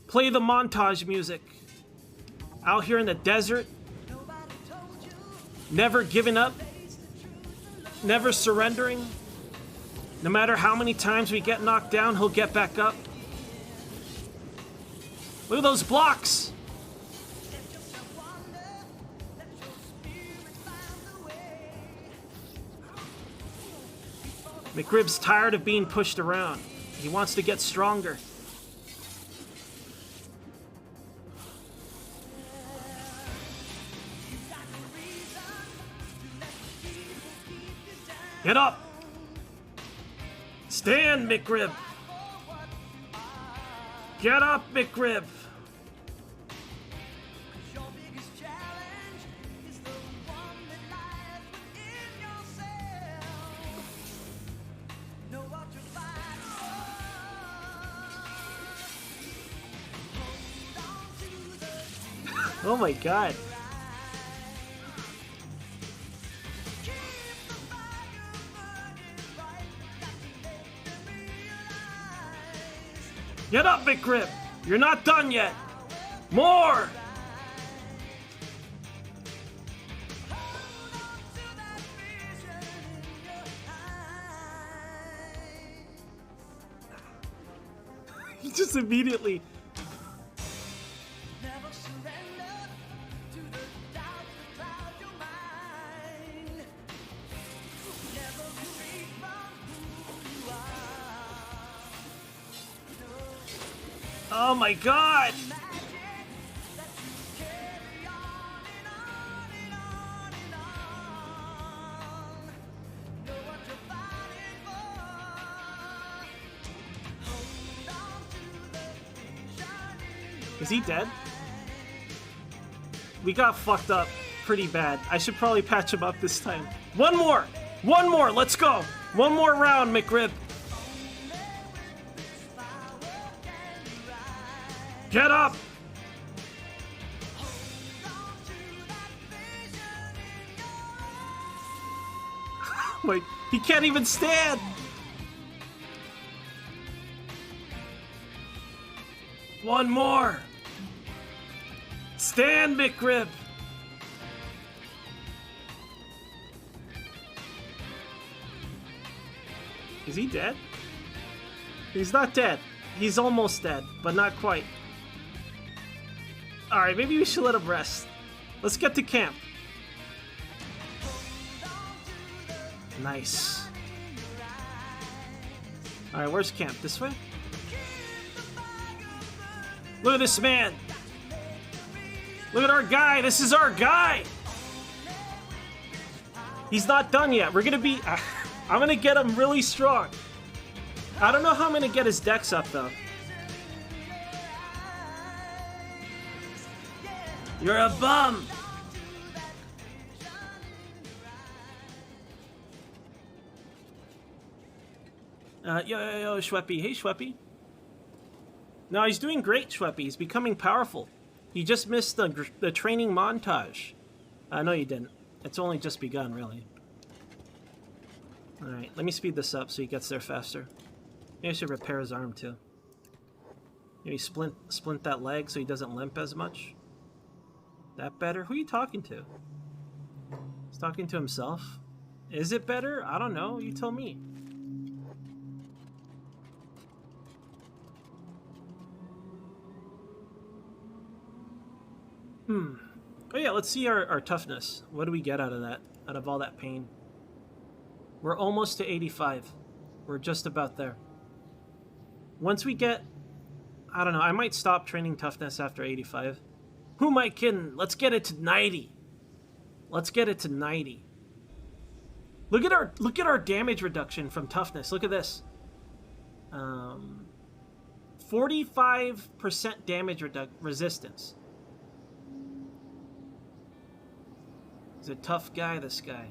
Play the montage music. Out here in the desert. Never giving up. Never surrendering. No matter how many times we get knocked down, he'll get back up. Look at those blocks. McRib's tired of being pushed around. He wants to get stronger. Get up! Stand, McRib! Get up, McRib! Oh my god. Get up, McRib! You're not done yet! More! He just immediately... Oh my god! Is he dead? We got fucked up pretty bad. I should probably patch him up this time. One more! One more! Let's go! One more round, McRib! Get up! Wait, he can't even stand! One more! Stand, McRib! Is he dead? He's not dead. He's almost dead, but not quite. Alright, maybe we should let him rest. Let's get to camp. Nice. Alright, where's camp? This way? Look at this man! Look at our guy! This is our guy! He's not done yet. We're gonna be... I'm gonna get him really strong. I don't know how I'm gonna get his dex up, though. You're a bum! Yo, Schweppy. Hey, Schweppy. No, he's doing great, Schweppy. He's becoming powerful. You just missed the training montage. No, you didn't. It's only just begun, really. Alright, let me speed this up so he gets there faster. Maybe I should repair his arm, too. Maybe splint that leg so he doesn't limp as much. That better? Who are you talking to? He's talking to himself. Is it better? I don't know. You tell me. Oh yeah, let's see our toughness. What do we get out of that? Out of all that pain? We're almost to 85. We're just about there. Once we get... I don't know, I might stop training toughness after 85. Who am I kidding? Let's get it to 90. Let's get it to 90. Look at our damage reduction from toughness. Look at this. 45% damage resistance. He's a tough guy, this guy.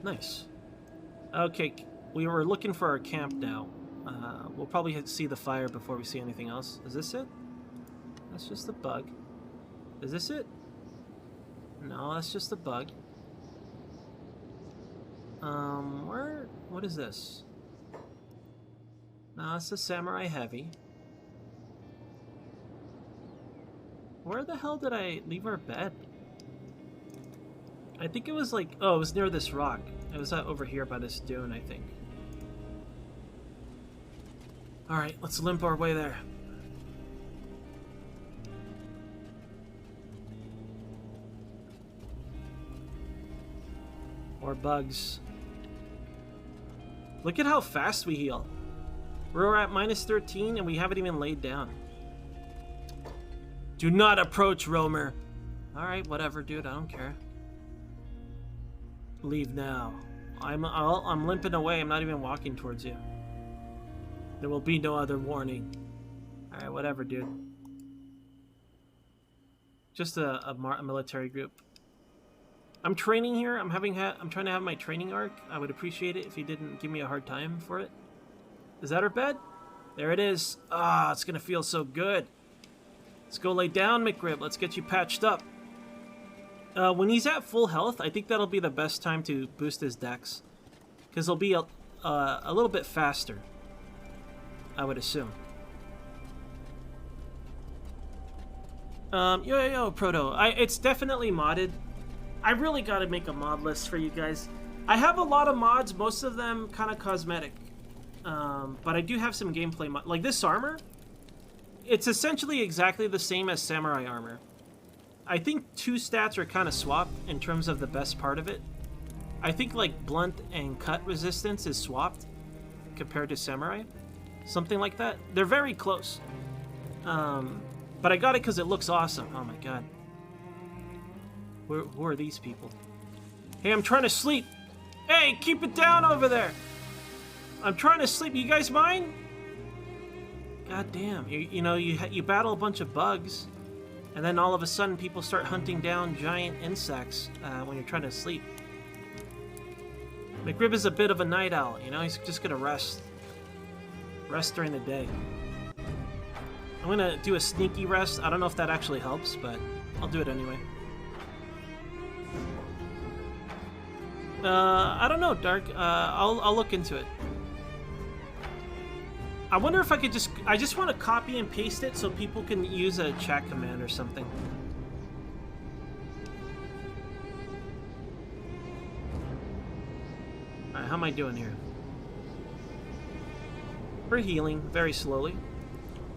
Nice. Okay, we were looking for our camp now. We'll probably see the fire before we see anything else. Is this it? That's just a bug. Is this it? No, that's just a bug. What is this? No, it's a samurai heavy. Where the hell did I leave our bed? I think it was like... Oh, it was near this rock. It was over here by this dune, I think. Alright, let's limp our way there. More bugs. Look at how fast we heal. We're at minus 13 and we haven't even laid down. Do not approach, roamer. Alright, whatever, dude. I don't care. Leave now. I'm limping away. I'm not even walking towards you. There will be no other warning. Alright, whatever, dude. Just a military group. I'm training here. I'm trying to have my training arc. I would appreciate it if you didn't give me a hard time for it. Is that our bed? There it is. Ah, it's gonna feel so good. Let's go lay down, McRib. Let's get you patched up. When he's at full health, I think that'll be the best time to boost his dex. Because he'll be a little bit faster, I would assume. Yo, Proto. It's definitely modded. I really got to make a mod list for you guys. I have a lot of mods, most of them kind of cosmetic. But I do have some gameplay mod. Like this armor, it's essentially exactly the same as samurai armor. I think two stats are kind of swapped in terms of the best part of it. I think like blunt and cut resistance is swapped compared to samurai. Something like that. They're very close. But I got it because it looks awesome. Oh my god. Who are these people? Hey, I'm trying to sleep. Hey, keep it down over there. I'm trying to sleep. You guys mind? God damn. You battle a bunch of bugs, and then all of a sudden people start hunting down giant insects when you're trying to sleep. McRib is a bit of a night owl, you know? He's just gonna rest. Rest during the day. I'm gonna do a sneaky rest. I don't know if that actually helps, but I'll do it anyway. I don't know, Dark. I'll look into it. I wonder if I could I just want to copy and paste it so people can use a chat command or something. Alright, how am I doing here? We're healing very slowly.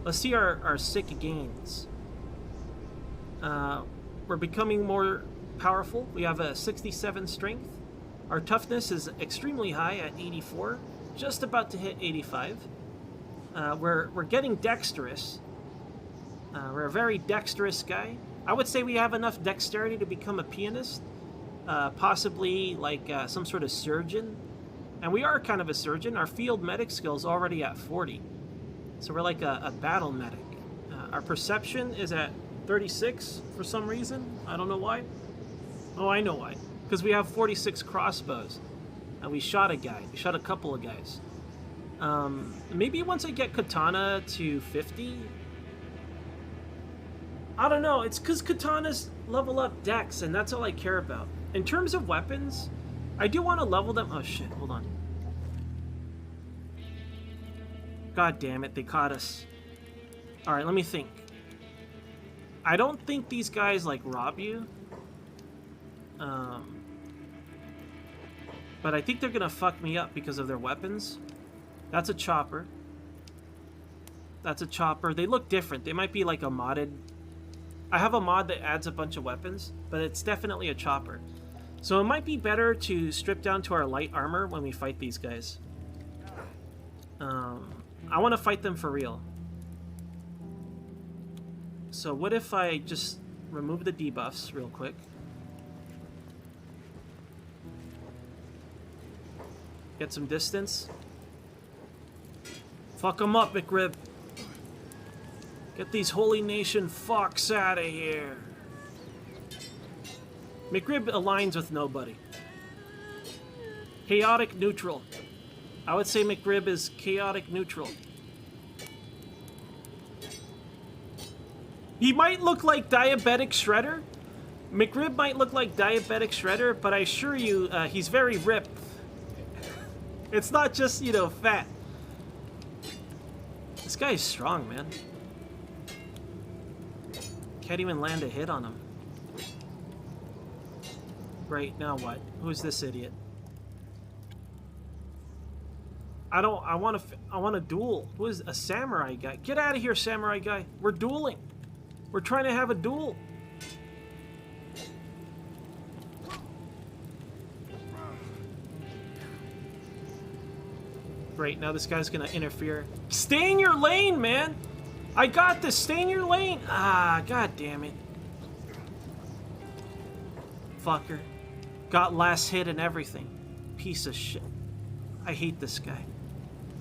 Let's see our sick gains. We're becoming more powerful. We have a 67 strength. Our toughness is extremely high at 84, just about to hit 85. We're getting dexterous. We're a very dexterous guy. I would say we have enough dexterity to become a pianist, possibly like some sort of surgeon. And we are kind of a surgeon. Our field medic skill is already at 40. So we're like a battle medic. Our perception is at 36 for some reason. I don't know why. Oh, I know why. Because we have 46 crossbows. And we shot a guy. We shot a couple of guys. Maybe once I get katana to 50? I don't know. It's because katanas level up dex, and that's all I care about. In terms of weapons, I do want to level them. Oh, shit. Hold on. God damn it. They caught us. Alright, let me think. I don't think these guys, like, rob you. But I think they're gonna fuck me up because of their weapons. That's a chopper. That's a chopper. They look different. They might be like a modded... I have a mod that adds a bunch of weapons, but it's definitely a chopper. So it might be better to strip down to our light armor when we fight these guys. I want to fight them for real. So what if I just remove the debuffs real quick? Get some distance. Fuck them up, McRib. Get these Holy Nation fucks out of here. McRib aligns with nobody. Chaotic neutral. I would say McRib is chaotic neutral. He might look like Diabetic Shredder. McRib might look like Diabetic Shredder, but I assure you, he's very ripped. It's not just, you know, fat. This guy is strong, man. Can't even land a hit on him. Great, now what? Who's this idiot? I want to duel. Who is a samurai guy? Get out of here, samurai guy. We're dueling. We're trying to have a duel. Great, now this guy's gonna interfere. Stay in your lane, man! I got this, stay in your lane! Ah, god damn it. Fucker. Got last hit and everything. Piece of shit. I hate this guy.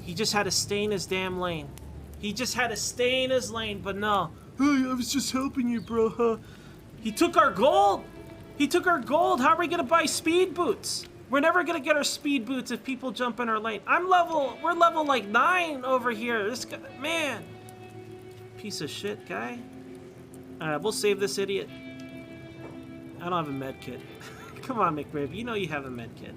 He just had to stay in his damn lane. He just had to stay in his lane, but no. Hey, I was just helping you, bro, huh? He took our gold! He took our gold! How are we gonna buy speed boots? We're never gonna get our speed boots if people jump in our lane. We're level like 9 over here. This guy, man. Piece of shit, guy. We'll save this idiot. I don't have a med kit. Come on, McRib, you know you have a med kit.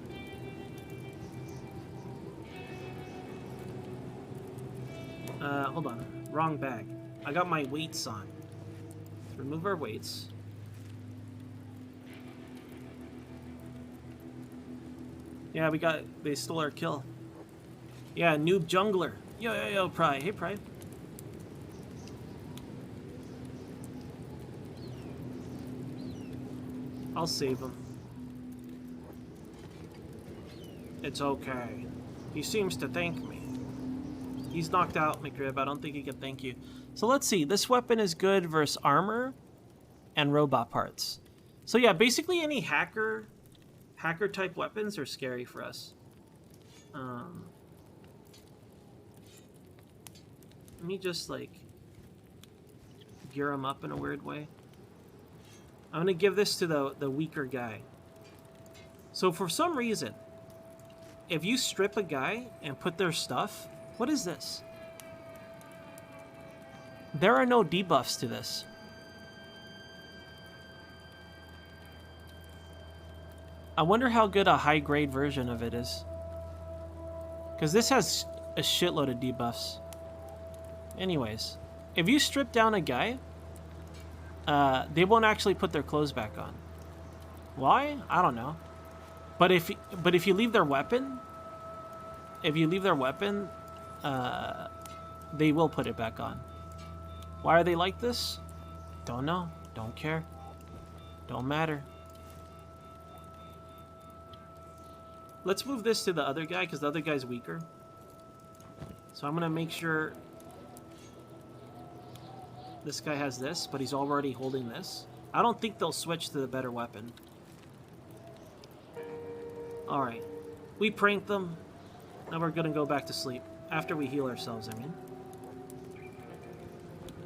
Hold on. Wrong bag. I got my weights on. Let's remove our weights. Yeah, they stole our kill. Yeah, noob jungler. Yo, Pride. Hey, Pride. I'll save him. It's okay. He seems to thank me. He's knocked out, McRib. I don't think he can thank you. So let's see. This weapon is good versus armor and robot parts. So yeah, basically any hacker type weapons are scary for us. Let me just like gear him up in a weird way. I'm gonna give this to the weaker guy. So for some reason, if you strip a guy and put their stuff, what is this? There are no debuffs to this. I wonder how good a high-grade version of it is. Because this has a shitload of debuffs. Anyways, if you strip down a guy, they won't actually put their clothes back on. Why? I don't know. But if you leave their weapon, they will put it back on. Why are they like this? Don't know. Don't care. Don't matter. Let's move this to the other guy, because the other guy's weaker. So I'm going to make sure this guy has this, but he's already holding this. I don't think they'll switch to the better weapon. Alright. We pranked them. Now we're going to go back to sleep. After we heal ourselves, I mean.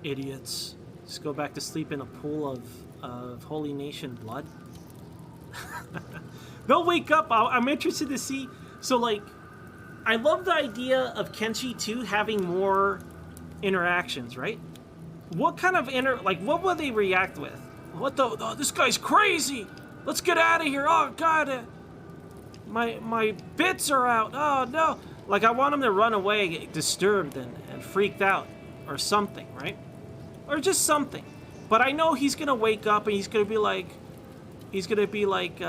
Idiots. Just go back to sleep in a pool of Holy Nation blood. They'll wake up. I'm interested to see. So, like, I love the idea of Kenshi 2 having more interactions, right? What kind of what will they react with? What the? Oh, this guy's crazy. Let's get out of here. Oh God, my bits are out. Oh no! Like I want him to run away, disturbed and freaked out, or something, right? Or just something. But I know he's gonna wake up and he's gonna be like, he's gonna be like,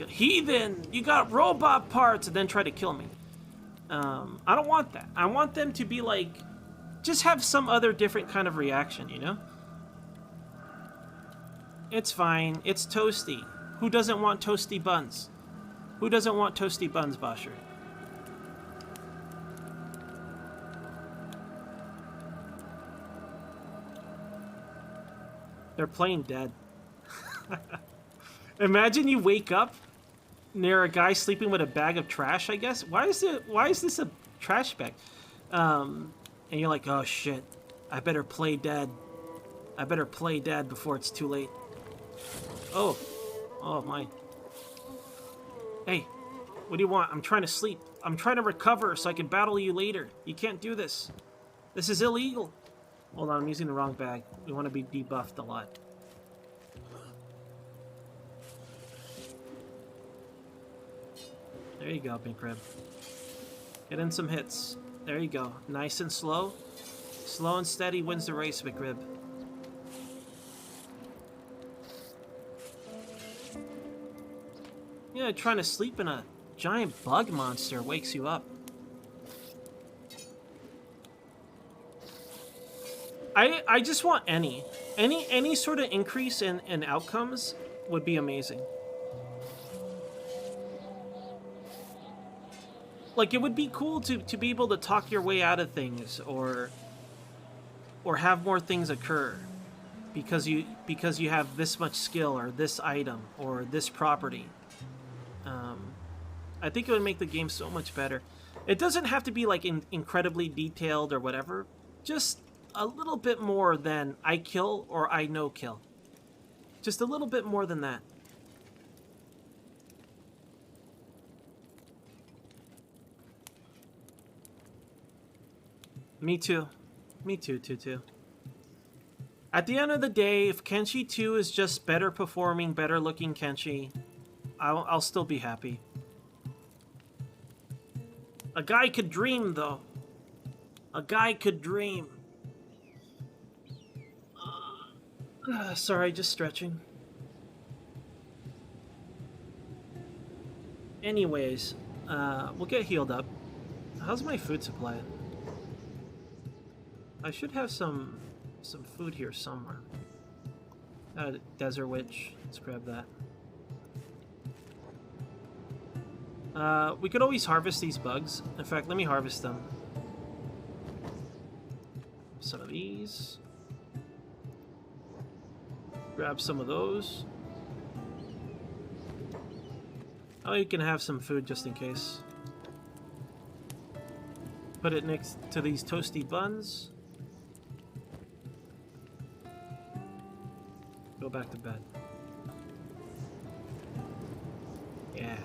heathen. You got robot parts, and then try to kill me. I don't want that. I want them to be like, just have some other different kind of reaction, you know? It's fine. It's toasty. Who doesn't want toasty buns? Who doesn't want toasty buns, Bosher? They're playing dead. Imagine you wake up near a guy sleeping with a bag of trash, I guess. Why is this a trash bag? And you're like, oh shit, I better play dead. I better play dead before it's too late. Oh my. Hey, what do you want? I'm trying to sleep. I'm trying to recover so I can battle you later. You can't do this. This is illegal. Hold on, I'm using the wrong bag. We want to be debuffed a lot. There you go, McRib. Get in some hits. There you go. Nice and slow. Slow and steady wins the race, McRib. Yeah, trying to sleep in a giant bug monster wakes you up. I just want any sort of increase in outcomes would be amazing. Like, it would be cool to be able to talk your way out of things, or have more things occur because you have this much skill or this item or this property. I think it would make the game so much better. It doesn't have to be like incredibly detailed or whatever. Just a little bit more than I kill or I no kill. Just a little bit more than that. Me too. Me too, too. At the end of the day, if Kenshi 2 is just better performing, better looking Kenshi, I'll still be happy. A guy could dream, though. A guy could dream. Sorry, just stretching. Anyways, we'll get healed up. How's my food supply? I should have some food here somewhere. Desert Witch. Let's grab that. We could always harvest these bugs. In fact, let me harvest them. Some of these. Grab some of those. Oh, you can have some food just in case. Put it next to these toasty buns. Go back to bed. Yeah.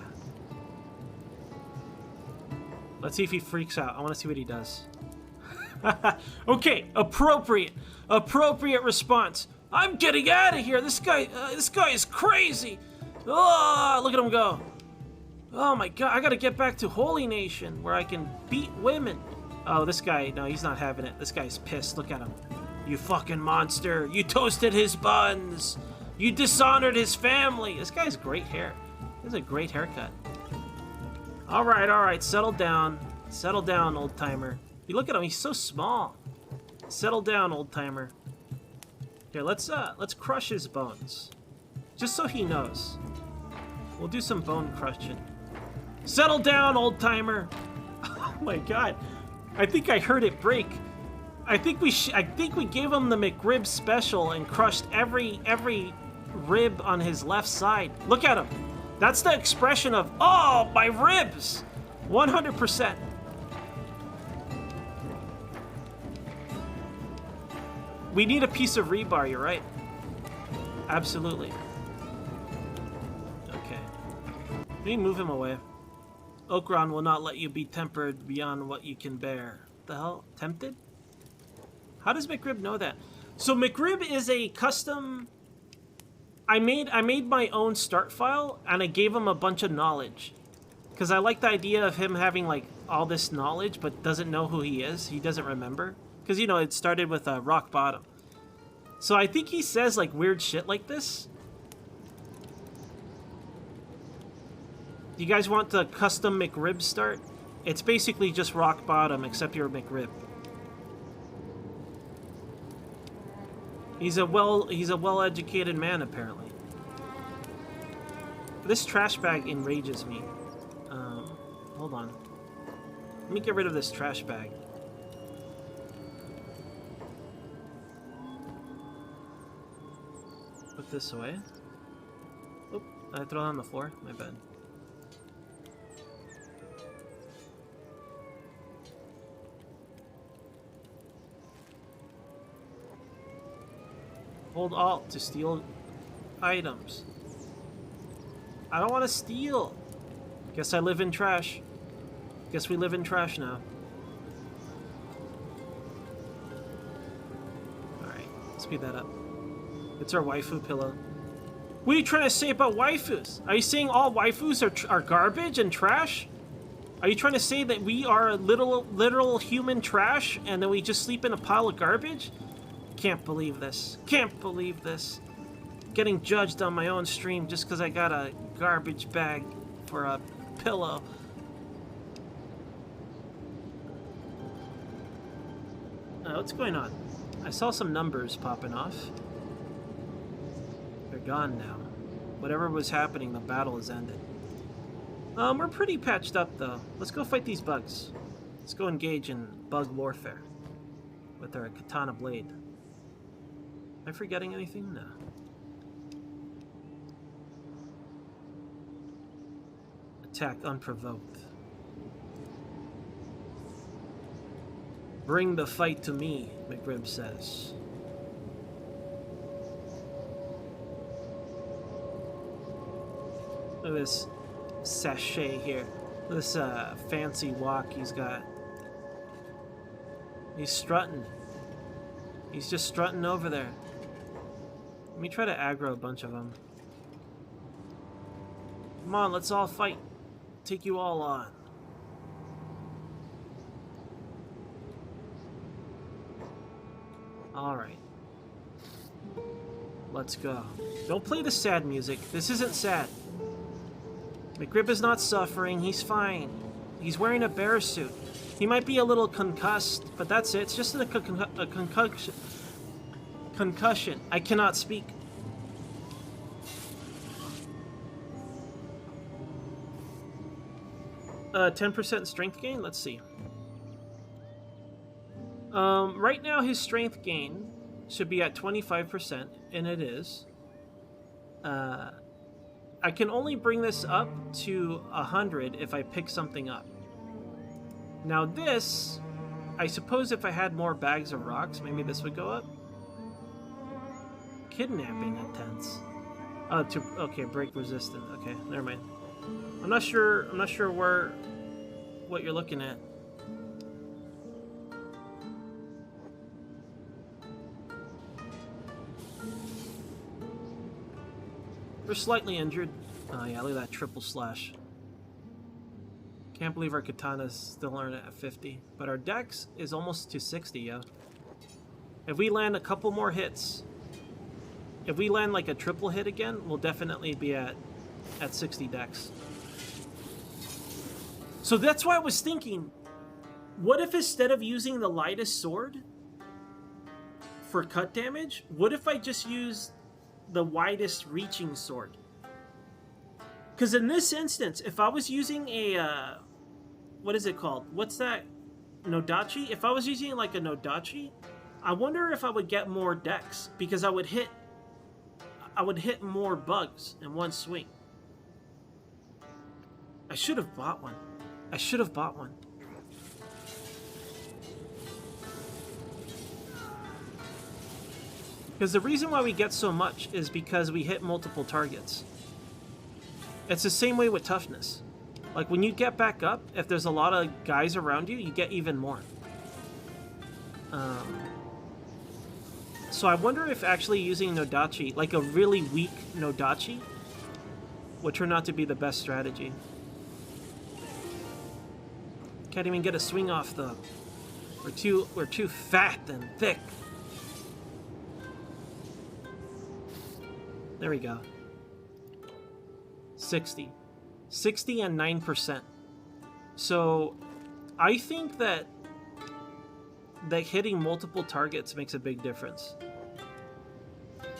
Let's see if he freaks out. I want to see what he does. Okay, appropriate response. I'm getting out of here. This guy is crazy. Oh, look at him go. Oh my God, I gotta get back to Holy Nation where I can beat women. Oh, this guy, no, he's not having it. This guy's pissed. Look at him. You fucking monster. You toasted his buns. You dishonored his family. This guy's great hair. He has a great haircut. All right. Settle down. Settle down, old timer. You look at him. He's so small. Settle down, old timer. Here, let's crush his bones. Just so he knows. We'll do some bone crushing. Settle down, old timer. Oh my God. I think I heard it break. I think we gave him the McRib special and crushed every rib on his left side. Look at him. That's the expression of, oh, my ribs. 100%. We need a piece of rebar, you're right. Absolutely. Okay. Let me move him away. Okran will not let you be tempered beyond what you can bear. The hell? Tempted? How does McRib know that? So McRib is a custom... I made my own start file, and I gave him a bunch of knowledge. Because I like the idea of him having, like, all this knowledge, but doesn't know who he is. He doesn't remember. Because, you know, it started with rock bottom. So I think he says, like, weird shit like this. Do you guys want the custom McRib start? It's basically just rock bottom, except you're McRib. He's a well-educated man, apparently. This trash bag enrages me. Hold on. Let me get rid of this trash bag. Put this away. Oop, I throw it on the floor? My bad. Hold Alt to steal items. I don't want to steal. Guess I live in trash. Guess we live in trash now. Alright, speed that up. It's our waifu pillow. What are you trying to say about waifus? Are you saying all waifus are garbage and trash? Are you trying to say that we are literal human trash and that we just sleep in a pile of garbage? Can't believe this. Can't believe this. Getting judged on my own stream just because I got a garbage bag for a pillow. What's going on? I saw some numbers popping off. They're gone now. Whatever was happening, the battle has ended. We're pretty patched up though. Let's go fight these bugs. Let's go engage in bug warfare with our katana blade. Am I forgetting anything? No. Attack unprovoked. Bring the fight to me, McRib says. Look at this sachet here. This fancy walk he's got. He's strutting. He's just strutting over there. Let me try to aggro a bunch of them. Come on, let's all fight. Take you all on. Alright. Let's go. Don't play the sad music. This isn't sad. McRib is not suffering. He's fine. He's wearing a bear suit. He might be a little concussed, but that's it. It's just a concussion. Concussion. I cannot speak. Uh, 10% strength gain? Let's see. Right now his strength gain should be at 25%, and it is. I can only bring this up to 100 if I pick something up. Now this, I suppose if I had more bags of rocks, maybe this would go up. Kidnapping intense. Okay, break resistant. Okay, never mind. I'm not sure what you're looking at. We're slightly injured. Oh yeah, look at that triple slash. Can't believe our katanas still aren't at 50. But our dex is almost to 60, yo. If we land a couple more hits, if we land like a triple hit again, we'll definitely be at 60 dex. So that's why I was thinking, what if instead of using the lightest sword for cut damage, what if I just use the widest reaching sword? Because in this instance, if I was using a, what is it called? What's that? Nodachi? If I was using like a Nodachi, I wonder if I would get more dex, because I would hit more bugs in one swing. I should have bought one. I should have bought one. Because the reason why we get so much is because we hit multiple targets. It's the same way with toughness. Like, when you get back up, if there's a lot of guys around you, you get even more. So I wonder if actually using Nodachi, like a really weak Nodachi, would turn out to be the best strategy. Can't even get a swing off though. We're too fat and thick. There we go. 60 and 9%. So I think that hitting multiple targets makes a big difference.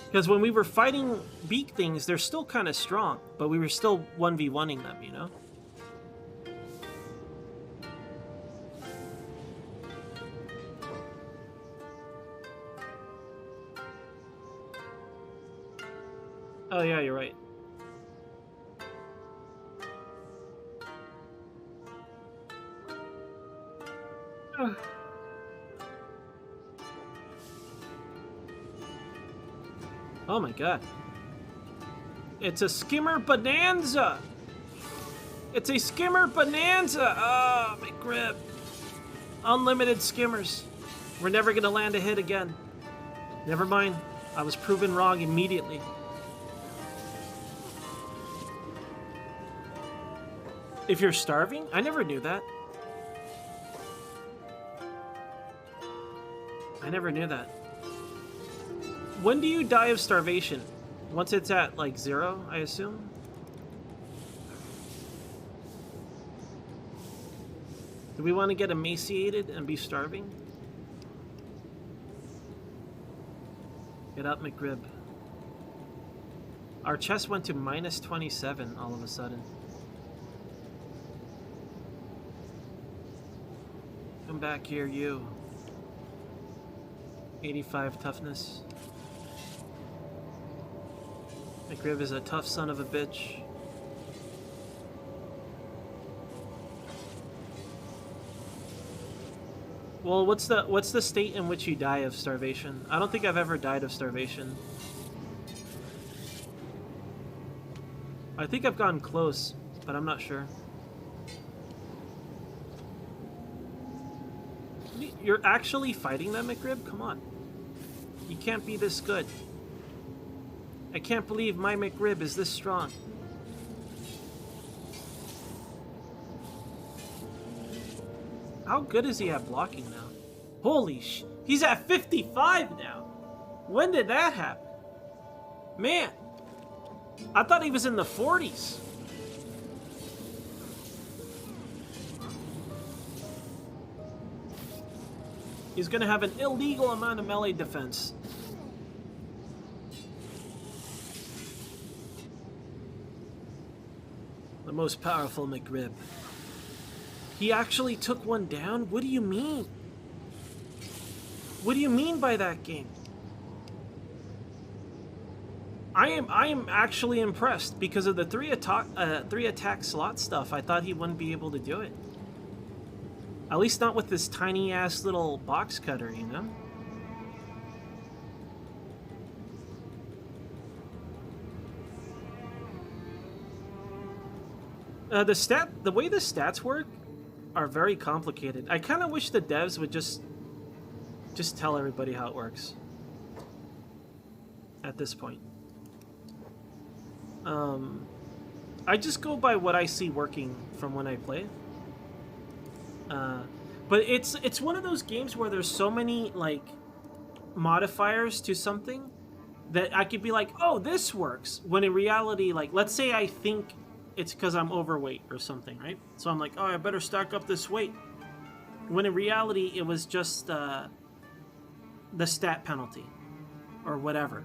Because when we were fighting beak things, they're still kind of strong, but we were still 1v1ing them, you know? Oh yeah, you're right. Oh my god. It's a skimmer bonanza! It's a skimmer bonanza! Oh, McRib. Unlimited skimmers. We're never gonna land a hit again. Never mind. I was proven wrong immediately. If you're starving? I never knew that. I never knew that. When do you die of starvation? Once it's at, like, 0, I assume? Do we want to get emaciated and be starving? Get up, McRib. Our chest went to minus 27 all of a sudden. Come back here, you. 85 toughness. McRib is a tough son of a bitch. Well, what's the state in which you die of starvation? I don't think I've ever died of starvation. I think I've gotten close, but I'm not sure. You're actually fighting them, McRib? Come on. You can't be this good. I can't believe my McRib is this strong. How good is he at blocking now? Holy sh... He's at 55 now! When did that happen? Man! I thought he was in the 40s. He's gonna have an illegal amount of melee defense. The most powerful McRib. He actually took one down? What do you mean? What do you mean by that, game? I am actually impressed because of the three attack slot stuff. I thought he wouldn't be able to do it. At least not with this tiny ass little box cutter, you know? The way the stats work are very complicated. I kind of wish the devs would just tell everybody how it works at this point. I just go by what I see working from when I play. But it's one of those games where there's so many like modifiers to something that I could be like, oh, this works, when in reality, like, let's say I think it's because I'm overweight or something, right? So I'm like, oh, I better stack up this weight. When in reality, it was just the stat penalty or whatever.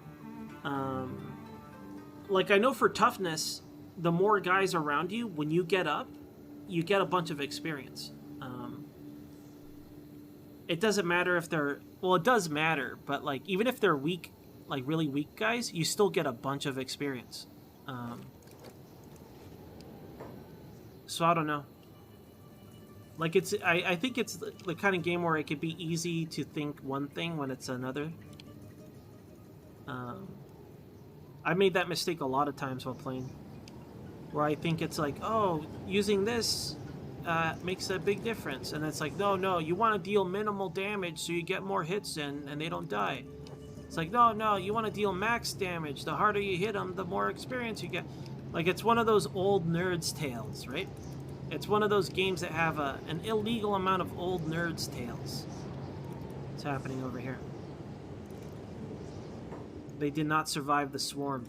Like, I know for toughness, the more guys around you, when you get up, you get a bunch of experience. It doesn't matter if they're... Well, it does matter, but, like, even if they're weak, like, really weak guys, you still get a bunch of experience. So I don't know. Like, it's... I think it's the kind of game where it could be easy to think one thing when it's another. I made that mistake a lot of times while playing. where I think it's like, oh, using this makes a big difference. And it's like, no, you want to deal minimal damage so you get more hits in and they don't die. It's like, no, you want to deal max damage. The harder you hit them, the more experience you get. Like, it's one of those old nerds' tales, right? It's one of those games that have an illegal amount of old nerds' tales. What's happening over here? They did not survive the swarm.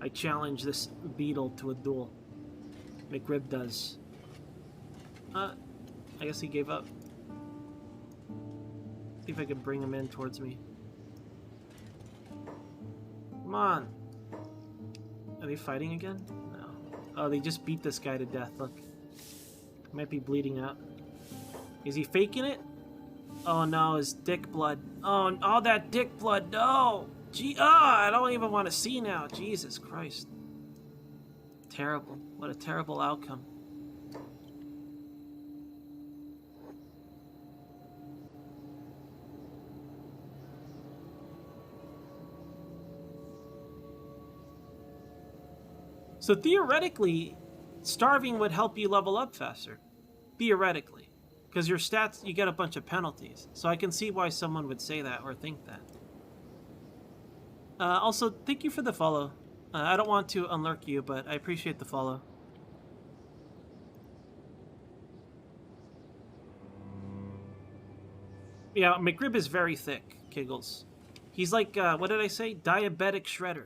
I challenge this beetle to a duel. McRib does. I guess he gave up. See if I can bring him in towards me. Come on. Are they fighting again? No. Oh, they just beat this guy to death. Look. He might be bleeding out. Is he faking it? Oh no, his dick blood. Oh, all that dick blood. No. Gee, I don't even want to see now. Jesus Christ. Terrible. What a terrible outcome. So theoretically, starving would help you level up faster. Theoretically. Because your stats, you get a bunch of penalties. So I can see why someone would say that or think that. Also, thank you for the follow. I don't want to unlurk you, but I appreciate the follow. Yeah, McRib is very thick, Kiggles. He's like, what did I say? Diabetic shredder.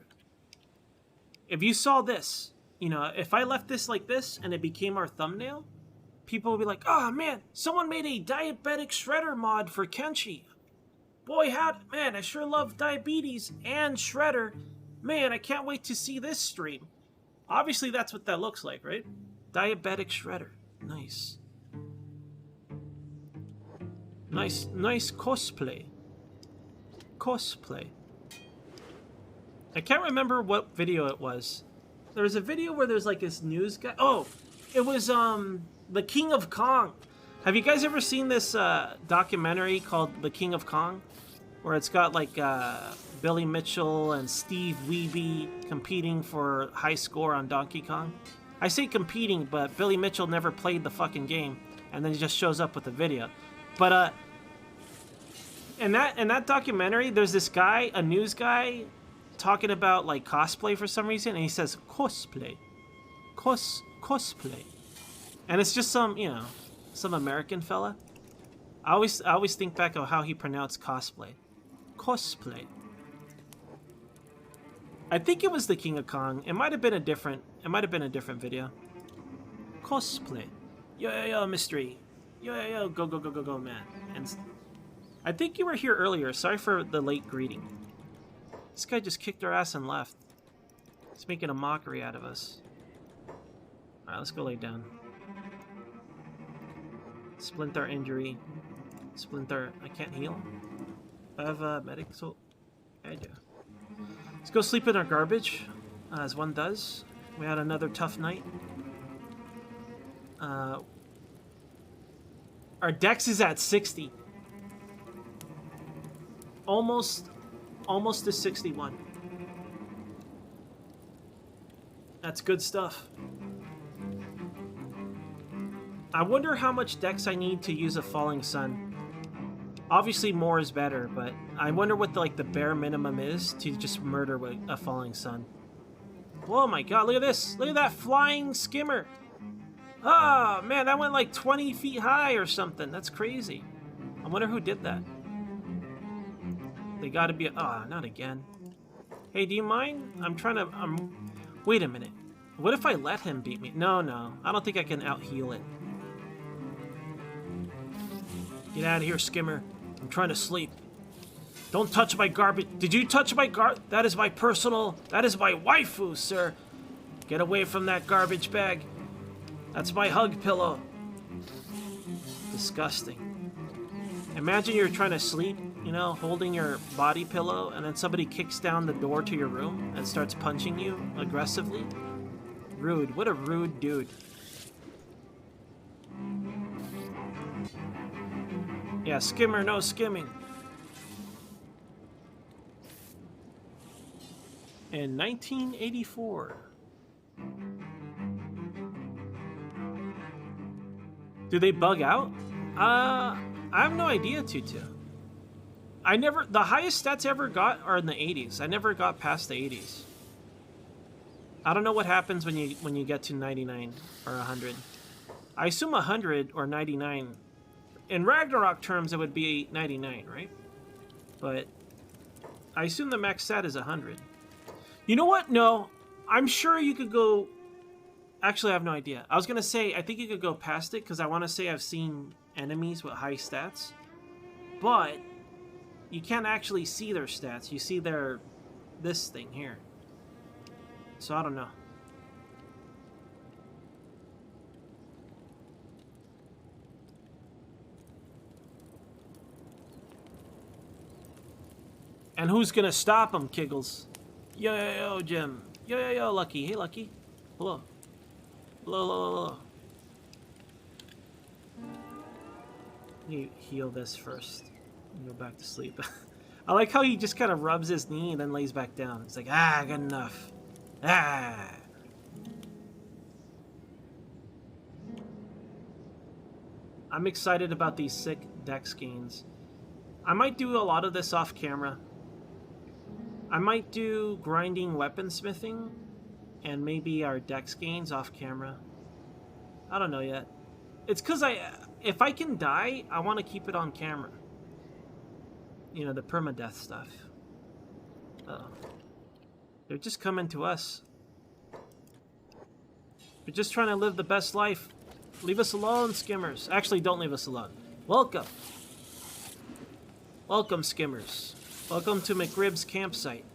If you saw this, you know, if I left this like this and it became our thumbnail, people would be like, oh man, someone made a diabetic shredder mod for Kenshi. Boy, man, I sure love diabetes and shredder. Man, I can't wait to see this stream. Obviously, that's what that looks like, right? Diabetic shredder. Nice. Nice cosplay. Cosplay. I can't remember what video it was. There was a video where there's like this news guy. Oh, it was the King of Kong. Have you guys ever seen this documentary called The King of Kong? Where it's got like Billy Mitchell and Steve Wiebe competing for high score on Donkey Kong. I say competing, but Billy Mitchell never played the fucking game, and then he just shows up with the video. But in that documentary, there's this guy, a news guy, talking about like cosplay for some reason, and he says cosplay, cosplay, and it's just some, you know, some American fella. I always think back of how he pronounced cosplay. Cosplay. I think it was the King of Kong. It might have been a different video. Cosplay. Yo, mystery. Yo, go, man. And I think you were here earlier. Sorry for the late greeting. This guy just kicked our ass and left. He's making a mockery out of us. Alright, let's go lay down. Splinter injury. Splinter, I can't heal. I have a medic, so I do. Let's go sleep in our garbage, as one does. We had another tough night. Our dex is at 60. Almost to 61. That's good stuff. I wonder how much dex I need to use a falling sun. Obviously more is better, but I wonder what the bare minimum is to just murder a falling sun. Oh my god, look at this! Look at that flying skimmer! Oh man, that went like 20 feet high or something. That's crazy. I wonder who did that. They gotta be... Ah, not again. Hey, do you mind? Wait a minute. What if I let him beat me? No. I don't think I can out-heal it. Get out of here, Skimmer. I'm trying to sleep. Don't touch my garbage. Did you touch my That is my personal... That is my waifu, sir. Get away from that garbage bag. That's my hug pillow. Disgusting. Imagine you're trying to sleep, you know, holding your body pillow, and then somebody kicks down the door to your room and starts punching you aggressively. Rude. What a rude dude. Yeah, Skimmer, no skimming. in 1984. Do they bug out? I have no idea, Tutu. The highest stats I ever got are in the 80s. I never got past the 80s. I don't know what happens when you get to 99 or 100. I assume 100 or 99. In Ragnarok terms, it would be 99, right? But I assume the max stat is 100. You know what? No. I'm sure you could go... Actually, I have no idea. I was going to say, I think you could go past it, because I want to say I've seen enemies with high stats. But you can't actually see their stats. You see this thing here. So I don't know. And who's gonna stop him, Kiggles? Yo, Jim. Yo, Lucky. Hey, Lucky. Hello. Hello. You heal this first. And go back to sleep. I like how he just kind of rubs his knee and then lays back down. It's like, good enough. I'm excited about these sick dex gains. I might do a lot of this off camera. I might do grinding weaponsmithing and maybe our dex gains off camera. I don't know yet. It's because if I can die, I want to keep it on camera. You know, the permadeath stuff. Uh-oh. They're just coming to us. We're just trying to live the best life. Leave us alone, skimmers. Actually, don't leave us alone. Welcome. Welcome, skimmers. Welcome to McRib's campsite.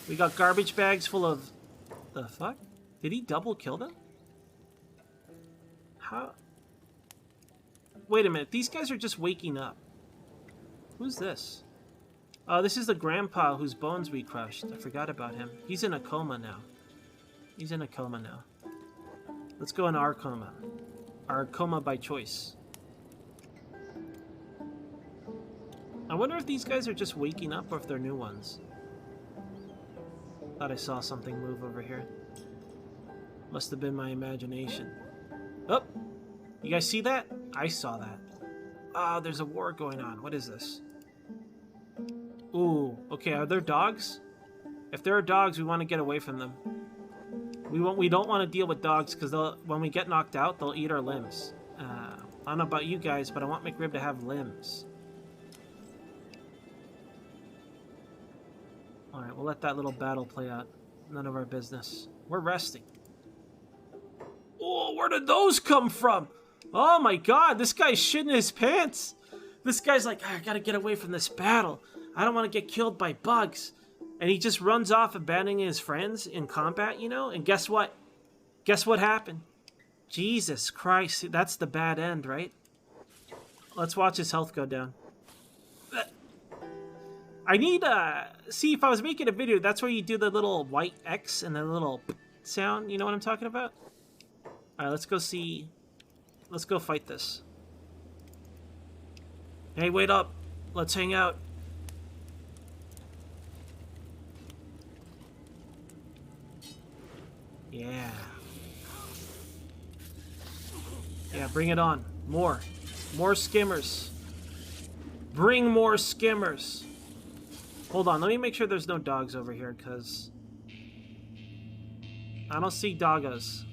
We got garbage bags full of... The fuck? Did he double kill them? How? Wait a minute. These guys are just waking up. Who's this? Oh, this is the grandpa whose bones we crushed. I forgot about him. He's in a coma now. Let's go in our coma. Our coma by choice. I wonder if these guys are just waking up or if they're new ones. Thought I saw something move over here. Must have been my imagination. Oh! You guys see that? I saw that. Oh, there's a war going on. What is this? Ooh, okay, are there dogs? If there are dogs, we want to get away from them. We don't want to deal with dogs because when we get knocked out, they'll eat our limbs. I don't know about you guys, but I want McRib to have limbs. Alright, we'll let that little battle play out. None of our business. We're resting. Oh, where did those come from? Oh my god, this guy's shitting his pants. This guy's like, I gotta get away from this battle. I don't want to get killed by bugs. And he just runs off, abandoning his friends in combat, you know? And guess what? Guess what happened? Jesus Christ, that's the bad end, right? Let's watch his health go down. I need, see, if I was making a video, that's where you do the little white X and the little sound. You know what I'm talking about? Alright, let's go see. Let's go fight this. Hey, wait up. Let's hang out. Yeah. Yeah, bring it on. More. More skimmers. Bring more skimmers. Hold on, let me make sure there's no dogs over here, because I don't see doggos.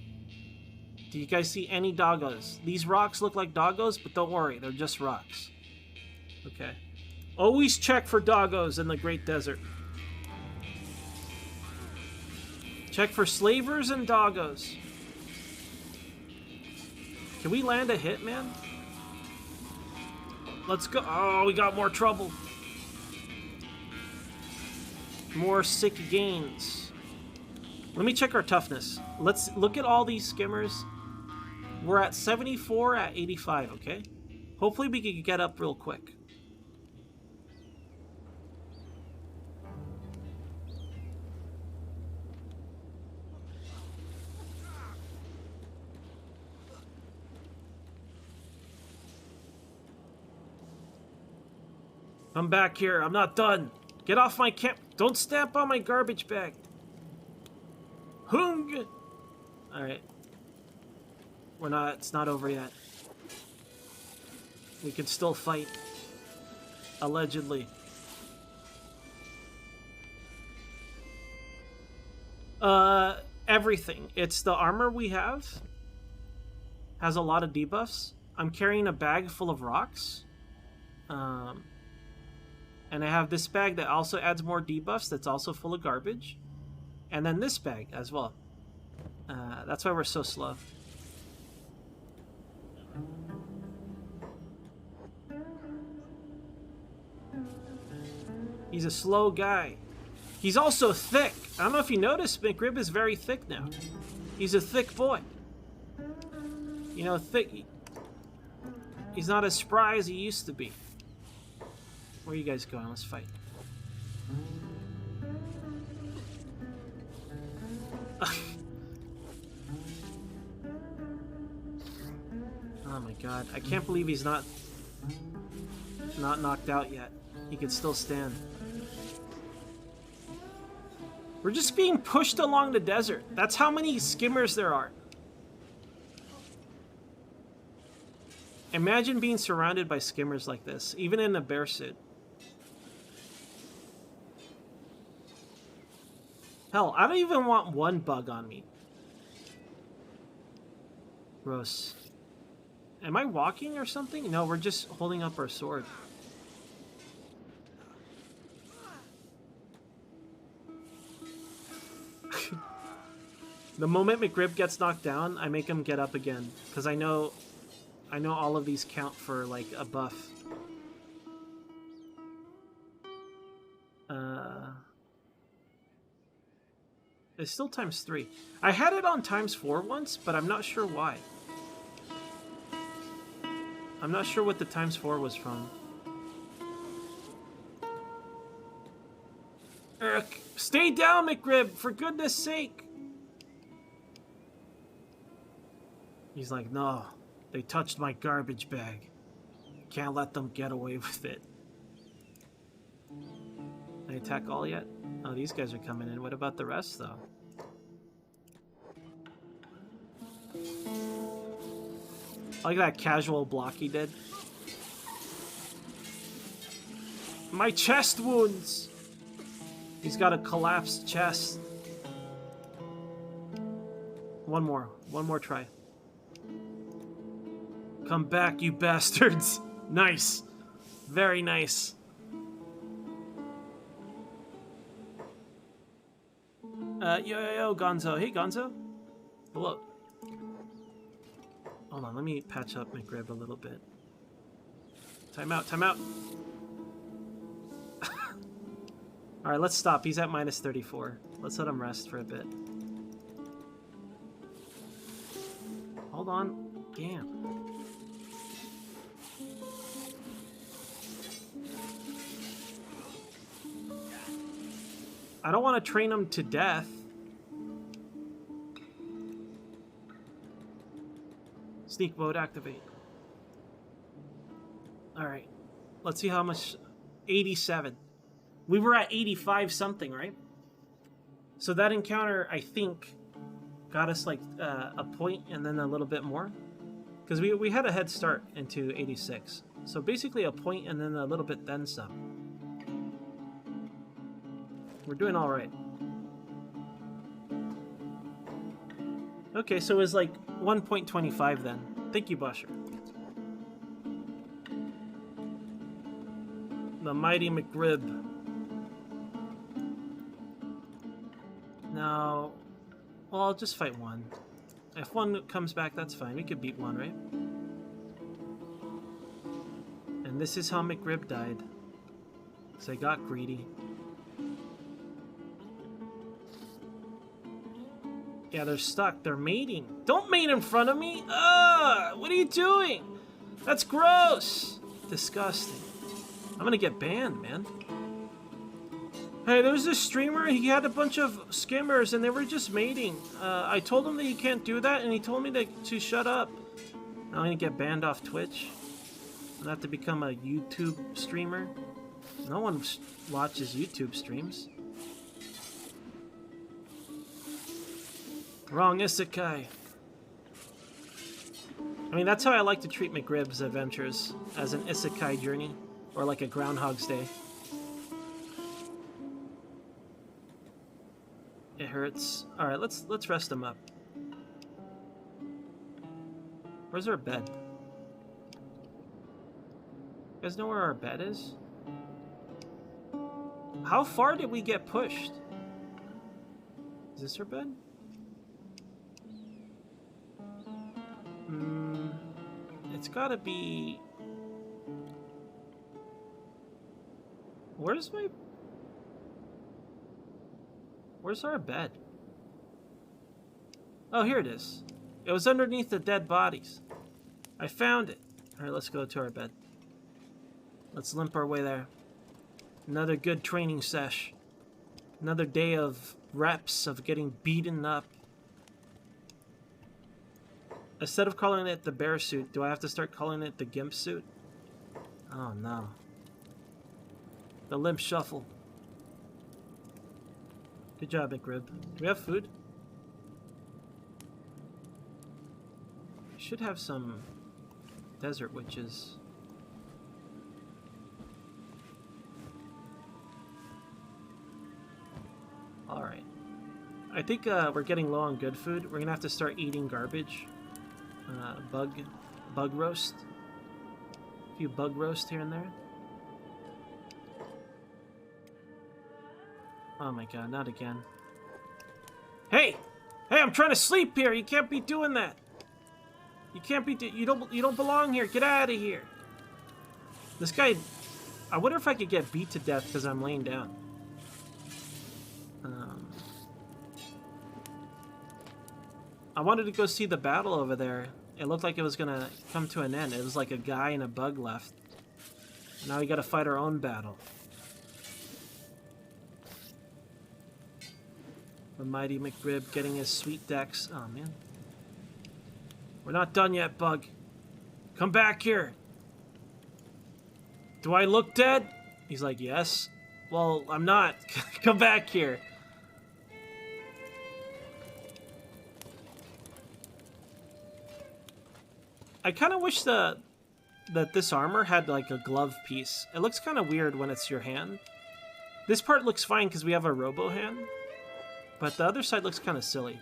Do you guys see any doggos? These rocks look like doggos, but don't worry, they're just rocks. Okay. Always check for doggos in the Great Desert. Check for slavers and doggos. Can we land a hit, man? Let's go. Oh, we got more trouble. More sick gains. Let me check our toughness. Let's look at all these skimmers. We're at 74 at 85, okay? Hopefully we can get up real quick. I'm back here. I'm not done. Get off my camp. Don't stamp on my garbage bag. Hung! Alright. We're not, it's not over yet. We can still fight. Allegedly. Everything. It's the armor we have. Has a lot of debuffs. I'm carrying a bag full of rocks. And I have this bag that also adds more debuffs that's also full of garbage. And then this bag as well. That's why we're so slow. He's a slow guy. He's also thick. I don't know if you noticed, McRib is very thick now. He's a thick boy. You know, thick. He's not as spry as he used to be. Where are you guys going? Let's fight. Oh my god. I can't believe he's not knocked out yet. He could still stand. We're just being pushed along the desert. That's how many skimmers there are. Imagine being surrounded by skimmers like this, even in a bear suit. Hell, I don't even want one bug on me. Gross. Am I walking or something? No, we're just holding up our sword. The moment McRib gets knocked down, I make him get up again. Because I know all of these count for, like, a buff. It's still ×3. I had it on ×4 once, but I'm not sure why. I'm not sure what the ×4 was from. Stay down, McRib, for goodness sake! He's like, no, they touched my garbage bag. Can't let them get away with it. They attack all yet? Oh, these guys are coming in. What about the rest, though? I like that casual block he did. My chest wounds! He's got a collapsed chest. One more try. Come back, you bastards! Nice! Very nice. Yo, Gonzo. Hey, Gonzo. Hello. Hold on, let me patch up McRib a little bit. Time out, time out! Alright, let's stop. He's at -34. Let's let him rest for a bit. Hold on. Damn. I don't want to train him to death. Sneak mode activate. Alright. Let's see how much... 87. We were at 85 something, right? So that encounter, I think, got us like a point and then a little bit more. Because we had a head start into 86. So basically a point and then a little bit then some. We're doing all right. Okay, so it was like 1.25 then. Thank you, Busher. The mighty McRib. Now, well, I'll just fight one. If one comes back, that's fine. We could beat one, right? And this is how McRib died. So I got greedy. Yeah, they're stuck. They're mating. Don't mate in front of me! Ugh! What are you doing? That's gross! Disgusting. I'm gonna get banned, man. Hey, there was this streamer, he had a bunch of skimmers and they were just mating. I told him that he can't do that and he told me to shut up. Now I'm gonna get banned off Twitch. I'm gonna have to become a YouTube streamer. No one watches YouTube streams. Wrong isekai. I mean, that's how I like to treat McRib's adventures, as an isekai journey, or like a Groundhog's Day. It hurts. All right, let's rest him up. Where's our bed? You guys know where our bed is? How far did we get pushed? Is this our bed? It's gotta be... Where's our bed? Oh, here it is. It was underneath the dead bodies. I found it. Alright, let's go to our bed. Let's limp our way there. Another good training sesh. Another day of reps of getting beaten up. Instead of calling it the bear suit, do I have to start calling it the gimp suit? Oh no. The limp shuffle. Good job, McRib. Do we have food? We should have some desert witches. Alright. I think we're getting low on good food. We're gonna have to start eating garbage. Bug roast. A few bug roast here and there. Oh my god, not again. Hey! Hey, I'm trying to sleep here! You can't be doing that! You can't be you don't belong here! Get out of here! This guy... I wonder if I could get beat to death because I'm laying down. I wanted to go see the battle over there. It looked like it was gonna come to an end. It was like a guy and a bug left. Now we gotta fight our own battle. The mighty McRib getting his sweet dex. Oh man. We're not done yet, Bug. Come back here. Do I look dead? He's like, yes. Well, I'm not. Come back here. I kind of wish that this armor had like a glove piece. It looks kind of weird when it's your hand. This part looks fine because we have a robo hand, but the other side looks kind of silly.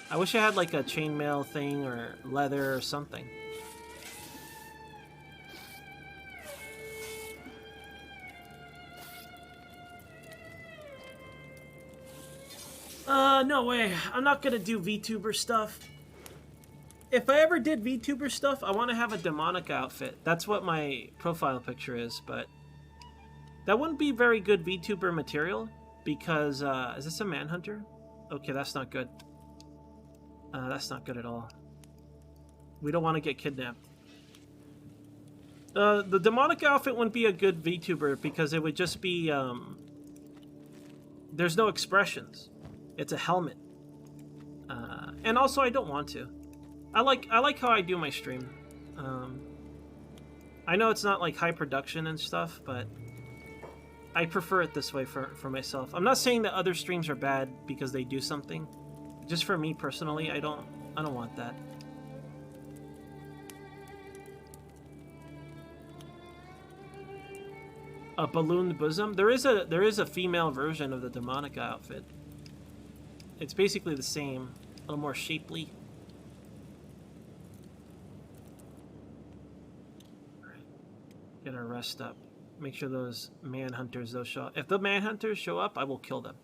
I wish I had like a chainmail thing or leather or something. No way. I'm not gonna do VTuber stuff. If I ever did VTuber stuff, I want to have a demonic outfit. That's what my profile picture is, but that wouldn't be very good VTuber material because, is this a manhunter? Okay, that's not good. That's not good at all. We don't want to get kidnapped. The demonic outfit wouldn't be a good VTuber because it would just be, there's no expressions. It's a helmet. And also I don't want to. I like how I do my stream. I know it's not like high production and stuff, but I prefer it this way for myself. I'm not saying that other streams are bad because they do something. Just for me personally, I don't want that. A ballooned bosom? There is a female version of the demonic outfit. It's basically the same, a little more shapely. Get our rest up. Make sure those manhunters show up. If the manhunters show up, I will kill them.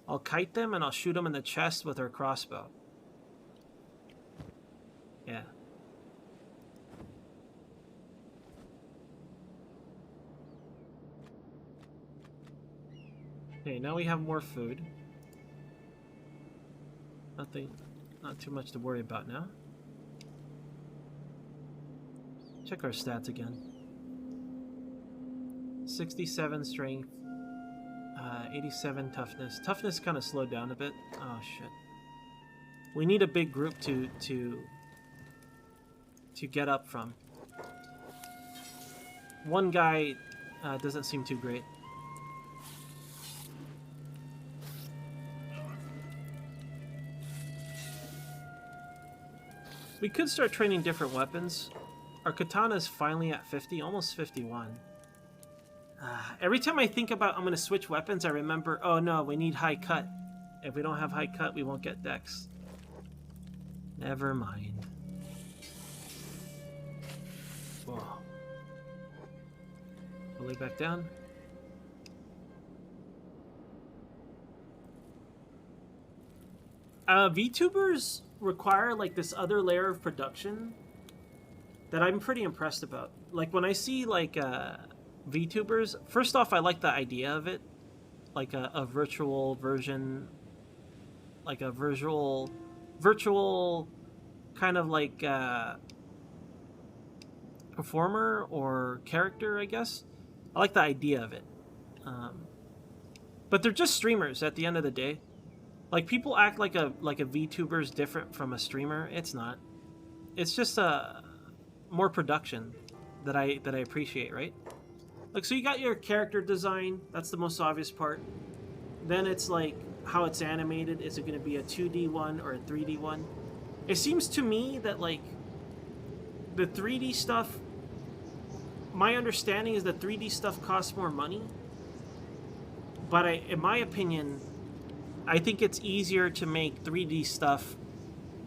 I'll kite them and I'll shoot them in the chest with our crossbow. Yeah. Okay, now we have more food. Not too much to worry about now. Check our stats again. 67 strength, 87 toughness. Toughness kind of slowed down a bit. Oh shit. We need a big group to get up from. One guy doesn't seem too great. We could start training different weapons. Our katana is finally at 50, almost 51. Every time I think about I'm going to switch weapons, I remember, oh no, we need high cut. If we don't have high cut, we won't get dex. Never mind. Whoa. We'll lay back down. VTubers require like this other layer of production that I'm pretty impressed about. Like when I see like VTubers, first off, I like the idea of it, like a virtual version, like a virtual kind of like performer or character, I guess. I like the idea of it, but they're just streamers at the end of the day. Like people act like a VTuber is different from a streamer. It's not. It's just more production that I appreciate, right? Like, so you got your character design. That's the most obvious part. Then it's like how it's animated. Is it going to be a 2D one or a 3D one? It seems to me that like the 3D stuff, my understanding is that 3D stuff costs more money. But in my opinion, I think it's easier to make 3D stuff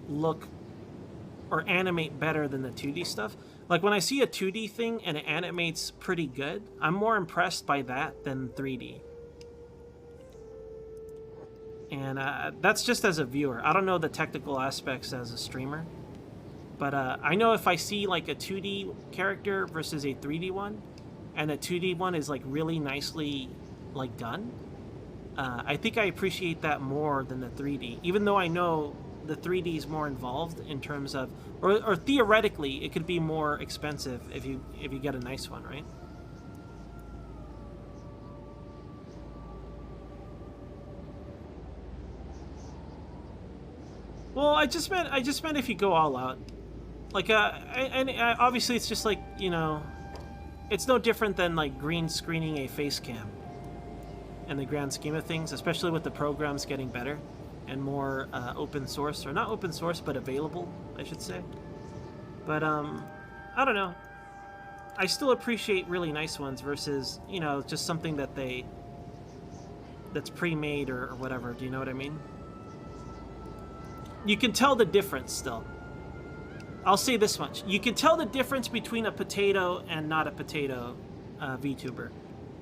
look or animate better than the 2D stuff. Like when I see a 2D thing and it animates pretty good, I'm more impressed by that than 3D. And that's just as a viewer. I don't know the technical aspects as a streamer. But I know if I see like a 2D character versus a 3D one, and the 2D one is like really nicely like done, I think I appreciate that more than the 3D. Even though I know the 3D is more involved in terms of, or theoretically, it could be more expensive if you get a nice one, right? Well, I just meant if you go all out, like and obviously it's just like, you know, it's no different than like green screening a face cam. In the grand scheme of things, especially with the programs getting better and more open source, or not open source, but available, I should say. But I don't know. I still appreciate really nice ones versus, you know, just something that's pre-made or whatever. Do you know what I mean? You can tell the difference still. I'll say this much: you can tell the difference between a potato and not a potato VTuber,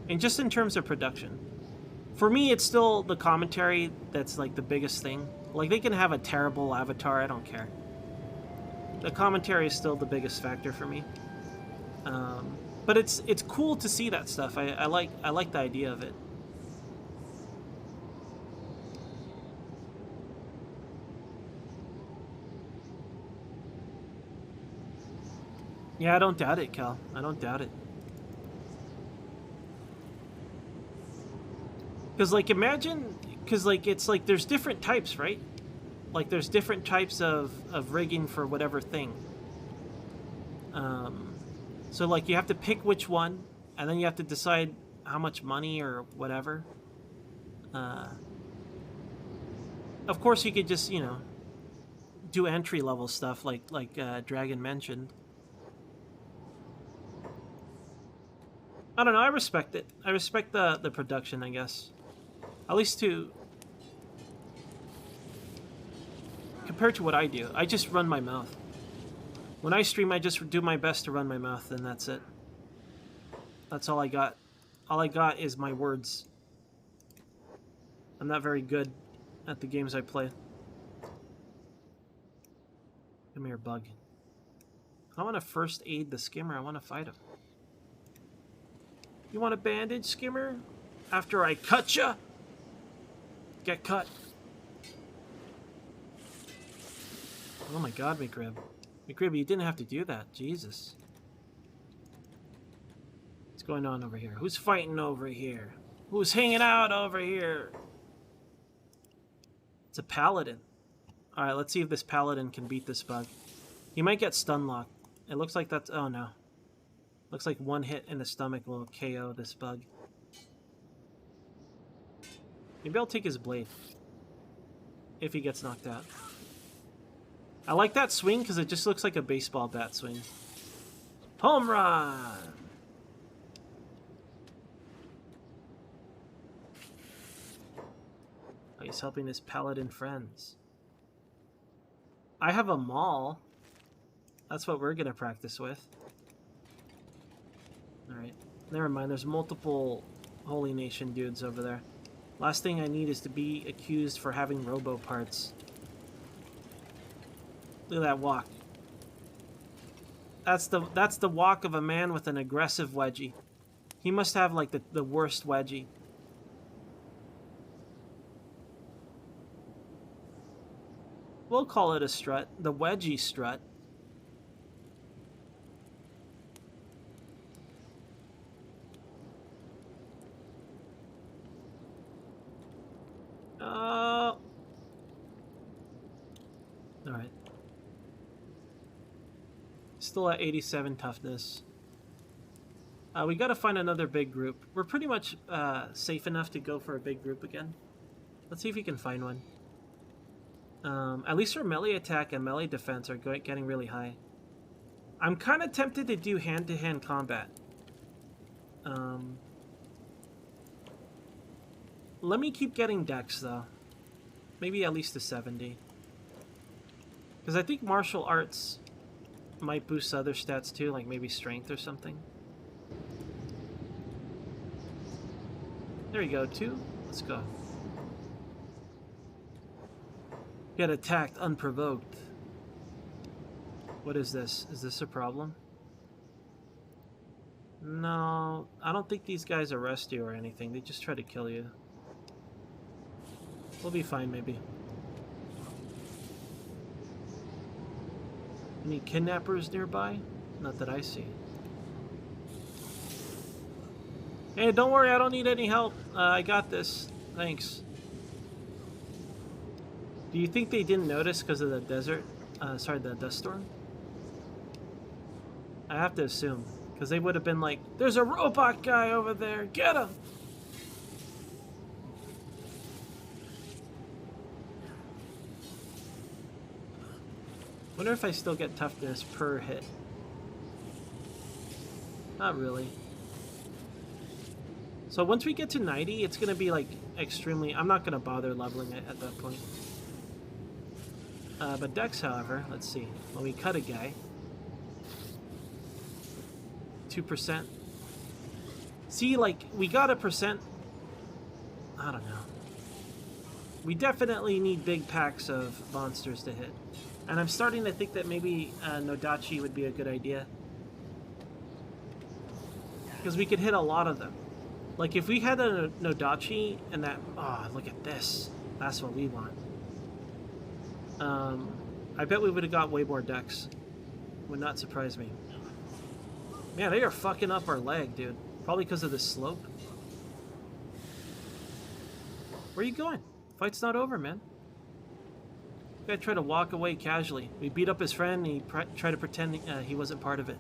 and just in terms of production. For me, it's still the commentary that's like the biggest thing. Like, they can have a terrible avatar, I don't care. The commentary is still the biggest factor for me. But it's cool to see that stuff. I like the idea of it. Yeah, I don't doubt it, Cal. I don't doubt it. Because, like, imagine... Because, like, it's like there's different types, right? Like, there's different types of rigging for whatever thing. So, like, you have to pick which one, and then you have to decide how much money or whatever. Of course, you could just, you know, do entry-level stuff like Dragon mentioned. I don't know, I respect it. I respect the production, I guess. At least compared to what I do. I just run my mouth. When I stream, I just do my best to run my mouth, and that's it. That's all I got. All I got is my words. I'm not very good at the games I play. Come here, bug. I want to first aid the skimmer. I want to fight him. You want a bandage, skimmer? After I cut ya? Get cut. Oh my god, McRib. McRib, you didn't have to do that. Jesus. What's going on over here? Who's fighting over here? Who's hanging out over here? It's a paladin. Alright, let's see if this paladin can beat this bug. He might get stun locked. It looks like that's... Oh no. Looks like one hit in the stomach will KO this bug. Maybe I'll take his blade. If he gets knocked out. I like that swing because it just looks like a baseball bat swing. Home run! Oh, he's helping his paladin friends. I have a maul. That's what we're going to practice with. Alright. Never mind, there's multiple Holy Nation dudes over there. Last thing I need is to be accused for having robo parts. Look at that walk. That's the walk of a man with an aggressive wedgie. He must have like the worst wedgie. We'll call it a strut. The wedgie strut. Alright. Still at 87 toughness. We gotta find another big group. We're pretty much safe enough to go for a big group again. Let's see if we can find one. At least our melee attack and melee defense are getting really high. I'm kind of tempted to do hand-to-hand combat. Let me keep getting dex, though. Maybe at least a 70. Because I think martial arts might boost other stats too, like maybe strength or something. There you go, 2. Let's go. Get attacked unprovoked. What is this? Is this a problem? No, I don't think these guys arrest you or anything. They just try to kill you. We'll be fine, maybe. Any kidnappers nearby? Not that I see. Hey, don't worry, I don't need any help. I got this. Thanks. Do you think they didn't notice because of the desert? Sorry, the dust storm? I have to assume. Because they would have been like, there's a robot guy over there, get him! Wonder if I still get toughness per hit. Not really. So once we get to 90, it's going to be like extremely... I'm not going to bother leveling it at that point. But Dex, however, let's see. When we cut a guy... 2%. See, like, we got a percent... I don't know. We definitely need big packs of monsters to hit. And I'm starting to think that maybe Nodachi would be a good idea. Because we could hit a lot of them. Like, if we had a Nodachi and that... Oh, look at this. That's what we want. I bet we would have got way more dex. Would not surprise me. Man, they are fucking up our leg, dude. Probably because of this slope. Where are you going? Fight's not over, man. Guy tried to walk away casually. We beat up his friend and he tried to pretend he wasn't part of it.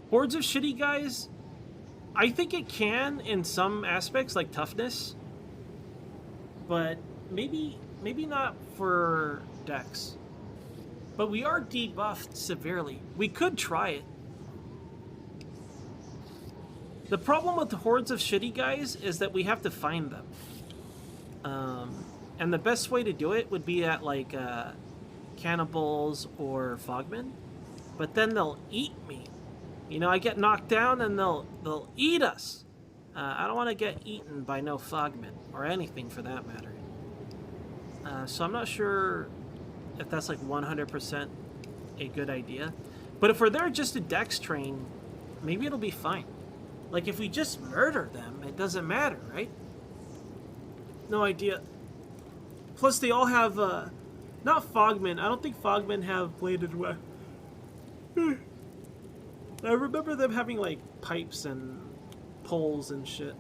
Hordes of shitty guys? I think it can in some aspects, like toughness. But maybe not for dex. But we are debuffed severely. We could try it. The problem with the hordes of shitty guys is that we have to find them. And the best way to do it would be at like cannibals or fogmen. But then they'll eat me. You know, I get knocked down and they'll eat us. I don't want to get eaten by no fogmen or anything for that matter. So I'm not sure if that's like 100% a good idea. But if we're there just to dex train, maybe it'll be fine. Like if we just murder them, it doesn't matter, right? No idea. Plus they all have, not fogmen. I don't think fogmen have bladed weapons. I remember them having like pipes and poles and shit.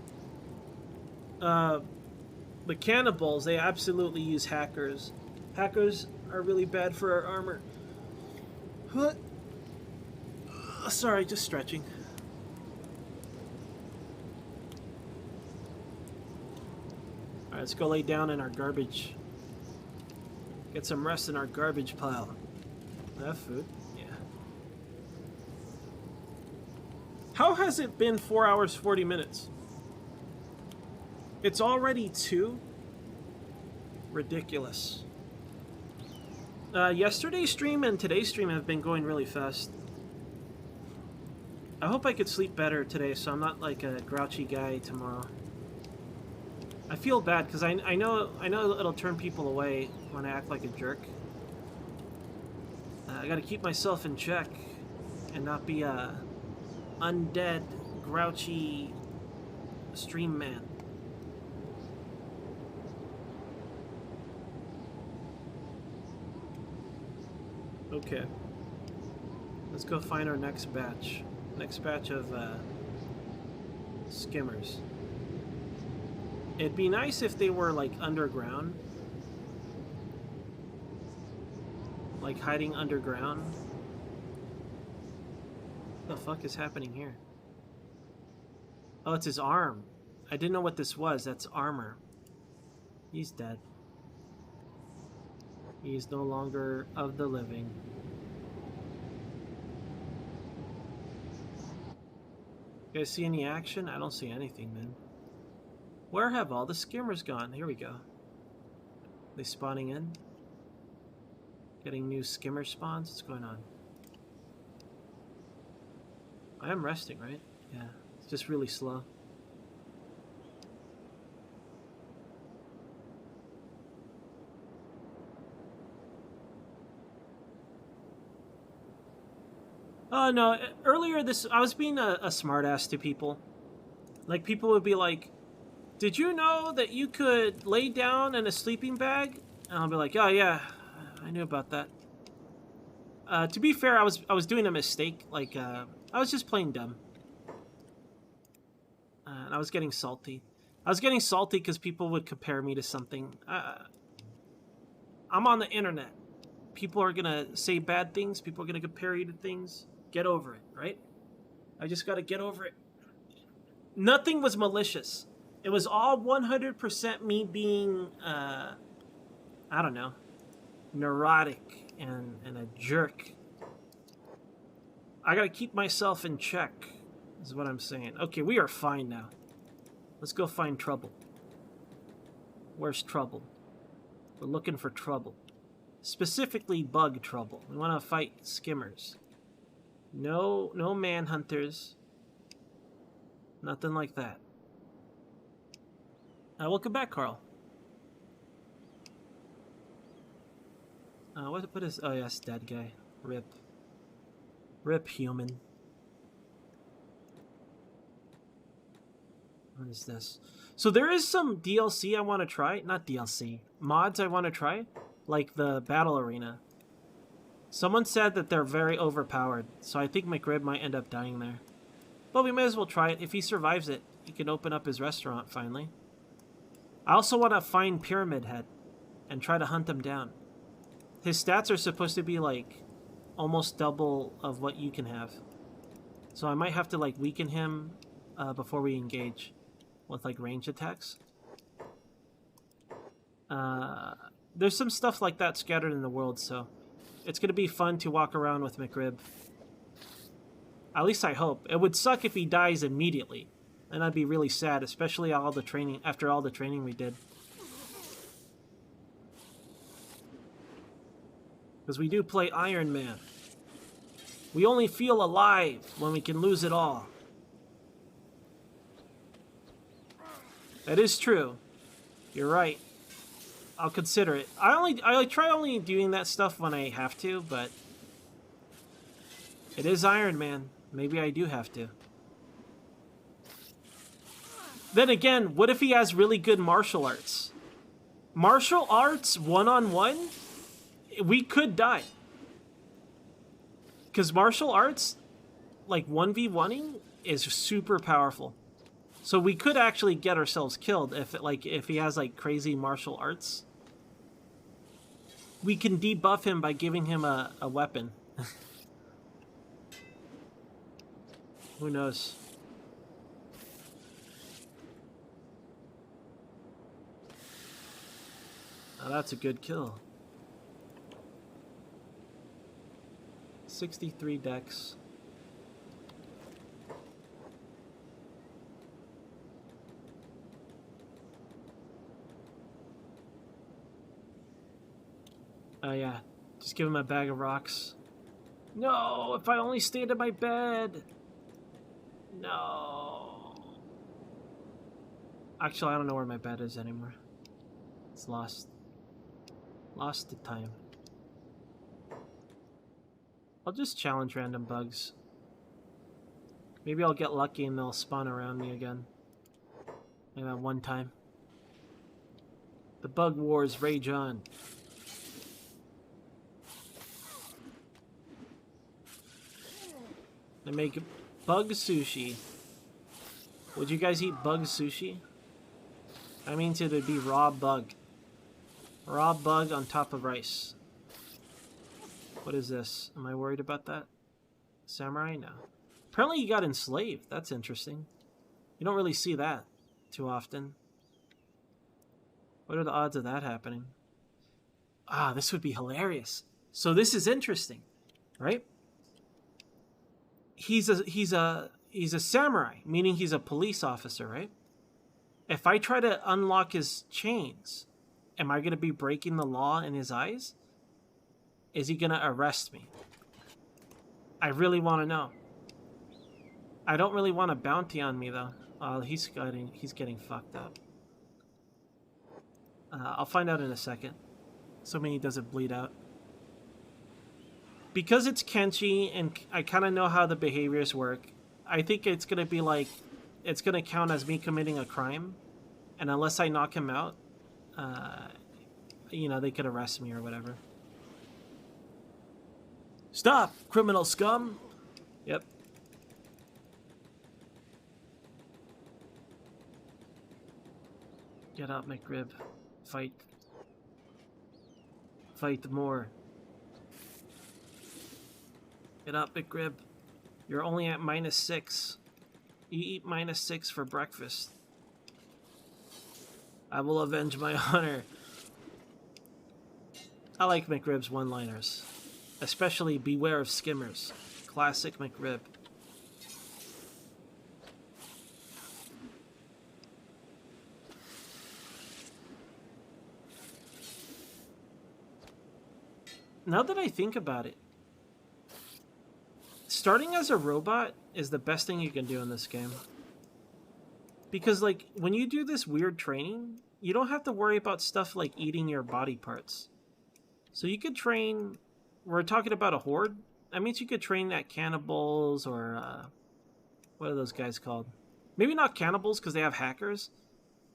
The cannibals, they absolutely use hackers. Hackers are really bad for our armor. What? Sorry, just stretching. Alright, let's go lay down in our garbage. Get some rest in our garbage pile. Have food? Yeah. How has it been 4 hours, 40 minutes? It's already 2? Ridiculous. Yesterday's stream and today's stream have been going really fast. I hope I could sleep better today so I'm not like a grouchy guy tomorrow. I feel bad because I know it'll turn people away when I act like a jerk. I gotta keep myself in check and not be a undead, grouchy stream man. Okay. Let's go find our next batch. Next batch of skimmers. It'd be nice if they were like underground. Like hiding underground. What the fuck is happening here? Oh, it's his arm. I didn't know what this was. That's armor. He's dead. He is no longer of the living. You guys see any action? I don't see anything, man. Where have all the skimmers gone? Here we go. They spawning in? Getting new skimmer spawns? What's going on? I am resting, right? Yeah. It's just really slow. Oh, no. Earlier I was being a smartass to people. Like, people would be like, did you know that you could lay down in a sleeping bag? And I'll be like, oh, yeah, I knew about that. To be fair, I was doing a mistake. Like, I was just playing dumb. And I was getting salty. I was getting salty because people would compare me to something. I'm on the internet. People are going to say bad things. People are going to compare you to things. Get over it, right? I just got to get over it. Nothing was malicious. It was all 100% me being, I don't know, neurotic and a jerk. I got to keep myself in check, is what I'm saying. Okay, we are fine now. Let's go find trouble. Where's trouble? We're looking for trouble. Specifically bug trouble. We want to fight skimmers. No manhunters. Nothing like that. Welcome back, Carl. What is... Oh, yes, dead guy. Rip. Rip human. What is this? So there is some DLC I want to try. Not DLC. Mods I want to try. Like the battle arena. Someone said that they're very overpowered. So I think McRib might end up dying there. But we may as well try it. If he survives it, he can open up his restaurant finally. I also want to find Pyramid Head and try to hunt him down. His stats are supposed to be like almost double of what you can have. So I might have to like weaken him before we engage with like range attacks. There's some stuff like that scattered in the world, so it's going to be fun to walk around with McRib. At least I hope. It would suck if he dies immediately. And I'd be really sad, especially after all the training we did. Because we do play Iron Man. We only feel alive when we can lose it all. That is true. You're right. I'll consider it. I try only doing that stuff when I have to, but it is Iron Man. Maybe I do have to. Then again, what if he has really good martial arts? Martial arts one-on-one? We could die. Because martial arts, like 1v1ing, is super powerful. So we could actually get ourselves killed if he has like crazy martial arts. We can debuff him by giving him a weapon. Who knows? Oh, that's a good kill. 63 dex. Oh yeah, just give him a bag of rocks. No, if I only stayed in my bed. No. Actually, I don't know where my bed is anymore. It's lost. Lost to time. I'll just challenge random bugs. Maybe I'll get lucky and they'll spawn around me again. Like that one time. The bug wars rage on. They make bug sushi. Would you guys eat bug sushi? I mean, to be raw bug. Raw bug on top of rice. What is this? Am I worried about that? Samurai? No. Apparently he got enslaved. That's interesting. You don't really see that too often. What are the odds of that happening? Ah, this would be hilarious. So this is interesting, right? He's a samurai, meaning he's a police officer, right? If I try to unlock his chains, am I going to be breaking the law in his eyes? Is he going to arrest me? I really want to know. I don't really want a bounty on me though. He's getting fucked up. I'll find out in a second. Assuming he doesn't bleed out. Because it's Kenshi and I kind of know how the behaviors work, I think it's going to be like, it's going to count as me committing a crime. And unless I knock him out, you know, they could arrest me or whatever. Stop, criminal scum! Yep. Get up, McRib. Fight. Fight more. Get up, McRib. You're only at -6. You eat -6 for breakfast. I will avenge my honor. I like McRib's one-liners. Especially beware of skimmers. Classic McRib. Now that I think about it, starting as a robot is the best thing you can do in this game. Because, like, when you do this weird training, you don't have to worry about stuff like eating your body parts. So you could train... We're talking about a horde? That means you could train at cannibals or... what are those guys called? Maybe not cannibals because they have hackers.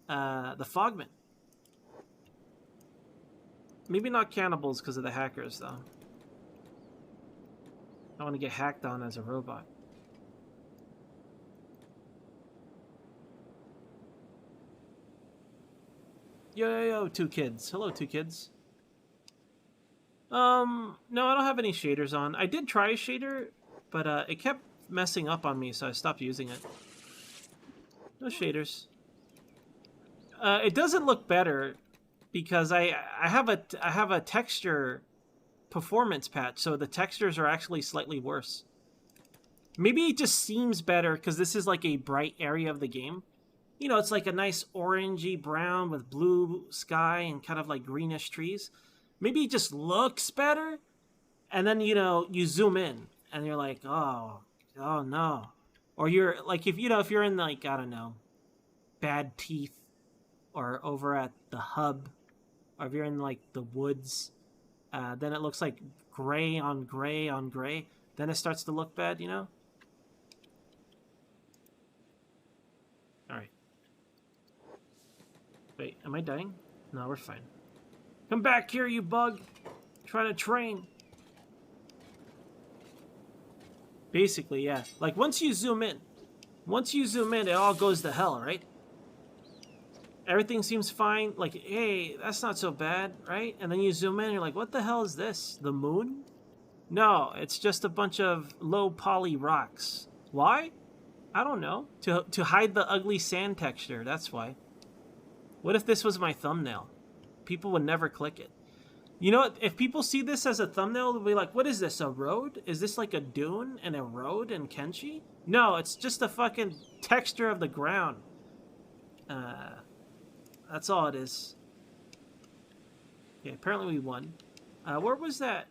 The Fogmen. Maybe not cannibals because of the hackers, though. I want to get hacked on as a robot. Yo, two kids. Hello, two kids. No, I don't have any shaders on. I did try a shader, but it kept messing up on me, so I stopped using it. No shaders. It doesn't look better because I have a texture performance patch, so the textures are actually slightly worse. Maybe it just seems better because this is like a bright area of the game. You know, it's like a nice orangey brown with blue sky and kind of like greenish trees. Maybe it just looks better, and then, you know, you zoom in and you're like, oh no. Or you're like, if you're in, like, I don't know, Bad Teeth or over at the hub, or if you're in like the woods, then it looks like gray on gray on gray. Then it starts to look bad, you know? Alright. Wait, am I dying? No, we're fine. Come back here, you bug! I'm trying to train. Basically, yeah. Like, once you zoom in, it all goes to hell, right? Everything seems fine. Like, hey, that's not so bad, right? And then you zoom in, and you're like, what the hell is this? The moon? No, it's just a bunch of low poly rocks. Why? I don't know. To hide the ugly sand texture, that's why. What if this was my thumbnail? People would never click it. You know what? If people see this as a thumbnail, they'll be like, what is this, a road? Is this like a dune and a road in Kenshi? No, it's just the fucking texture of the ground. That's all it is. Okay, apparently we won. Where was that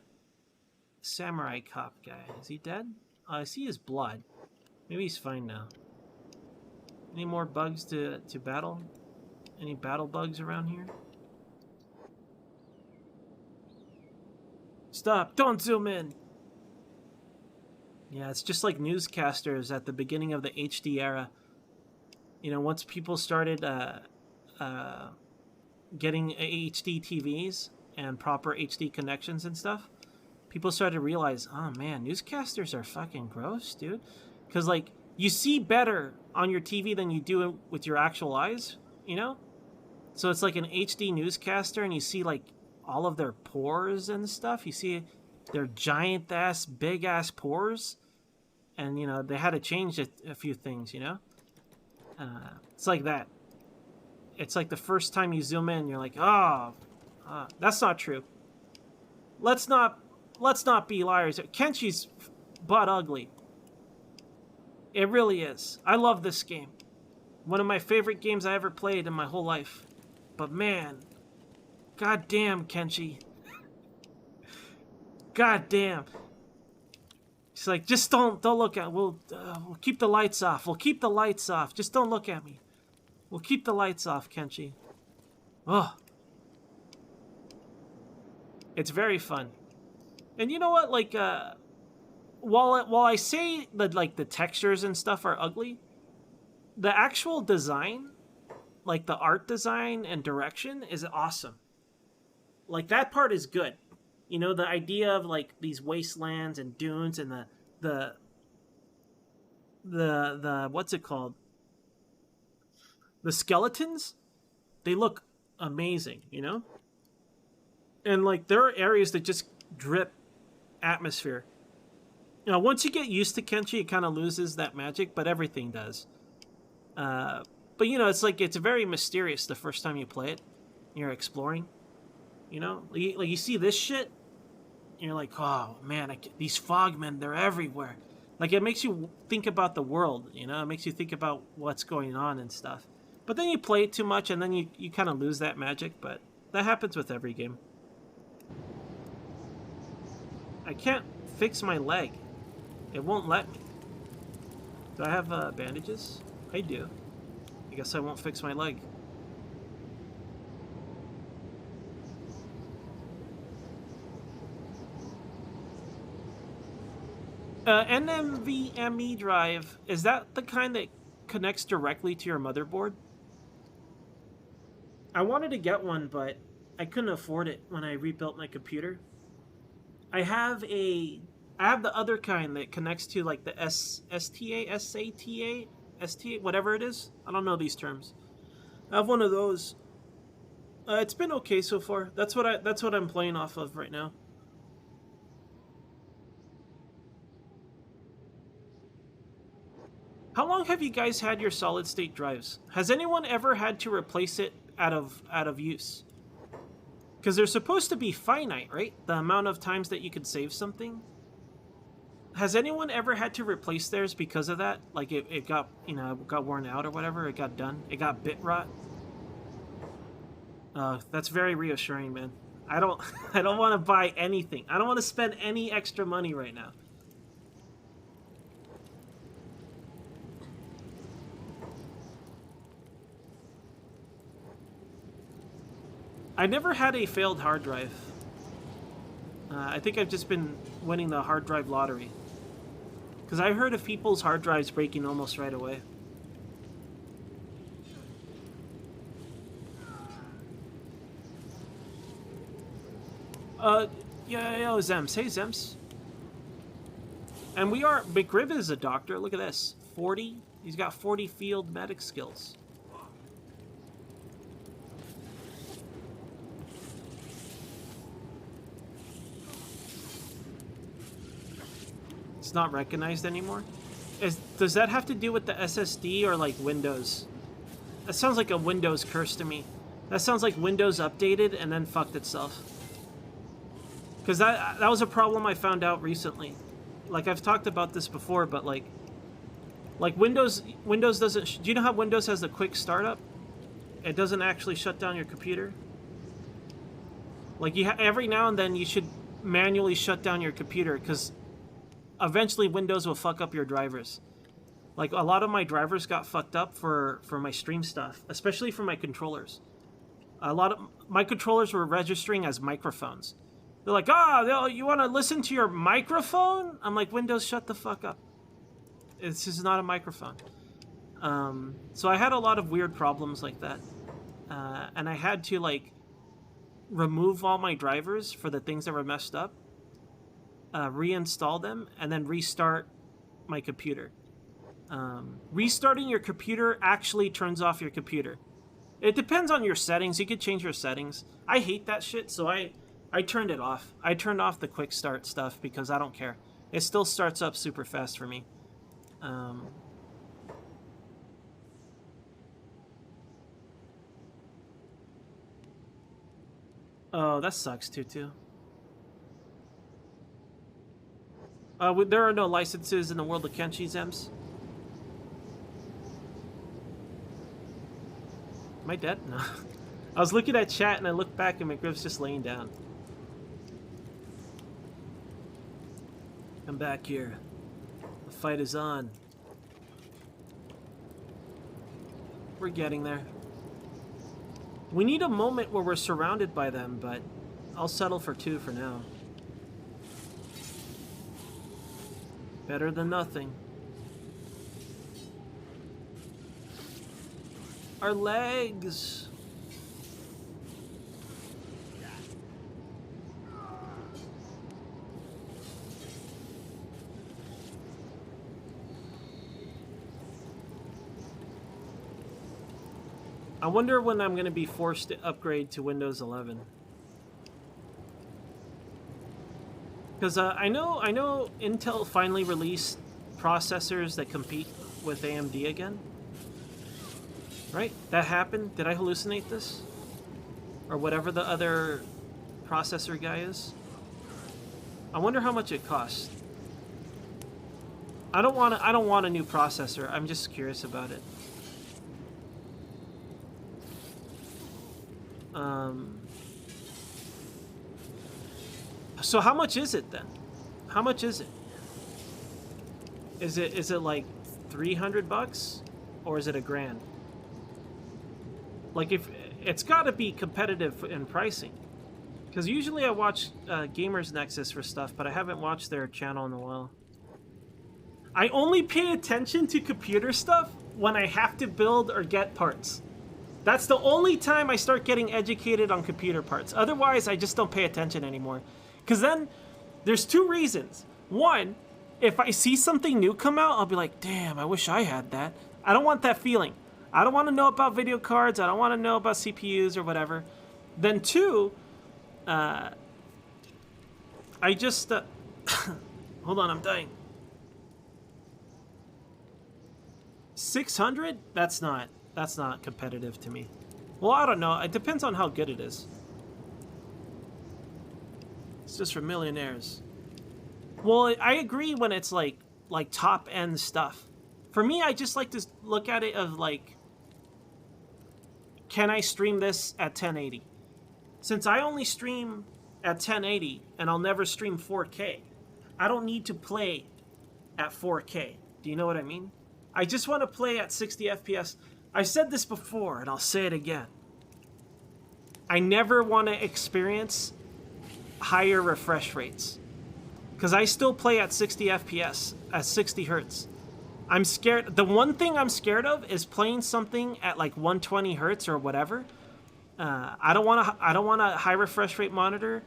samurai cop guy? Is he dead? I see his blood. Maybe he's fine now. Any more bugs to battle? Any battle bugs around here? Stop! Don't zoom in! Yeah, it's just like newscasters at the beginning of the HD era. You know, once people started getting HD TVs and proper HD connections and stuff, people started to realize, oh man, newscasters are fucking gross, dude. Because, like, you see better on your TV than you do with your actual eyes, you know? So it's like an HD newscaster and you see, like, all of their pores and stuff. You see their giant ass, big ass pores. And, you know, they had to change a few things, you know? It's like that. It's like the first time you zoom in, you're like, oh, that's not true. Let's not be liars. Kenshi's butt ugly. It really is. I love this game. One of my favorite games I ever played in my whole life. But man, goddamn Kenshi. Goddamn. She's like, just don't look at. We'll keep the lights off. We'll keep the lights off. Just don't look at me. We'll keep the lights off, Kenshi. Oh, it's very fun. And you know what? Like, while I say that like the textures and stuff are ugly, the actual design, like the art design and direction, is awesome. Like that part is good. You know, the idea of like these wastelands and dunes and the what's it called? The skeletons, they look amazing, you know? And like there are areas that just drip atmosphere. You know, once you get used to Kenshi, it kind of loses that magic, but everything does. But you know, it's like it's very mysterious the first time you play it. You're exploring, you know? Like you see this shit, and you're like, oh man, these fogmen, they're everywhere. Like it makes you think about the world, you know? It makes you think about what's going on and stuff. But then you play it too much, and then you kind of lose that magic, but that happens with every game. I can't fix my leg. It won't let me. Do I have bandages? I do. I guess I won't fix my leg. NVMe drive, is that the kind that connects directly to your motherboard? I wanted to get one, but I couldn't afford it when I rebuilt my computer. I have the other kind that connects to like the SATA, whatever it is. I don't know these terms. I have one of those. It's been okay so far. That's what I'm playing off of right now. How long have you guys had your solid state drives? Has anyone ever had to replace it out of use? Because they're supposed to be finite, right? The amount of times that you could save something. Has anyone ever had to replace theirs because of that? Like it got, you know, got worn out or whatever, it got done, it got bit rot? That's very reassuring, man. I don't want to buy anything. I don't want to spend any extra money right now. I never had a failed hard drive. I think I've just been winning the hard drive lottery. Because I heard of people's hard drives breaking almost right away. Yo, Zems. Hey, Zems. And McRib is a doctor. Look at this. 40. He's got 40 field medic skills. It's not recognized anymore? Does that have to do with the SSD or like Windows? That sounds like a Windows curse to me. That sounds like Windows updated and then fucked itself. Because that was a problem I found out recently. Like, I've talked about this before, but like Windows doesn't... Do you know how Windows has the quick startup? It doesn't actually shut down your computer. Like, every now and then you should manually shut down your computer, because eventually Windows will fuck up your drivers. Like, a lot of my drivers got fucked up for my stream stuff, especially for my controllers. A lot of my controllers were registering as microphones. They're like, you want to listen to your microphone? I'm like, Windows, shut the fuck up. This is not a microphone. So I had a lot of weird problems like that. And I had to, like, remove all my drivers for the things that were messed up, reinstall them, and then restart my computer. Restarting your computer actually turns off your computer. It depends on your settings. You could change your settings. I hate that shit, so I turned it off. I turned off the quick start stuff because I don't care. It still starts up super fast for me. Oh, that sucks too. There are no licenses in the world of Kenshi, Zems. Am I dead? No. I was looking at chat and I looked back and McRib's just laying down. I'm back here. The fight is on. We're getting there. We need a moment where we're surrounded by them, but I'll settle for 2 for now. Better than nothing. Our legs. I wonder when I'm going to be forced to upgrade to Windows 11. Because I know Intel finally released processors that compete with AMD again. Right? That happened? Did I hallucinate this? Or whatever the other processor guy is? I wonder how much it costs. I don't want a new processor. I'm just curious about it. So how much is it then? How much is it? Is it like $300 or is it $1,000? Like, if it's got to be competitive in pricing, because usually I watch Gamers Nexus for stuff, but I haven't watched their channel in a while. I only pay attention to computer stuff when I have to build or get parts. That's the only time I start getting educated on computer parts. Otherwise, I just don't pay attention anymore. Because then, there's 2 reasons. One, if I see something new come out, I'll be like, damn, I wish I had that. I don't want that feeling. I don't want to know about video cards. I don't want to know about CPUs or whatever. Then 2, I just... hold on, I'm dying. 600? That's not competitive to me. Well, I don't know. It depends on how good it is. It's just for millionaires. Well, I agree when it's like top end stuff. For me, I just like to look at it of like, can I stream this at 1080? Since I only stream at 1080 and I'll never stream 4K, I don't need to play at 4K. Do you know what I mean? I just want to play at 60 FPS. I've said this before and I'll say it again. I never want to experience higher refresh rates, because I still play at 60 FPS at 60 hertz. I'm scared. The one thing I'm scared of is playing something at like 120 hertz or whatever. I don't want a high refresh rate monitor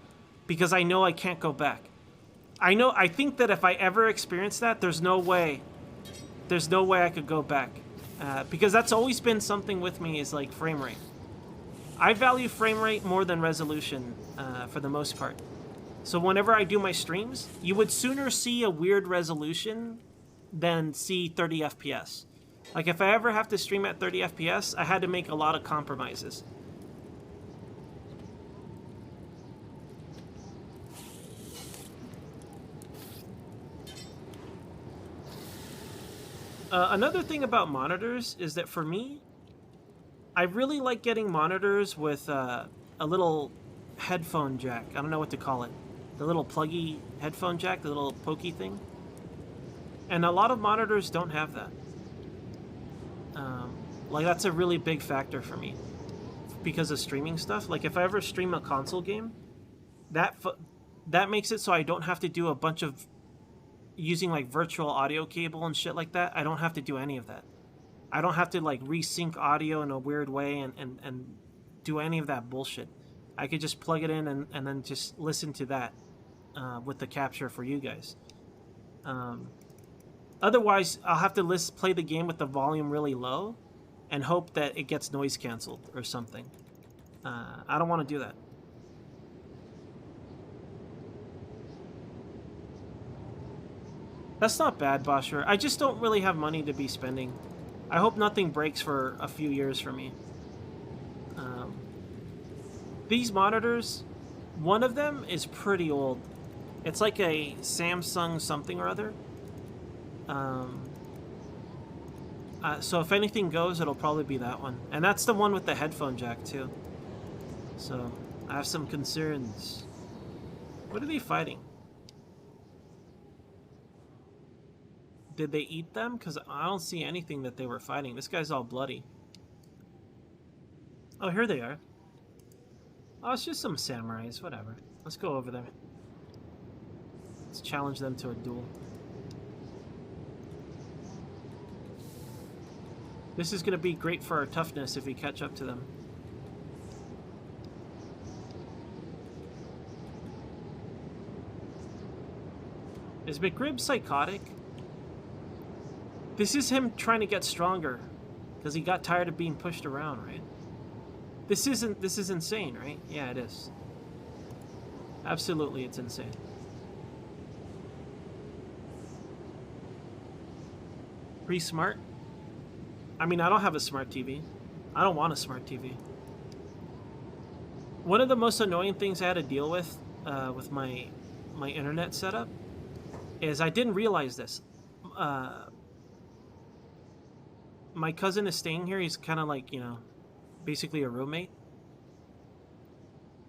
because I know I can't go back. I think that if I ever experience that, there's no way I could go back, because that's always been something with me, is like frame rate. I value frame rate more than resolution for the most part. So whenever I do my streams, you would sooner see a weird resolution than see 30 FPS. Like, if I ever have to stream at 30 FPS, I had to make a lot of compromises. Another thing about monitors is that for me, I really like getting monitors with a little headphone jack. I don't know what to call it. The little pluggy headphone jack, the little pokey thing. And a lot of monitors don't have that. Like, that's a really big factor for me because of streaming stuff. Like, if I ever stream a console game, that makes it so I don't have to do a bunch of using, like, virtual audio cable and shit like that. I don't have to do any of that. I don't have to, like, resync audio in a weird way and do any of that bullshit. I could just plug it in and then just listen to that with the capture for you guys. Otherwise, I'll have to play the game with the volume really low and hope that it gets noise canceled or something. I don't want to do that. That's not bad, Bosher. I just don't really have money to be spending. I hope nothing breaks for a few years for me. These monitors, one of them is pretty old. It's like a Samsung something or other. So if anything goes, it'll probably be that one. And that's the one with the headphone jack, too. So, I have some concerns. What are they fighting? Did they eat them? Because I don't see anything that they were fighting. This guy's all bloody. Oh, here they are. Oh, it's just some samurais. Whatever. Let's go over there. Let's challenge them to a duel. This is going to be great for our toughness if we catch up to them. Is McRib psychotic? This is him trying to get stronger because he got tired of being pushed around, right? This is insane, right? Yeah, it is. Absolutely, it's insane. Pretty smart. I mean, I don't have a smart TV. I don't want a smart TV. One of the most annoying things I had to deal with my internet setup is I didn't realize this. My cousin is staying here. He's kind of like, you know, basically a roommate.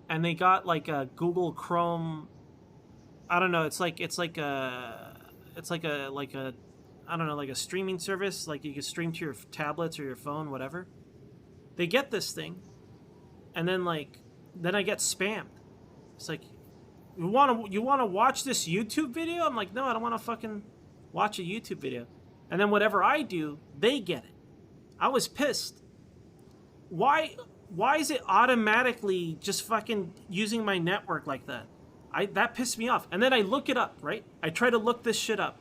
And they got like a Google Chrome. I don't know. It's like a I don't know, like a streaming service, like you can stream to your tablets or your phone, whatever. They get this thing, and then I get spammed. It's like, you want to watch this YouTube video? I'm like, no, I don't want to fucking watch a YouTube video. And then whatever I do, they get it. I was pissed. Why is it automatically just fucking using my network like that? That pissed me off. And then I look it up, right? I try to look this shit up.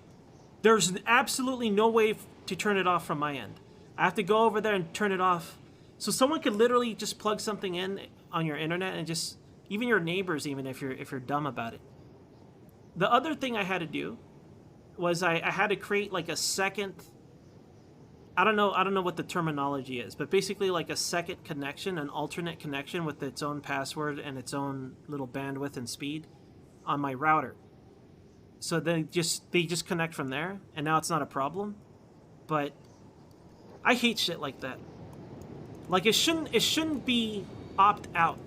There's absolutely no way to turn it off from my end. I have to go over there and turn it off. So someone could literally just plug something in on your internet and just, even your neighbors, even if you're dumb about it. The other thing I had to do was I had to create like a second, I don't know what the terminology is, but basically like a second connection, an alternate connection with its own password and its own little bandwidth and speed on my router. So they just connect from there, and now it's not a problem. But I hate shit like that. Like, it shouldn't be opt out.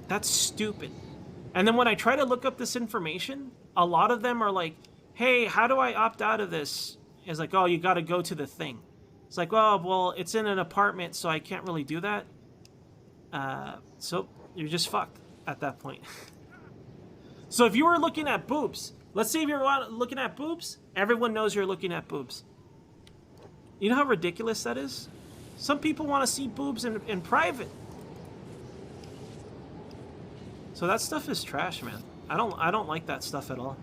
That's stupid. And then when I try to look up this information, a lot of them are like, hey, how do I opt out of this? It's like, oh, you got to go to the thing. It's like, oh, well, it's in an apartment, so I can't really do that. So you're just fucked at that point. So if you were looking at boobs, let's say if you're looking at boobs, everyone knows you're looking at boobs. You know how ridiculous that is? Some people want to see boobs in private. So that stuff is trash, man. I don't like that stuff at all.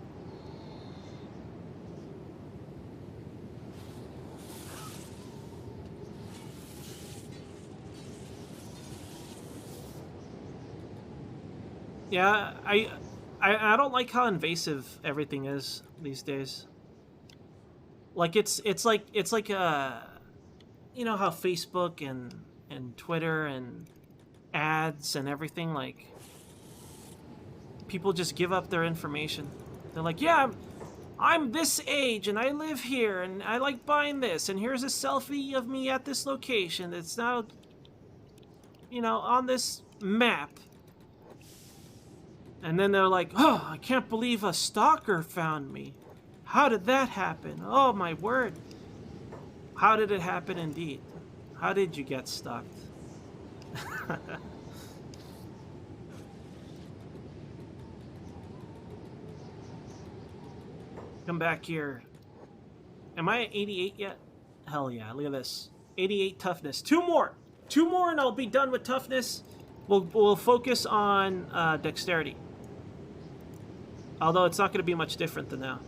Yeah, I don't like how invasive everything is these days. Like it's like you know how Facebook and Twitter and ads and everything, like people just give up their information. They're like, yeah, I'm this age and I live here and I like buying this and here's a selfie of me at this location that's now, you know, on this map. And then they're like, oh, I can't believe a stalker found me. How did that happen? Oh my word. How did it happen indeed? How did you get stalked? Come back here. Am I at 88 yet? Hell yeah, look at this. 88 toughness. Two more and I'll be done with toughness. We'll focus on dexterity. Although it's not going to be much different than now.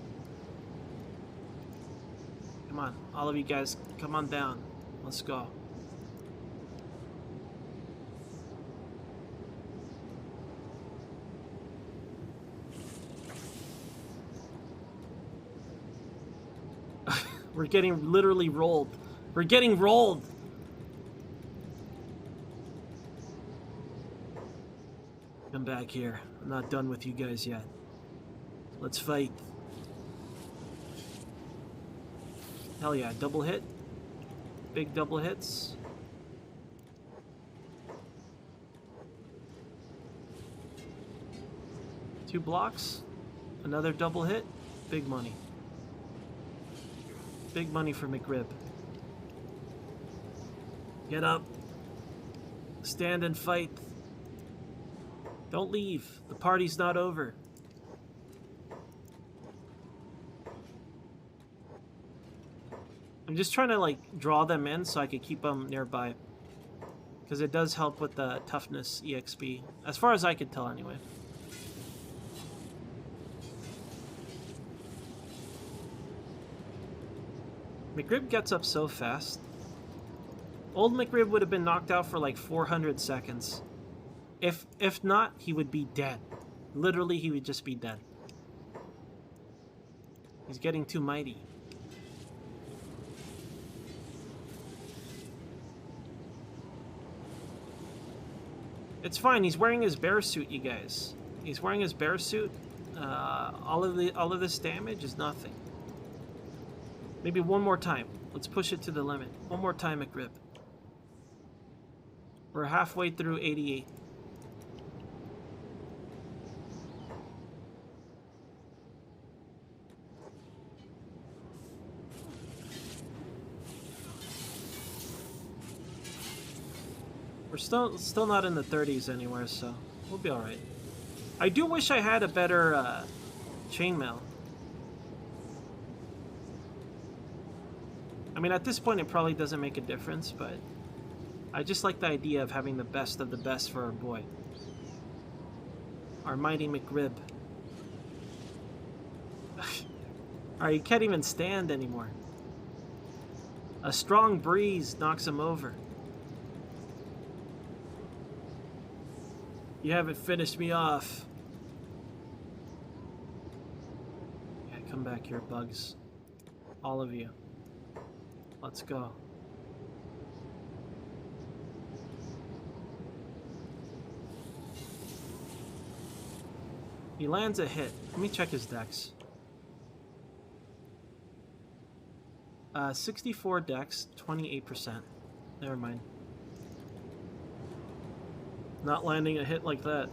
Come on, all of you guys, come on down. Let's go. We're getting literally rolled. We're getting rolled. Come back here. I'm not done with you guys yet. Let's fight. Hell yeah, double hit. Big double hits. Two blocks. Another double hit. Big money. Big money for McRib. Get up. Stand and fight. Don't leave. The party's not over. I'm just trying to like draw them in so I can keep them nearby. Because it does help with the toughness EXP. As far as I can tell anyway. McRib gets up so fast. Old McRib would have been knocked out for like 400 seconds. If not, he would be dead. Literally, he would just be dead. He's getting too mighty. It's fine. He's wearing his bear suit, you guys. He's wearing his bear suit. All of this damage is nothing. Maybe one more time. Let's push it to the limit. One more time, McRib. We're halfway through 88. We're still not in the 30s anywhere, so we'll be all right. I do wish I had a better chainmail. I mean, at this point, it probably doesn't make a difference, but I just like the idea of having the best of the best for our boy. Our mighty McRib. Alright, he can't even stand anymore. A strong breeze knocks him over. You haven't finished me off. Yeah, come back here, bugs. All of you. Let's go. He lands a hit. Let me check his dex. 64 dex, 28%. Never mind. Not landing a hit like that.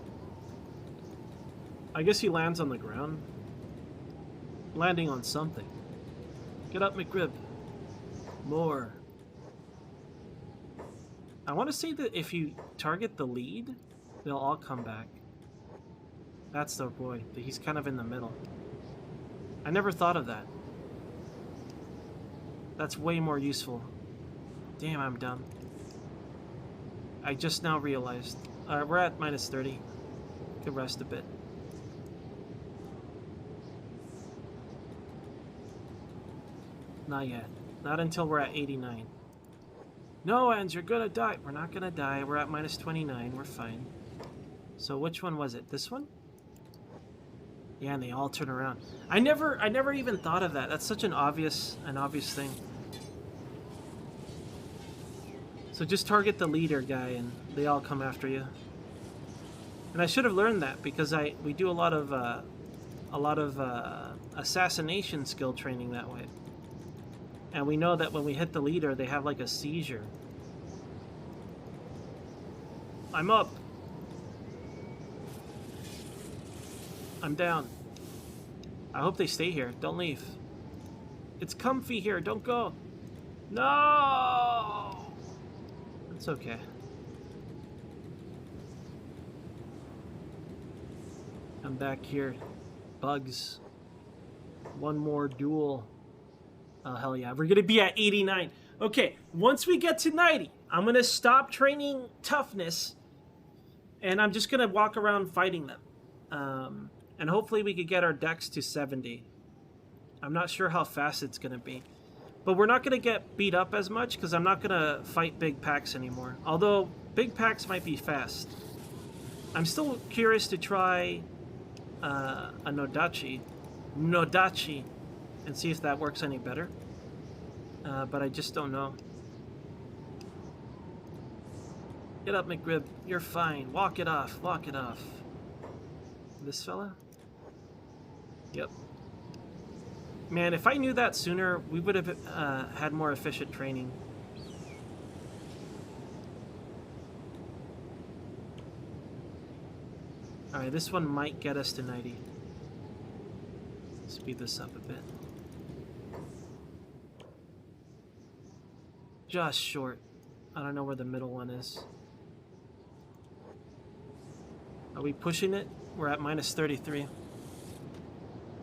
I guess he lands on the ground. Landing on something. Get up, McRib. More. I want to say that if you target the lead, they'll all come back. That's their boy. He's kind of in the middle. I never thought of that. That's way more useful. Damn, I'm dumb. I just now realized. We're at minus 30. Could rest a bit. Not yet. Not until we're at 89. No, Ans, you're gonna die. We're not gonna die. We're at minus 29. We're fine. So which one was it? This one? Yeah, and they all turn around. I never even thought of that. That's such an obvious thing. So just target the leader guy and they all come after you. And I should have learned that because we do a lot of assassination skill training that way. And we know that when we hit the leader, they have like a seizure. I'm up. I'm down. I hope they stay here. Don't leave. It's comfy here. Don't go. No! It's okay. I'm back here. Bugs. One more duel. Oh, hell yeah. We're going to be at 89. Okay, once we get to 90, I'm going to stop training toughness, and I'm just going to walk around fighting them. And hopefully we could get our dex to 70. I'm not sure how fast it's going to be. But we're not going to get beat up as much, because I'm not going to fight big packs anymore. Although, big packs might be fast. I'm still curious to try a Nodachi, and see if that works any better. But I just don't know. Get up, McRib. You're fine. Walk it off. Walk it off. This fella? Yep. Man, if I knew that sooner, we would have had more efficient training. Alright, this one might get us to 90. Speed this up a bit. Just short. I don't know where the middle one is. Are we pushing it? We're at minus 33.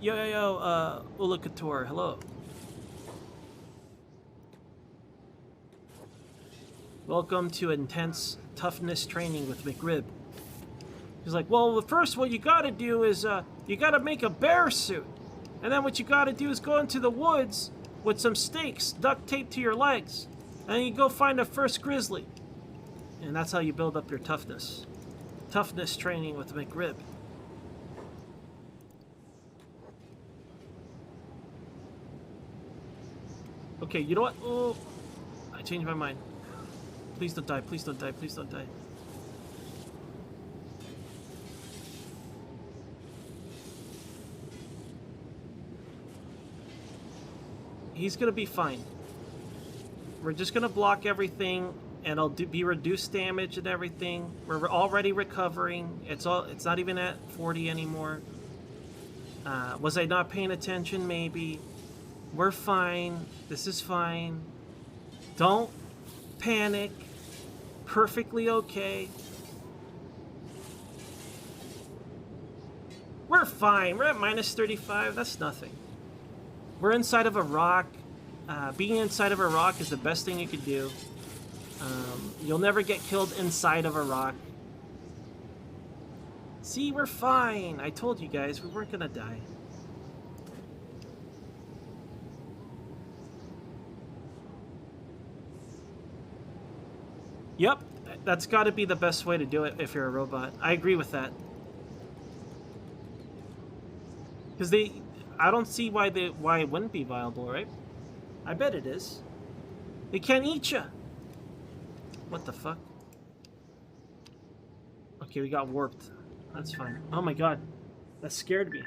Yo, Ulakator, hello. Welcome to intense toughness training with McRib. He's like, well, the first what you gotta do is, you gotta make a bear suit. And then what you gotta do is go into the woods with some stakes duct taped to your legs. And then you go find the first grizzly. And that's how you build up your toughness. Toughness training with McRib. Okay, you know what? Oh, I changed my mind. Please don't die, please don't die, please don't die. He's gonna be fine. We're just gonna block everything, and it'll be reduced damage and everything. We're already recovering. It's not even at 40 anymore. Was I not paying attention? Maybe. We're fine. This is fine. Don't panic. Perfectly okay. We're fine. We're at minus 35. That's nothing. We're inside of a rock. Being inside of a rock is the best thing you could do. You'll never get killed inside of a rock. See, we're fine. I told you guys, we weren't gonna die. Yep, that's gotta be the best way to do it if you're a robot. I agree with that. Because I don't see why it wouldn't be viable, right? I bet it is. They can't eat you. What the fuck? Okay, we got warped. That's fine. Oh my god. That scared me.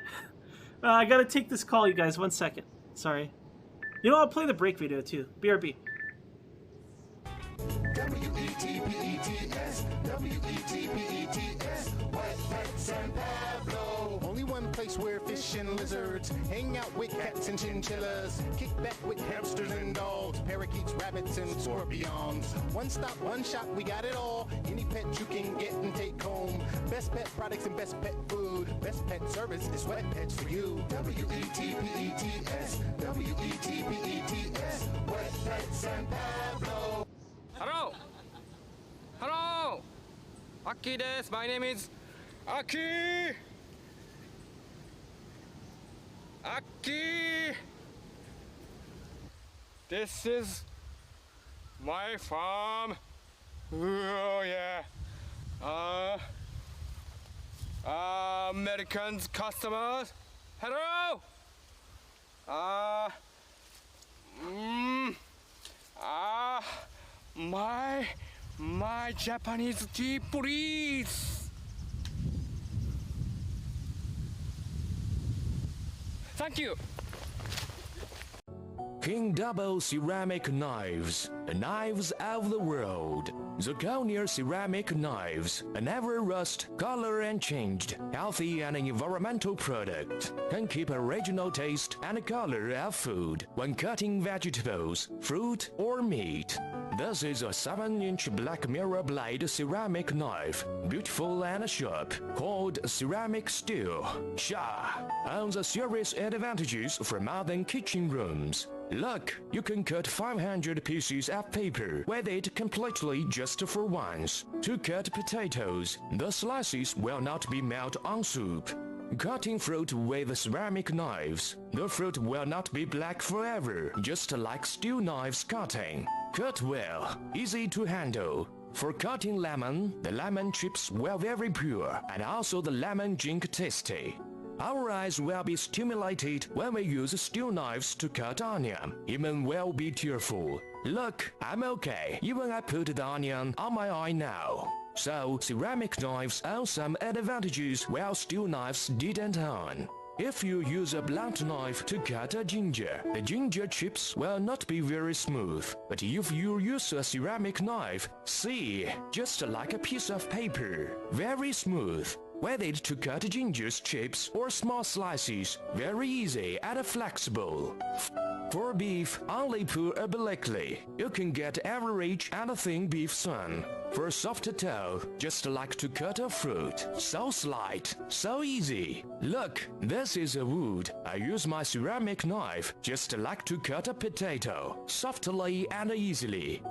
I gotta take this call, you guys. 1 second. Sorry. You know, I'll play the break video too. BRB. W-E-T-P-E-T-S, W-E-T-P-E-T-S, Wet Pet San Pablo. Only one place where fish and lizards hang out with cats and chinchillas, kick back with hamsters and dogs, parakeets, rabbits, and scorpions. One stop, one shop, we got it all. Any pet you can get and take home. Best pet products and best pet food. Best pet service is Wet Pets for you. W-E-T-P-E-T-S, W-E-T-P-E-T-S, Wet Pet San Pablo. Hello! Hello! Aki desu. My name is Aki! Aki! This is my farm. Oh yeah. Americans, customers. Hello! My Japanese tea, please. Thank you. King Double Ceramic Knives, the knives of the world. Zirconia ceramic knives, a never rust, color and changed, healthy and environmental product. Can keep original taste and color of food when cutting vegetables, fruit or meat. This is a 7-inch black mirror blade ceramic knife, beautiful and sharp, called ceramic steel. Sha! Owns a serious advantages for modern kitchen rooms. Look, you can cut 500 pieces of paper with it completely just for once. To cut potatoes, the slices will not be melt on soup. Cutting fruit with ceramic knives, the fruit will not be black forever, just like steel knives cutting. Cut well, easy to handle. For cutting lemon, the lemon chips will very pure, and also the lemon drink tasty. Our eyes will be stimulated when we use steel knives to cut onion. Even will be tearful. Look, I'm okay. Even I put the onion on my eye now. So, ceramic knives own some advantages while steel knives didn't own. If you use a blunt knife to cut a ginger, the ginger chips will not be very smooth. But if you use a ceramic knife, see, just like a piece of paper, very smooth. With it to cut ginger's chips or small slices, very easy and flexible. For beef, only pour obliquely. You can get average and thin beef soon. For soft toe, just like to cut a fruit. So slight, so easy. Look, this is a wood. I use my ceramic knife, just like to cut a potato, softly and easily.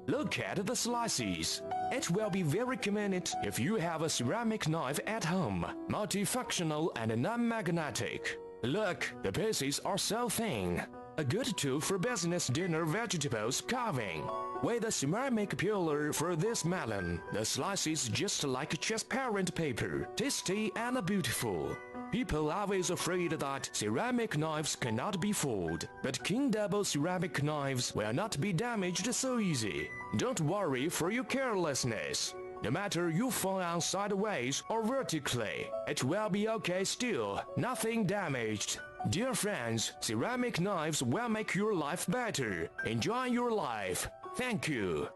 Look at the slices. It will be very convenient if you have a ceramic knife at home, multifunctional and non-magnetic. Look, the pieces are so thin. A good tool for business dinner vegetables carving. With a ceramic peeler for this melon, the slices just like transparent paper, tasty and beautiful. People are always afraid that ceramic knives cannot be fooled, but King Double ceramic knives will not be damaged so easy. Don't worry for your carelessness. No matter you fall on sideways or vertically, it will be okay still, nothing damaged. Dear friends, ceramic knives will make your life better. Enjoy your life. Thank you.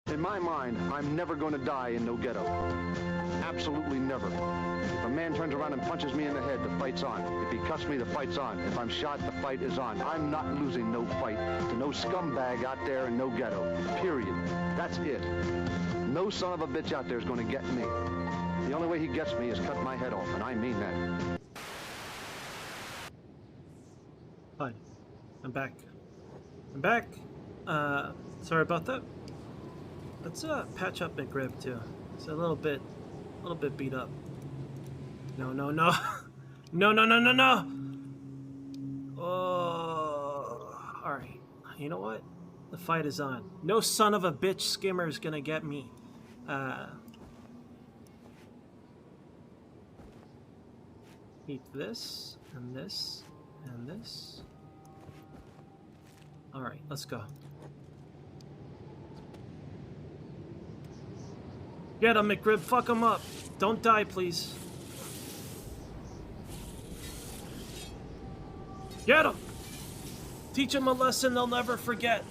In my mind, I'm never going to die in no ghetto. Absolutely never. If a man turns around and punches me in the head, the fight's on. If he cuts me, the fight's on. If I'm shot, the fight is on. I'm not losing no fight to no scumbag out there in no ghetto. Period. That's it. No son of a bitch out there is going to get me. The only way he gets me is cut my head off, and I mean that. Hi, I'm back. I'm back. Sorry about that. Let's patch up McRib too. It's a little bit beat up. No, no, no, no, no, no, no, no. Oh, all right. You know what? The fight is on. No son of a bitch skimmer is gonna get me. Eat this and this and this. All right, let's go. Get him, McRib. Fuck him up. Don't die, please. Get him! Teach him a lesson they'll never forget.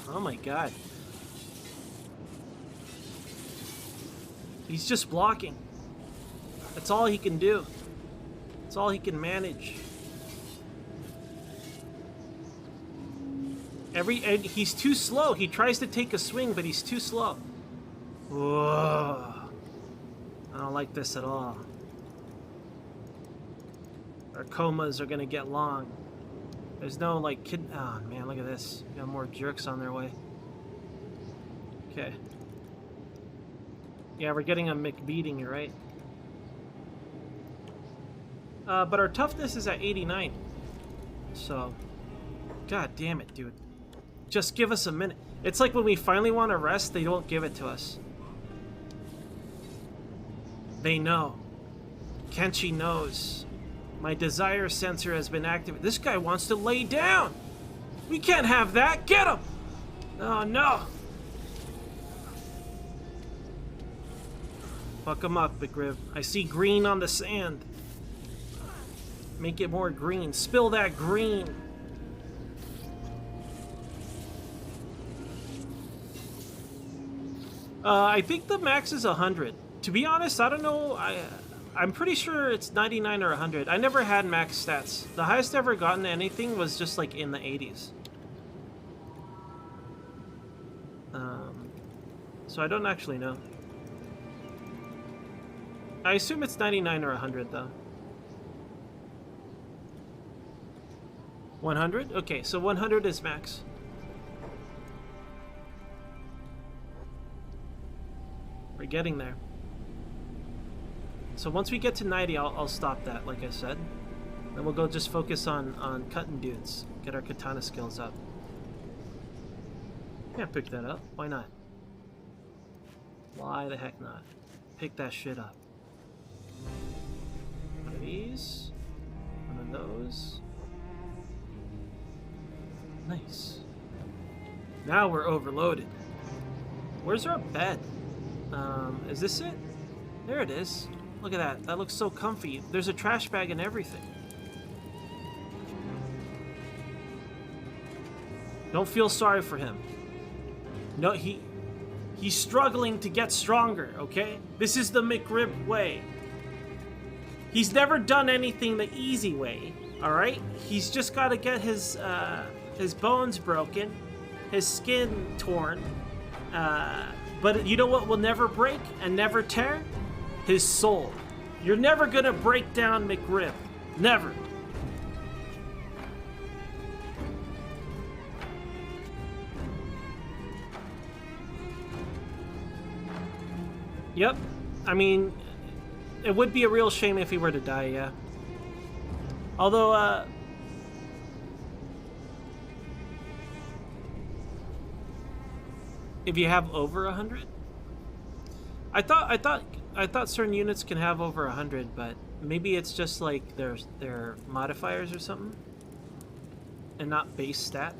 Oh my god. He's just blocking. That's all he can do. That's all he can manage. And he's too slow. He tries to take a swing, but he's too slow. Whoa. I don't like this at all. Our comas are gonna get long. There's no like kid. Oh man, look at this. We got more jerks on their way. Okay. Yeah, we're getting a McBeating here, right? But our toughness is at 89. So, god damn it, dude. Just give us a minute. It's like when we finally want to rest, they don't give it to us. They know. Kenshi knows. My desire sensor has been activated. This guy wants to lay down. We can't have that. Get him! Oh, no. Fuck him up, McRib. I see green on the sand. Make it more green. Spill that green. I think the max is 100. To be honest, I don't know. I'm pretty sure it's 99 or 100. I never had max stats. The highest I ever gotten anything was just like in the 80s. So I don't actually know. I assume it's 99 or 100 though. 100? Okay, so 100 is max. We're getting there. So once we get to 90, I'll stop that, like I said. Then we'll go just focus on cutting dudes. Get our katana skills up. Can't pick that up. Why not? Why the heck not? Pick that shit up. One of these. One of those. Nice. Now we're overloaded. Where's our bed? Is this it? There it is. Look at that. That looks so comfy. There's a trash bag and everything. Don't feel sorry for him. No, he's struggling to get stronger, okay? This is the McRib way. He's never done anything the easy way, all right? He's just got to get his bones broken, his skin torn. But you know what will never break and never tear? His soul. You're never gonna break down McRib. Never. Yep. I mean, it would be a real shame if he were to die, yeah. Although, if you have over 100? I thought certain units can have over 100, but maybe it's just like their modifiers or something, and not base stat.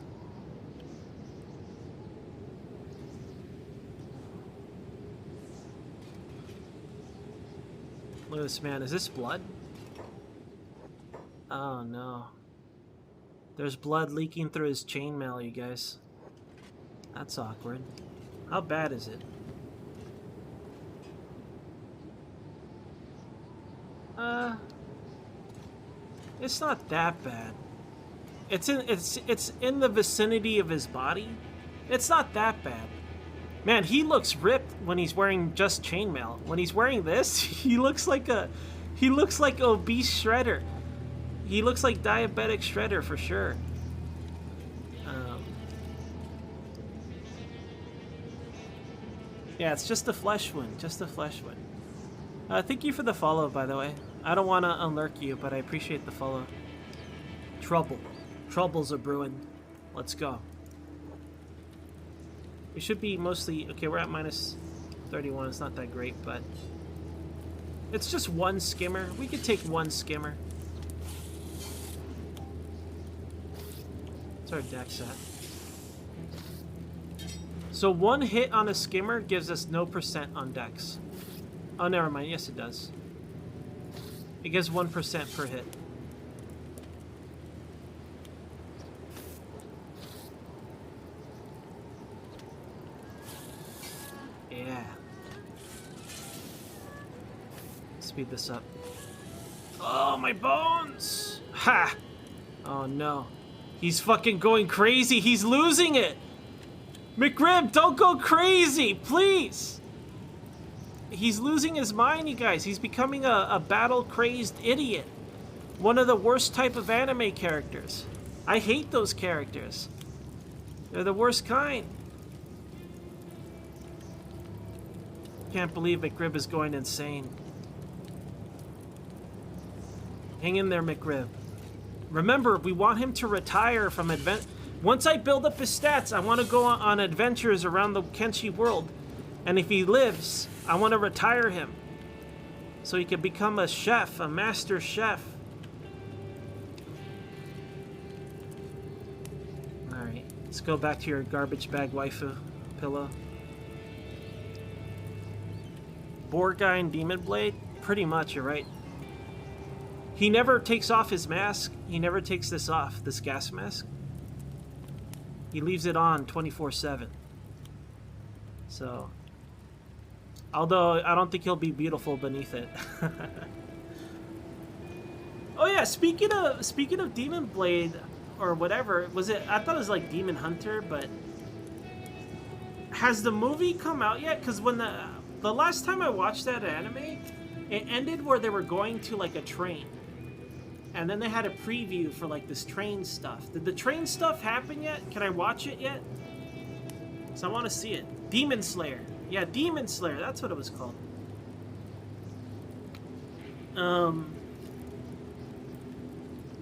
Look at this man. Is this blood? Oh no. There's blood leaking through his chainmail, you guys. That's awkward. How bad is it? It's not that bad. It's in the vicinity of his body. It's not that bad. Man, he looks ripped when he's wearing just chainmail. When he's wearing this, he looks like obese Shredder. He looks like diabetic Shredder for sure. Yeah, it's just a flesh wound. Just a flesh wound. Thank you for the follow, by the way. I don't want to unlurk you, but I appreciate the follow. Trouble. Troubles are brewing. Let's go. We should be mostly... Okay, we're at minus 31. It's not that great, but... It's just one skimmer. We could take one skimmer. What's our dex at? So one hit on a skimmer gives us no % on dex. Oh, never mind. Yes, it does. It gives 1% per hit. Yeah. Speed this up. Oh, my bones! Ha! Oh, no. He's fucking going crazy. He's losing it! McRib, don't go crazy, please! He's losing his mind, you guys. He's becoming a battle-crazed idiot. One of the worst type of anime characters. I hate those characters. They're the worst kind. Can't believe McRib is going insane. Hang in there, McRib. Remember, we want him to retire from Once I build up his stats, I want to go on adventures around the Kenshi world. And if he lives, I want to retire him. So he can become a chef, a master chef. Alright, let's go back to your garbage bag waifu pillow. Boar guy and Demon Blade? Pretty much, you're right. He never takes off his mask. He never takes this off, this gas mask. He leaves it on 24/7. So, although I don't think he'll be beautiful beneath it. Oh yeah, speaking of Demon Blade or whatever, was it? I thought it was like Demon Hunter, but has the movie come out yet? Because when the last time I watched that anime, it ended where they were going to like a train. And then they had a preview for like this train stuff. Did the train stuff happen yet? Can I watch it yet? So I want to see it. Demon Slayer. Yeah, Demon Slayer. That's what it was called.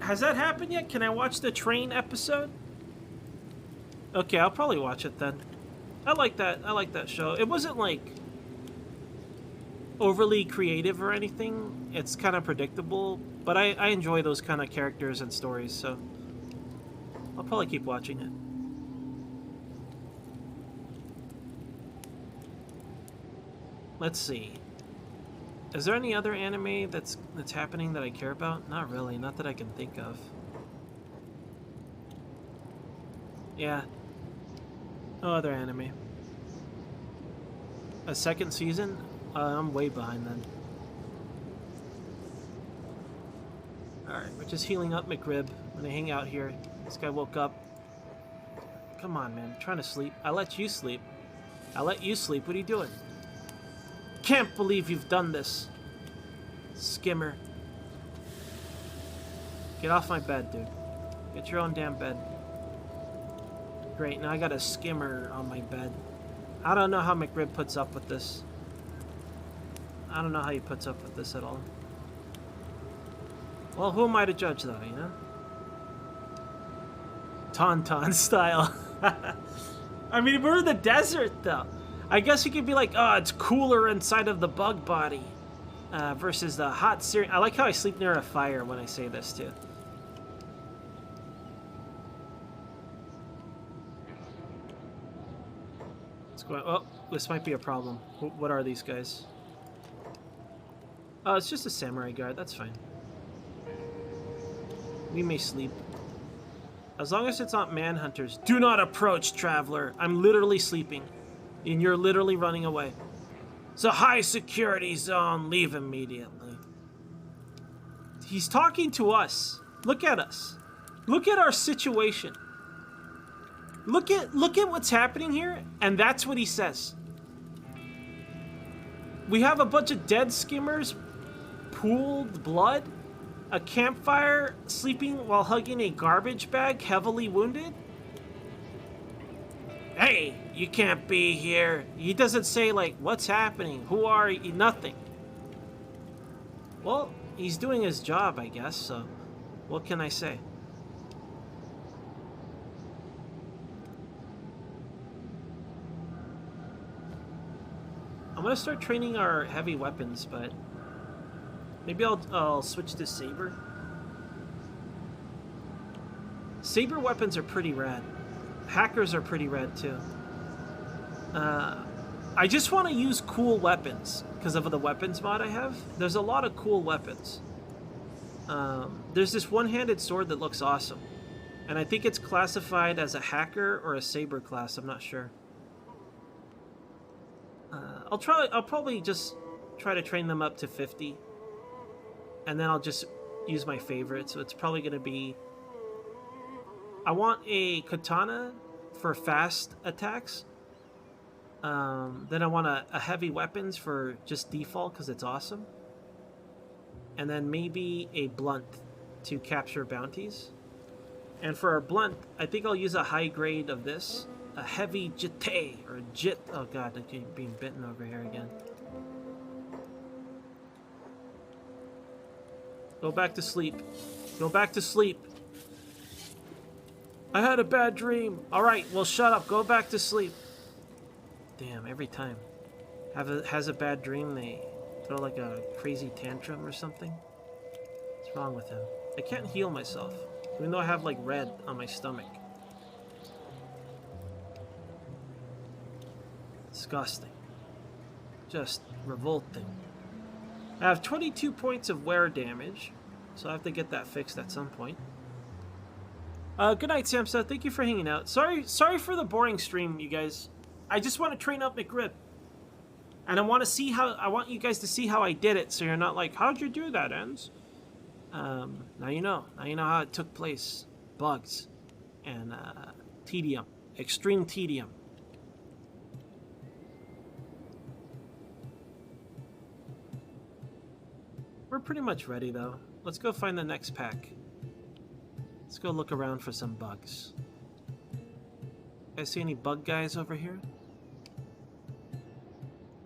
Has that happened yet? Can I watch the train episode? Okay, I'll probably watch it then. I like that show. It wasn't like overly creative or anything. It's kind of predictable, but I enjoy those kind of characters and stories, so I'll probably keep watching it. Let's see. Is there any other anime that's happening that I care about? Not really, not that I can think of. Yeah. No other anime. A second season? I'm way behind then. Alright, we're just healing up McRib. I'm gonna hang out here. This guy woke up. Come on, man. I'm trying to sleep. I let you sleep. I let you sleep. What are you doing? Can't believe you've done this. Skimmer. Get off my bed, dude. Get your own damn bed. Great, now I got a skimmer on my bed. I don't know how McRib puts up with this. I don't know how he puts up with this at all. Well, who am I to judge, though, you know? Tauntaun style. I mean, we're in the desert, though. I guess you could be like, oh, it's cooler inside of the bug body. Versus the hot Syrian. I like how I sleep near a fire when I say this, too. Let's go. Oh, this might be a problem. What are these guys? Oh, it's just a samurai guard. That's fine. We may sleep. As long as it's not manhunters. Do not approach, traveler. I'm literally sleeping. And you're literally running away. It's a high security zone. Leave immediately. He's talking to us. Look at us. Look at our situation. Look at what's happening here, and that's what he says. We have a bunch of dead skimmers, pooled blood, a campfire, sleeping while hugging a garbage bag, heavily wounded. Hey, you can't be here. He doesn't say, like, what's happening? Who are you? Nothing. Well, he's doing his job, I guess, so what can I say? I'm gonna start training our heavy weapons, but maybe I'll switch to saber. Saber weapons are pretty rad. Hackers are pretty rad too. I just want to use cool weapons because of the weapons mod I have. There's a lot of cool weapons. There's this one-handed sword that looks awesome, and I think it's classified as a hacker or a saber class. I'm not sure. I'll probably just try to train them up to 50, and then I'll just use my favorite. So it's probably going to be. I want a katana for fast attacks. Then I want a heavy weapons for just default because it's awesome. And then maybe a blunt to capture bounties. And for our blunt, I think I'll use a high grade of this. A heavy jite or jit. Oh god, I keep being bitten over here again. Go back to sleep. Go back to sleep. I had a bad dream. Alright, well shut up. Go back to sleep. Damn, every time. Has a bad dream, they throw like a crazy tantrum or something. What's wrong with him? I can't heal myself. Even though I have like red on my stomach. Disgusting. Just revolting. I have 22 points of wear damage, so I have to get that fixed at some point. Good night, Samsa. Thank you for hanging out. Sorry for the boring stream, you guys. I just want to train up McRib. And I want you guys to see how I did it, so you're not like, how'd you do that, Enz? Now you know. Now you know how it took place. Bugs. And, tedium. Extreme tedium. We're pretty much ready, though. Let's go find the next pack. Let's go look around for some bugs. Guys see any bug guys over here?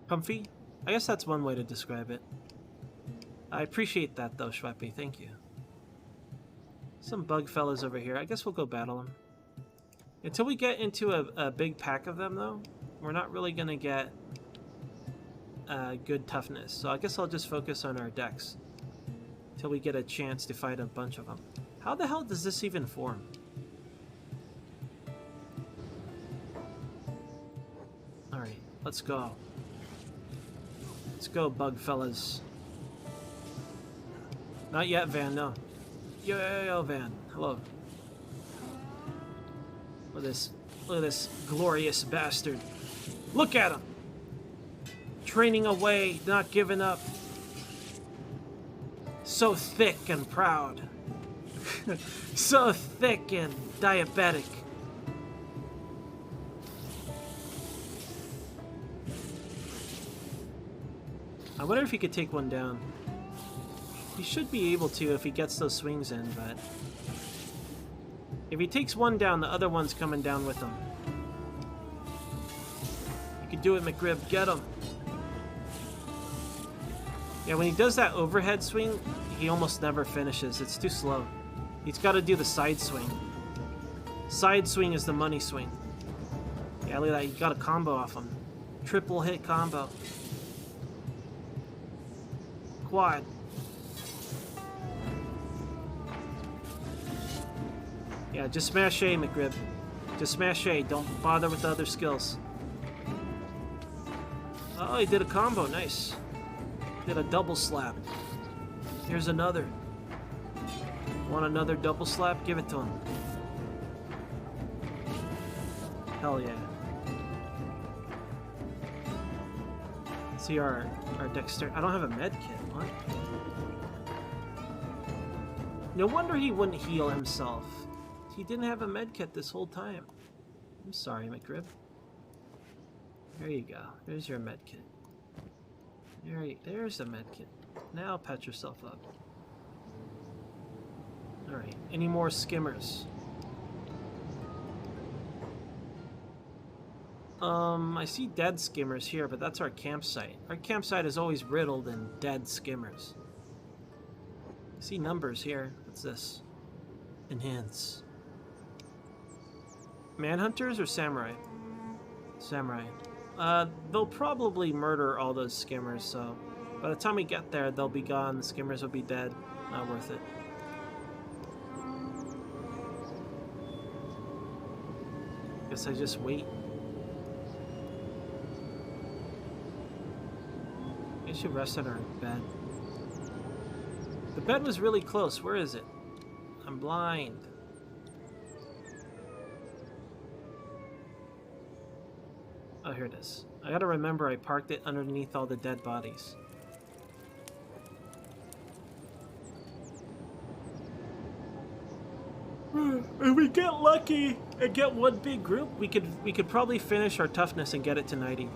Comfy? I guess that's one way to describe it. I appreciate that, though, Schweppy. Thank you. Some bug fellas over here. I guess we'll go battle them. Until we get into a big pack of them, though, we're not really going to get good toughness. So I guess I'll just focus on our dex until we get a chance to fight a bunch of them. How the hell does this even form? Alright, let's go. Let's go, bug fellas. Not yet, Van, no. Yo, Van. Hello. Look at this glorious bastard. Look at him! Training away, not giving up. So thick and proud. So thick and diabetic. I wonder if he could take one down. He should be able to if he gets those swings in, but if he takes one down, the other one's coming down with him. You can do it, McRib. Get him. Yeah, when he does that overhead swing, he almost never finishes. It's too slow. He's got to do the side swing. Side swing is the money swing. Yeah, look at that. You got a combo off him. Triple hit combo. Quad. Yeah, just smash A, McRib. Just smash A. Don't bother with the other skills. Oh, he did a combo. Nice. Did a double slap. Here's another. Want another double slap? Give it to him. Hell yeah. See our Dexter. I don't have a med kit. What? No wonder he wouldn't heal himself. He didn't have a med kit this whole time. I'm sorry, McRib. There you go. There's your med kit. There's the med kit. Now pat yourself up. Alright, any more skimmers? I see dead skimmers here, but that's our campsite. Our campsite is always riddled in dead skimmers. I see numbers here. What's this? Enhance. Manhunters or samurai? Samurai. They'll probably murder all those skimmers, so by the time we get there, they'll be gone. The skimmers will be dead. Not worth it. Guess I just wait. I should rest on our bed. The bed was really close. Where is it? I'm blind. Oh, here it is. I gotta remember I parked it underneath all the dead bodies. If we get lucky and get one big group, we could probably finish our toughness and get it to 90.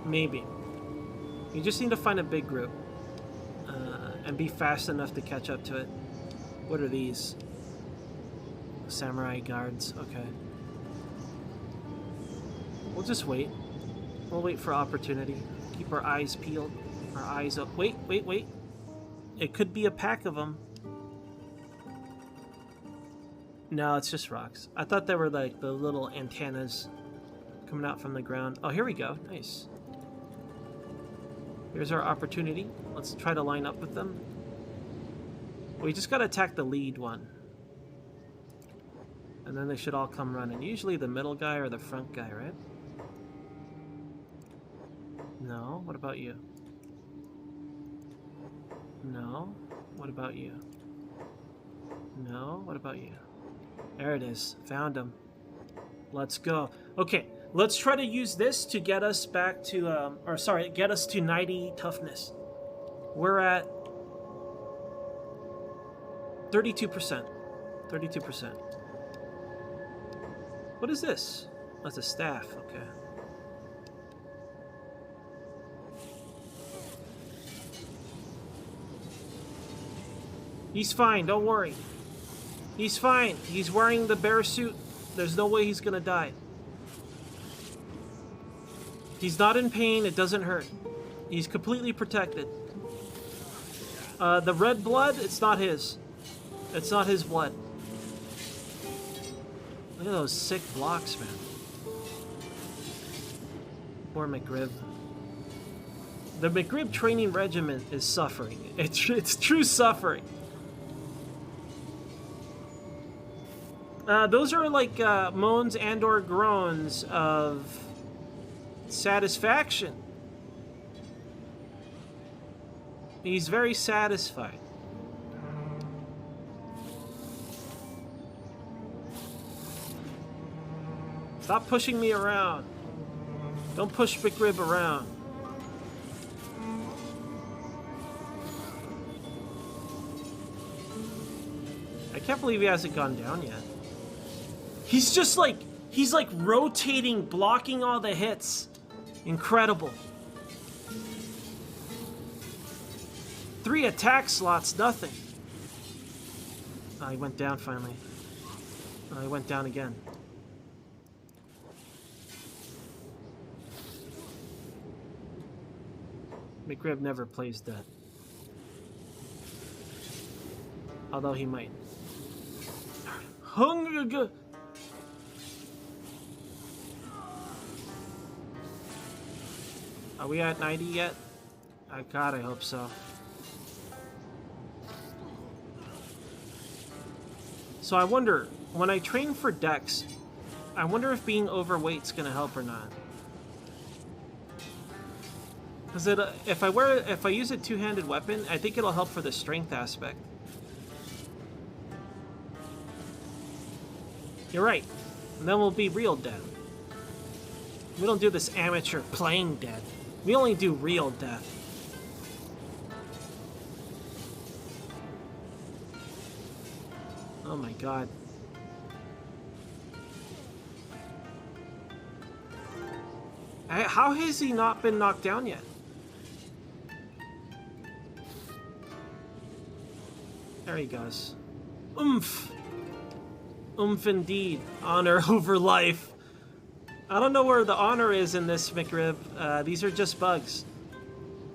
Maybe. We just need to find a big group. And be fast enough to catch up to it. What are these? Samurai guards. Okay. We'll just wait. We'll wait for opportunity. Keep our eyes peeled. Our eyes up. Wait. It could be a pack of them. No, it's just rocks. I thought they were like the little antennas coming out from the ground. Oh, here we go. Nice. Here's our opportunity. Let's try to line up with them. We just gotta attack the lead one. And then they should all come running. Usually the middle guy or the front guy, right? No, what about you? No, what about you? No, what about you? There it is. Found him. Let's go. Okay, let's try to use this to get us back to, get us to 90 toughness. We're at 32%. 32%. What is this? That's a staff, okay. He's fine, don't worry. He's fine. He's wearing the bear suit. There's no way he's gonna die. He's not in pain, it doesn't hurt. He's completely protected. The red blood, it's not his. It's not his blood. Look at those sick blocks, man. Poor McRib. The McRib training regiment is suffering. It's true suffering. Those are like moans and or groans of satisfaction. He's very satisfied. Stop pushing me around. Don't push McRib around. I can't believe he hasn't gone down yet. He's just like, he's like rotating, blocking all the hits. Incredible. 3 attack slots, nothing. Oh, he went down finally. Oh, he went down again. McRib never plays dead. Although he might. Hunger. Are we at 90 yet? God, I hope so. So I wonder, when I train for Dex, I wonder if being overweight's gonna help or not. Cause if I use a two-handed weapon, I think it'll help for the strength aspect. You're right. And then we'll be real dead. We don't do this amateur playing dead. We only do real death. Oh my god. How has he not been knocked down yet? There he goes. Oomph! Oomph indeed. Honor over life. I don't know where the honor is in this, McRib. These are just bugs.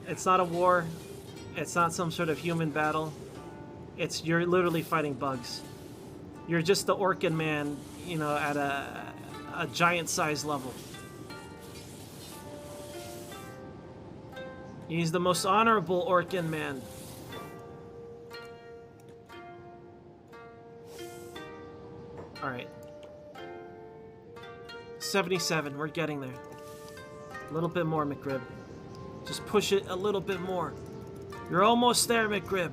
It's not a war. It's not some sort of human battle. You're literally fighting bugs. You're just the Orkin man, you know, at a giant size level. He's the most honorable Orkin man. Alright. 77, we're getting there. A little bit more, McRib. Just push it a little bit more. You're almost there, McRib.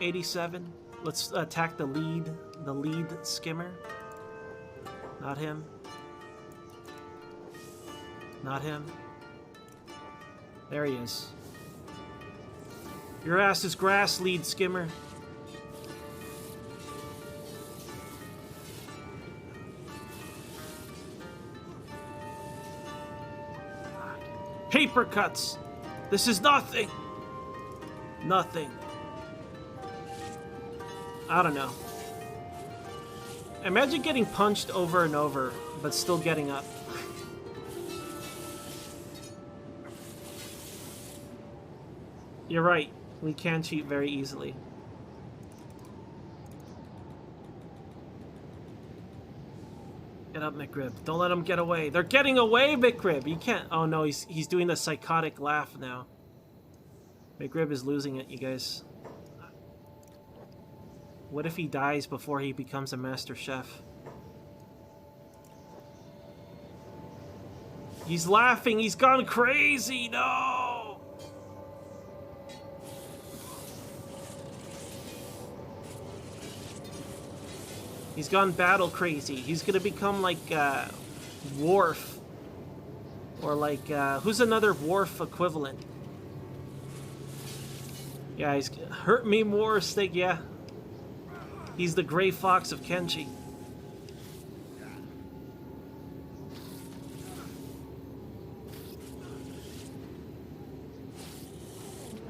87. Let's attack the lead skimmer. Not him. Not him. There he is. Your ass is grass, lead skimmer. Paper cuts. This is nothing. Nothing. I don't know. Imagine getting punched over and over, but still getting up. You're right. We can cheat very easily. Get up, McRib. Don't let him get away. They're getting away, McRib. You can't. Oh no, he's doing the psychotic laugh now. McRib is losing it, you guys. What if he dies before he becomes a master chef? He's laughing. He's gone crazy. No. He's gone battle crazy. He's gonna become like Worf, or like who's another Worf equivalent? Yeah, he's hurt me more. Stick. Yeah, he's the gray fox of Kenshi.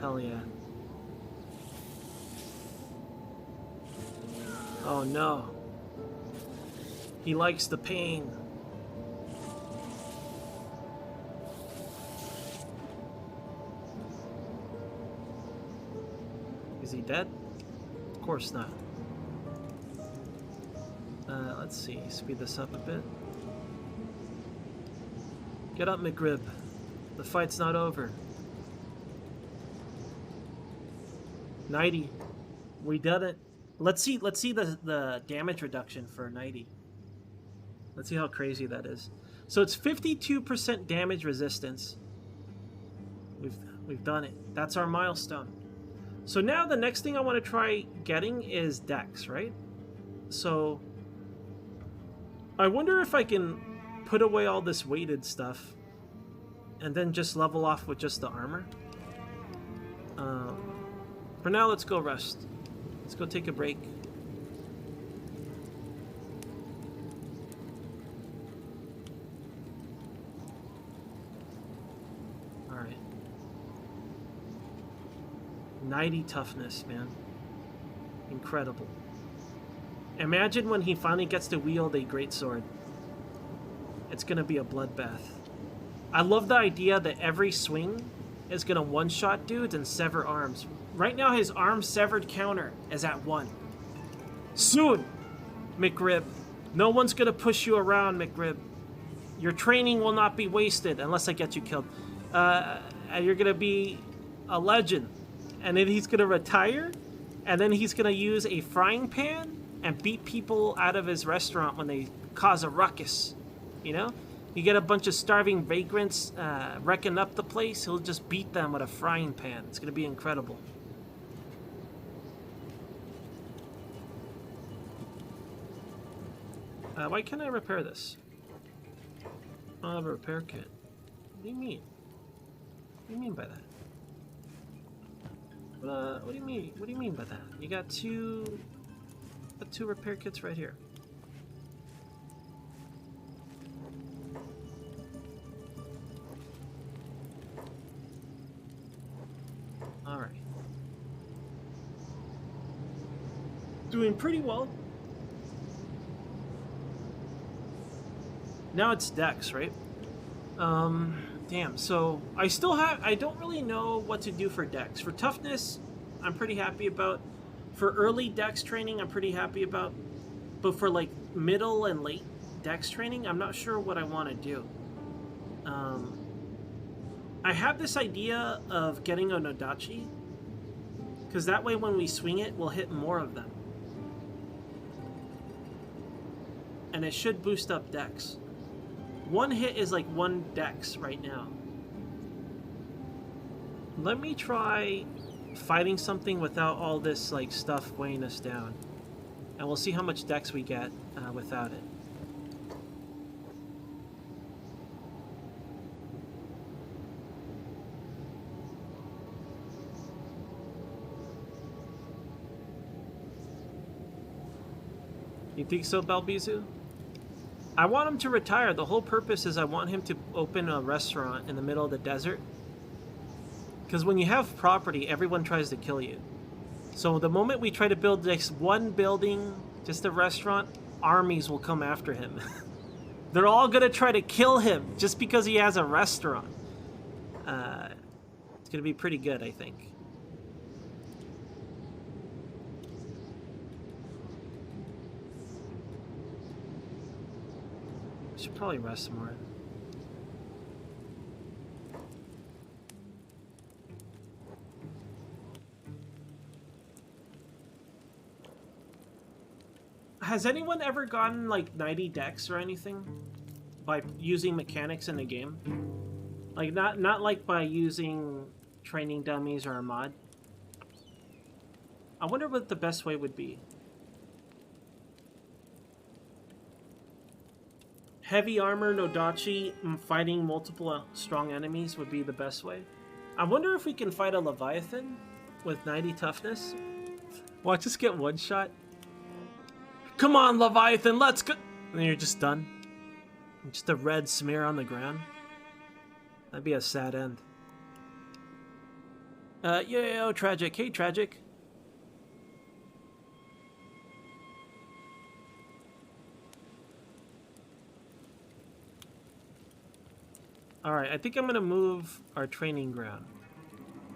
Hell yeah. Oh no. He likes the pain. Is he dead? Of course not. Let's see. Speed this up a bit. Get up, McRib. The fight's not over. 90. We done it. Let's see the damage reduction for 90. Let's see how crazy that is. So it's 52% damage resistance. We've done it. That's our milestone. So now the next thing I want to try getting is Dex, right? So I wonder if I can put away all this weighted stuff and then just level off with just the armor. For now, let's go rest. Let's go take a break. Alright. 90 toughness, man. Incredible. Imagine when he finally gets to wield a greatsword. It's gonna be a bloodbath. I love the idea that every swing is gonna one-shot dudes and sever arms. Right now, his arm severed counter is at 1. Soon, McRib. No one's gonna push you around, McRib. Your training will not be wasted unless I get you killed. You're gonna be a legend. And then he's gonna retire, and then he's gonna use a frying pan and beat people out of his restaurant when they cause a ruckus. You know? You get a bunch of starving vagrants wrecking up the place, he'll just beat them with a frying pan. It's gonna be incredible. Why can't I repair this? I don't have a repair kit. What do you mean? What do you mean by that? What do you mean? What do you mean by that? You got two repair kits right here. All right. Doing pretty well. Now it's Dex, right? Damn, so I don't really know what to do for Dex. For toughness, I'm pretty happy about. For early Dex training, I'm pretty happy about. But for like middle and late Dex training, I'm not sure what I want to do. I have this idea of getting a Nodachi, because that way when we swing it, we'll hit more of them. And it should boost up Dex. One hit is like 1 Dex right now. Let me try fighting something without all this like stuff weighing us down. And we'll see how much Dex we get without it. You think so, Balbizu? I want him to retire. The whole purpose is I want him to open a restaurant in the middle of the desert. Because when you have property, everyone tries to kill you. So the moment we try to build this one building, just a restaurant, armies will come after him. They're all going to try to kill him just because he has a restaurant. It's going to be pretty good, I think. Should probably rest more. Has anyone ever gotten like 90 Dex or anything? by using mechanics in the game. Like, not like by using training dummies or a mod. I wonder what the best way would be. Heavy armor, Nodachi, fighting multiple strong enemies would be the best way. I wonder if we can fight a Leviathan with 90 toughness. Watch us get one shot. Come on, Leviathan, let's go! And then you're just done. Just a red smear on the ground. That'd be a sad end. Yo, Tragic. Hey, Tragic. Alright, I think I'm gonna move our training ground.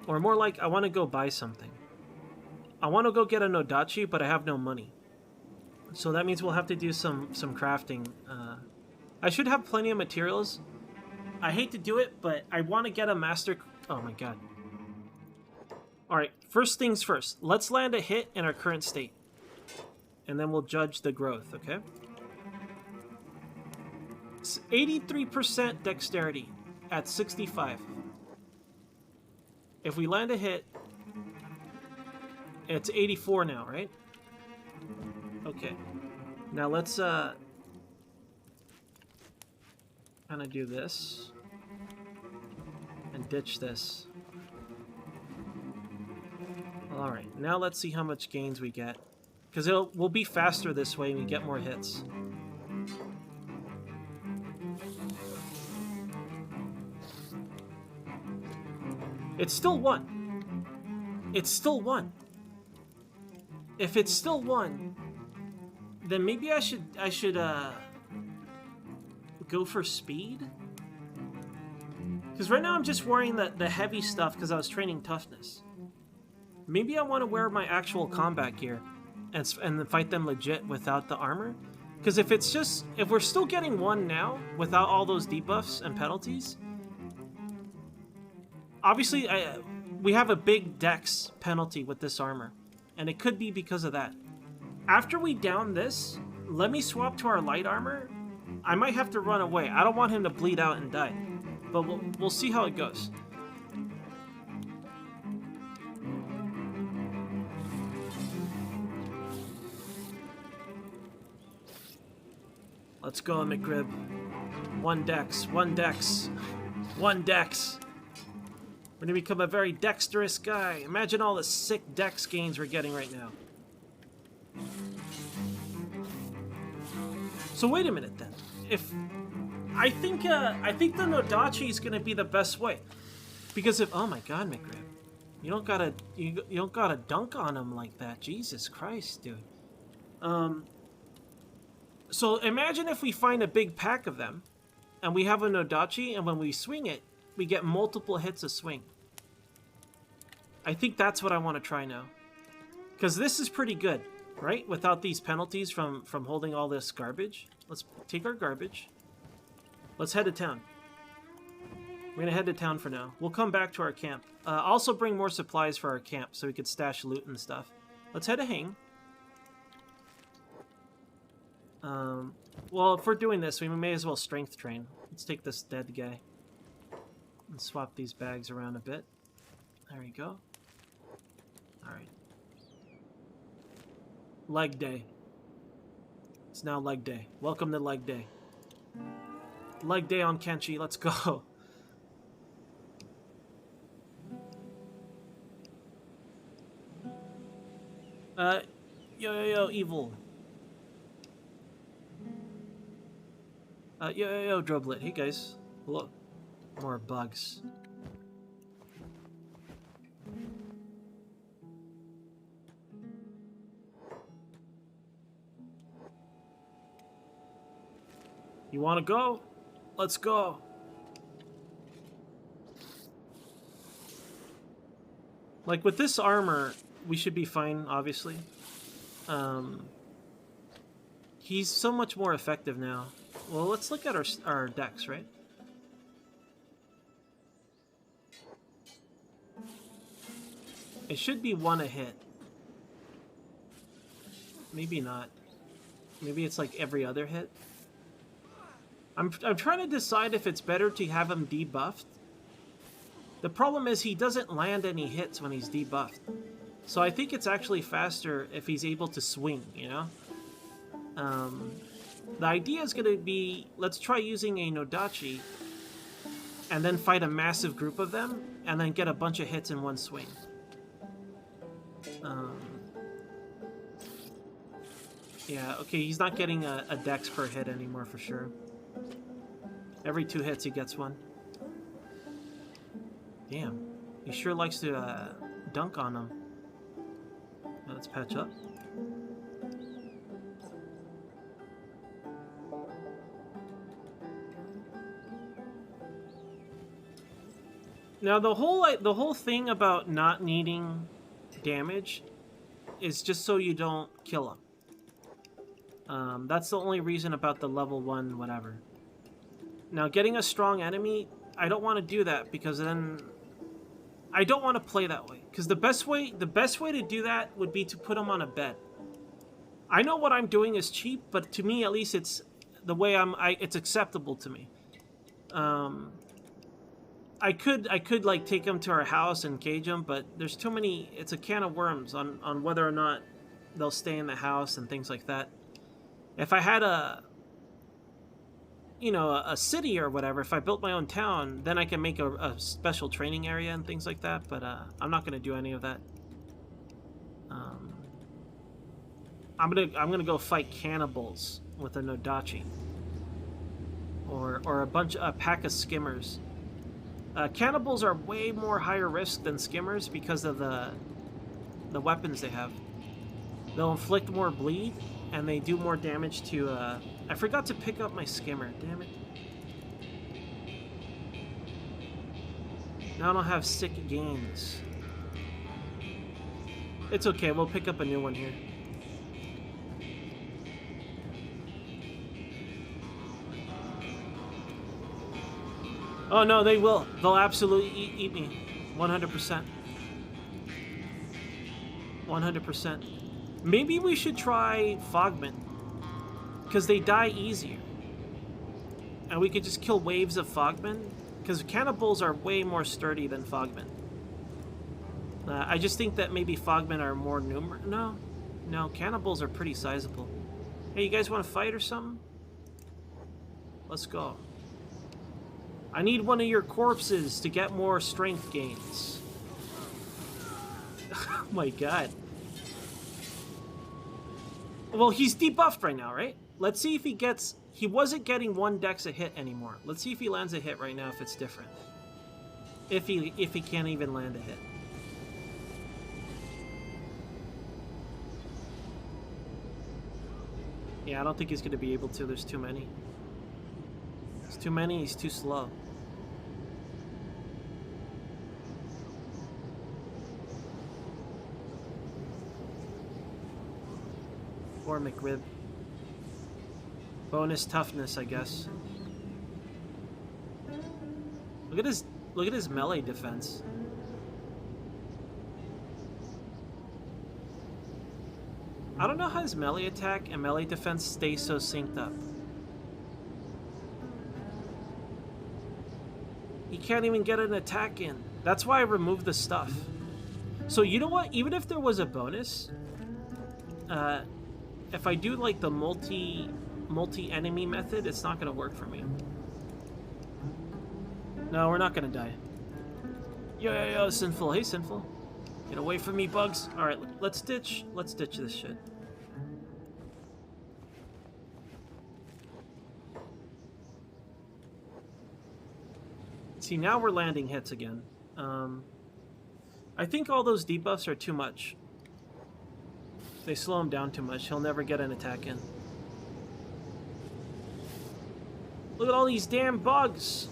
Or more like, I want to go buy something. I want to go get a Nodachi, but I have no money. So that means we'll have to do some crafting. I should have plenty of materials. I hate to do it, but I want to get a master... Oh my god. Alright, first things first. Let's land a hit in our current state. And then we'll judge the growth, okay? It's 83% dexterity at 65. If we land a hit, it's 84 now, right? Okay. Now let's kind of do this and ditch this. All right. Now let's see how much gains we get, because we'll be faster this way and we get more hits. It's still 1. It's still 1. If it's still 1, then maybe I should go for speed. Because right now I'm just wearing the heavy stuff because I was training toughness. Maybe I want to wear my actual combat gear and fight them legit without the armor. Because if we're still getting 1 now without all those debuffs and penalties, obviously we have a big dex penalty with this armor, and it could be because of that. After we down this, let me swap to our light armor. I might have to run away. I don't want him to bleed out and die, but we'll see how it goes. Let's go, McRib. 1 dex, 1 dex, 1 dex. We're gonna become a very dexterous guy. Imagine all the sick dex gains we're getting right now. So wait a minute then. I think the Nodachi is gonna be the best way, because oh my god, McRib, you don't gotta dunk on him like that. Jesus Christ, dude. So imagine if we find a big pack of them, and we have a Nodachi, and when we swing it, we get multiple hits a swing. I think that's what I want to try now. Because this is pretty good, right? Without these penalties from holding all this garbage. Let's take our garbage. Let's head to town. We're going to head to town for now. We'll come back to our camp. Also bring more supplies for our camp so we could stash loot and stuff. Let's head to Hang. Well, if we're doing this, we may as well strength train. Let's take this dead guy and swap these bags around a bit. There we go. Alright. Leg day. It's now leg day. Welcome to leg day. Leg day on Kenshi. Let's go. Yo, evil. Yo, Droblet. Hey, guys. Hello. More bugs. You want to go? Let's go. Like, with this armor, we should be fine, obviously. He's so much more effective now. Well, let's look at our decks, right? It should be 1 a hit. Maybe not. Maybe it's like every other hit. I'm trying to decide if it's better to have him debuffed. The problem is he doesn't land any hits when he's debuffed. So I think it's actually faster if he's able to swing, you know? The idea is going to be, let's try using a Nodachi and then fight a massive group of them and then get a bunch of hits in one swing. Yeah, okay, he's not getting a dex per hit anymore for sure. Every 2 hits he gets one. Damn, he sure likes to dunk on them. Let's patch up. Now the whole thing about not needing damage is just so you don't kill him. That's the only reason about the level 1 whatever. Now getting a strong enemy, I don't want to do that because then I don't want to play that way. Because the best way to do that would be to put him on a bed. I know what I'm doing is cheap, but to me at least it's the way it's acceptable to me. I could like take him to our house and cage him, but there's too many. It's a can of worms on whether or not they'll stay in the house and things like that. If I had a city or whatever, if I built my own town, then I can make a special training area and things like that. But I'm not gonna do any of that. I'm gonna go fight cannibals with a Nodachi, or a pack of skimmers. Cannibals are way more higher risk than skimmers because of the weapons they have. They'll inflict more bleed, and they do more damage to... I forgot to pick up my skimmer, damn it. Now I don't have sick gains. It's okay, we'll pick up a new one here. Oh no, they will. They'll absolutely eat me. 100%. 100%. Maybe we should try Fogmen. Because they die easier. And we could just kill waves of Fogmen. Because cannibals are way more sturdy than Fogmen. I just think that maybe Fogmen are more numerous. No, cannibals are pretty sizable. Hey, you guys want to fight or something? Let's go. I need one of your corpses to get more strength gains. Oh my god. Well, he's debuffed right now, right? Let's see if he gets... He wasn't getting 1 dex a hit anymore. Let's see if he lands a hit right now, if it's different. If he can't even land a hit. Yeah, I don't think he's going to be able to. There's too many. There's too many, he's too slow. Or McRib. Bonus toughness, I guess. Look at his melee defense. I don't know how his melee attack and melee defense stay so synced up. He can't even get an attack in. That's why I removed the stuff. So you know what? Even if there was a bonus, if I do like the multi-enemy method, it's not gonna work for me. No, we're not gonna die. Yo, Sinful. Hey, Sinful. Get away from me, bugs. Alright, let's ditch this shit. See, now we're landing hits again. I think all those debuffs are too much. They slow him down too much. He'll never get an attack in. Look at all these damn bugs!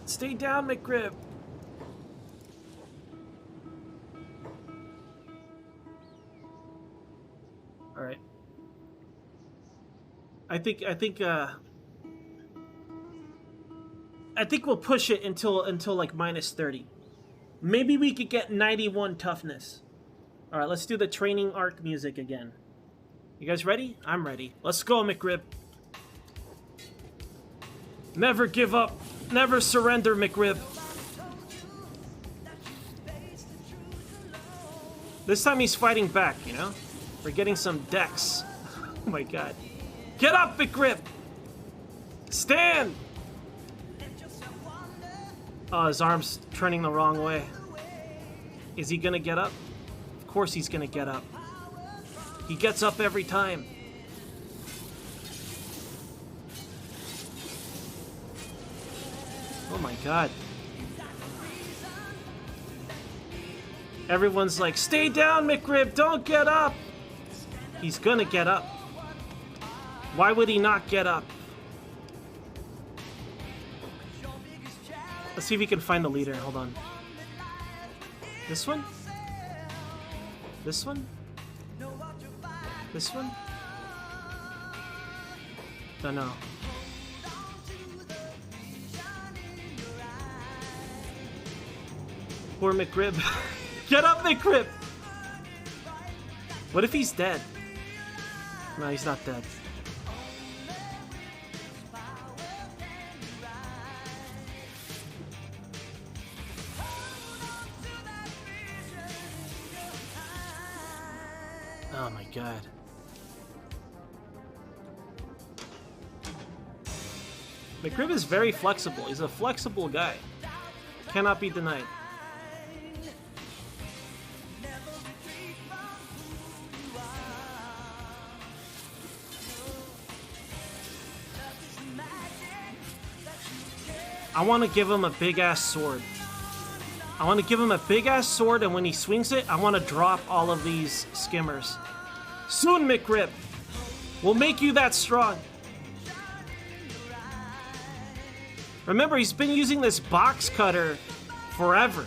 Stay down, McRib! Alright. I think we'll push it until like minus 30. Maybe we could get 91 toughness. Alright, let's do the training arc music again. You guys ready? I'm ready. Let's go, McRib. Never give up. Never surrender, McRib. This time he's fighting back, you know? We're getting some dex. Oh my god. Get up, McRib! Stand! Oh, his arm's turning the wrong way. Is he gonna get up? Of course he's gonna get up. He gets up every time. Oh my god. Everyone's like, stay down, McRib, don't get up! He's gonna get up. Why would he not get up? Let's see if we can find the leader. Hold on. This one? This one? This one? Don't know. Poor McRib. Get up, McRib! What if he's dead? No, he's not dead. Oh my god. McRib is very flexible. He's a flexible guy. Cannot be denied. I want to give him a big-ass sword. I want to give him a big-ass sword, and when he swings it, I want to drop all of these skimmers. Soon, McRib! We'll make you that strong. Remember, he's been using this box cutter forever.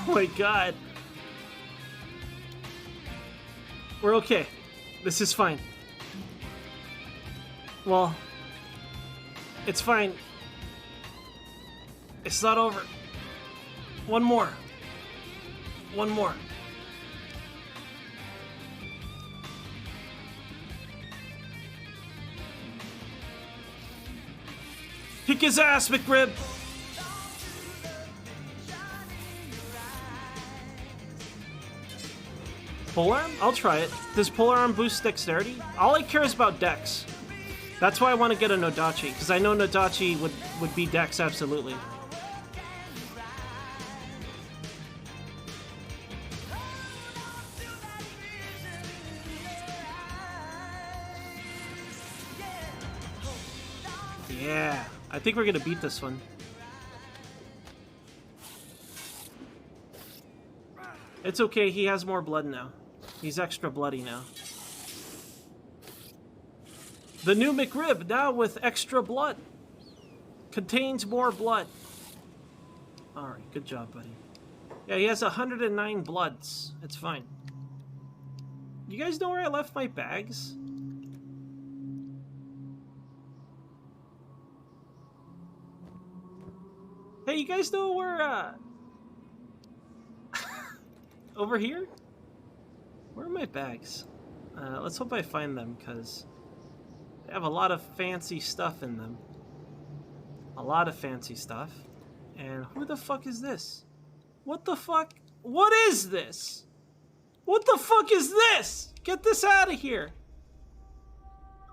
Oh my god. We're okay. This is fine. Well, it's fine. It's not over. One more. One more. Kick his ass, McRib! Polearm? I'll try it. Does Polearm boost dexterity? All I care is about dex. That's why I want to get a Nodachi, because I know Nodachi would be dex absolutely. Yeah, I think we're gonna beat this one. It's okay, he has more blood now. He's extra bloody now. The new McRib, now with extra blood. Contains more blood. Alright, good job, buddy. Yeah, he has 109 bloods. It's fine. You guys know where I left my bags? Hey, you guys know where, over here? Where are my bags? Let's hope I find them, because they have a lot of fancy stuff in them. A lot of fancy stuff. And who the fuck is this? What the fuck? What is this? What the fuck is this? Get this out of here.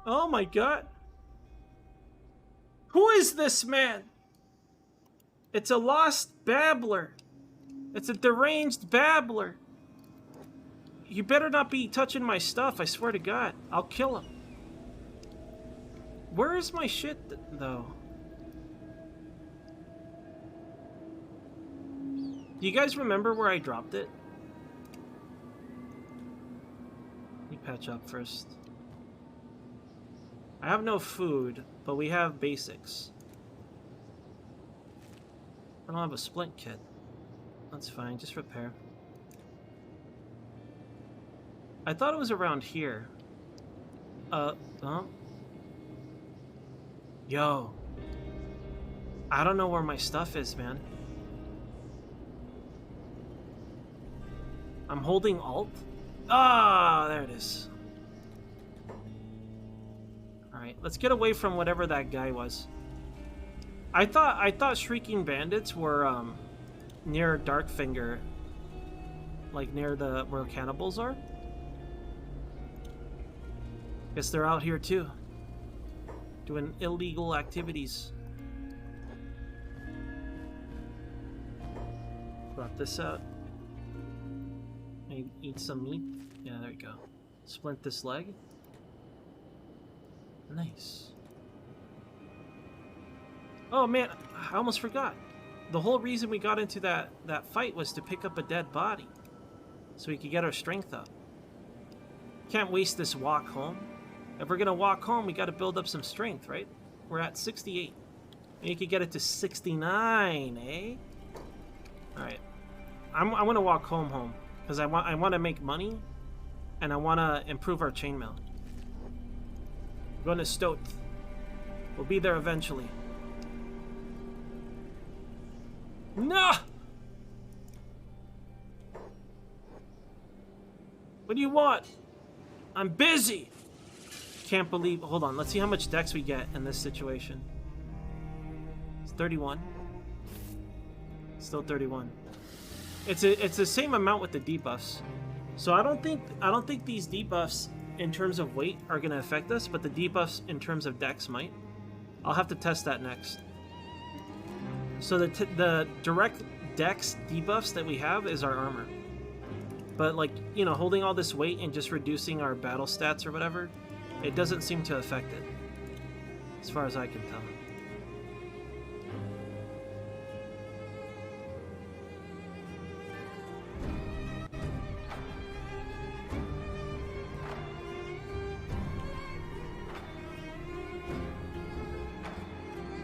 Oh my god. Who is this man? It's a lost babbler. It's a deranged babbler. You better not be touching my stuff, I swear to God. I'll kill him. Where is my shit, though? Do you guys remember where I dropped it? Let me patch up first. I have no food, but we have basics. I don't have a splint kit. That's fine, just repair. I thought it was around here. Huh? Yo. I don't know where my stuff is, man. I'm holding Alt. Ah, there it is. Alright, let's get away from whatever that guy was. I thought Shrieking Bandits were near Darkfinger. Like near the where cannibals are. Guess they're out here too. Doing illegal activities. Brought this out. Maybe eat some meat. Yeah, there we go. Splint this leg. Nice. Oh man, I almost forgot. The whole reason we got into that fight was to pick up a dead body. So we could get our strength up. Can't waste this walk home. If we're gonna walk home, we gotta build up some strength, right? We're at 68. Maybe you could get it to 69, eh? Alright. I want to walk home. Because I want to make money. And I want to improve our chainmail. Going to Stoat. We'll be there eventually. No! What do you want? I'm busy! Can't believe... Hold on, let's see how much dex we get in this situation. It's 31. Still 31. It's the same amount with the debuffs. So I don't think these debuffs in terms of weight are going to affect us, but the debuffs in terms of dex might. I'll have to test that next. So the direct dex debuffs that we have is our armor. But like, you know, holding all this weight and just reducing our battle stats or whatever, it doesn't seem to affect it. As far as I can tell.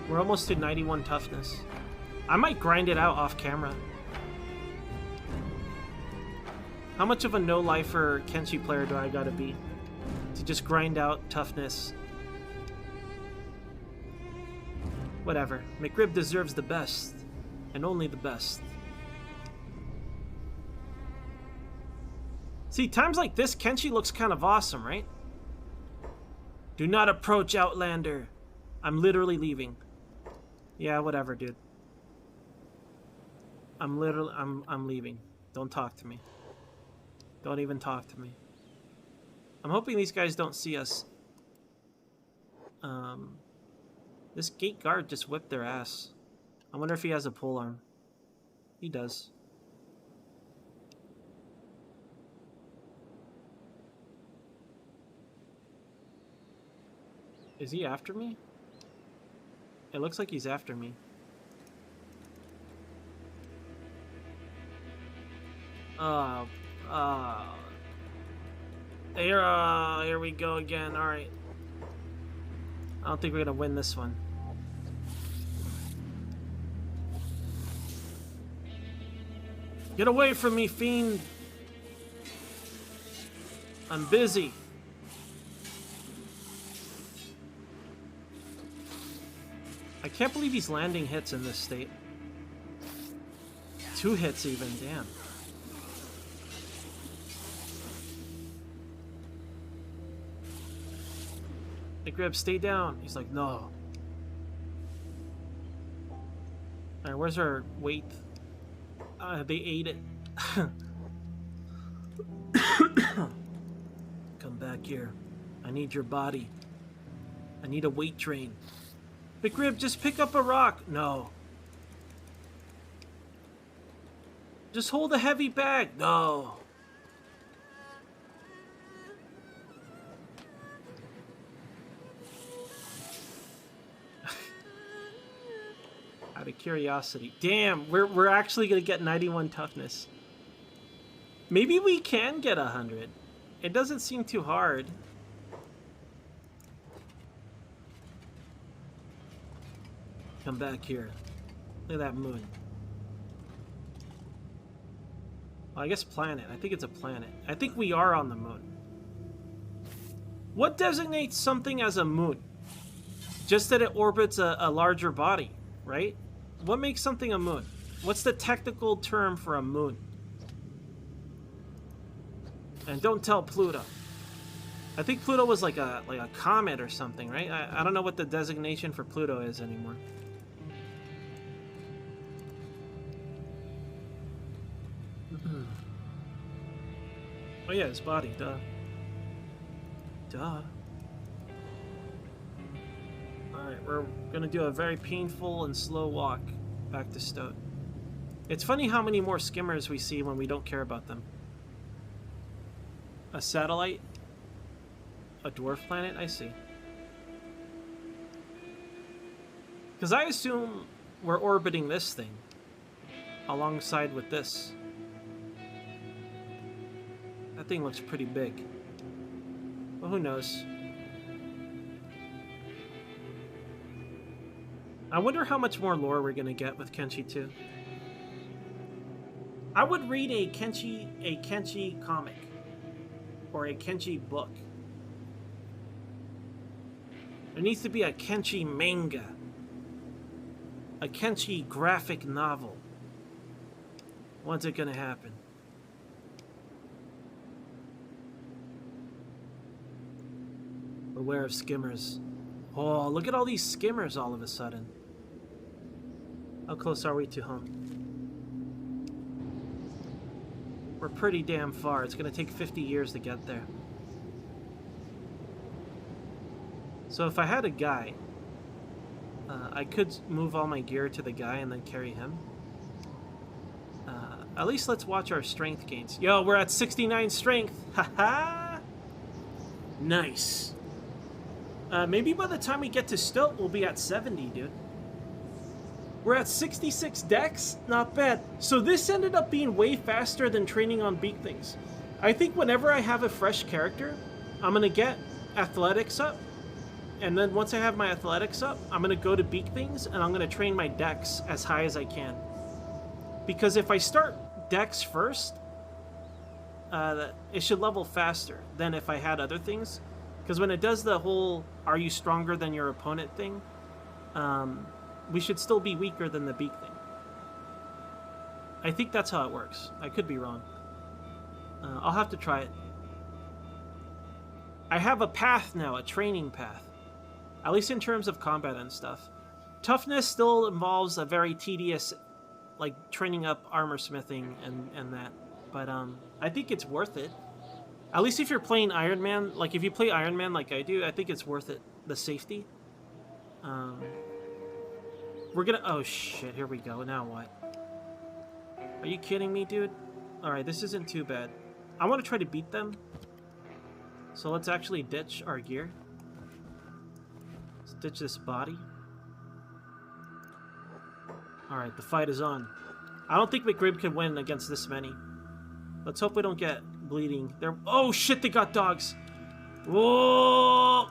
We're almost to 91 toughness. I might grind it out off camera. How much of a no-lifer Kenshi player do I gotta be to just grind out toughness? Whatever. McRib deserves the best. And only the best. See, times like this, Kenshi looks kind of awesome, right? Do not approach, Outlander. I'm literally leaving. Yeah, whatever, dude. I'm leaving. Don't talk to me. Don't even talk to me. I'm hoping these guys don't see us. This gate guard just whipped their ass. I wonder if he has a polearm. He does. Is he after me? It looks like he's after me. Here we go again. Alright. I don't think we're gonna win this one. Get away from me, fiend! I'm busy. I can't believe he's landing hits in this state. 2 hits even, damn. McRib, stay down. He's like, no. Alright, where's our weight? They ate it. Come back here. I need your body. I need a weight train. McRib, just pick up a rock. No. Just hold a heavy bag. No. Out of curiosity. Damn, we're actually gonna get 91 toughness. Maybe we can get 100. It doesn't seem too hard. Come back here. Look at that moon. Well, I guess planet. I think it's a planet. I think we are on the moon. What designates something as a moon? Just that it orbits a larger body, right? What makes something a moon? What's the technical term for a moon? And don't tell Pluto. I think Pluto was like a comet or something, right? I don't know what the designation for Pluto is anymore. Oh yeah, his body, duh. Duh. Alright, we're gonna do a very painful and slow walk back to Stoat. It's funny how many more skimmers we see when we don't care about them. A satellite? A dwarf planet? I see. Because I assume we're orbiting this thing alongside with this. That thing looks pretty big. Well, who knows? I wonder how much more lore we're gonna get with Kenshi 2. I would read a Kenshi comic or a Kenshi book. There needs to be a Kenshi manga, a Kenshi graphic novel. When's it gonna happen? Beware of skimmers. Oh, look at all these skimmers all of a sudden. How close are we to home? We're pretty damn far. It's gonna take 50 years to get there. So if I had a guy, I could move all my gear to the guy and then carry him. At least let's watch our strength gains. Yo, we're at 69 strength. Haha! Nice. Maybe by the time we get to Stoat, we'll be at 70, dude. We're at 66 dex? Not bad. So this ended up being way faster than training on beak things. I think whenever I have a fresh character, I'm gonna get athletics up. And then once I have my athletics up, I'm gonna go to beak things and I'm gonna train my dex as high as I can. Because if I start dex first, it should level faster than if I had other things. Because when it does the whole "are you stronger than your opponent" thing, we should still be weaker than the beak thing. I think that's how it works. I could be wrong. I'll have to try it. I have a path now, a training path. At least in terms of combat and stuff. Toughness still involves a very tedious, like, training up armor smithing and that. But I think it's worth it. At least if you're playing Iron Man, like if you play Iron Man like I do, I think it's worth it. The safety. We're gonna... Oh shit, here we go. Now what? Are you kidding me, dude? Alright, this isn't too bad. I want to try to beat them. So let's actually ditch our gear. Let's ditch this body. Alright, the fight is on. I don't think McRib can win against this many. Let's hope we don't get bleeding. They're... Oh shit, they got dogs! Whoa!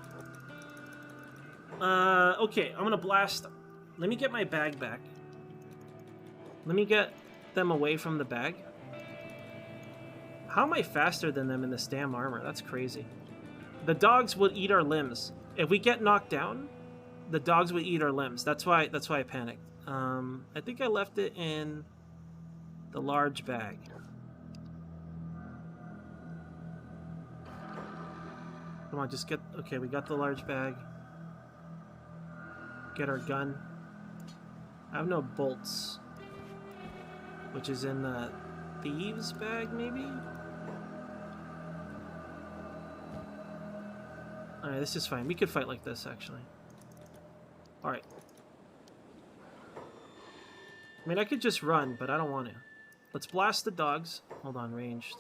Okay, I'm gonna blast them. Let me get my bag back. Let me get them away from the bag. How am I faster than them in this damn armor? That's crazy. The dogs will eat our limbs. If we get knocked down, the dogs will eat our limbs. That's why I panicked. I think I left it in the large bag. Come on, just get... Okay, we got the large bag. Get our gun. I have no bolts. Which is in the thieves bag, maybe? Alright, this is fine. We could fight like this, actually. Alright. I mean, I could just run, but I don't want to. Let's blast the dogs. Hold on, ranged.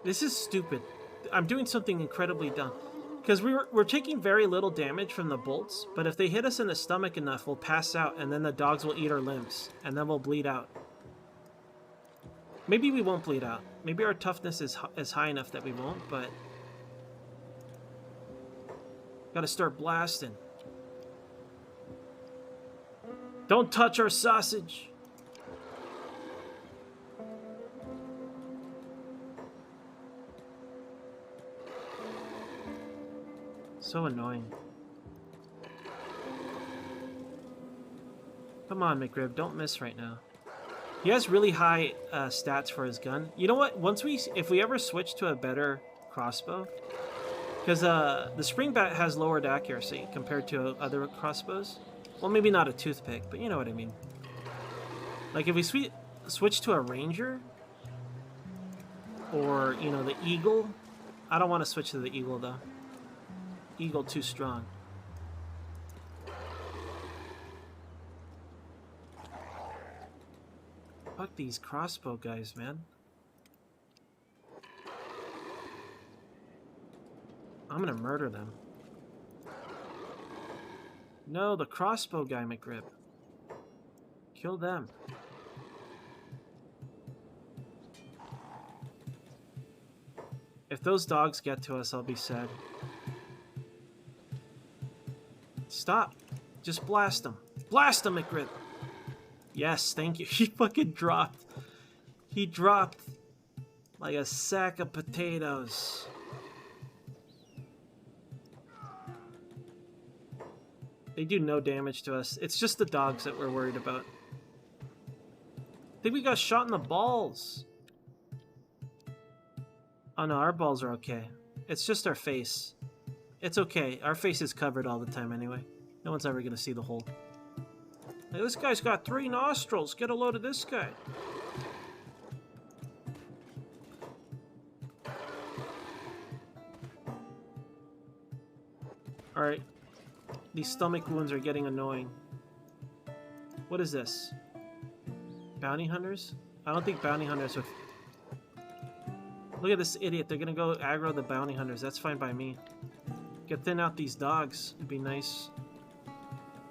This is stupid. I'm doing something incredibly dumb. Because we're taking very little damage from the bolts, but if they hit us in the stomach enough, we'll pass out, and then the dogs will eat our limbs, and then we'll bleed out. Maybe we won't bleed out. Maybe our toughness is high enough that we won't, but... Gotta start blasting. Don't touch our sausage! So annoying. Come on, McRib, don't miss right now. He has really high stats for his gun. You know what? If we ever switch to a better crossbow, because the Springbat has lowered accuracy compared to other crossbows. Well, maybe not a toothpick, but you know what I mean. Like if we switch to a Ranger, or you know the Eagle. I don't want to switch to the Eagle though. Eagle too strong. Fuck these crossbow guys, man. I'm gonna murder them. No, the crossbow guy, McRib. Kill them. If those dogs get to us, I'll be sad. Stop. Just blast them. Blast them, McRib. Yes, thank you. He fucking dropped. He dropped like a sack of potatoes. They do no damage to us. It's just the dogs that we're worried about. I think we got shot in the balls. Oh no, our balls are okay. It's just our face. It's okay. Our face is covered all the time anyway. No one's ever gonna see the hole. Hey, this guy's got 3 nostrils. Get a load of this guy. Alright. These stomach wounds are getting annoying. What is this? Bounty hunters? I don't think bounty hunters would... Look at this idiot. They're gonna go aggro the bounty hunters. That's fine by me. Get thin out these dogs. It'd be nice.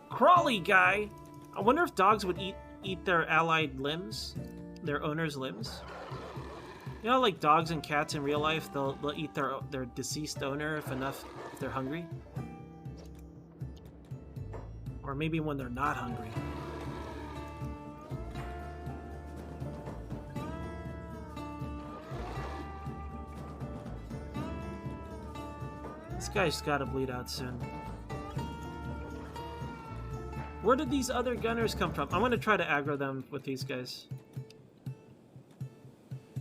Crawly guy! I wonder if dogs would eat their allied limbs? Their owner's limbs? You know, like dogs and cats in real life, they'll eat their deceased owner if they're hungry? Or maybe when they're not hungry. This guy's gotta bleed out soon. Where did these other gunners come from? I'm gonna try to aggro them with these guys.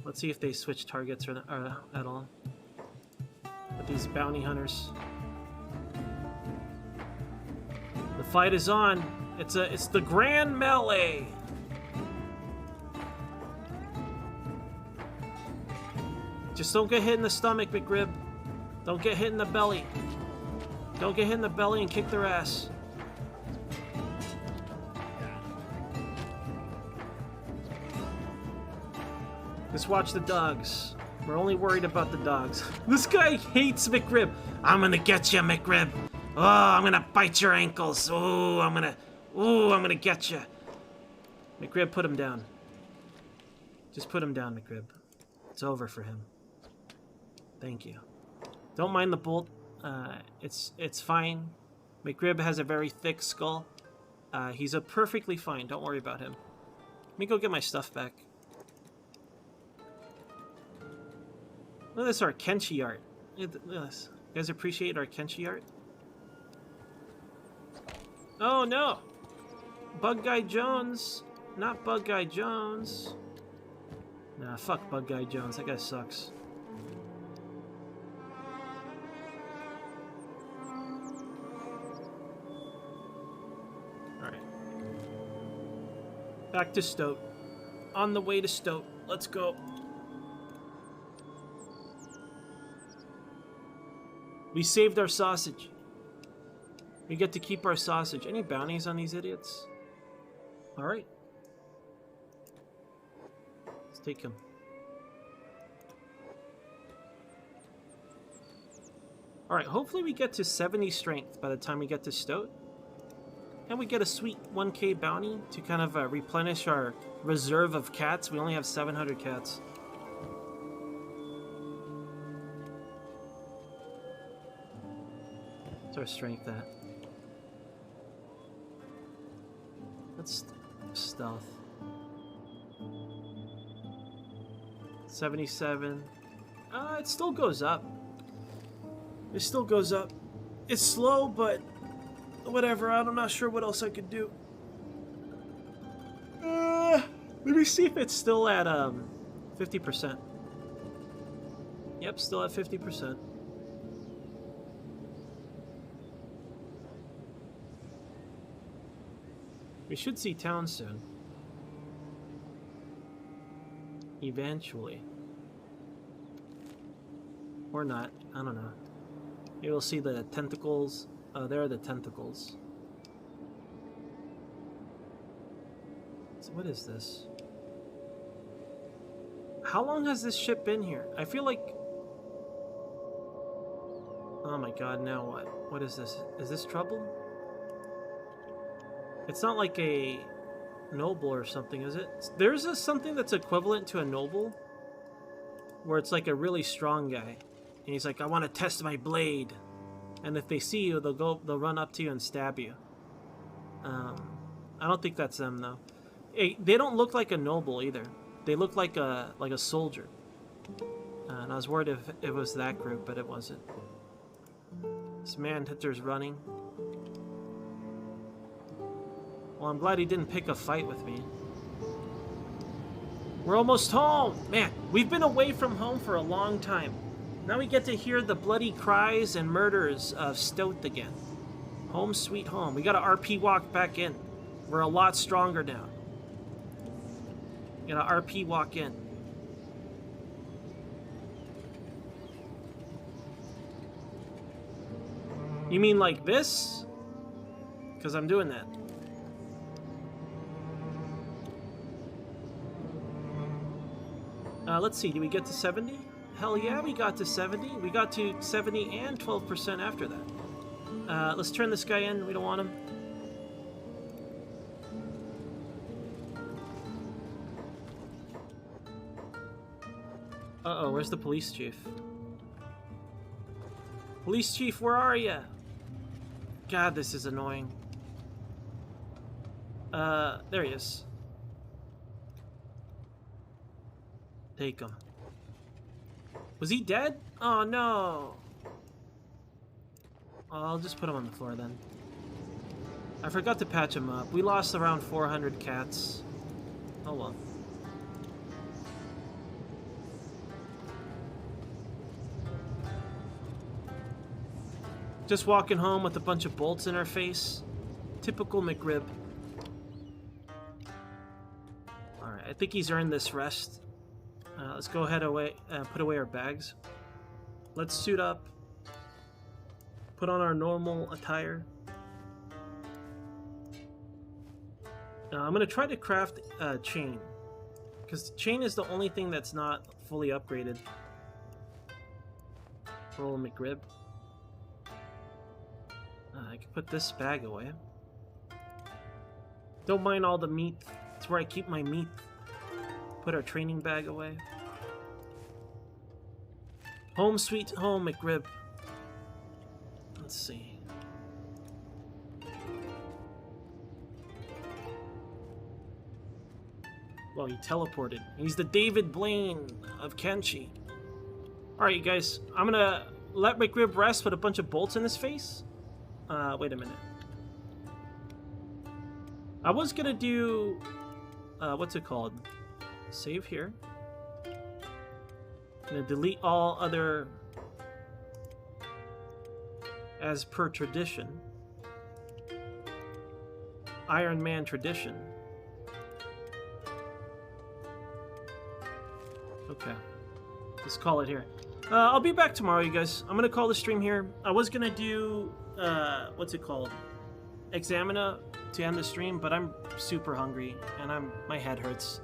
Let's see if they switch targets or at all. With these bounty hunters. The fight is on. It's the grand melee. Just don't get hit in the stomach, McRib. Don't get hit in the belly. Don't get hit in the belly and kick their ass. Just watch the dogs. We're only worried about the dogs. This guy hates McRib. I'm gonna get you, McRib. Oh, I'm gonna bite your ankles. Oh, I'm gonna get you. McRib, put him down. Just put him down, McRib. It's over for him. Thank you. Don't mind the bolt. It's fine. McRib has a very thick skull. He's perfectly fine. Don't worry about him. Let me go get my stuff back. Look at this, our Kenshi art. Look at this. You guys appreciate our Kenshi art? Oh no! Bug Guy Jones! Not Bug Guy Jones. Nah, fuck Bug Guy Jones. That guy sucks. Alright. Back to Stoat. On the way to Stoat. Let's go. We saved our sausage. We get to keep our sausage. Any bounties on these idiots? Alright. Let's take him. Alright, hopefully we get to 70 strength by the time we get to Stoat. And we get a sweet 1k bounty to kind of replenish our reserve of cats. We only have 700 cats. What's our strength at? Let's stealth. 77. It still goes up. It still goes up. It's slow, but whatever. I'm not sure what else I could do. Let me see if it's still at 50%. Yep, still at 50%. We should see town soon. Eventually. Or not. I don't know. Maybe we'll see the tentacles. Oh, there are the tentacles. So what is this? How long has this ship been here? I feel like... Oh my god, now what? What is this? Is this trouble? It's not like a noble or something, is it? There's something that's equivalent to a noble, where it's like a really strong guy, and he's like, I want to test my blade, and if they see you, they'll run up to you and stab you. I don't think that's them though. They don't look like a noble either. They look like a soldier, and I was worried if it was that group, but it wasn't. This man-hunter's running. Well, I'm glad he didn't pick a fight with me. We're almost home! Man, we've been away from home for a long time. Now we get to hear the bloody cries and murders of Stout again. Home sweet home. We gotta RP walk back in. We're a lot stronger now. We gotta RP walk in. You mean like this? Because I'm doing that. Let's see, did we get to 70? Hell yeah, we got to 70. We got to 70 and 12% after that. Let's turn this guy in. We don't want him. Uh-oh, where's the police chief? Police chief, where are ya? God, this is annoying. There he is. Take him. Was he dead? Oh no. I'll just put him on the floor then. I forgot to patch him up. We lost around 400 cats. Oh well. Just walking home with a bunch of bolts in our face. Typical McRib. Alright, I think he's earned this rest. Let's go ahead put away our bags. Let's suit up. Put on our normal attire. I'm going to try to craft a chain. Because chain is the only thing that's not fully upgraded. Roll McRib. I can put this bag away. Don't mind all the meat. It's where I keep my meat. Put our training bag away. Home sweet home, McRib. Let's see. Well, he teleported. He's the David Blaine of Kenshi. Alright, you guys. I'm gonna let McRib rest, put a bunch of bolts in his face. Wait a minute. I was gonna do... what's it called? Save here. I'm gonna delete all other... As per tradition. Iron Man tradition. Okay. Let's call it here. I'll be back tomorrow, you guys. I'm gonna call the stream here. I was gonna do... what's it called? Examina to end the stream, but I'm super hungry and my head hurts.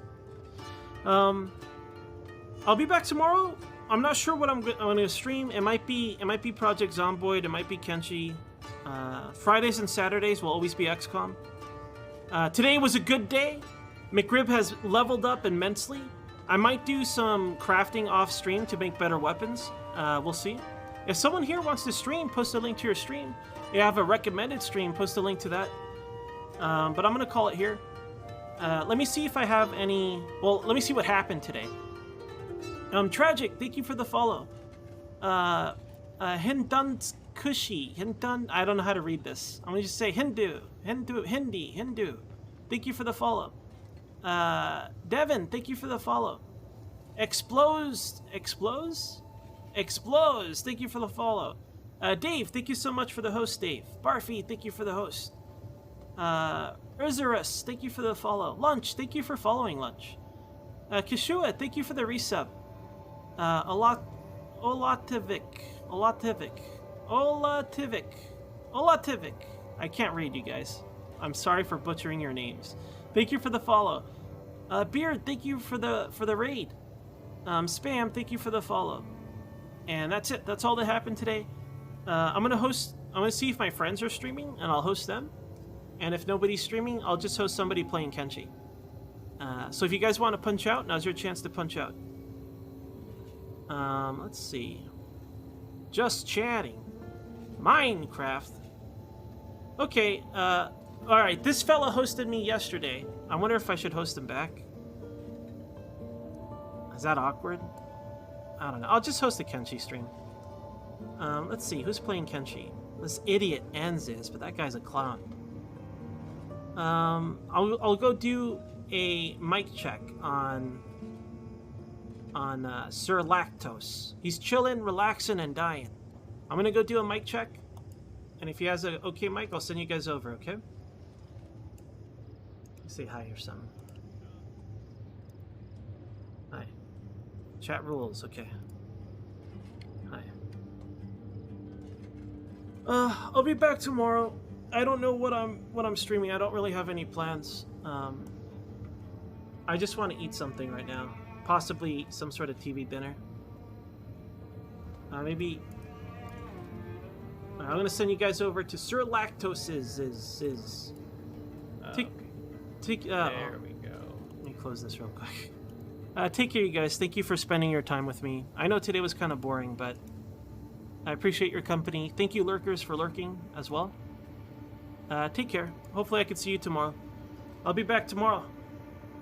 I'll be back tomorrow. I'm not sure what I'm gonna stream. It might be Project Zomboid. It might be Kenshi. Fridays and Saturdays will always be XCOM. Today was a good day. McRib has leveled up immensely. I might do some crafting off stream to make better weapons. We'll see. If someone here wants to stream, post a link to your stream. If you have a recommended stream, post a link to that. But I'm gonna call it here. Let me see if I have any... Well, let me see what happened today. Tragic, thank you for the follow. Kushi, Hinton. I don't know how to read this. I'm gonna just say Hindu. Thank you for the follow. Devin, thank you for the follow. Explodes. Thank you for the follow. Dave, thank you so much for the host, Dave. Barfy, thank you for the host. Urzurus, thank you for the follow. Lunch, thank you for following Lunch. Kishua, thank you for the resub. Olativic. I can't read, you guys. I'm sorry for butchering your names. Thank you for the follow. Beard, thank you for the raid. Spam, thank you for the follow. And that's it. That's all that happened today. I'm gonna see if my friends are streaming, and I'll host them. And if nobody's streaming, I'll just host somebody playing Kenshi. So if you guys want to punch out, now's your chance to punch out. Let's see. Just chatting. Minecraft. Okay, alright, this fella hosted me yesterday. I wonder if I should host him back. Is that awkward? I don't know. I'll just host a Kenshi stream. Let's see, who's playing Kenshi? This idiot Anziz, but that guy's a clown. I'll go do a mic check on Sir Lactose. He's chilling, relaxing, and dying. I'm gonna go do a mic check, and if he has a okay mic, I'll send you guys over, okay? Say hi or something. Hi. Chat rules, okay. Hi. I'll be back tomorrow. I don't know what I'm streaming. I don't really have any plans. I just want to eat something right now. Possibly some sort of TV dinner. Maybe. I'm gonna send you guys over to Sir Lactose's. There we go. Let me close this real quick. Take care, you guys. Thank you for spending your time with me. I know today was kind of boring, but I appreciate your company. Thank you, lurkers, for lurking as well. Take care. Hopefully I can see you tomorrow. I'll be back tomorrow.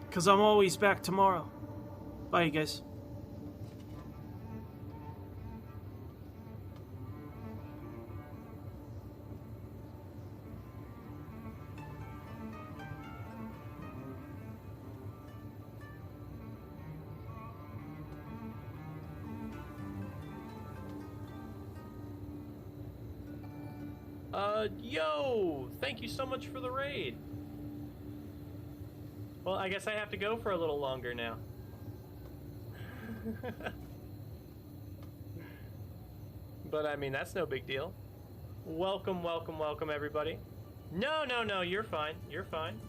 Because I'm always back tomorrow. Bye, you guys. Yo! Thank you so much for the raid. Well, I guess I have to go for a little longer now. But I mean, that's no big deal. Welcome, welcome, welcome, everybody. No, you're fine. You're fine.